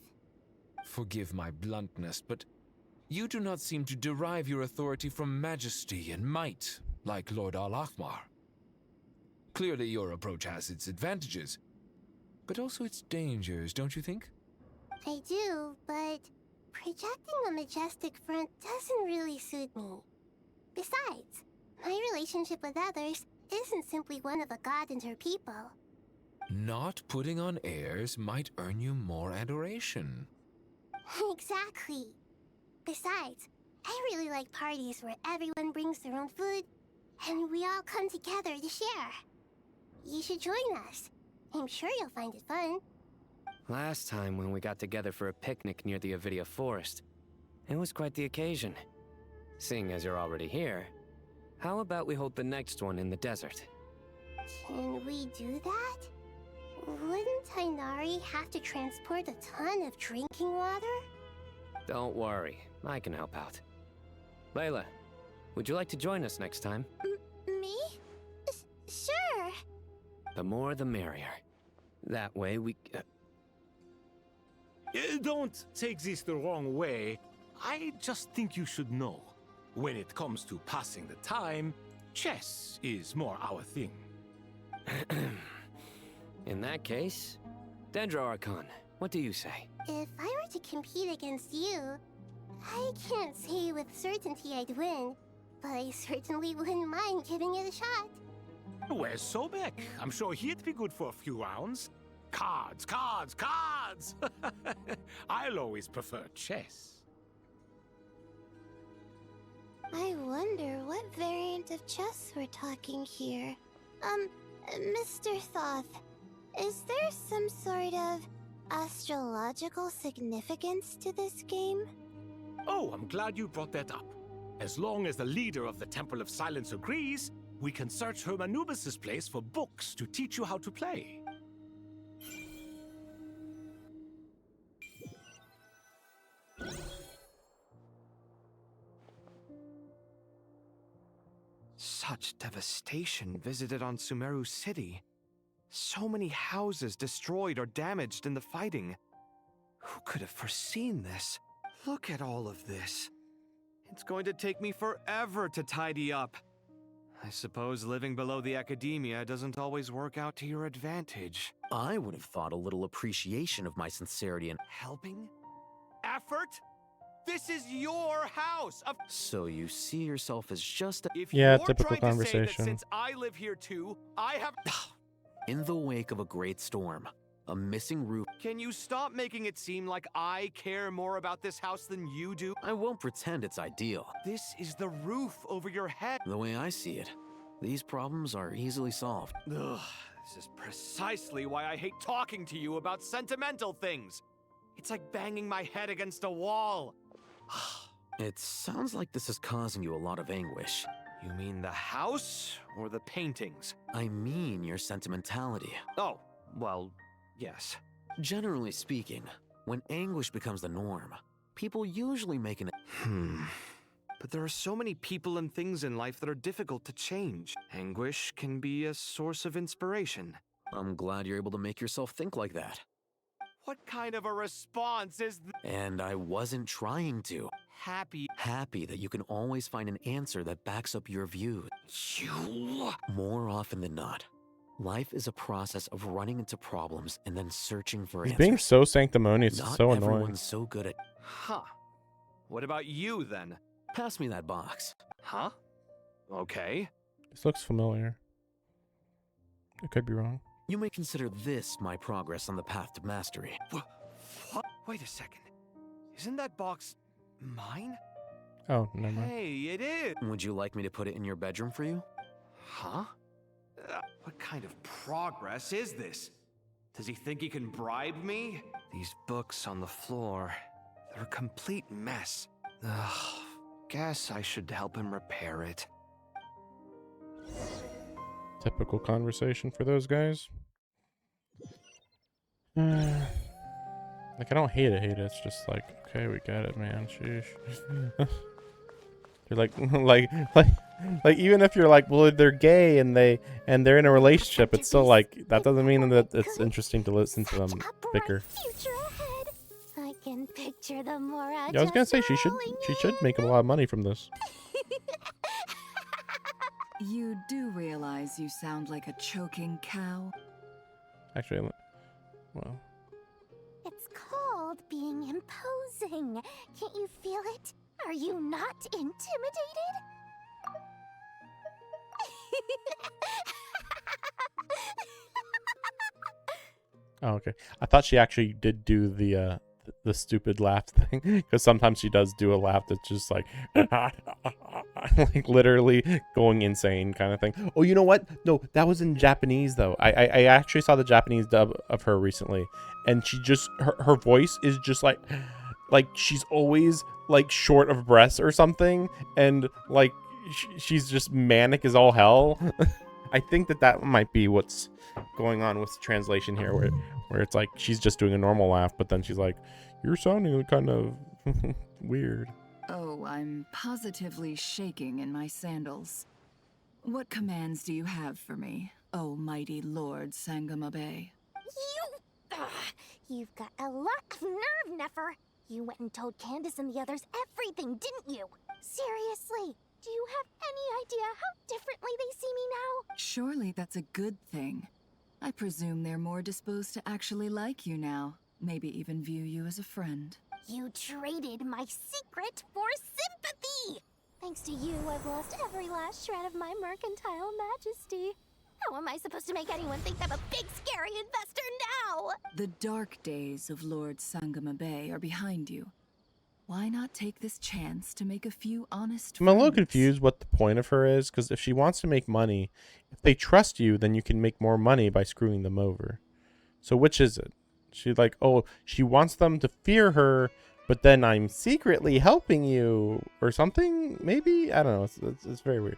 Forgive my bluntness, but you do not seem to derive your authority from majesty and might, like Lord Al-Akhmar. Clearly your approach has its advantages, but also its dangers, don't you think? I do, but projecting a majestic front doesn't really suit me. Besides, my relationship with others isn't simply one of a god and her people. Not putting on airs might earn you more adoration. Exactly. Besides, I really like parties where everyone brings their own food, and we all come together to share. You should join us. I'm sure you'll find it fun. Last time when we got together for a picnic near the Avidia Forest, it was quite the occasion. Seeing as you're already here, how about we hold the next one in the desert? Can we do that? Wouldn't Tainari have to transport a ton of drinking water? Don't worry, I can help out. Layla, would you like to join us next time? Me? Sure. The more the merrier. That way we... Don't take this the wrong way. I just think you should know. When it comes to passing the time, chess is more our thing. In that case, Dendro Archon, what do you say? If I were to compete against you, I can't say with certainty I'd win, but I certainly wouldn't mind giving it a shot. Where's Sobek? I'm sure he'd be good for a few rounds. Cards, cards, cards! I'll always prefer chess. I wonder what variant of chess we're talking here. Mr. Thoth, is there some sort of astrological significance to this game? Oh, I'm glad you brought that up. As long as the leader of the Temple of Silence agrees, we can search Hermanubis' place for books to teach you how to play. Such devastation visited on Sumeru City. So many houses destroyed or damaged in the fighting. Who could have foreseen this? Look at all of this. It's going to take me forever to tidy up. I suppose living below the academia doesn't always work out to your advantage. I would have thought a little appreciation of my sincerity and helping? Effort? This is your house! So you see yourself as just a... If Yeah, you're typical trying to say that conversation. since I live here too, I have... In the wake of a great storm, a missing roof... Can you stop making it seem like I care more about this house than you do? I won't pretend it's ideal. This is the roof over your head. The way I see it, these problems are easily solved. Ugh, this is precisely why I hate talking to you about sentimental things. It's like banging my head against a wall. It sounds like this is causing you a lot of anguish. You mean the house or the paintings? I mean your sentimentality. Oh, well, yes. Generally speaking, when anguish becomes the norm, people usually make an... But there are so many people and things in life that are difficult to change. Anguish can be a source of inspiration. I'm glad you're able to make yourself think like that. What kind of a response is And I wasn't trying to. happy. Happy that you can always find an answer that backs up your view. You... More often than not, life is a process of running into problems and then searching for He's answers. being so sanctimonious. It's Not so annoying. everyone's so good at... Huh. What about you, then? Pass me that box. Huh? Okay. This looks familiar. I could be wrong. You may consider this my progress on the path to mastery. What? Wait a second. Isn't that box mine? Oh, never mind. Hey, it is. Would you like me to put it in your bedroom for you? Huh? What kind of progress is this? Does he think he can bribe me? These books on the floor, they're a complete mess. Ugh, guess I should help him repair it. Typical conversation for those guys. Like, I don't hate it. It's just like, okay, we get it, man. Sheesh. You're like, even if you're like, well, they're gay and they're in a relationship, it's still like, that doesn't mean that it's interesting to listen to them bicker. I can picture the more Yeah, I was gonna say she should make a lot of money from this. You do realize you sound like a choking cow? Actually, well, It's called being imposing. Can't you feel it? Are you not intimidated? oh, okay. I thought she actually did do the stupid laugh thing, because sometimes she does do a laugh that's just like like literally going insane kind of thing. Oh, you know what? No, that was in Japanese though. I actually saw the Japanese dub of her recently, and she just her voice is just like she's always like short of breath or something, and like she's just manic as all hell. I think that might be what's going on with the translation here, where it's like she's just doing a normal laugh, but then she's like, "You're sounding kind of weird." Oh, I'm positively shaking in my sandals. What commands do you have for me, oh mighty Lord Sangamabe? You've got a lot of nerve, Nefer. You went and told Candace and the others everything, didn't you? Seriously, do you have any idea how differently they see me now? Surely that's a good thing. I presume they're more disposed to actually like you now. Maybe even view you as a friend. You traded my secret for sympathy! Thanks to you, I've lost every last shred of my mercantile majesty. How am I supposed to make anyone think I'm a big, scary investor now? The dark days of Lord Sangamabe are behind you. Why not take this chance to make a few honest I'm a little friends? confused what the point of her is, because if she wants to make money, if they trust you, then you can make more money by screwing them over. So which is it? She's like, oh, she wants them to fear her, but then I'm secretly helping you or something? Maybe? I don't know. It's very weird.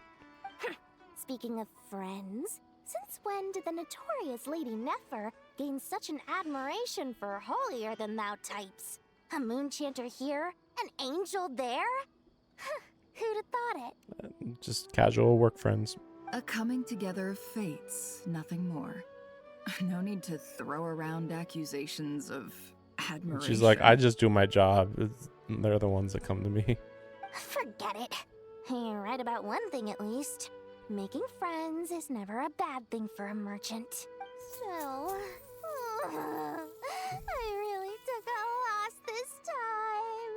Speaking of friends, since when did the notorious Lady Nefer gain such an admiration for holier-than-thou types? A moon chanter here, an angel there? Who'd have thought it? Just casual work friends. A coming together of fates, nothing more. No need to throw around accusations of admiration. She's like, I just do my job. They're the ones that come to me. Forget it. You're right about one thing at least. Making friends is never a bad thing for a merchant. So, I really took a loss this time.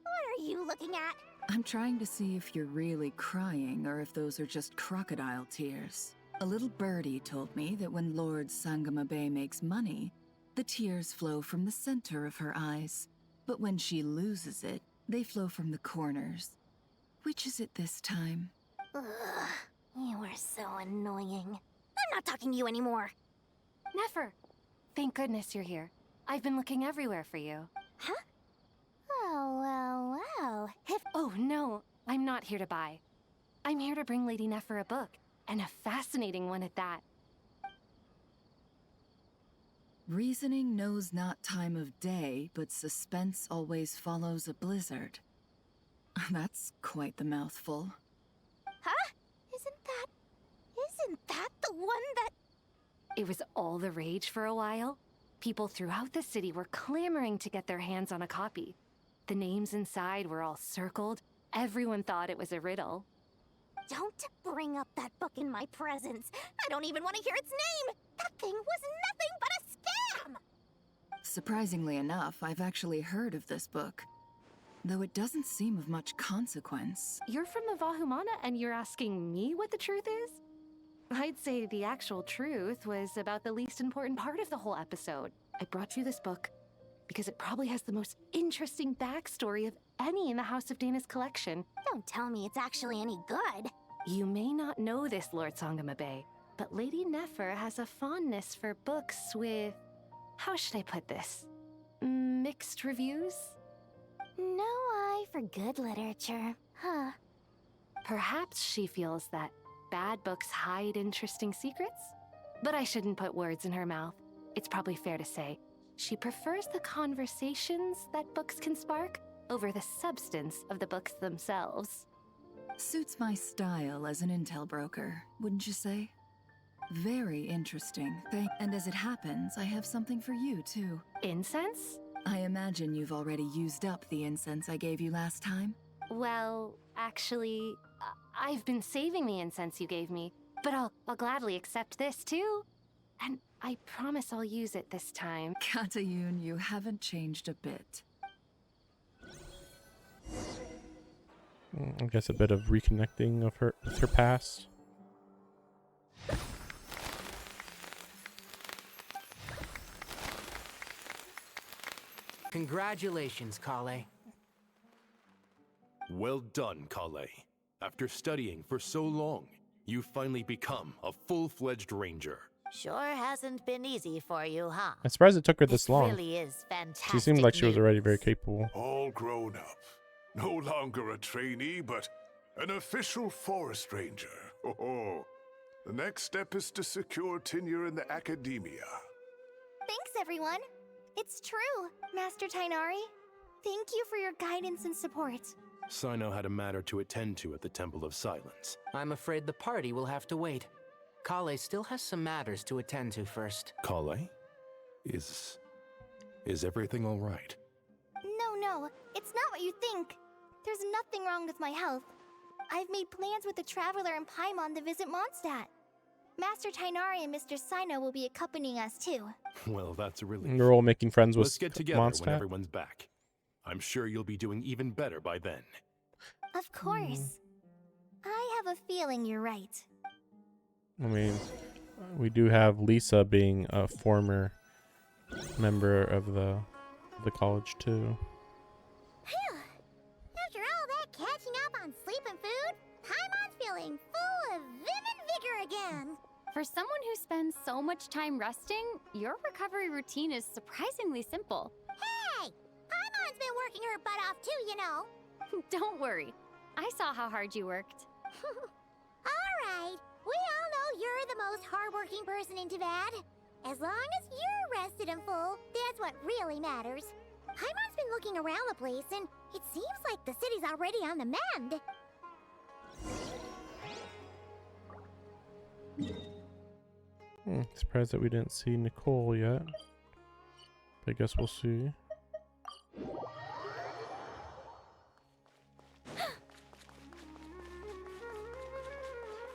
What are you looking at? I'm trying to see if you're really crying or if those are just crocodile tears. A little birdie told me that when Lord Sangamabe makes money, the tears flow from the center of her eyes. But when she loses it, they flow from the corners. Which is it this time? Ugh, you are so annoying. I'm not talking to you anymore. Nefer, thank goodness you're here. I've been looking everywhere for you. Huh? Well. Oh, no, I'm not here to buy. I'm here to bring Lady Nefer a book, and a fascinating one at that. Reasoning knows not time of day, but suspense always follows a blizzard. That's quite the mouthful. Huh? Isn't that the one that... It was all the rage for a while. People throughout the city were clamoring to get their hands on a copy. The names inside were all circled. Everyone thought it was a riddle. Don't bring up that book in my presence. I don't even want to hear its name. That thing was nothing but a scam. Surprisingly enough, I've actually heard of this book, though it doesn't seem of much consequence. You're from the Vahumana and you're asking me what the truth is? I'd say the actual truth was about the least important part of the whole episode. I brought you this book because it probably has the most interesting backstory of any in the House of Dana's collection. Don't tell me it's actually any good. You may not know this, Lord Sangamabe, but Lady Nefer has a fondness for books with... how should I put this? Mixed reviews? No eye for good literature, huh? Perhaps she feels that bad books hide interesting secrets? But I shouldn't put words in her mouth. It's probably fair to say she prefers the conversations that books can spark over the substance of the books themselves. Suits my style as an intel broker, wouldn't you say? Very interesting. And as it happens, I have something for you, too. Incense? I imagine you've already used up the incense I gave you last time? Well, actually, I've been saving the incense you gave me, but I'll gladly accept this, too. And I promise I'll use it this time. Katayun, you haven't changed a bit. I guess a bit of reconnecting of her with her past. Congratulations, Kale. Well done, Kale. After studying for so long, you finally become a full-fledged ranger. Sure hasn't been easy for you, huh? I'm surprised it took her this long. Really is fantastic. She seemed like she was already very capable. All grown up. No longer a trainee, but an official forest ranger. Oh, the next step is to secure tenure in the academia. Thanks, everyone. It's true, Master Tainari. Thank you for your guidance and support. Sino had a matter to attend to at the Temple of Silence. I'm afraid the party will have to wait. Kale still has some matters to attend to first. Kale? Is everything all right? No, it's not what you think. There's nothing wrong with my health. I've made plans with the Traveler and Paimon to visit Mondstadt. Master Tainari and Mr. Sino will be accompanying us too. Well, that's a relief. We're all making friends with Let's get together Mondstadt. when everyone's back. I'm sure you'll be doing even better by then. Of course. I have a feeling you're right. I mean, we do have Lisa being a former member of the college too. Phew. After all that catching up on sleep and food, Paimon's feeling full of vim and vigor again. For someone who spends so much time resting, your recovery routine is surprisingly simple. Hey! Paimon's been working her butt off too, you know. Don't worry. I saw how hard you worked. Alright, we all know you're the most hardworking person in Tavad. As long as you're rested and full, that's what really matters. Paimon's been looking around the place, and it seems like the city's already on the mend. Surprised that we didn't see Nicole yet. But I guess we'll see.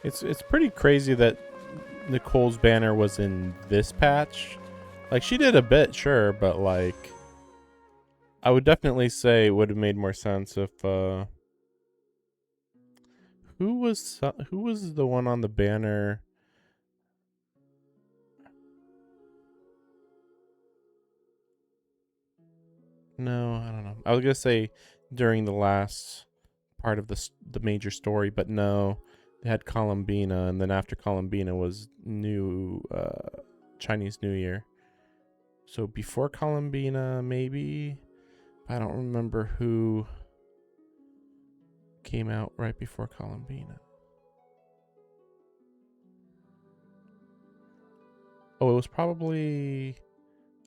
It's pretty crazy that Nicole's banner was in this patch. Like, she did a bit, sure, but like, I would definitely say it would have made more sense if who was the one on the banner? No, I don't know. I was gonna say during the last part of the major story, but no, they had Columbina, and then after Columbina was Chinese New Year. So before Columbina, maybe. I don't remember who came out right before Columbina. Oh, it was probably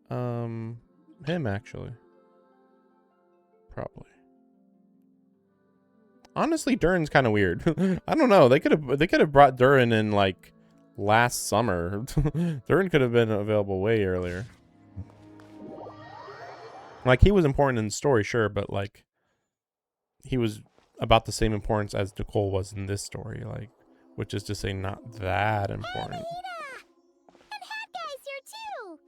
him actually. Probably. Honestly, Durin's kind of weird. I don't know. They could have brought Durin in like last summer. Durin could have been available way earlier. Like, he was important in the story, sure, but like, he was about the same importance as Nicole was in this story, like, which is to say, not that important. And Hat Guy's here too!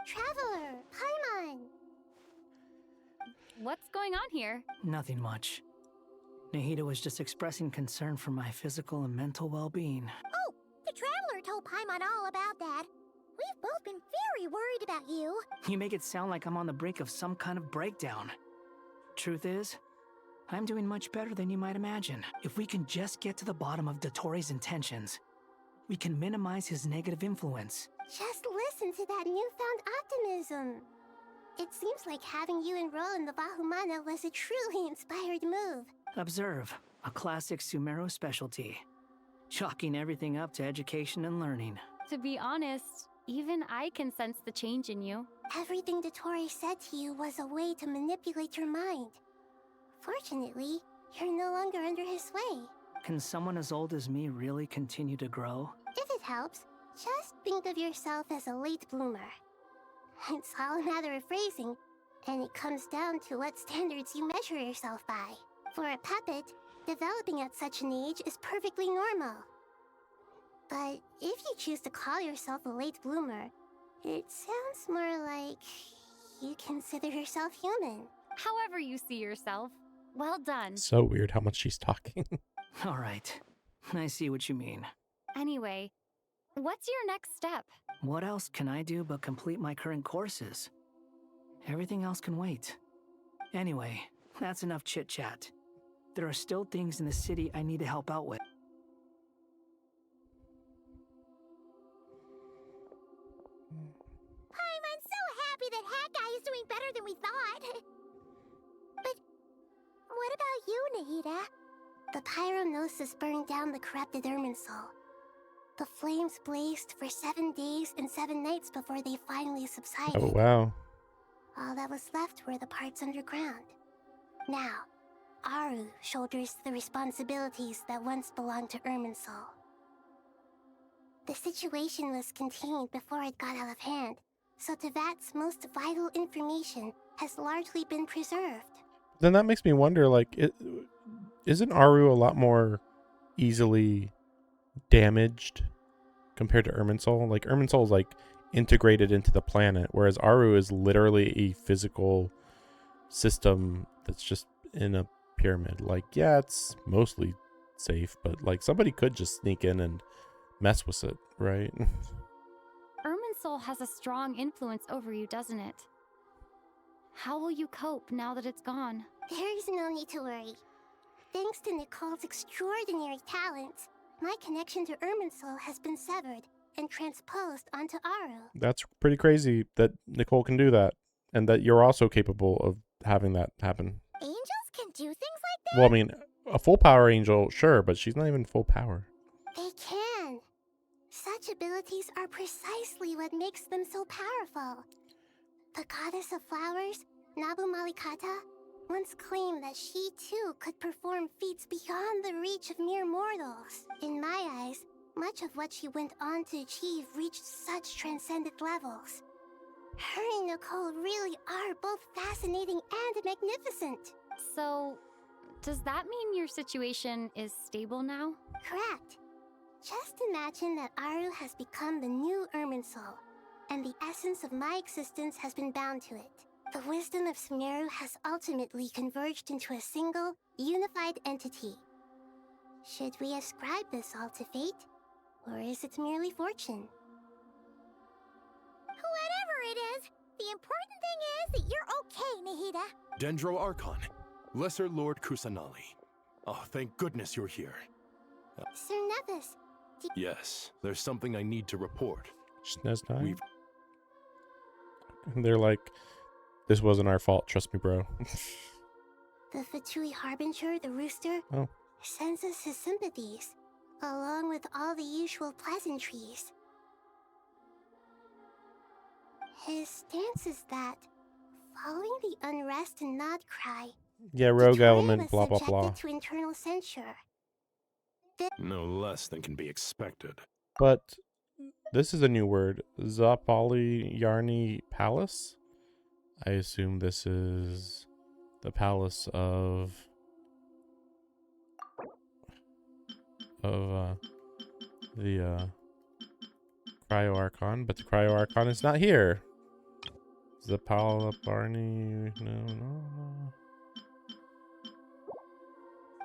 Traveler, Paimon! What's going on here? Nothing much. Nahida was just expressing concern for my physical and mental well-being. Oh, the Traveler told Paimon all about that. We've both been very worried about you. You make it sound like I'm on the brink of some kind of breakdown. Truth is, I'm doing much better than you might imagine. If we can just get to the bottom of Dottoro's intentions, we can minimize his negative influence. Just listen to that newfound optimism. It seems like having you enroll in the Vahumana was a truly inspired move. Observe, a classic Sumeru specialty. Chalking everything up to education and learning. To be honest, even I can sense the change in you. Everything Dottore said to you was a way to manipulate your mind. Fortunately, you're no longer under his sway. Can someone as old as me really continue to grow? If it helps, just think of yourself as a late bloomer. It's all a matter of phrasing, and it comes down to what standards you measure yourself by. For a puppet, developing at such an age is perfectly normal. But if you choose to call yourself a late bloomer, it sounds more like you consider yourself human. However you see yourself. Well done. So weird how much she's talking. All right, I see what you mean. Anyway, what's your next step? What else can I do but complete my current courses? Everything else can wait. Anyway, that's enough chit-chat. There are still things in the city I need to help out with. I'm so happy that Hat Guy is doing better than we thought. But what about you, Nahida? The Pyrognosis burned down the corrupted Irminsul. The flames blazed for 7 days and 7 nights before they finally subsided. Oh, wow. All that was left were the parts underground. Now, Aru shoulders the responsibilities that once belonged to Irminsul. The situation was contained before it got out of hand, so Tevat's most vital information has largely been preserved. Then that makes me wonder, like, isn't Aru a lot more easily damaged compared to Irminsul? Like, Irminsul is, like, integrated into the planet, whereas Aru is literally a physical system that's just in a pyramid. Like, yeah, it's mostly safe, but, like, somebody could just sneak in and mess with it, right? Irminsul has a strong influence over you, doesn't it? How will you cope now that it's gone? There is no need to worry. Thanks to Nicole's extraordinary talents, my connection to Irminsul has been severed and transposed onto Aru. That's pretty crazy that Nicole can do that, and that you're also capable of having that happen. Angels can do things like that? Well, I mean, a full power angel, sure, but she's not even full power. They can. Such abilities are precisely what makes them so powerful. The goddess of flowers, Nabu Malikata, once claimed that she too could perform feats beyond the reach of mere mortals. In my eyes, much of what she went on to achieve reached such transcendent levels. Her and Nicole really are both fascinating and magnificent. So, does that mean your situation is stable now? Correct. Just imagine that Aru has become the new Irminsul, and the essence of my existence has been bound to it. The wisdom of Sumeru has ultimately converged into a single, unified entity. Should we ascribe this all to fate, or is it merely fortune? Whatever it is, the important thing is that you're okay, Nahida. Dendro Archon, Lesser Lord Kusanali. Oh, thank goodness you're here. Sir Nevis, Yes, there's something I need to report. Snez time? They're like, this wasn't our fault, trust me, bro. the Fatui Harbinger, the rooster, sends us his sympathies, along with all the usual pleasantries. His stance is that, following the unrest and nod cry, Yeah, rogue Dottore element, was blah, blah, subjected blah. to internal censure. No less than can be expected. But this is a new word. Zapali Yarni Palace? I assume this is the palace of the Cryo Archon, but the Cryo Archon is not here. Is the Paula Barney? No.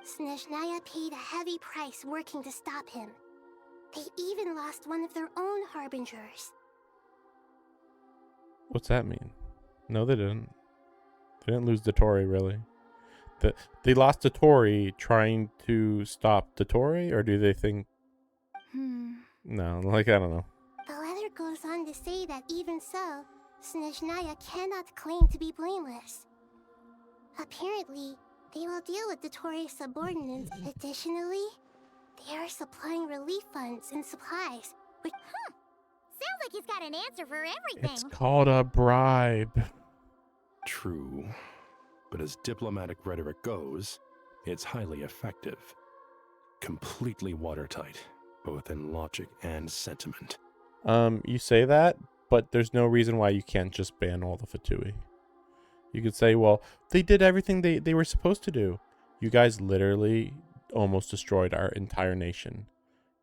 Snezhnaya paid a heavy price working to stop him. They even lost one of their own harbingers. What's that mean? No, they didn't. They didn't lose Dotori, really. They lost Dotori trying to stop Dotori, or do they think... No, like, I don't know. The letter goes on to say that even so, Snezhnaya cannot claim to be blameless. Apparently, they will deal with Dotori's subordinates. Additionally, they are supplying relief funds and supplies, which... Sounds like he's got an answer for everything. It's called a bribe. True. But as diplomatic rhetoric goes, it's highly effective. Completely watertight, both in logic and sentiment. You say that, but there's no reason why you can't just ban all the Fatui. You could say, well, they did everything they were supposed to do. You guys literally almost destroyed our entire nation.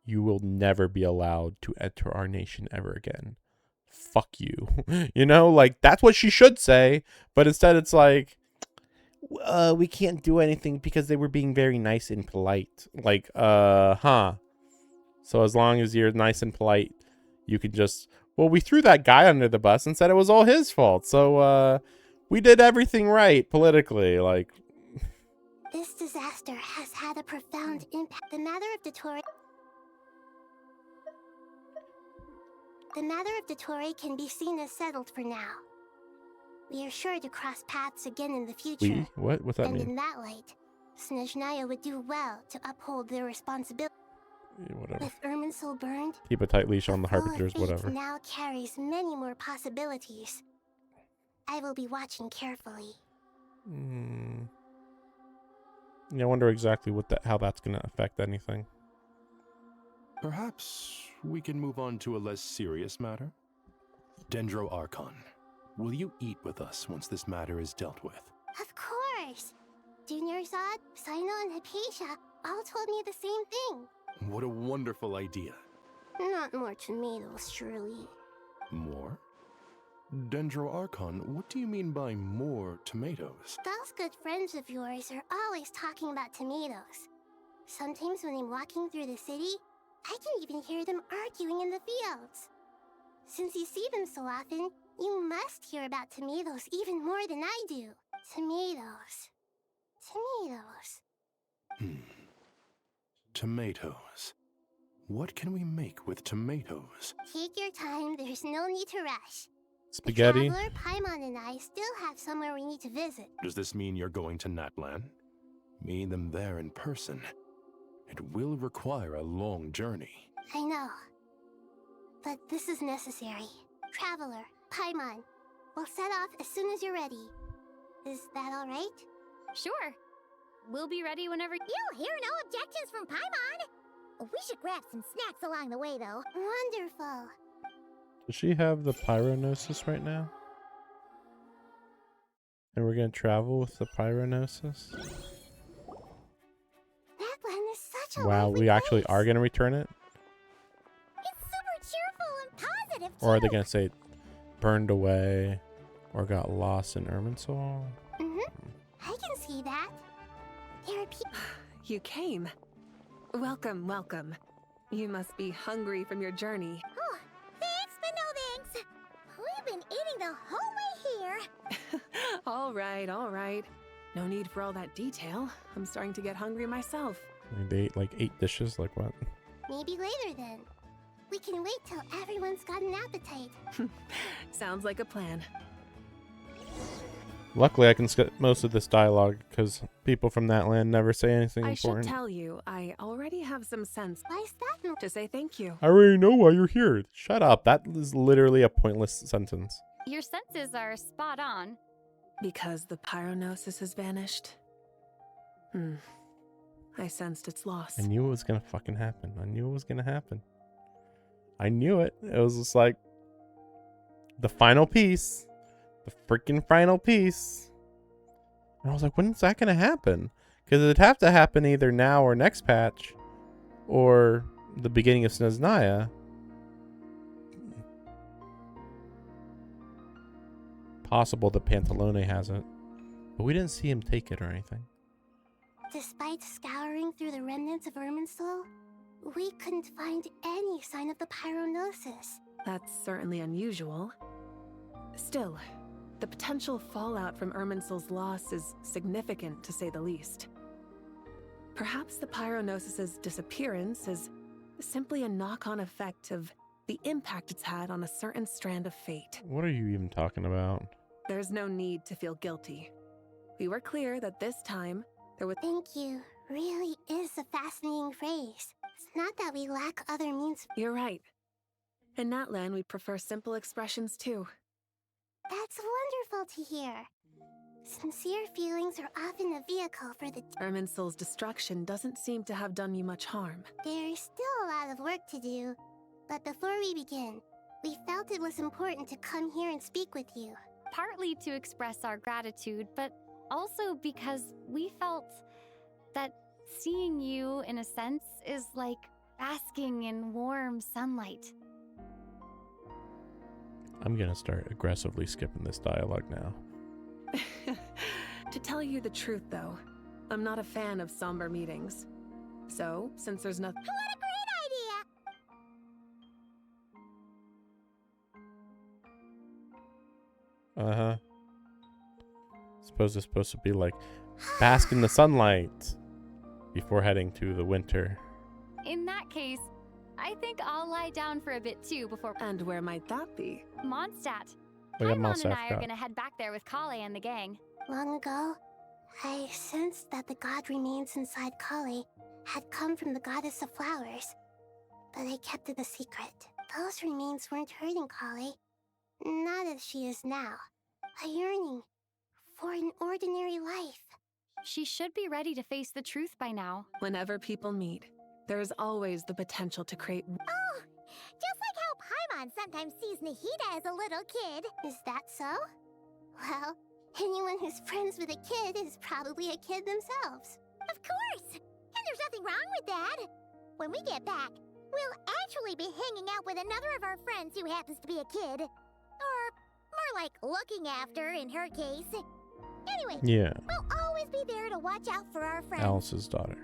You will never be allowed to enter our nation ever again. Fuck you. You know, like, that's what she should say. But instead it's like, we can't do anything because they were being very nice and polite. Like, So as long as you're nice and polite, you can just, well, we threw that guy under the bus and said it was all his fault. So, we did everything right politically. Like, this disaster has had a profound impact. The matter of Dotori can be seen as settled for now. We are sure to cross paths again in the future. What? What's that mean? And in that light, Snezhnaya would do well to uphold their responsibility. Yeah, whatever. With Irminsul burned, Keep a tight leash on the flow of Harbingers, fate whatever. now carries many more possibilities. I will be watching carefully. Yeah, I wonder exactly how that's going to affect anything. Perhaps we can move on to a less serious matter? Dendro Archon, will you eat with us once this matter is dealt with? Of course! Junior Zod, Sino, and Hypatia all told me the same thing. What a wonderful idea. Not more tomatoes, surely. More? Dendro Archon, what do you mean by more tomatoes? Those good friends of yours are always talking about tomatoes. Sometimes when I'm walking through the city, I can even hear them arguing in the fields. Since you see them so often, you must hear about tomatoes even more than I do. Tomatoes. Tomatoes. What can we make with tomatoes? Take your time, there's no need to rush. Spaghetti. The traveler, Paimon, and I still have somewhere we need to visit. Does this mean you're going to Natlan? Meeting them there in person. It will require a long journey. I know. But this is necessary. Traveler, Paimon, we'll set off as soon as you're ready. Is that alright? Sure. We'll be ready whenever. You'll hear no objections from Paimon. We should grab some snacks along the way, though. Wonderful. Does she have the pyronosis right now? And we're going to travel with the pyronosis? That land is such a Wow, lovely we actually place. are going to return it? It's super cheerful and positive, too. Or are they going to say it burned away or got lost in Irminsul? I can see that. There are people. You came. Welcome, welcome. You must be hungry from your journey. Oh, thanks, but no thanks. We've been eating the whole way here. All right. No need for all that detail. I'm starting to get hungry myself. They ate like 8 dishes, like what? Maybe later then. We can wait till everyone's got an appetite. Sounds like a plan. Luckily, I can skip most of this dialogue because people from that land never say anything I important. should tell you, I already have some sense. Why's that? To say thank you. I already know why you're here. Shut up. That is literally a pointless sentence. Your senses are spot on. Because the pyronosis has vanished. I sensed its loss. I knew it was going to fucking happen. I knew I knew it. It was just like the final piece. The freaking final piece. And I was like, when's that going to happen? Because it'd have to happen either now or next patch. Or the beginning of Snezhnaya. Possible that Pantalone has it. But we didn't see him take it or anything. Despite scouring through the remnants of Irminsul, we couldn't find any sign of the pyronosis. That's certainly unusual. Still, the potential fallout from Irminsul's loss is significant, to say the least. Perhaps the pyronosis's disappearance is simply a knock-on effect of the impact it's had on a certain strand of fate. What are you even talking about? There's no need to feel guilty. We were clear that this time, there was— Thank you really is a fascinating phrase. It's not that we lack other means. You're right. In Natlan, we prefer simple expressions too. That's wonderful to hear. Sincere feelings are often a vehicle for the— Irminsul's destruction doesn't seem to have done you much harm. There's still a lot of work to do. But before we begin, we felt it was important to come here and speak with you. Partly to express our gratitude, but also because we felt that seeing you, in a sense, is like basking in warm sunlight. I'm gonna start aggressively skipping this dialogue now. To tell you the truth, though, I'm not a fan of somber meetings. So, since there's nothing— What a great idea! Uh-huh. Suppose it's supposed to be like, bask in the sunlight before heading to the winter. In that case, I think I'll lie down for a bit too before— And where might that be? Mondstadt. We got Paimon and I Mondstadt. are gonna head back there with Kale and the gang. Long ago, I sensed that the god remains inside Kali had come from the goddess of flowers, but I kept it a secret. Those remains weren't hurting Kali, not as she is now. A yearning for an ordinary life. She should be ready to face the truth by now. Whenever people meet, there is always the potential to create— Oh, just like how Paimon sometimes sees Nahida as a little kid. Is that so? Well, anyone who's friends with a kid is probably a kid themselves. Of course! And there's nothing wrong with that. When we get back, we'll actually be hanging out with another of our friends who happens to be a kid. Or more like looking after, in her case. Anyway, Yeah. we'll always be there to watch out for our friends. Alice's daughter,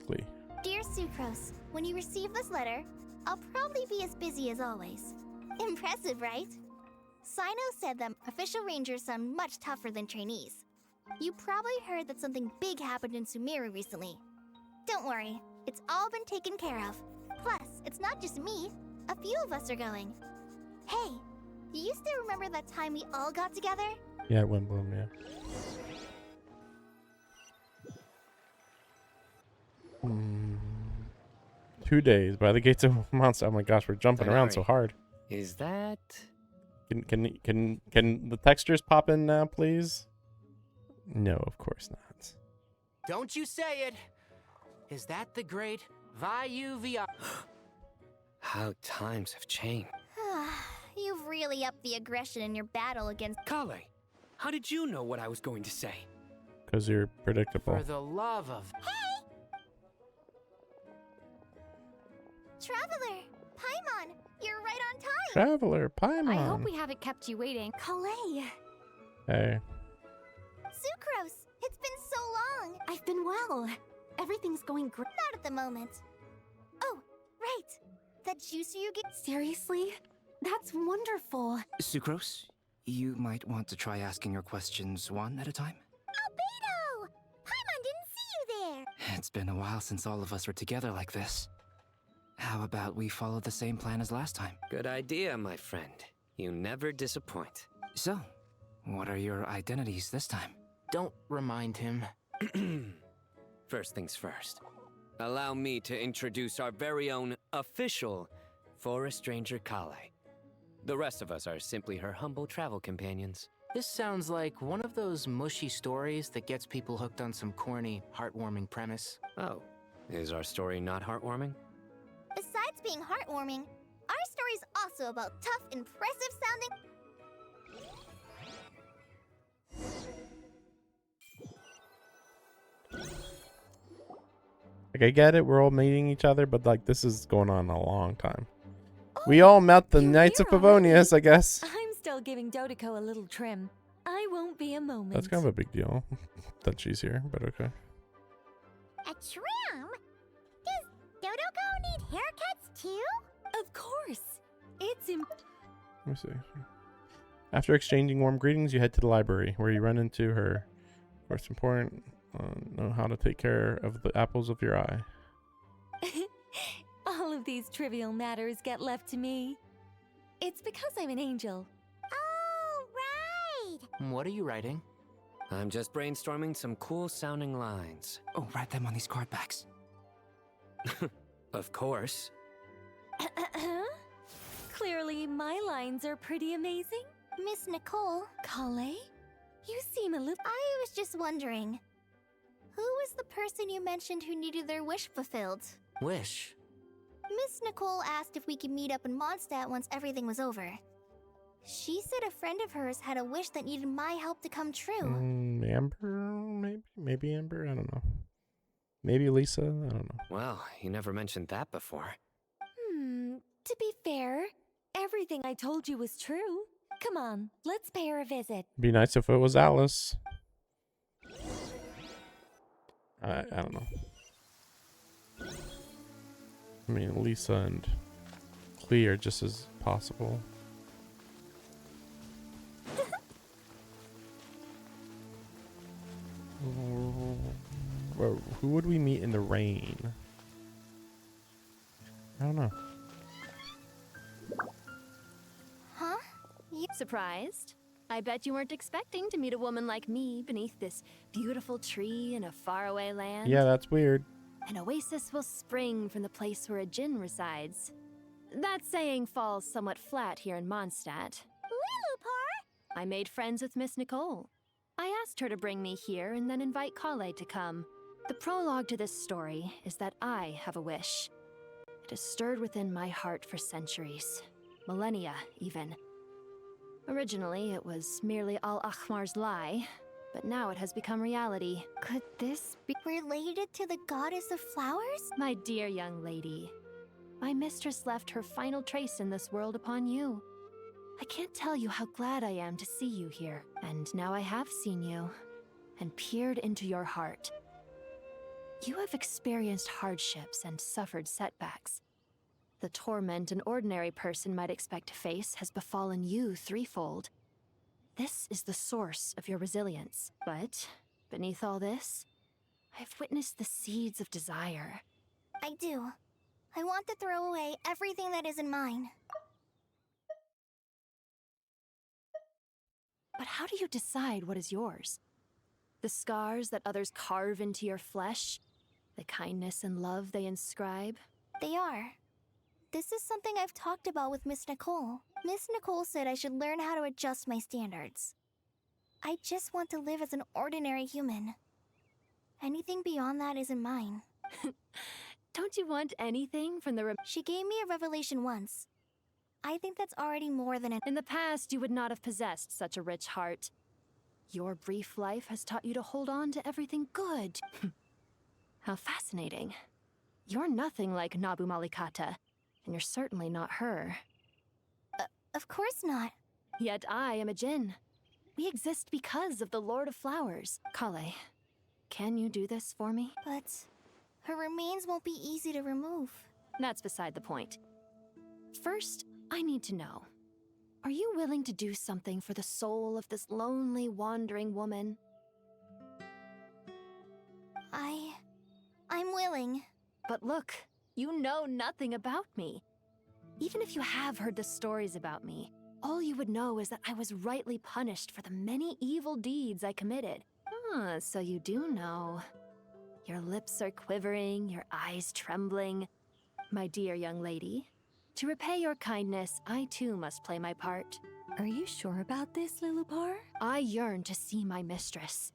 Glee. Dear Sucrose, when you receive this letter, I'll probably be as busy as always. Impressive, right? Sino said that official rangers sound much tougher than trainees. You probably heard that something big happened in Sumeru recently. Don't worry, it's all been taken care of. Plus, it's not just me. A few of us are going. Hey, do you still remember that time we all got together? Yeah, at Windbloom, yeah. 2 days by the gates of Monster. Oh my gosh, we're jumping around so hard. Is that... Can the textures pop in now, please? No, of course not. Don't you say it! Is that the great Vayu VR? How times have changed. You've really upped the aggression in your battle against— Kale, how did you know what I was going to say? Because you're predictable. For the love of... Traveler! Paimon! You're right on time! Traveler, Paimon. I hope we haven't kept you waiting. Kale! Hey. Sucrose! It's been so long! I've been well. Everything's going great. Not at the moment. Oh, right! That juicer you get— Seriously? That's wonderful. Sucrose, you might want to try asking your questions one at a time. Albedo! Paimon didn't see you there! It's been a while since all of us were together like this. How about we follow the same plan as last time? Good idea, my friend. You never disappoint. So, what are your identities this time? Don't remind him. First things first. Allow me to introduce our very own official Forest Ranger Kale. The rest of us are simply her humble travel companions. This sounds like one of those mushy stories that gets people hooked on some corny, heartwarming premise. Oh, is our story not heartwarming? Besides being heartwarming, our story's also about tough, impressive sounding— Like, I get it, we're all meeting each other, but like, this is going on a long time. We all met the Knights of Favonius, I guess. I'm still giving Dodiko a little trim. I won't be a moment. That's kind of a big deal that she's here, but okay. A trim? Does Dodoko need haircuts too? Of course. It's Let me see. After exchanging warm greetings, you head to the library, where you run into her. First important, know how to take care of the apples of your eye. All of these trivial matters get left to me. It's because I'm an angel. Oh, right! What are you writing? I'm just brainstorming some cool-sounding lines. Oh, write them on these card backs. Of course. Clearly, my lines are pretty amazing. Miss Nicole, Kale, you seem a little... I was just wondering, who was the person you mentioned who needed their wish fulfilled? Wish? Miss Nicole asked if we could meet up in Mondstadt once everything was over. She said a friend of hers had a wish that needed my help to come true. Amber, maybe Amber. I don't know. Maybe Lisa. I don't know. Well, you never mentioned that before. To be fair, everything I told you was true. Come on, let's pay her a visit. Be nice if it was Alice. I don't know. I mean, Lisa and Clea are just as possible. Who would we meet in the rain? I don't know. Huh? Surprised? I bet you weren't expecting to meet a woman like me beneath this beautiful tree in a faraway land. Yeah, that's weird. An oasis will spring from the place where a djinn resides. That saying falls somewhat flat here in Mondstadt. Lilupar! I made friends with Miss Nicole. I asked her to bring me here and then invite Kale to come. The prologue to this story is that I have a wish. It has stirred within my heart for centuries. Millennia, even. Originally, it was merely Al-Ahmar's lie, but now it has become reality. Could this be related to the goddess of flowers? My dear young lady, my mistress left her final trace in this world upon you. I can't tell you how glad I am to see you here. And now I have seen you, and peered into your heart. You have experienced hardships and suffered setbacks. The torment an ordinary person might expect to face has befallen you threefold. This is the source of your resilience. But, beneath all this, I've witnessed the seeds of desire. I do. I want to throw away everything that isn't mine. But how do you decide what is yours? The scars that others carve into your flesh? The kindness and love they inscribe? They are. This is something I've talked about with Miss Nicole. Miss Nicole said I should learn how to adjust my standards. I just want to live as an ordinary human. Anything beyond that isn't mine. Don't you want anything from the She gave me a revelation once. I think that's already more than In the past, you would not have possessed such a rich heart. Your brief life has taught you to hold on to everything good. How fascinating. You're nothing like Nabu Malikata, and you're certainly not her. Of course not. Yet I am a djinn. We exist because of the Lord of Flowers. Kale, can you do this for me? But her remains won't be easy to remove. That's beside the point. First, I need to know. Are you willing to do something for the soul of this lonely, wandering woman? I'm willing. But look, you know nothing about me. Even if you have heard the stories about me, all you would know is that I was rightly punished for the many evil deeds I committed. Ah, so you do know. Your lips are quivering, your eyes trembling. My dear young lady, to repay your kindness, I too must play my part. Are you sure about this, Lilupar? I yearn to see my mistress.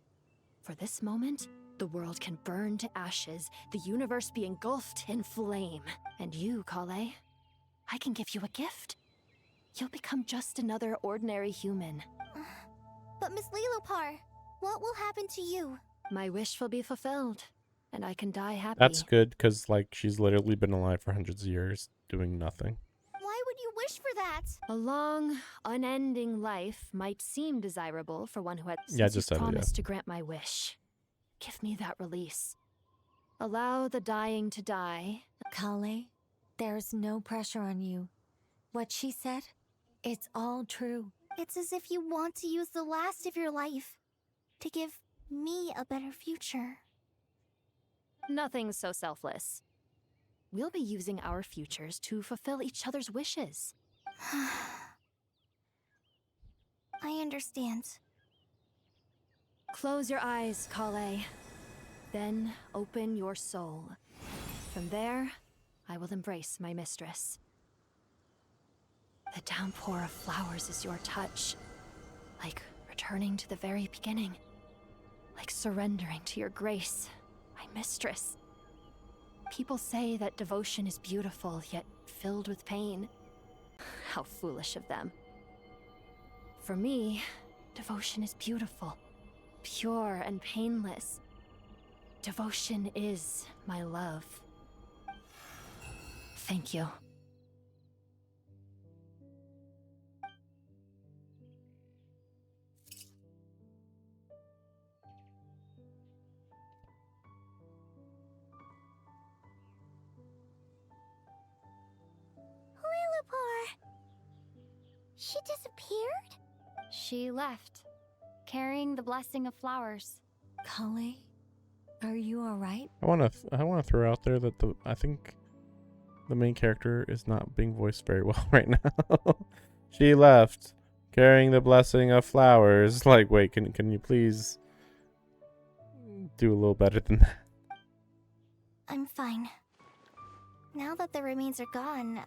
For this moment, the world can burn to ashes, the universe be engulfed in flame. And you, Kale, I can give you a gift. You'll become just another ordinary human. But Miss Lilupar, what will happen to you? My wish will be fulfilled. and I can die happy. That's good, because, like, she's literally been alive for hundreds of years doing nothing. Why would you wish for that? A long, unending life might seem desirable for one who had Yeah, since just you've said it, yeah. promised to grant my wish. Give me that release. Allow the dying to die. Kale, there's no pressure on you. What she said, it's all true. It's as if you want to use the last of your life to give me a better future. Nothing so selfless. We'll be using our futures to fulfill each other's wishes. I understand. Close your eyes, Kale. Then open your soul. From there, I will embrace my mistress. The downpour of flowers is your touch. Like returning to the very beginning. Like surrendering to your grace, my mistress. People say that devotion is beautiful, yet filled with pain. How foolish of them. For me, devotion is beautiful, pure and painless. Devotion is my love. Thank you. Lillipore! She disappeared? She left, carrying the blessing of flowers. Kale, are you alright? I wanna throw out there that I think the main character is not being voiced very well right now. She left, carrying the blessing of flowers. Like, wait, can you please do a little better than that? I'm fine. Now that the remains are gone,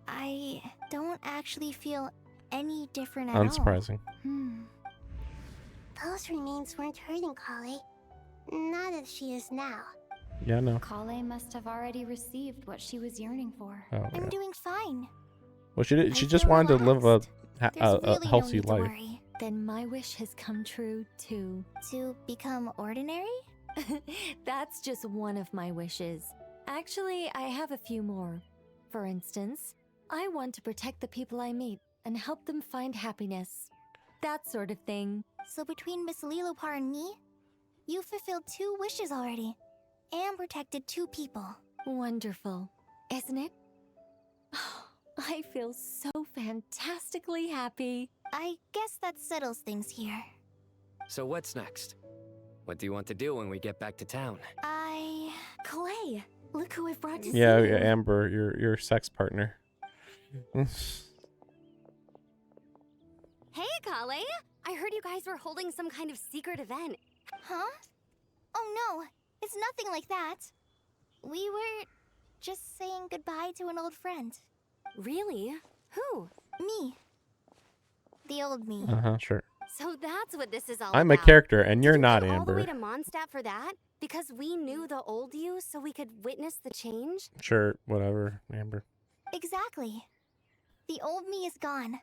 I don't actually feel any different at all. Unsurprising. Those remains weren't hurting Kale. Not as she is now. Yeah, no. Kale must have already received what she was yearning for. Oh, I'm yeah. doing fine. Well, she I just feel wanted to live a There's really no healthy need to life. worry. Then my wish has come true too. To become ordinary? That's just one of my wishes. Actually, I have a few more. For instance, I want to protect the people I meet and help them find happiness. That sort of thing. So between Miss Lillipore and me, you fulfilled 2 wishes already. And protected 2 people. Wonderful, isn't it? I feel so fantastically happy. I guess that settles things here. So what's next? What do you want to do when we get back to town? Clay, look who I've brought to Yeah, see you. Amber, your sex partner. Hey, Kale! I heard you guys were holding some kind of secret event. Huh? Oh no, it's nothing like that. We were just saying goodbye to an old friend. Really? Who? Me. The old me. Sure. So that's what this is all I'm a about. character, and you're Did you not, come all the way Amber. to Mondstadt for that? Because we knew the old you, so we could witness the change? Sure, whatever, Amber. Exactly. The old me is gone.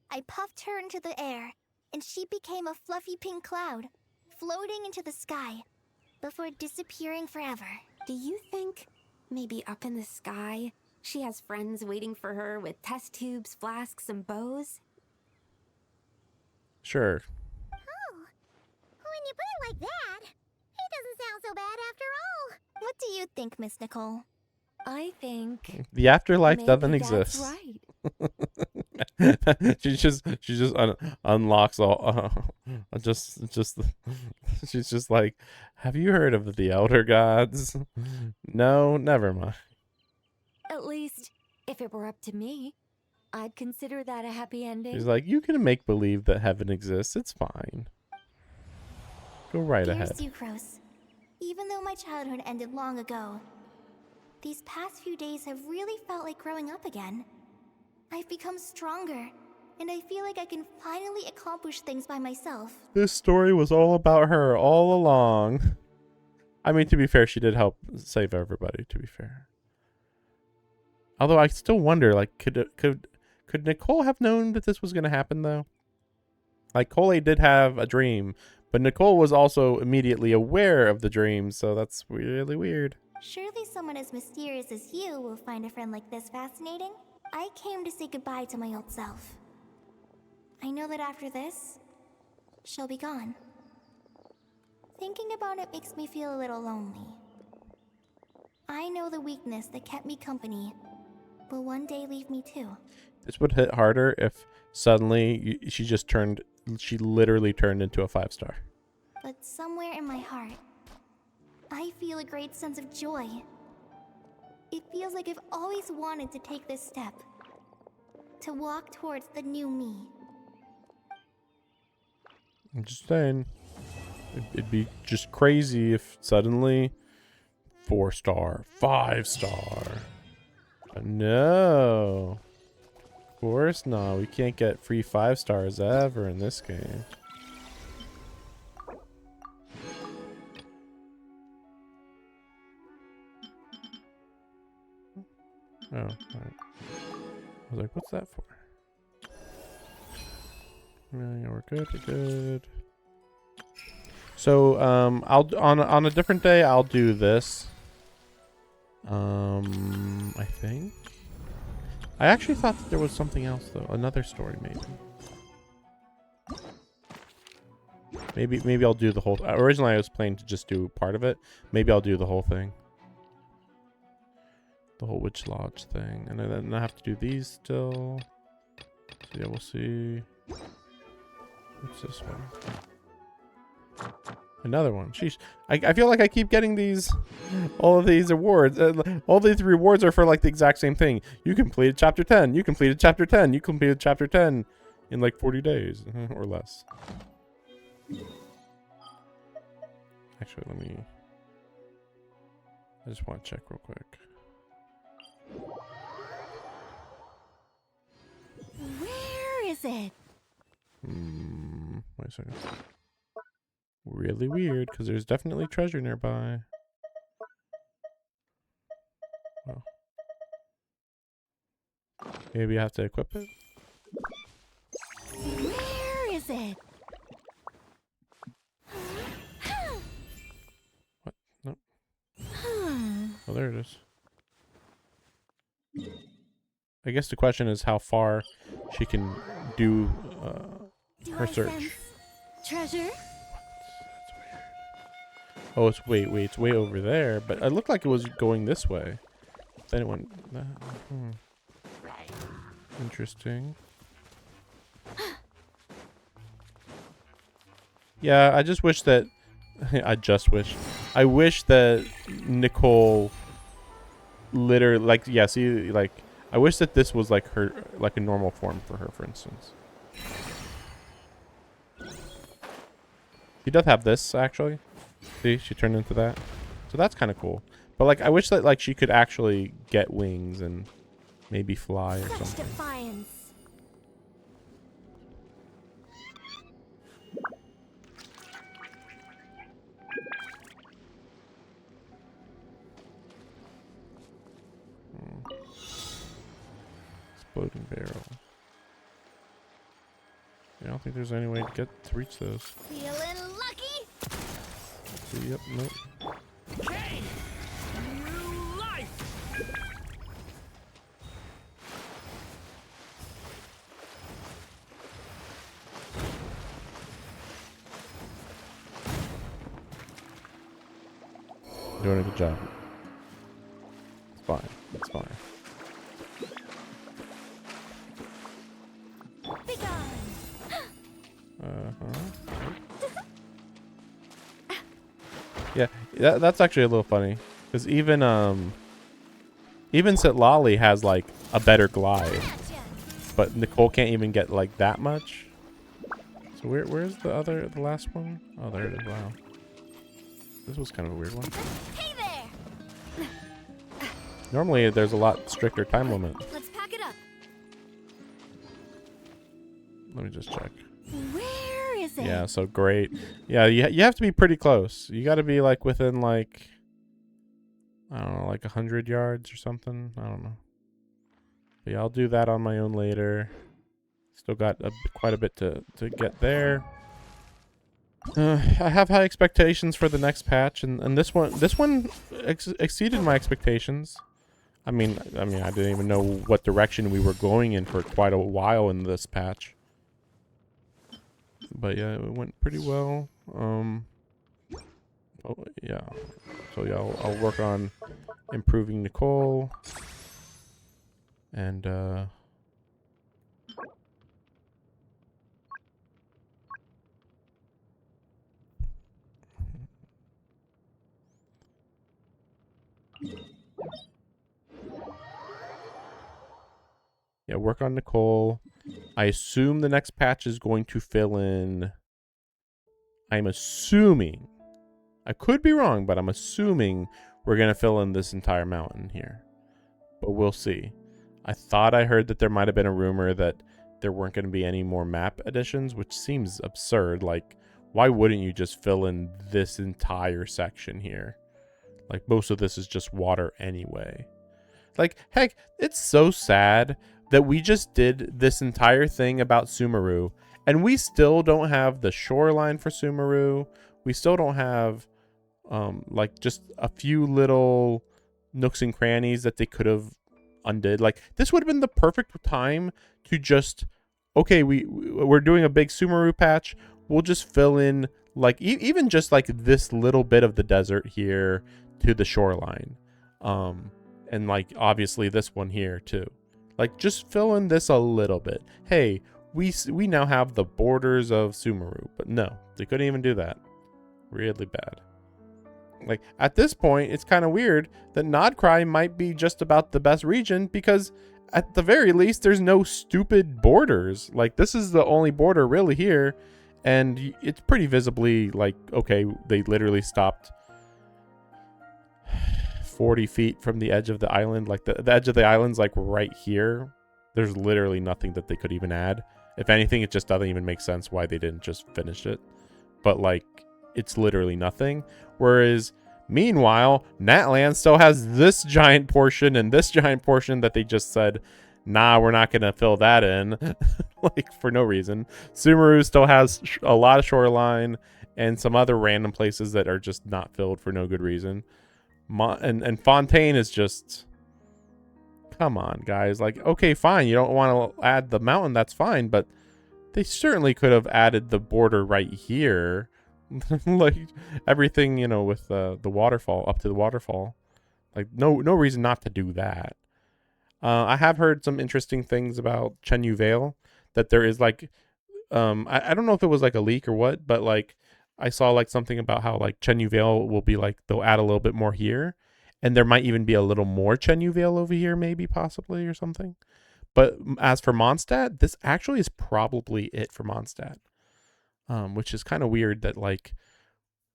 I puffed her into the air, and she became a fluffy pink cloud, floating into the sky, before disappearing forever. Do you think maybe up in the sky, she has friends waiting for her with test tubes, flasks, and bows? Sure. Oh, when you put it like that, it doesn't sound so bad after all. What do you think, Miss Nicole? I think The afterlife maybe doesn't that's exist. right. she just unlocks all. She's just like, have you heard of the Elder Gods? No, never mind. At least, if it were up to me, I'd consider that a happy ending. She's like, you can make believe that heaven exists. It's fine. Go right Dear ahead. Sucrose, even though my childhood ended long ago, these past few days have really felt like growing up again. I've become stronger, and I feel like I can finally accomplish things by myself. This story was all about her all along. I mean, to be fair, she did help save everybody, to be fair. Although I still wonder, like, could Nicole have known that this was going to happen, though? Like, Cole did have a dream, But Nicole was also immediately aware of the dream, so that's really weird. Surely someone as mysterious as you will find a friend like this fascinating. I came to say goodbye to my old self. I know that after this, she'll be gone. Thinking about it makes me feel a little lonely. I know the weakness that kept me company will one day leave me too. This would hit harder if suddenly she literally turned into a 5-star. But somewhere in my heart, I feel a great sense of joy. It feels like I've always wanted to take this step. To walk towards the new me. I'm just saying. It'd be just crazy if suddenly 4-star, 5-star. But no. Of course not. We can't get free 5-stars ever in this game. Oh, alright. I was like, what's that for? Yeah, we're good, we're good. So, I'll on a different day I'll do this. I think. I actually thought that there was something else though. Another story maybe. Maybe I'll do the whole originally I was planning to just do part of it. Maybe I'll do the whole thing. The whole Witch Lodge thing. And then I have to do these still. So yeah, we'll see. What's this one? Another one. Sheesh. I feel like I keep getting all of these awards. All these rewards are for like the exact same thing. You completed chapter 10. You completed chapter 10. You completed chapter 10 in like 40 days or less. Actually, I just want to check real quick. Where is it? Wait a second. Really weird, because there's definitely treasure nearby. Well, maybe I have to equip it? Where is it? What? Nope. Oh, there it is. I guess the question is how far she can do her search. Treasure? Oh, it's it's way over there. But it looked like it was going this way. Then it went. Interesting. Yeah, I just wish that. I wish that Nicole. Literally, like, yeah. See, like, I wish that this was like a normal form for her, for instance. She does have this actually. See, she turned into that. So that's kind of cool. But like, I wish that like she could actually get wings and maybe fly or something. Defiance. Exploding barrel. I don't think there's any way to reach those. Feeling lucky? See, yep, nope. Okay. New life. Doing a good job. It's fine. It's fine. Yeah, that's actually a little funny, because even Sitlali has like a better glide, but Nicole can't even get like that much. So where's the last one? Oh, there it is. Wow, this was kind of a weird one. Hey there. Normally there's a lot stricter time limit. Let's pack it up. Let me just check. Where is it? Yeah, so great. Yeah, you have to be pretty close. You got to be like within like, I don't know, like 100 yards or something. I don't know. But yeah, I'll do that on my own later. Still got quite a bit to get there. I have high expectations for the next patch, and this one exceeded my expectations. I mean, I didn't even know what direction we were going in for quite a while in this patch. But yeah, it went pretty well. Oh yeah. So yeah, I'll work on improving Nicole, and yeah, work on Nicole. I assume the next patch is going to fill in. I'm assuming. I could be wrong, but I'm assuming we're going to fill in this entire mountain here. But we'll see. I thought I heard that there might have been a rumor that there weren't going to be any more map additions, which seems absurd. Like, why wouldn't you just fill in this entire section here? Like, most of this is just water anyway. Like, heck, it's so sad that we just did this entire thing about Sumeru, and we still don't have the shoreline for Sumeru. We still don't have, like, just a few little nooks and crannies that they could have undid. Like, this would have been the perfect time to just, okay, we're doing a big Sumeru patch. We'll just fill in, like, even just, like, this little bit of the desert here to the shoreline. And, like, obviously this one here, too. Like, just fill in this a little bit. Hey, we now have the borders of Sumeru. But no, they couldn't even do that. Really bad. Like, at this point, it's kind of weird that Nodcry might be just about the best region, because at the very least, there's no stupid borders. Like, this is the only border really here. And it's pretty visibly, like, okay, they literally stopped 40 feet from the edge of the island. Like, the edge of the island's like right here. There's literally nothing that they could even add. If anything, it just doesn't even make sense why they didn't just finish it. But, like, it's literally nothing. Whereas, meanwhile, Natland still has this giant portion and this giant portion that they just said, nah, we're not going to fill that in. Like, for no reason. Sumeru still has a lot of shoreline and some other random places that are just not filled for no good reason. And Fontaine is just, come on, guys. Like, okay, fine, you don't want to add the mountain, that's fine, but they certainly could have added the border right here. Like, everything, you know, with the waterfall, up to the waterfall. Like, no reason not to do that. I have heard some interesting things about Chenyu Vale, that there is, like, I don't know if it was like a leak or what, but, like, I saw, like, something about how, like, Chenyu Vale will be, like, they'll add a little bit more here, and there might even be a little more Chenyu Vale over here, maybe, possibly, or something. But as for Mondstadt, this actually is probably it for Mondstadt, which is kind of weird that, like,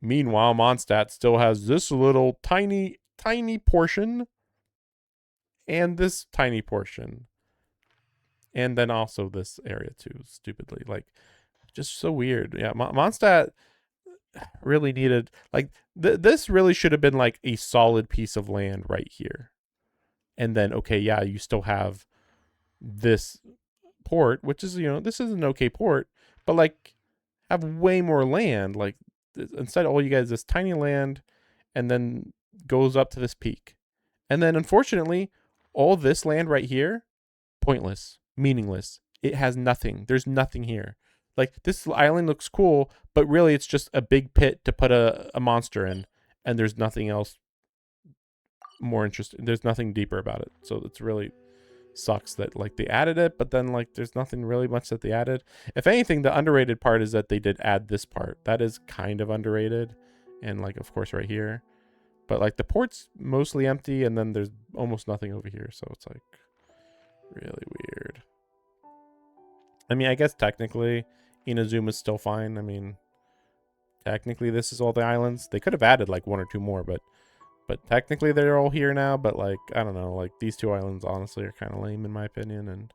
meanwhile, Mondstadt still has this little tiny portion and this tiny portion. And then also this area too, stupidly. Like, just so weird. Yeah, Mondstadt really needed, like, this really should have been like a solid piece of land right here. And then, okay, yeah, you still have this port, which is, you know, this is an okay port, but, like, have way more land. Like, instead, all you guys this tiny land, and then goes up to this peak. And then, unfortunately, all this land right here, pointless, meaningless. It has nothing. There's nothing here. Like, this island looks cool, but really it's just a big pit to put a monster in, and there's nothing else more interesting. There's nothing deeper about it. So it's really sucks that, like, they added it, but then, like, there's nothing really much that they added. If anything, the underrated part is that they did add this part. That is kind of underrated. And, like, of course, right here. But, like, the port's mostly empty, and then there's almost nothing over here. So it's, like, really weird. I mean, I guess technically Inazuma's still fine. I mean, technically this is all the islands. They could have added, like, one or two more, but technically they're all here now. But, like, I don't know, like, these two islands honestly are kind of lame in my opinion,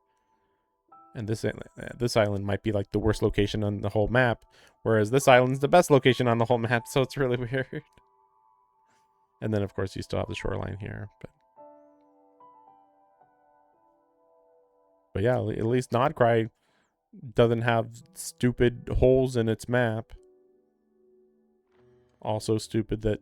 and this island might be, like, the worst location on the whole map, whereas this island's the best location on the whole map. So it's really weird. And then, of course, you still have the shoreline here, but yeah, at least Nodcry doesn't have stupid holes in its map. Also stupid that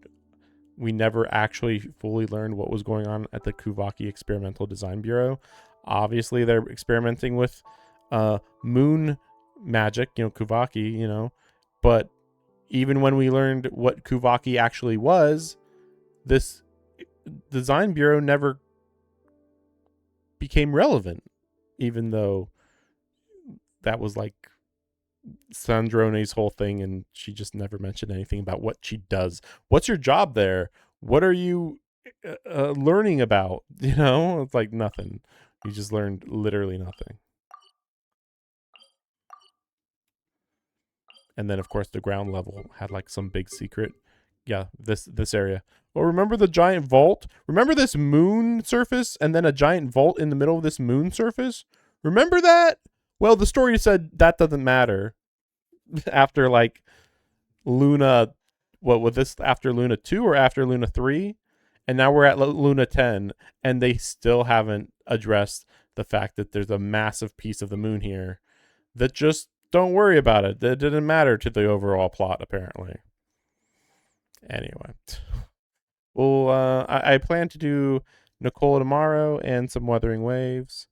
we never actually fully learned what was going on at the Kuvaki Experimental Design Bureau. Obviously, they're experimenting with moon magic, Kuvaki, but even when we learned what Kuvaki actually was, this design bureau never became relevant, even though that was like Sandrone's whole thing, and she just never mentioned anything about what she does. What's your job there? What are you learning about? It's like nothing. You just learned literally nothing. And then, of course, the ground level had like some big secret. Yeah, this area. Well, remember the giant vault? Remember this moon surface and then a giant vault in the middle of this moon surface? Remember that? Well, the story said that doesn't matter after like Luna, what was this, after Luna 2 or after Luna 3? And now we're at Luna 10, and they still haven't addressed the fact that there's a massive piece of the moon here that just don't worry about it. That didn't matter to the overall plot, apparently. Anyway. Well, I plan to do Nicole tomorrow and some Wuthering Waves.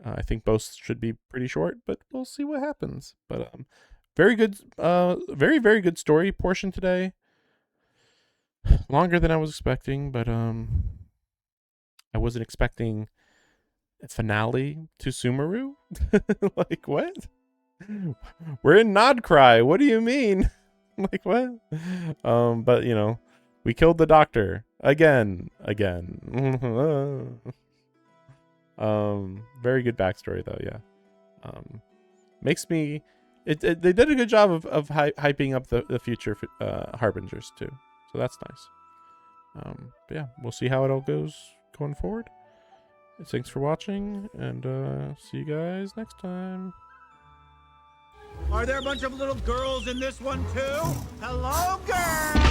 I think both should be pretty short, but we'll see what happens. But very good, very, very good story portion today. Longer than I was expecting, but I wasn't expecting a finale to Sumeru. Like, what? We're in Nodcry. What do you mean? Like, what? But we killed the doctor again. Very good backstory though. Yeah. Makes me. They did a good job of hyping up the future harbingers too. So that's nice. But yeah, we'll see how it all goes going forward. Thanks for watching, and see you guys next time. Are there a bunch of little girls in this one too? Hello, girls!